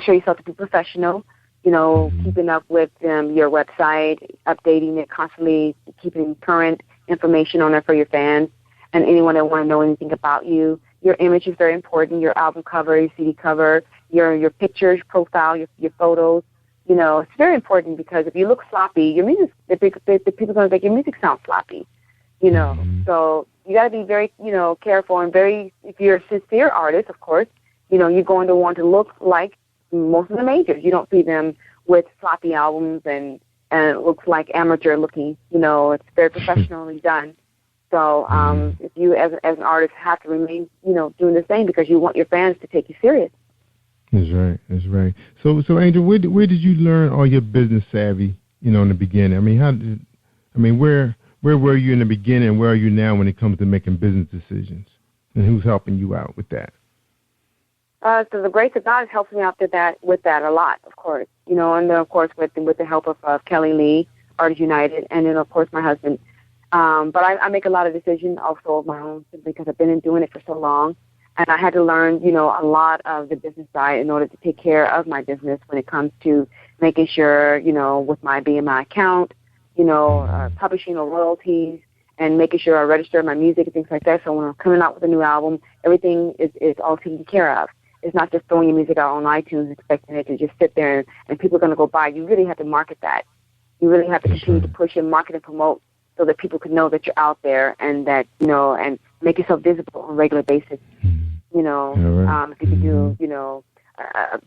show yourself to be professional, keeping up with your website, updating it constantly, keeping current information on there for your fans and anyone that want to know anything about you. Your image is very important. Your album cover, your CD cover, your pictures, profile, your photos. It's very important because if you look sloppy, your music, the people are going to think your music sounds sloppy. So you got to be very, careful and if you're a sincere artist, of course, you're going to want to look like most of the majors. You don't see them with sloppy albums and it looks like amateur looking. It's very professionally done. So if you as an artist have to remain, doing the same because you want your fans to take you serious. That's right. So Angel, where did you learn all your business savvy, in the beginning? Where were you in the beginning and where are you now when it comes to making business decisions? And who's helping you out with that? So the grace of God helps me out with that a lot, of course. And then, of course, with the help of Kelly Lee, Artists United, and then, of course, my husband. But I make a lot of decisions also of my own because I've been doing it for so long. And I had to learn, a lot of the business side in order to take care of my business when it comes to making sure, with my BMI account, publishing or royalties and making sure I register my music and things like that. So when I'm coming out with a new album, everything is all taken care of. It's not just throwing your music out on iTunes expecting it to just sit there and people are going to go buy. You really have to market that. You really have to continue to push and market and promote so that people can know that you're out there and that, and make yourself visible on a regular basis. If you could do,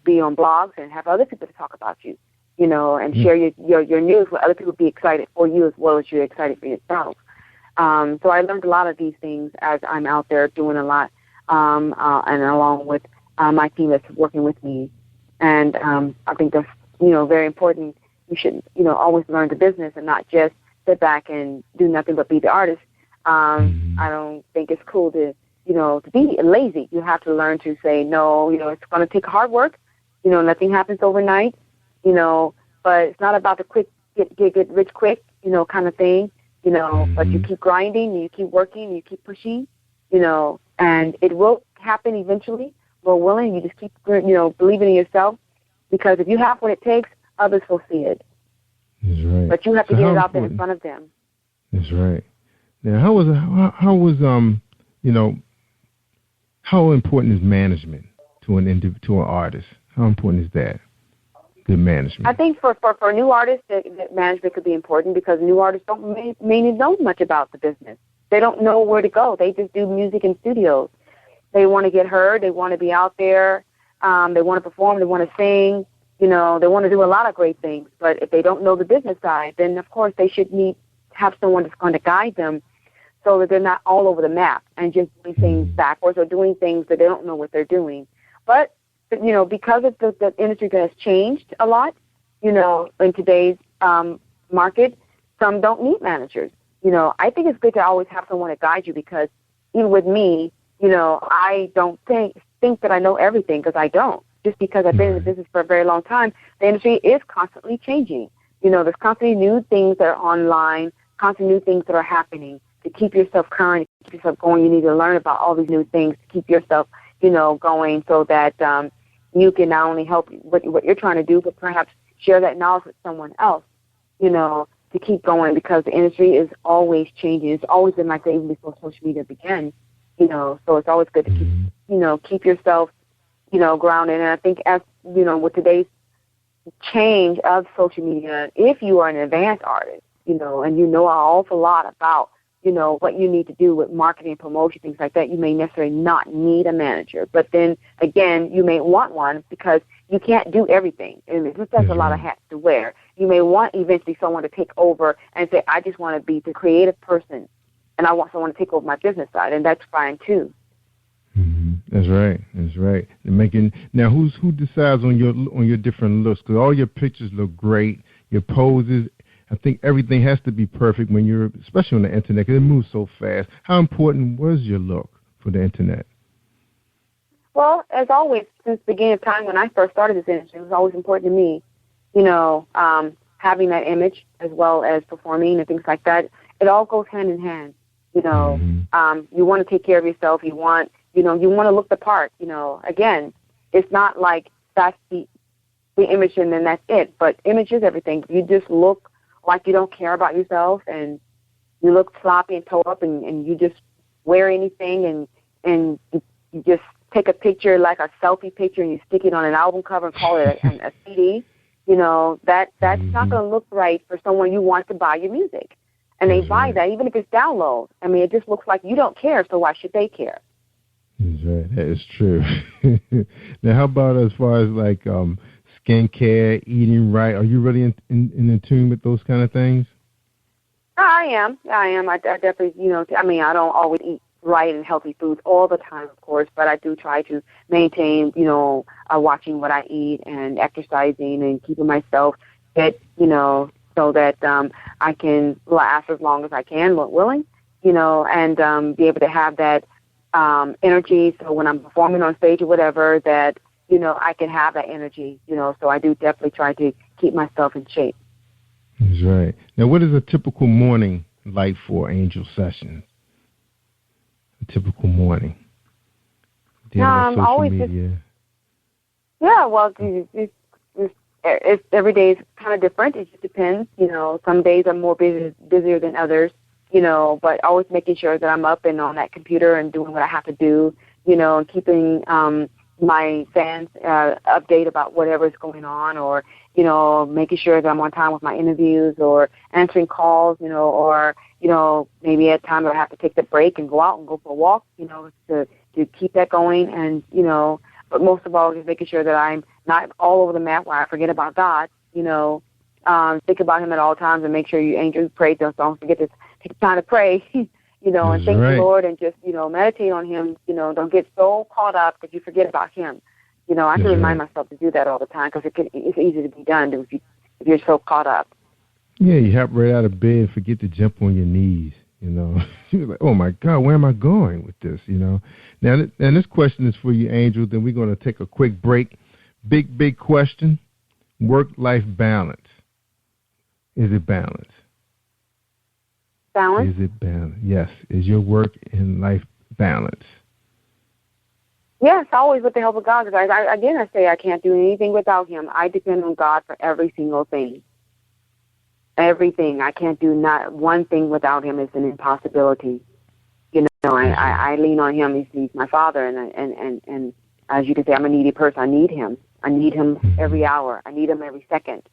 be on blogs and have other people to talk about you, and share your news where other people be excited for you as well as you're excited for yourself. So I learned a lot of these things as I'm out there doing a lot, and along with my team that's working with me. And I think that's, very important. You should, always learn the business and not just sit back and do nothing but be the artist. I don't think it's cool to be lazy. You have to learn to say no. It's going to take hard work. Nothing happens overnight. But it's not about the quick get rich quick. Kind of thing. But you keep grinding, and you keep working, and you keep pushing. And it will happen eventually. We're willing. You just keep believing in yourself, because if you have what it takes, others will see it. That's right. But you have to get it out there in front of them. That's right. Now, how important is management to an artist? How important is that? Good management. I think for new artists, that management could be important because new artists don't mainly know much about the business. They don't know where to go. They just do music in studios. They want to get heard. They want to be out there. They want to perform. They want to sing. They want to do a lot of great things. But if they don't know the business side, then, of course, they should have someone that's going to guide them so that they're not all over the map and just doing things backwards or doing things that they don't know what they're doing. But, because of the industry that has changed a lot, in today's market, some don't need managers. I think it's good to always have someone to guide you because even with me, I don't think that I know everything because I don't. Just because I've been in the business for a very long time, the industry is constantly changing. There's constantly new things that are online, constantly new things that are happening. To keep yourself current, to keep yourself going, you need to learn about all these new things to keep yourself, going so that you can not only help what you're trying to do, but perhaps share that knowledge with someone else, to keep going because the industry is always changing. It's always been like that even before social media began, so it's always good to keep, keep yourself, grounded. And I think as, with today's change of social media, if you are an advanced artist, and you know an awful lot about, what you need to do with marketing, promotion, things like that, you may necessarily not need a manager. But then, again, you may want one because you can't do everything. And that's a lot of hats to wear. You may want eventually someone to take over and say, I just want to be the creative person, and I want someone to take over my business side, and that's fine, too. That's right. Now, who decides on your different looks? Because all your pictures look great, your poses. I think everything has to be perfect when you're, especially on the internet, because it moves so fast. How important was your look for the internet? Well, as always, since the beginning of time when I first started this industry, it was always important to me, having that image as well as performing and things like that. It all goes hand in hand. You want to take care of yourself. You want to look the part. Again, it's not like that's the image and then that's it. But image is everything. If you just look like you don't care about yourself and you look sloppy and toe up and you just wear anything and you just take a picture like a selfie picture and you stick it on an album cover and call it a CD, that's not going to look right for someone you want to buy your music. And they buy that even if it's download. I mean, it just looks like you don't care, so why should they care? That's right. That is true. Now, how about as far as like skincare, eating right? Are you really in tune with those kind of things? I am. I definitely, I don't always eat right and healthy foods all the time, of course, but I do try to maintain, watching what I eat and exercising and keeping myself fit, so that I can last as long as I can, willing, and be able to have that energy. So when I'm performing on stage or whatever, that I can have that energy, so I do definitely try to keep myself in shape. That's right. Now, what is a typical morning like for Angel Sessions? A typical morning? Always media. It's every day is kind of different. It just depends. Some days I'm more busier than others, but always making sure that I'm up and on that computer and doing what I have to do, and keeping my fans update about whatever's going on, or making sure that I'm on time with my interviews or answering calls, or maybe at times I have to take the break and go out and go for a walk, to keep that going, and but most of all, just making sure that I'm not all over the map where I forget about God, think about Him at all times and make sure you angels pray. Don't forget to take time to pray. And thank the Lord and just, meditate on Him. Don't get so caught up that you forget about Him. I have to remind myself to do that all the time because it's easy to be done if you're so caught up. Yeah, you hop right out of bed and forget to jump on your knees, You're like, oh, my God, where am I going with this, Now, this question is for you, Angel. Then we're going to take a quick break. Big question. Work-life balance. Is it balanced? Balance? Is it balanced? Yes. Is your work and life balanced? Yes, always with the help of God. Because I say I can't do anything without Him. I depend on God for every single thing. Everything. I can't do not one thing without Him. Is an impossibility. I lean on Him. He's my Father, and as you can say, I'm a needy person. I need Him. I need Him every hour. I need Him every second.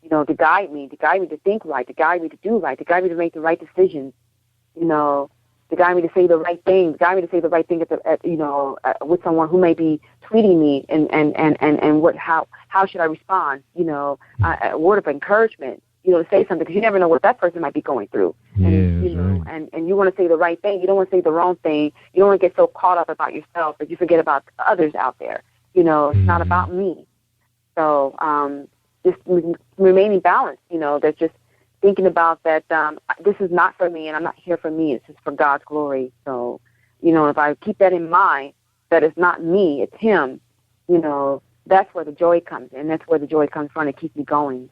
To guide me to think right, to guide me to do right, to guide me to make the right decisions. to guide me to say the right thing, guide me to say the right thing with someone who may be tweeting me, and how should I respond? A word of encouragement, to say something, because you never know what that person might be going through. And you want to say the right thing. You don't want to say the wrong thing. You don't want to get so caught up about yourself that you forget about others out there. It's not about me. So just remaining balanced. That's just thinking about that. This is not for me, and I'm not here for me. It's just for God's glory. So, if I keep that in mind, that it's not me, it's Him. That's where the joy comes in. That's where the joy comes from to keep me going.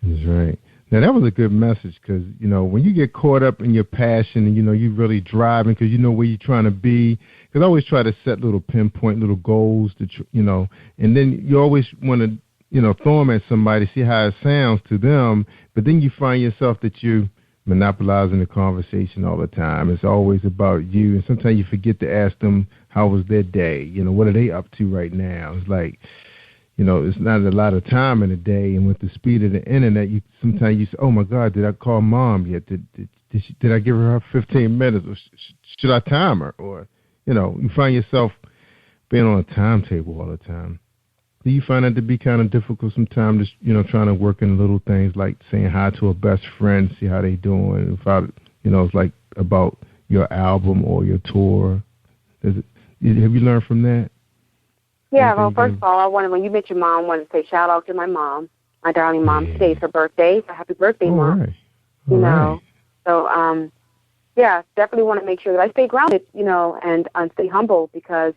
That's right. Now, that was a good message because, when you get caught up in your passion and, you're really driving because you know where you're trying to be, because I always try to set little pinpoint, little goals, and then you always want to, throw them at somebody, see how it sounds to them, but then you find yourself that you're monopolizing the conversation all the time. It's always about you, and sometimes you forget to ask them how was their day, what are they up to right now. It's like, it's not a lot of time in a day, and with the speed of the internet, sometimes you say, oh, my God, did I call Mom yet? Did I give her 15 minutes? Or should I time her? Or, you find yourself being on a timetable all the time. Do you find that to be kind of difficult sometimes, just, trying to work in little things like saying hi to a best friend, see how they doing, it's like about your album or your tour? Have you learned from that? Yeah, well, first of all, when you mentioned Mom, I wanted to say shout out to my mom, my darling mom. Yeah. Today's her birthday, so happy birthday, Mom. Right. So, definitely want to make sure that I stay grounded, and stay humble because,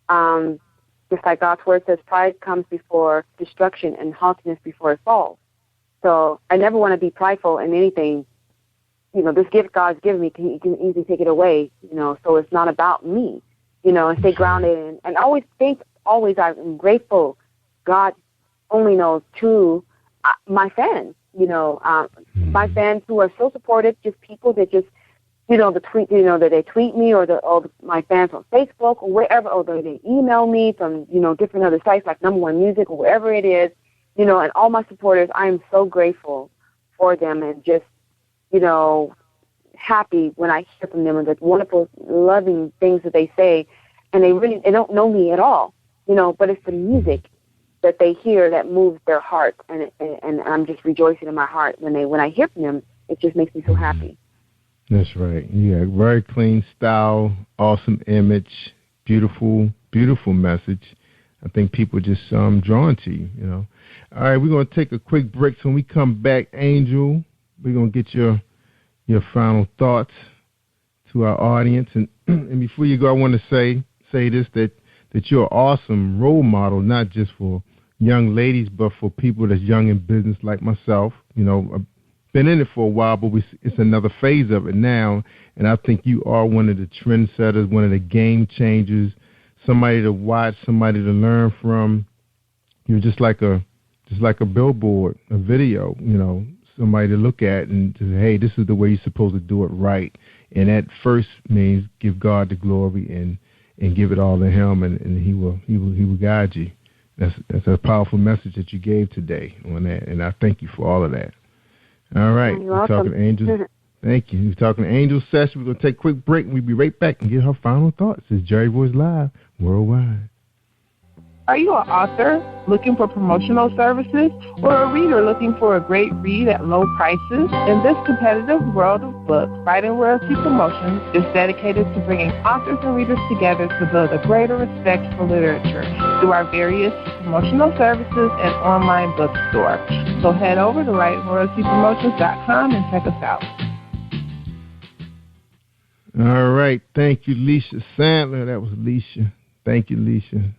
just like God's word says, pride comes before destruction and haughtiness before it falls. So I never want to be prideful in anything. This gift God's given me, He can easily take it away, so it's not about me, and stay grounded and always think, I'm grateful. God only knows to my fans, my fans who are so supportive, just people that just, the tweet, that they tweet me or my fans on Facebook or wherever, or they email me from, different other sites like Number One Music or wherever it is, and all my supporters, I am so grateful for them and just, happy when I hear from them and the wonderful, loving things that they say, and they don't know me at all. But it's the music that they hear that moves their heart, and I'm just rejoicing in my heart when I hear from them. It just makes me so happy. That's right. Yeah, very clean style, awesome image, beautiful, beautiful message. I think people just drawn to you. All right, we're gonna take a quick break. So when we come back, Angel, we're gonna get your final thoughts to our audience. And before you go, I want to say this that you're an awesome role model, not just for young ladies, but for people that's young in business like myself. I've been in it for a while, but it's another phase of it now, and I think you are one of the trendsetters, one of the game changers, somebody to watch, somebody to learn from. You're just like a billboard, a video, somebody to look at and to say, hey, this is the way you're supposed to do it right. And that first means give God the glory and give it all to Him, and He will guide you. That's a powerful message that you gave today on that, and I thank you for all of that. All right, we're talking to Angel. Thank you. We're talking to Angel Session. We're going to take a quick break, and we'll be right back and get her final thoughts. It's Jerry Royce Live Worldwide. Are you an author looking for promotional services or a reader looking for a great read at low prices? In this competitive world of books, Writing Royalty Promotions is dedicated to bringing authors and readers together to build a greater respect for literature through our various promotional services and online bookstore. So head over to WritingRoyaltyPromotions.com and check us out. All right. Thank you, Leisha Sandler. That was Leisha. Thank you, Leisha.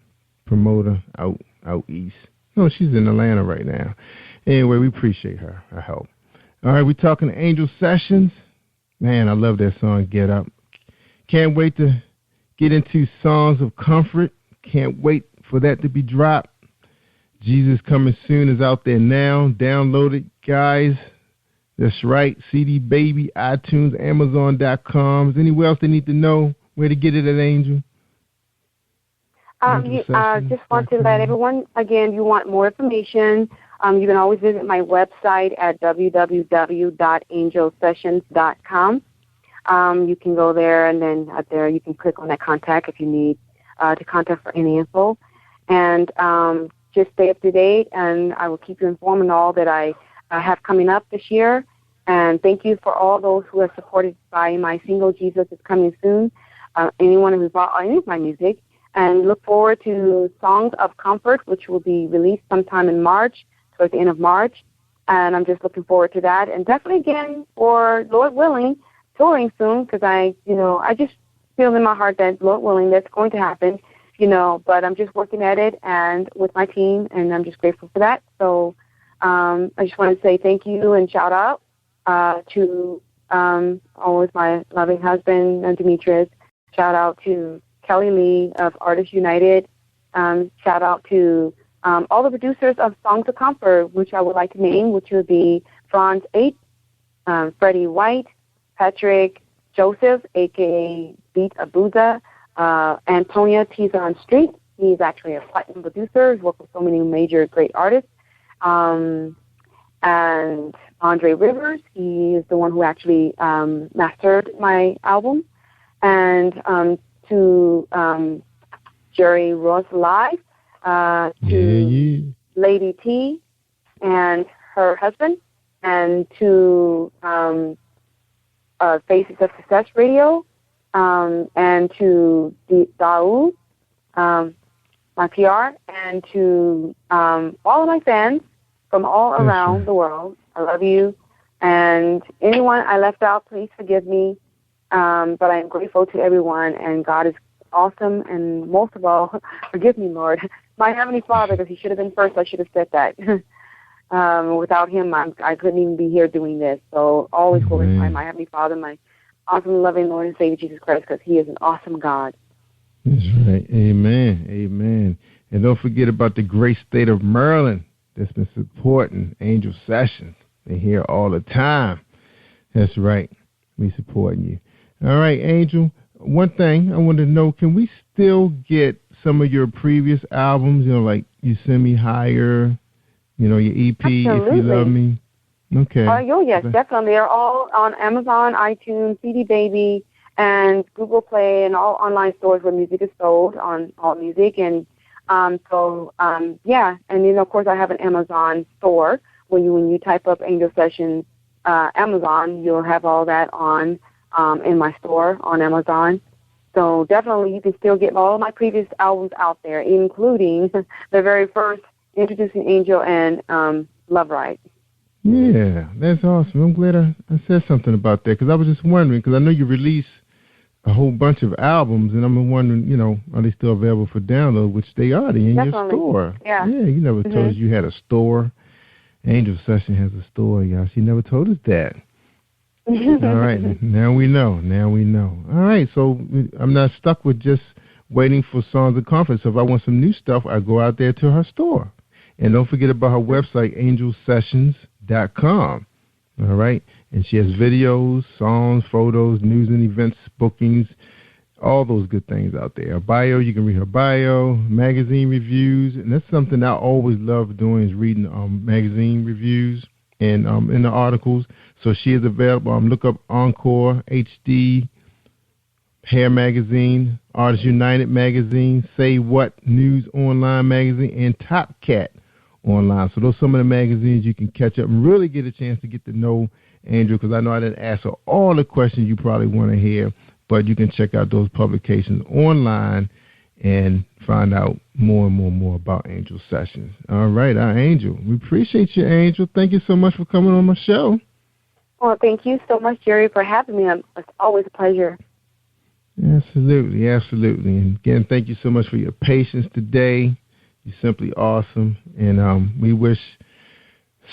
Promoter out east. No, she's in Atlanta right now. Anyway, we appreciate her help. All right, we're talking to Angel Sessions. Man, I love that song, Get Up. Can't wait to get into Songs of Comfort. Can't wait for that to be dropped. Jesus Coming Soon is out there now. Download it, guys. That's right. CD Baby, iTunes, Amazon.com. Is anywhere else they need to know where to get it at, Angel? Just want to let everyone, again, you want more information, you can always visit my website at www.angelsessions.com. you can go there, and then there you can click on that contact if you need to contact for any info. And just stay up to date, and I will keep you informed on all that I have coming up this year. And thank you for all those who are supported by my single, Jesus is Coming Soon, anyone who bought any of my music. And look forward to Songs of Comfort, which will be released sometime in March, towards the end of March. And I'm just looking forward to that. And definitely again, for Lord willing, touring soon, because I just feel in my heart that, Lord willing, that's going to happen, but I'm just working at it and with my team, and I'm just grateful for that. So I just want to say thank you and shout out to always my loving husband, Demetrius. Shout out to Kelly Lee of Artists United. Shout out to all the producers of Songs of Comfort, which I would like to name, which would be Franz 8, Freddie White, Patrick Joseph, a.k.a. Beat Abuza, Antonia Tizon Street. He's actually a platinum producer. He's worked with so many major great artists. And Andre Rivers, he is the one who actually mastered my album. And to Jerry Royce Live, to Lady T and her husband, and to Faces of Success Radio, and to Daoud, my PR, and to all of my fans from all around the world. I love you. And anyone I left out, please forgive me. But I am grateful to everyone, and God is awesome. And most of all, forgive me, Lord, my Heavenly Father, because He should have been first. I should have said that. Without Him, I couldn't even be here doing this. So always glorify my Heavenly Father, my awesome, loving Lord and Savior Jesus Christ, because He is an awesome God. That's right. Amen. Amen. And don't forget about the great state of Maryland that's been supporting Angel Sessions. They're here all the time. That's right. We supporting you. All right, Angel. One thing I want to know, can we still get some of your previous albums, like You Send Me Higher, your EP, Absolutely. If You Love Me? Okay. Yes, definitely. They're all on Amazon, iTunes, CD Baby, and Google Play, and all online stores where music is sold on All Music. And yeah. And then, of course, I have an Amazon store when you type up Angel Sessions Amazon, you'll have all that on in my store on Amazon. So definitely you can still get all of my previous albums out there, including the very first Introducing Angel and Love Ride. Yeah, that's awesome. I'm glad I said something about that, because I was just wondering, because I know you release a whole bunch of albums, and I'm wondering, are they still available for download, which they are. They're in your store. Yeah. Yeah, you never told us you had a store. Angel Session has a store, y'all. She never told us that. All right, now we know. All right, so I'm not stuck with just waiting for Songs of Comfort. So if I want some new stuff, I go out there to her store. And don't forget about her website, angelsessions.com. All right, and she has videos, songs, photos, news and events, bookings, all those good things out there. Her bio, you can read her bio, magazine reviews, and that's something I always love doing, is reading magazine reviews and in the articles. So she is available. Look up Encore HD, Hair Magazine, Artists United Magazine, Say What News Online Magazine, and Top Cat Online. So those are some of the magazines you can catch up and really get a chance to get to know Angel, because I know I didn't ask her all the questions you probably want to hear, but you can check out those publications online and find out more and more about Angel Sessions. All right, our Angel. We appreciate you, Angel. Thank you so much for coming on my show. Well, thank you so much, Jerry, for having me. It's always a pleasure. Absolutely. And again, thank you so much for your patience today. You're simply awesome. And we wish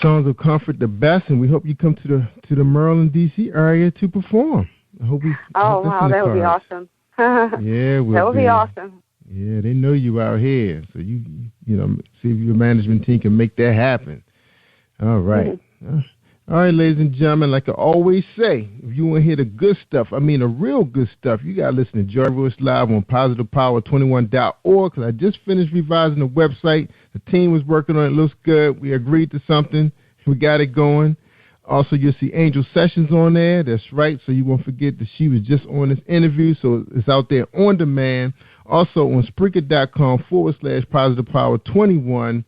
Songs of Comfort the best, and we hope you come to the Maryland, D.C. area to perform. I hope we. Oh, wow, that would be awesome. Yeah, that would be awesome. Yeah, they know you out here, so you see if your management team can make that happen. All right. All right, ladies and gentlemen, like I always say, if you want to hear the good stuff, I mean the real good stuff, you got to listen to Jerry Royce Live on PositivePower21.org, because I just finished revising the website. The team was working on it. It looks good. We agreed to something. We got it going. Also, you'll see Angel Sessions on there. That's right. So you won't forget that she was just on this interview. So it's out there on demand. Also on Spreaker.com/Positive Power 21.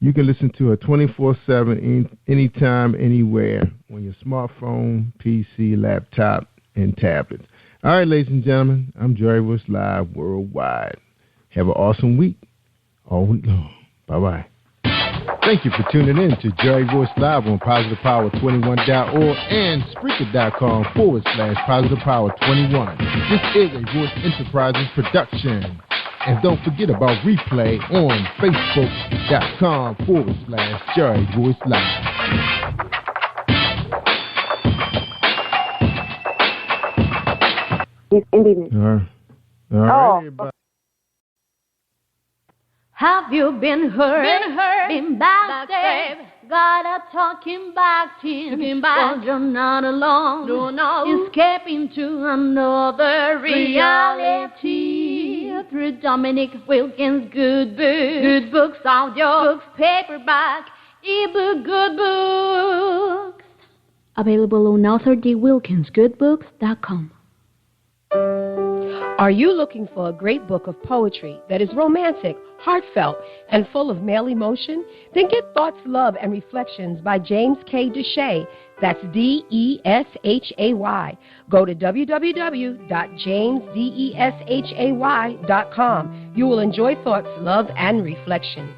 You can listen to her 24/7, anytime, anywhere, on your smartphone, PC, laptop, and tablet. All right, ladies and gentlemen, I'm Jerry Royce Live Worldwide. Have an awesome week, all week long. Bye-bye. Thank you for tuning in to Jerry Royce Live on PositivePower21.org and Spreaker.com/Positive Power 21. This is a Royce Enterprises production. And don't forget about replay on Facebook.com/Jerry Royce Live. He's Indian. All right, everybody. Have you been hurt? Been backstabbed? Got a talking back team. Well, you're not alone. No. Escaping to another reality. Through Dominic Wilkins' good books. Good books, audio books, paperback, ebook, good books. Available on AuthorDWilkinsGoodBooks.com. Are you looking for a great book of poetry that is romantic, heartfelt, and full of male emotion? Then get Thoughts, Love, and Reflections by James K. Deshay. That's Deshay. Go to www.jamesdeshay.com. You will enjoy Thoughts, Love, and Reflections.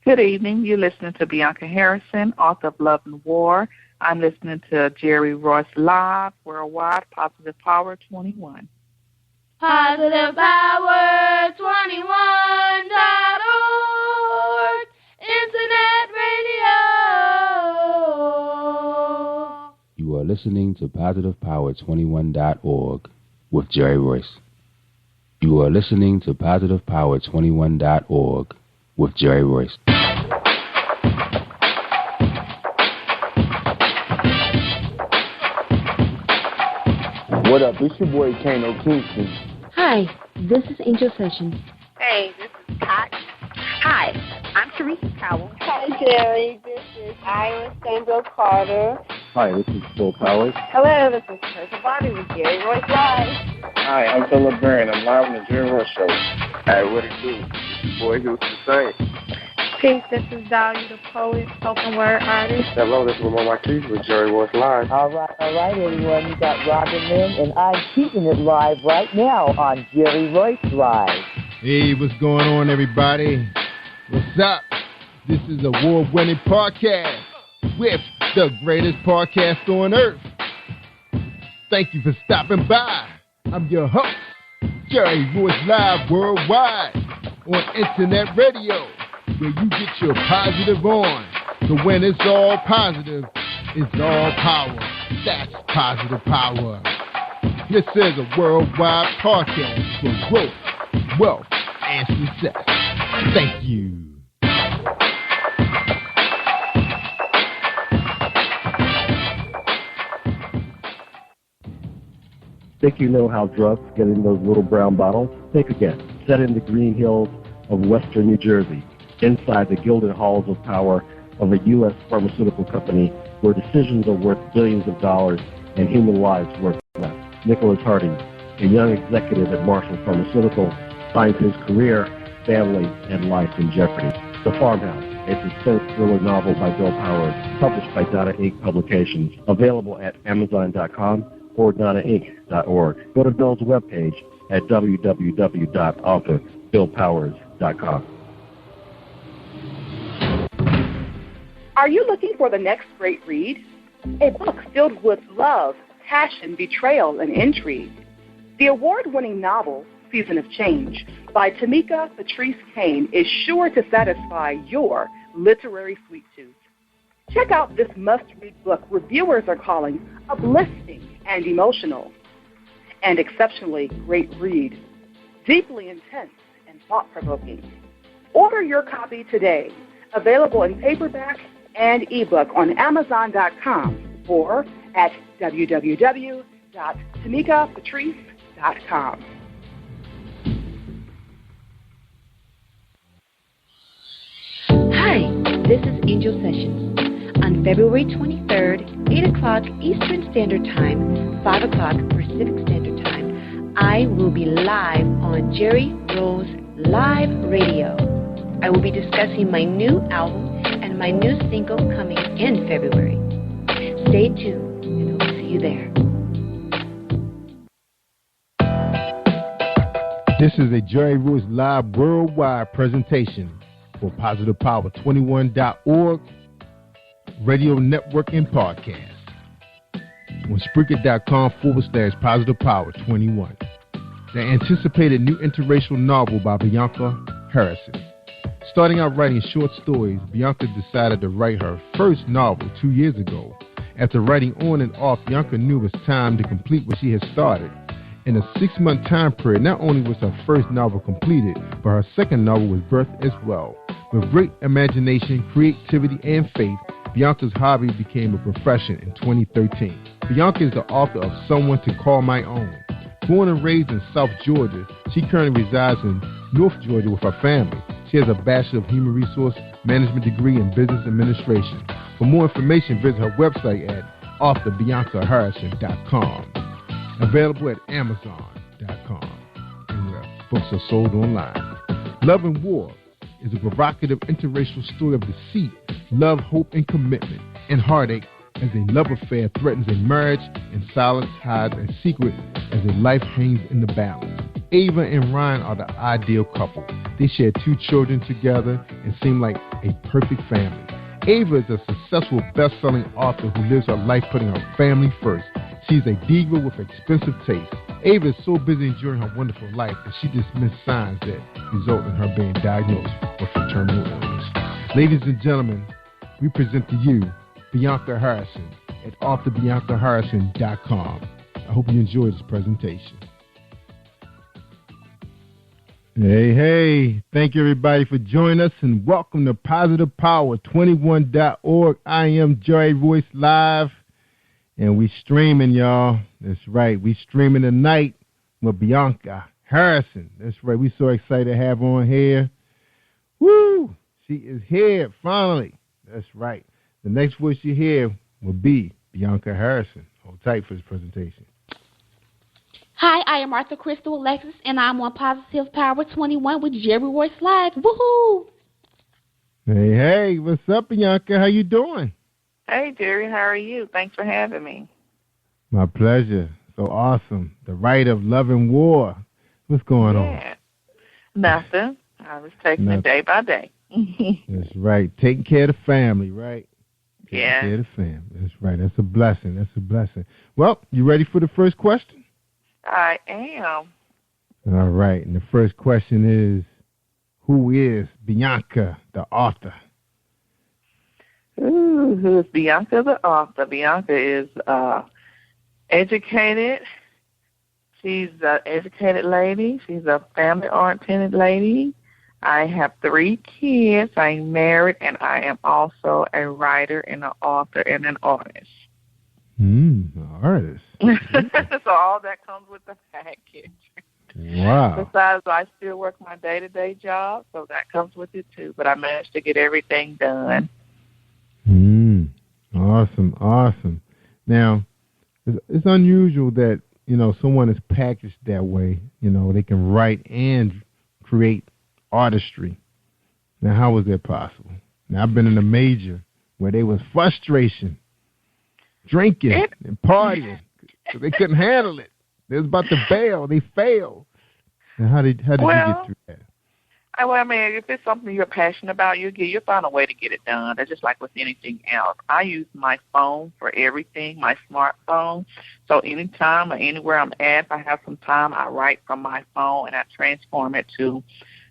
Good evening. You're listening to Bianca Harrison, author of Love and War. I'm listening to Jerry Royce Live Worldwide, Positive Power 21. Positive Power 21.org. Internet radio. You are listening to PositivePower21.org with Jerry Royce. You are listening to PositivePower21.org with Jerry Royce. What up? It's your boy Kano Kingston. Hi, this is Angel Sessions. Hey, this is Pat. Hi, I'm Teresa Powell. Hi, Jerry. This is Ira Sandro Carter. Hi, this is Bill Powers. Hello, this is Teresa Bobby with Jerry Royce Live. Hi, I'm Philip Barron. I'm live on the Jerry Royce Show. Hey, what it do? It's your boy Houston Saint. Peace, this is Dahlia the Poet, spoken word artist. Hello, this is Lamar Marquise with Jerry Royce Live. All right, everyone. You got Robin Lynn, and I'm keeping it live right now on Jerry Royce Live. Hey, what's going on, everybody? What's up? This is award-winning podcast with the greatest podcast on earth. Thank you for stopping by. I'm your host, Jerry Royce Live Worldwide on Internet Radio, where you get your positive on. So when it's all positive, it's all power. That's positive power. This is a worldwide podcast for growth, wealth, and success. Thank you. Think you know how drugs get in those little brown bottles? Think again. Set in the green hills of western New Jersey, inside the gilded halls of power of a U.S. pharmaceutical company where decisions are worth billions of dollars and human lives worth less. Nicholas Harding, a young executive at Marshall Pharmaceutical, finds his career, family, and life in jeopardy. The Farmhouse, a suspense thriller novel by Bill Powers, published by Donna Inc. Publications, available at Amazon.com or DonnaInc.org. Go to Bill's webpage at www.author.BillPowers.com. Are you looking for the next great read? A book filled with love, passion, betrayal, and intrigue. The award-winning novel, Season of Change, by Tamika Patrice Kane is sure to satisfy your literary sweet tooth. Check out this must-read book reviewers are calling uplifting and emotional, and exceptionally great read, deeply intense and thought-provoking. Order your copy today, available in paperback and ebook on Amazon.com or at www.tamikapatrice.com. Hi, This is Angel Sessions. On February 23rd, 8 o'clock Eastern Standard Time, 5 o'clock Pacific Standard Time, I will be live on Jerry Rose Live Radio. I will be discussing my new album and my new single coming in February. Stay tuned, and I'll see you there. This is a Jerry Royce Live worldwide presentation for PositivePower21.org, radio network and podcast. On Spreaker.com/PositivePower21. The anticipated new interracial novel by Bianca Harrison. Starting out writing short stories, Bianca decided to write her first novel 2 years ago. After writing on and off, Bianca knew it was time to complete what she had started. In a 6-month time period, not only was her first novel completed, but her second novel was birthed as well. With great imagination, creativity, and faith, Bianca's hobby became a profession in 2013. Bianca is the author of Someone to Call My Own. Born and raised in South Georgia, she currently resides in North Georgia with her family. She has a Bachelor of Human Resource Management degree in Business Administration. For more information, visit her website at authorbiancaharrison.com. Available at Amazon.com and where books are sold online. Love and War is a provocative interracial story of deceit, love, hope, and commitment, and heartache as a love affair threatens a marriage and silence hides a secret as a life hangs in the balance. Ava and Ryan are the ideal couple. They share 2 children together and seem like a perfect family. Ava is a successful best-selling author who lives her life putting her family first. She's a diva with expensive taste. Ava is so busy enjoying her wonderful life that she dismissed signs that result in her being diagnosed with a terminal illness. Ladies and gentlemen, we present to you Bianca Harrison at authorbiancaharrison.com. I hope you enjoyed this presentation. Hey, thank you everybody for joining us and welcome to PositivePower21.org. I am Jerry Royce Live and we streaming, y'all. That's right, we streaming tonight with Bianca Harrison. That's right, we so excited to have on here. Woo! She is here, finally. That's right. The next voice you hear will be Bianca Harrison. Hold tight for this presentation. Hi, I am Arthur Crystal Alexis, and I'm on Positive Power 21 with Jerry Royce Live. Woohoo! Hey, what's up, Bianca? How you doing? Hey, Jerry, how are you? Thanks for having me. My pleasure. So awesome. The Right of Love and War. What's going on? Nothing. I was taking it day by day. That's right. Taking care of the family, right? Taking Yeah. care of the family. That's right. That's a blessing. That's a blessing. Well, you ready for the first question? I am. All right. And the first question is, who is Bianca, the author? Ooh, who is Bianca, the author? Bianca is educated. She's an educated lady. She's a family-oriented lady. I have 3 kids. I'm married, and I am also a writer and an author and an artist. Artist. So all that comes with the package. Wow. Besides, I still work my day-to-day job, so that comes with it too. But I managed to get everything done. Awesome. Now, it's unusual that, someone is packaged that way. They can write and create artistry. Now, how was that possible? Now, I've been in a major where there was frustration, drinking and partying because they couldn't handle it. They was about to bail. They failed. Now, how did you get through that? If it's something you're passionate about, you'll find a way to get it done. That's just like with anything else. I use my phone for everything, my smartphone. So anytime or anywhere I'm at, if I have some time, I write from my phone and I transform it to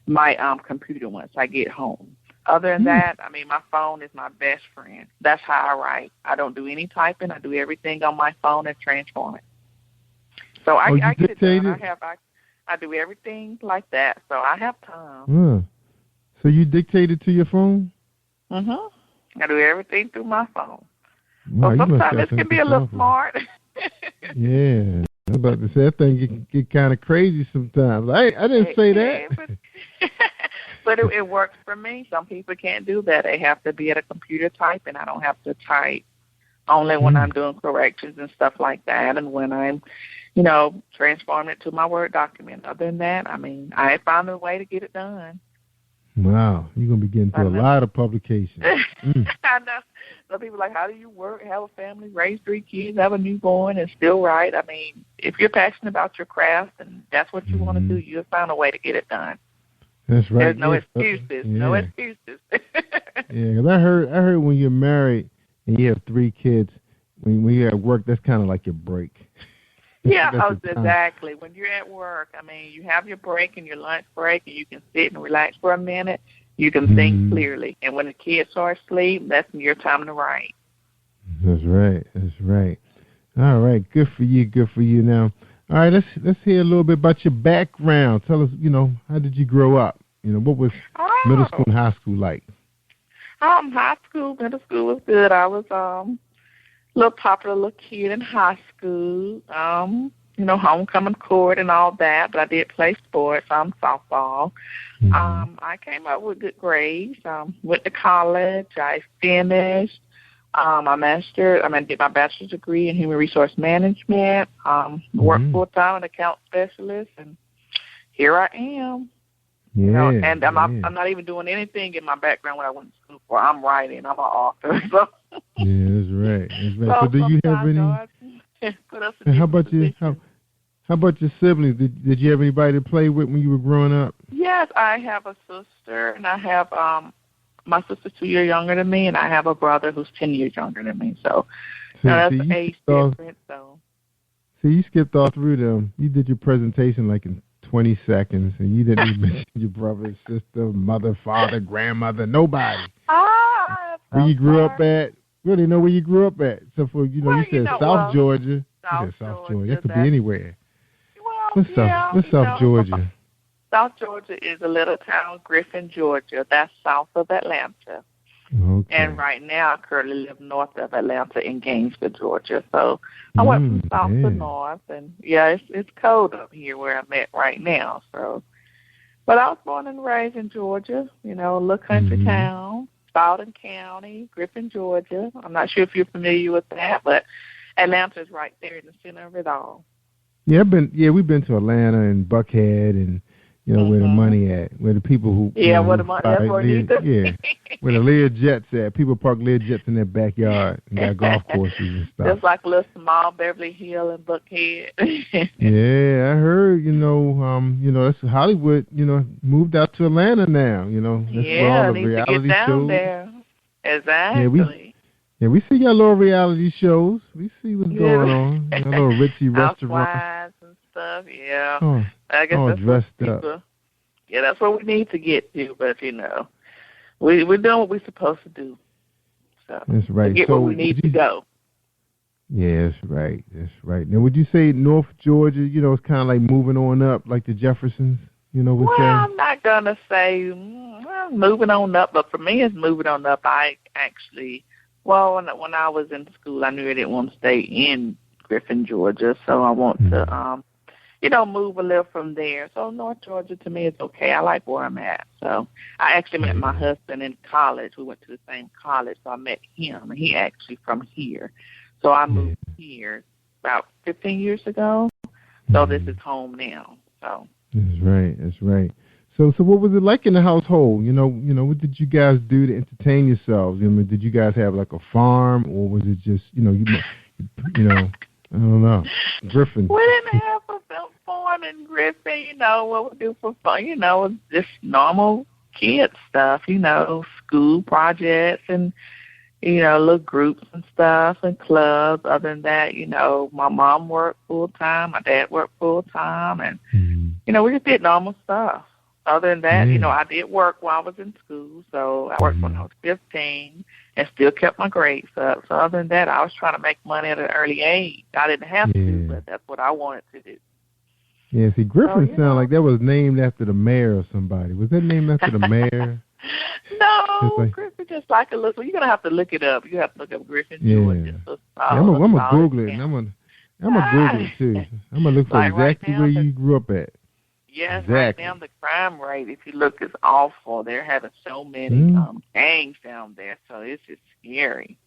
my computer once I get home. Other than that, my phone is my best friend. That's how I write. I don't do any typing. I do everything on my phone and transform it. So I get it done. I do everything like that, so I have time. So you dictate it to your phone? I do everything through my phone. Wow, so sometimes it can be a little smart. Yeah. I was about to say, that thing can get kind of crazy sometimes. I didn't say that. But it works for me. Some people can't do that. They have to be at a computer typing. I don't have to type only when I'm doing corrections and stuff like that, and when I'm, transforming it to my Word document. Other than that, I found a way to get it done. Wow, you're going to be getting to a lot of publications. I know. Some people are like, how do you work, have a family, raise 3 kids, have a newborn, and still write? If you're passionate about your craft and that's what you want to do, you'll find a way to get it done. That's right. There's no excuses. No excuses. Yeah, because I heard when you're married and you have 3 kids, when you're at work, that's kind of like your break. Yeah, exactly. When you're at work, you have your break and your lunch break, and you can sit and relax for a minute. You can think clearly. And when the kids are asleep, that's your time to write. That's right. All right, good for you. Now, all right, let's hear a little bit about your background. Tell us, how did you grow up? What was middle school and high school like? High school, middle school was good. I was little popular little kid in high school, homecoming court and all that, but I did play sports, softball. I came up with good grades, went to college, I finished did my bachelor's degree in human resource management, worked full-time as an account specialist, and here I am. Yeah, and I'm not even doing anything in my background what I went to school for. I'm writing. I'm an author. So. Yeah, that's right. So do you have any? How about you? How about your siblings? Did you have anybody to play with when you were growing up? Yes, I have a sister, and I have my sister's 2 years younger than me, and I have a brother who's 10 years younger than me. So that's an age difference. So. See, you skipped all through them. You did your presentation like in 20 seconds, and you didn't even mention your brother, sister, mother, father, grandmother, nobody. Where you grew up at? We don't even know where you grew up at. So for you said South Georgia. South Georgia. That could be anywhere. What's South Georgia? South Georgia is a little town, Griffin, Georgia. That's south of Atlanta. Okay. And right now, I currently live north of Atlanta in Gainesville, Georgia. So I went from south to north, and it's cold up here where I'm at right now. So, but I was born and raised in Georgia. A little country town, Spalding County, Griffin, Georgia. I'm not sure if you're familiar with that, but Atlanta's right there in the center of it all. Yeah, we've been to Atlanta and Buckhead and. Where the money at, where the people who... Yeah, where the money at. Where the Learjets at. People park Learjets in their backyard and got golf courses and stuff. Just like a little small Beverly Hill and Buckhead. Yeah, I heard, that's Hollywood, moved out to Atlanta now, That's where all the reality to get down shows. There. Exactly. We see your little reality shows. We see what's going on. A little Ritzy restaurant. Housewives and stuff, yeah. Oh. I guess that's dressed what up. Yeah, that's what we need to get to, but we're doing what we're supposed to do. So that's right. Get where we need to go. Yeah, that's right. Now, would you say North Georgia, it's kind of like moving on up, like the Jeffersons, would say? I'm not gonna say moving on up, but for me, it's moving on up. I actually, when I was in school, I knew I didn't want to stay in Griffin, Georgia, so I want to. Move a little from there. So North Georgia to me is okay. I like where I'm at. So I actually met my husband in college. We went to the same college, so I met him, and he actually from here. So I moved here about 15 years ago. So this is home now. So That's right. So what was it like in the household? What did you guys do to entertain yourselves? Did you guys have like a farm, or was it just, I don't know. Griffin. We didn't have a farm in Griffin, what we do for fun, just normal kid stuff, school projects and, little groups and stuff and clubs. Other than that, my mom worked full-time, my dad worked full-time, and, we just did normal stuff. Other than that, I did work while I was in school, so I worked when I was 15 and still kept my grades up. So other than that, I was trying to make money at an early age. I didn't have to, but that's what I wanted to do. Yeah, see, Griffin sounded like that was named after the mayor or somebody. Was that named after the mayor? No, Griffin just like a little. You're going to have to look it up. You have to look up Griffin, Georgia. So I'm going to Google it. I'm going to Google it, too. I'm going to look for exactly where you grew up at. Yes, Exactly. right now the crime rate, if you look, is awful. They're having so many gangs down there, so it's just scary.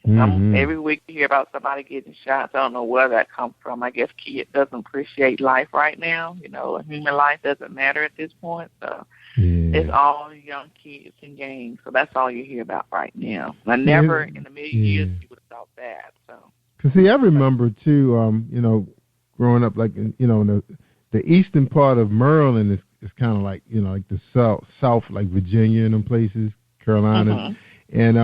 Every week you hear about somebody getting shot. I don't know where that comes from. I guess kids doesn't appreciate life right now. You know, human life doesn't matter at this point. So it's all young kids and gangs. So that's all you hear about right now. I never in a million years you would have thought that. So. Cause see, I remember too. You know, growing up, like you know, in the eastern part of Maryland is kind of like, you know, like the south, like Virginia and them places, Carolina, and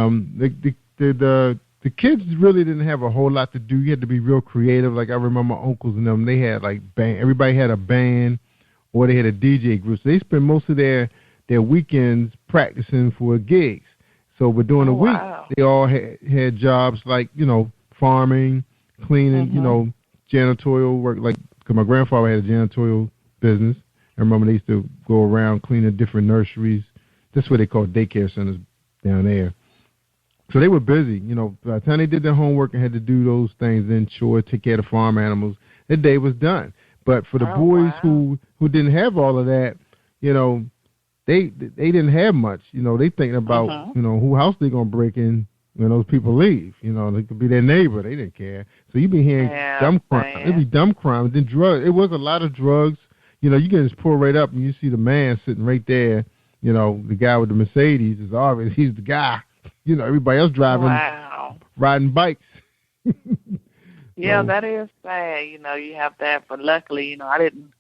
the kids really didn't have a whole lot to do. You had to be real creative. Like I remember my uncles and them, they had like everybody had a band or they had a DJ group. So they spent most of their weekends practicing for gigs. So but during the week, they all had jobs like, you know, farming, cleaning, you know, janitorial work. Like, cause my grandfather had a janitorial business. I remember they used to go around cleaning different nurseries. That's what they call daycare centers down there. So they were busy, you know. By the time they did their homework and had to do those things, then chores, take care of the farm animals, their day was done. But for the boys who didn't have all of that, you know, they didn't have much. You know, they thinking about, you know, who house they gonna break in when those people leave. You know, they could be their neighbor. They didn't care. So you be hearing dumb crime. It'd be dumb crime. Then drugs. It was a lot of drugs. You know, you can just pull right up and you see the man sitting right there. You know, the guy with the Mercedes is obvious. He's the guy. You know, everybody else driving, riding bikes. Yeah, that is sad. You know, you have that. But luckily, you know, I didn't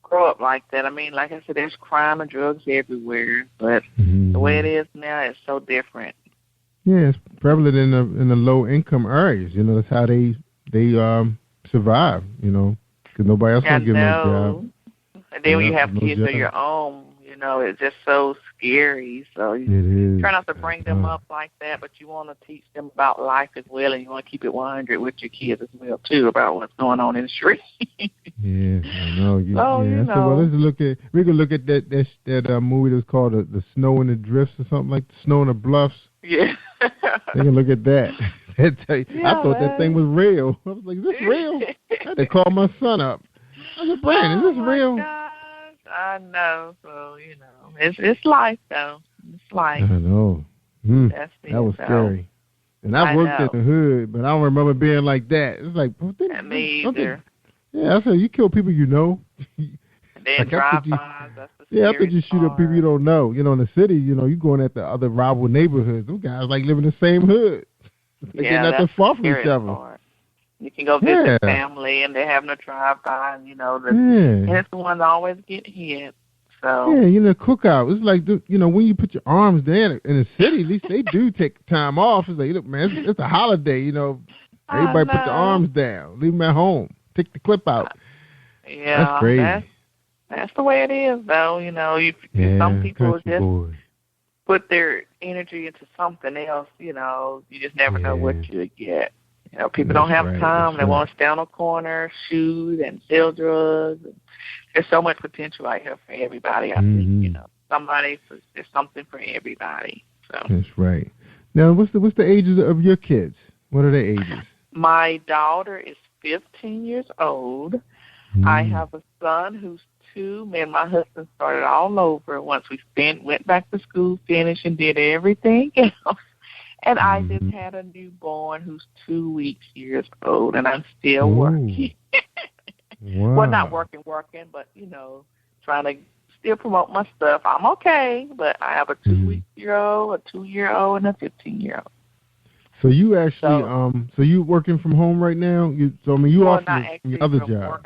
grow up like that. I mean, like I said, there's crime and drugs everywhere. But the way it is now, it's so different. Yeah, it's prevalent in the low income areas. You know, that's how they survive. You know, because nobody else can give them a job. And then when you have kids of your own, you know, it's just so scary. So you try not to bring them up like that, but you want to teach them about life as well, and you want to keep it 100 with your kids as well, too, about what's going on in the street. Yeah, I know. You know. So, well, we can look at that movie that's called the Snow and the Drifts or something like the Snow and the Bluffs. Yeah. They can look at that. I thought that thing was real. I was like, is this real? I had to call my son up. I said, Brandon, is this real? Gosh, I know. So, you know, it's life, though. It's life. I know. That was scary. And I worked in the hood, but I don't remember being like that. It's like, me either. Yeah, I said, you kill people you know. And then drive-bys, that's the I think you shoot up people you don't know. You know, in the city, you know, you going at the other rival neighborhoods. Those guys like live in the same hood. They're not that far from each other. You can go visit family, and they're having a drive-by, and, you know, and it's the one that always get hit. So. Yeah, you know, cookout. It's like, you know, when you put your arms down in the city, at least they do take time off. It's like, look, man, it's a holiday, you know. Everybody put your arms down. Leave them at home. Take the clip out. Yeah. That's crazy. That's the way it is, though. You know, some people just put their energy into something else. You know, you just never know what you get. You know, people don't have time. They want to stay on a corner, shoot, and sell drugs. There's so much potential out here for everybody. I think, you know, there's something for everybody. So that's right. Now, what's the ages of your kids? What are their ages? My daughter is 15 years old. I have a son who's 2. Me and my husband started all over once we went back to school, finished, and did everything else. And I just had a newborn who's 2 years old, and I'm still working. Wow. Well, not working, but, you know, trying to still promote my stuff. I'm okay, but I have a 2-week-old, a 2-year-old, and a 15-year-old. So you actually, so you working from home right now? You off from your other job? Work.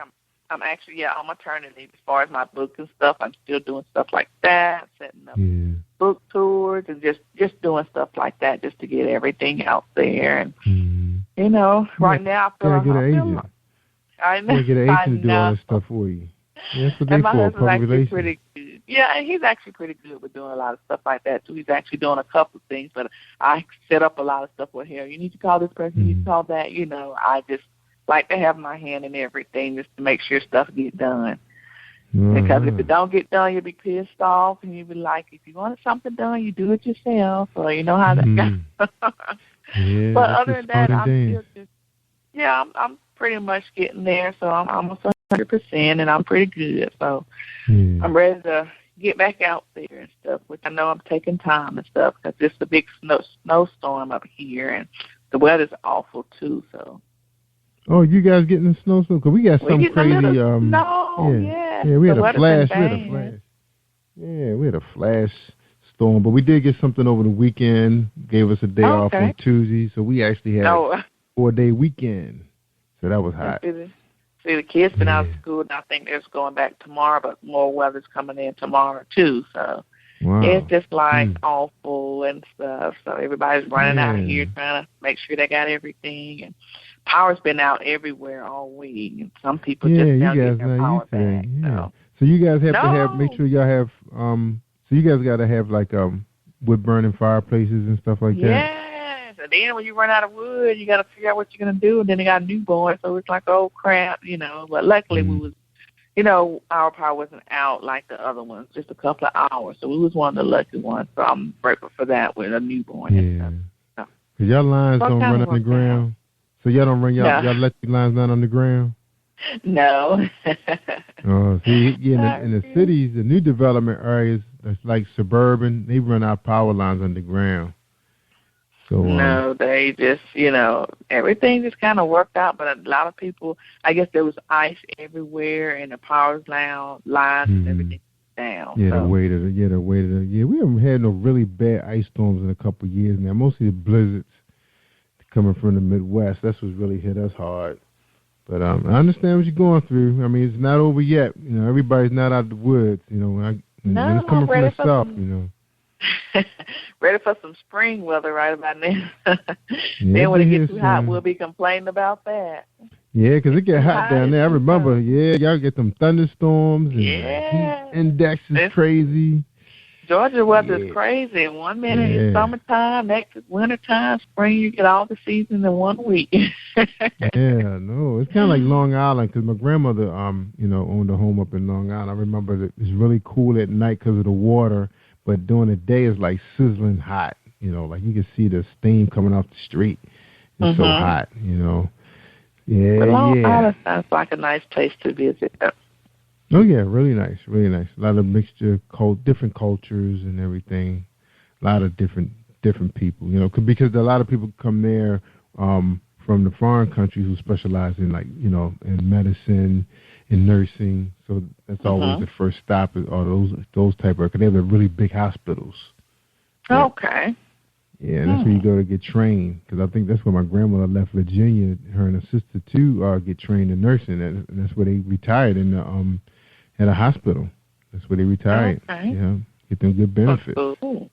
I'm actually, on maternity leave. As far as my book and stuff, I'm still doing stuff like that, setting up book tours, and just doing stuff like that, just to get everything out there. And you know, right now I feel like I know. Get an agent to do all this stuff for you. Yeah, that's what they for, public relations. Pretty good. Yeah, and he's actually pretty good with doing a lot of stuff like that, too. He's actually doing a couple of things, but I set up a lot of stuff with him. You need to call this person, you need to call that. You know, I just like to have my hand in everything just to make sure stuff get done. Because if it don't get done, you'll be pissed off, and you'll be like, if you want something done, you do it yourself. So you know how that goes. But other than that, I'm still just, I'm pretty much getting there. So I'm almost 100%, and I'm pretty good. So I'm ready to get back out there and stuff, which I know I'm taking time and stuff because it's a big snowstorm up here, and the weather's awful too. So. Oh, you guys getting the snowstorm? Because we got some crazy. Yeah, we had a flash. We had a flash storm, but we did get something over the weekend. Gave us a day off on Tuesday, so we actually had a 4-day weekend. So that was hot. See, the kids been out of school, and I think they're going back tomorrow, but more weather's coming in tomorrow too. So it's just like awful and stuff. So everybody's running out here trying to make sure they got everything, and power's been out everywhere all week, and some people just now get their power back. So you guys have to make sure y'all have so you guys got to have like wood burning fireplaces and stuff like that. Yes, and then when you run out of wood, you got to figure out what you're gonna do, and then they got a newborn, so it's like, oh crap, But luckily we was, our power wasn't out like the other ones, just a couple of hours, so we was one of the lucky ones. So I'm grateful for that with a newborn and stuff. Cause y'all lines don't run on the ground. So y'all don't run y'all let the lines down on the ground? No. See, in the cities, the new development areas, that's like suburban, they run our power lines underground. So no, they just, everything just kind of worked out. But a lot of people, I guess there was ice everywhere, and the power lines and everything down. Yeah, the weight of the we haven't had no really bad ice storms in a couple of years now. Mostly the blizzards coming from the Midwest. That's what's really hit us hard. But I understand what you're going through. I mean, it's not over yet. Everybody's not out of the woods. When it's coming from the south, ready for some spring weather right about now. Then when it gets too hot, we'll be complaining about that. Yeah, because it get hot down there. I remember, y'all get them thunderstorms and heat index is crazy. Georgia weather is crazy. 1 minute it's summertime, next is wintertime, spring. You get all the seasons in 1 week. It's kind of like Long Island because my grandmother, owned a home up in Long Island. I remember that it's really cool at night because of the water, but during the day it's like sizzling hot. Like you can see the steam coming off the street. It's so hot. But Long Island sounds like a nice place to visit. Oh yeah, really nice, really nice. A lot of mixture, different cultures and everything. A lot of different people, because a lot of people come there from the foreign countries who specialize in in medicine, in nursing. So that's always the first stop, or those type of. Because they have really big hospitals. Okay. Yeah, and that's where you go to get trained. Because I think that's where my grandmother left Virginia. Her and her sister too get trained in nursing, and that's where they retired in the at a hospital. That's where they retired. Okay. Get them good benefits. Cool.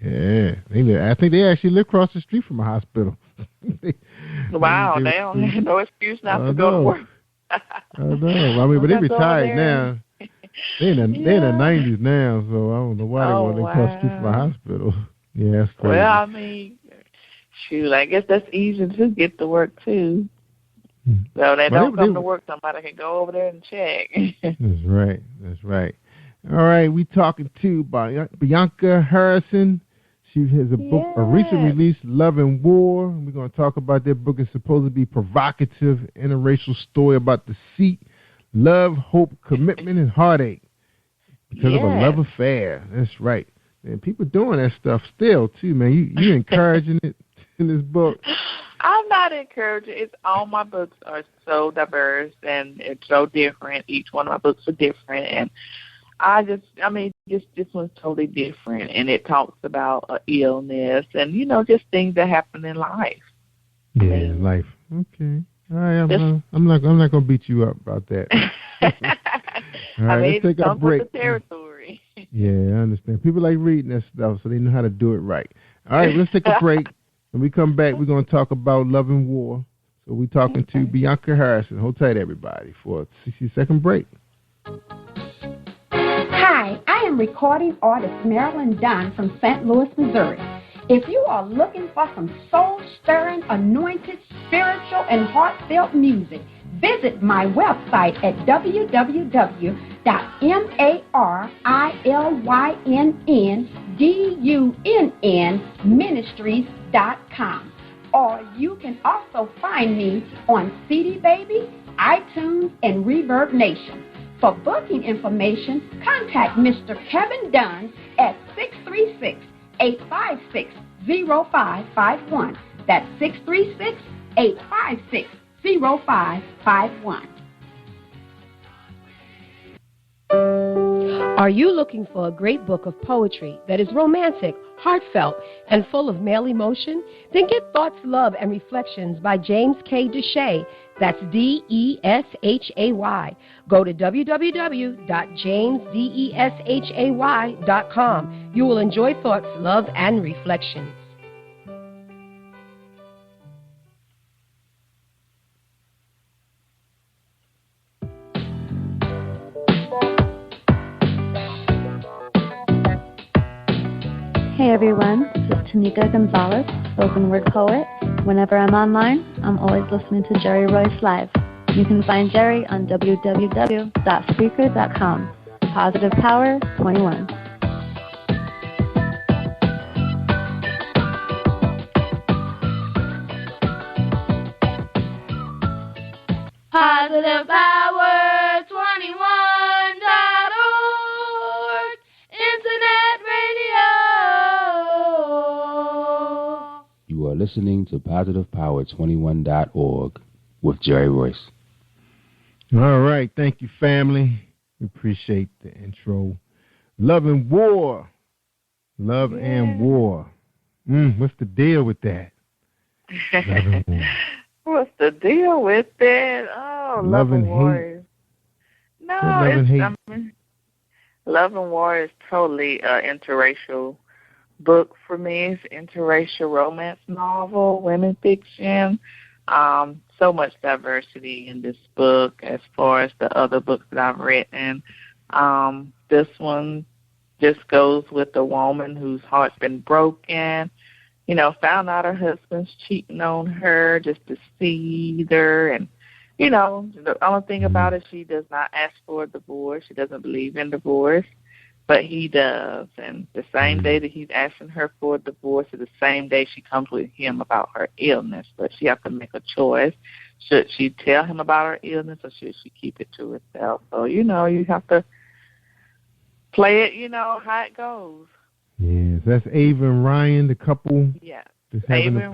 Yeah, I think they actually live across the street from a hospital. Wow, they don't have no excuse not to go to work. I know. I mean, but they retired now. They're in the 90s now, so I don't know why they want to cross the street from a hospital. Yeah, that's crazy. Well, I mean, shoot, I guess that's easy to get to work too. So they don't come to work, somebody can go over there and check. That's right. All right, we talking to Bianca Harrison. She has a book, a recent release, Love and War. We're going to talk about that book. It's supposed to be provocative, interracial story about deceit, love, hope, commitment, and heartache because of a love affair. That's right. And people doing that stuff still, too, man. You encouraging it in this book? I'm not encouraging. It's all my books are so diverse and it's so different. Each one of my books are different, and this one's totally different, and it talks about illness and just things that happen in life. Yeah, life. Okay. All right. I'm not gonna beat you up about that. All right, let's take a break. The territory. Yeah, I understand. People like reading that stuff, so they know how to do it right. All right, let's take a break. When we come back, we're going to talk about Love and War. So we're talking to Bianca Harrison. Hold tight, everybody, for a 60-second break. Hi, I am recording artist Marilyn Dunn from St. Louis, Missouri. If you are looking for some soul-stirring, anointed, spiritual, and heartfelt music, visit my website at www.marilyndunnministries.com. Or you can also find me on CD Baby, iTunes, and Reverb Nation. For booking information, contact Mr. Kevin Dunn at 636-856-0551. That's 636-856-0551. Are you looking for a great book of poetry that is romantic, heartfelt, and full of male emotion? Then get Thoughts, Love, and Reflections by James K. Deshay. That's Deshay. Go to www.jamesdeshay.com. You will enjoy Thoughts, Love, and Reflections. Hey everyone, this is Tanika Gonzalez, spoken word poet. Whenever I'm online, I'm always listening to Jerry Royce Live. You can find Jerry on www.spreaker.com. Positive Power 21. Positive Power 21.org. Internet radio. You are listening to PositivePower21.org with Jerry Royce. All right. Thank you, family. We appreciate the intro. Love and War. Love and War. What's the deal with that? Love and War. What's the deal with that? Oh, Love and War. No, Love and War is totally an interracial book for me. It's an interracial romance novel, women fiction. So much diversity in this book as far as the other books that I've written. This one just goes with a woman whose heart's been broken, found out her husband's cheating on her just to see her. And, the only thing about it, she does not ask for a divorce. She doesn't believe in divorce, but he does. And the same day that he's asking her for a divorce is the same day she comes with him about her illness. But she has to make a choice. Should she tell him about her illness or should she keep it to herself? So, you have to play it, how it goes. Yes, that's Ava and Ryan, the couple. Yeah, Ava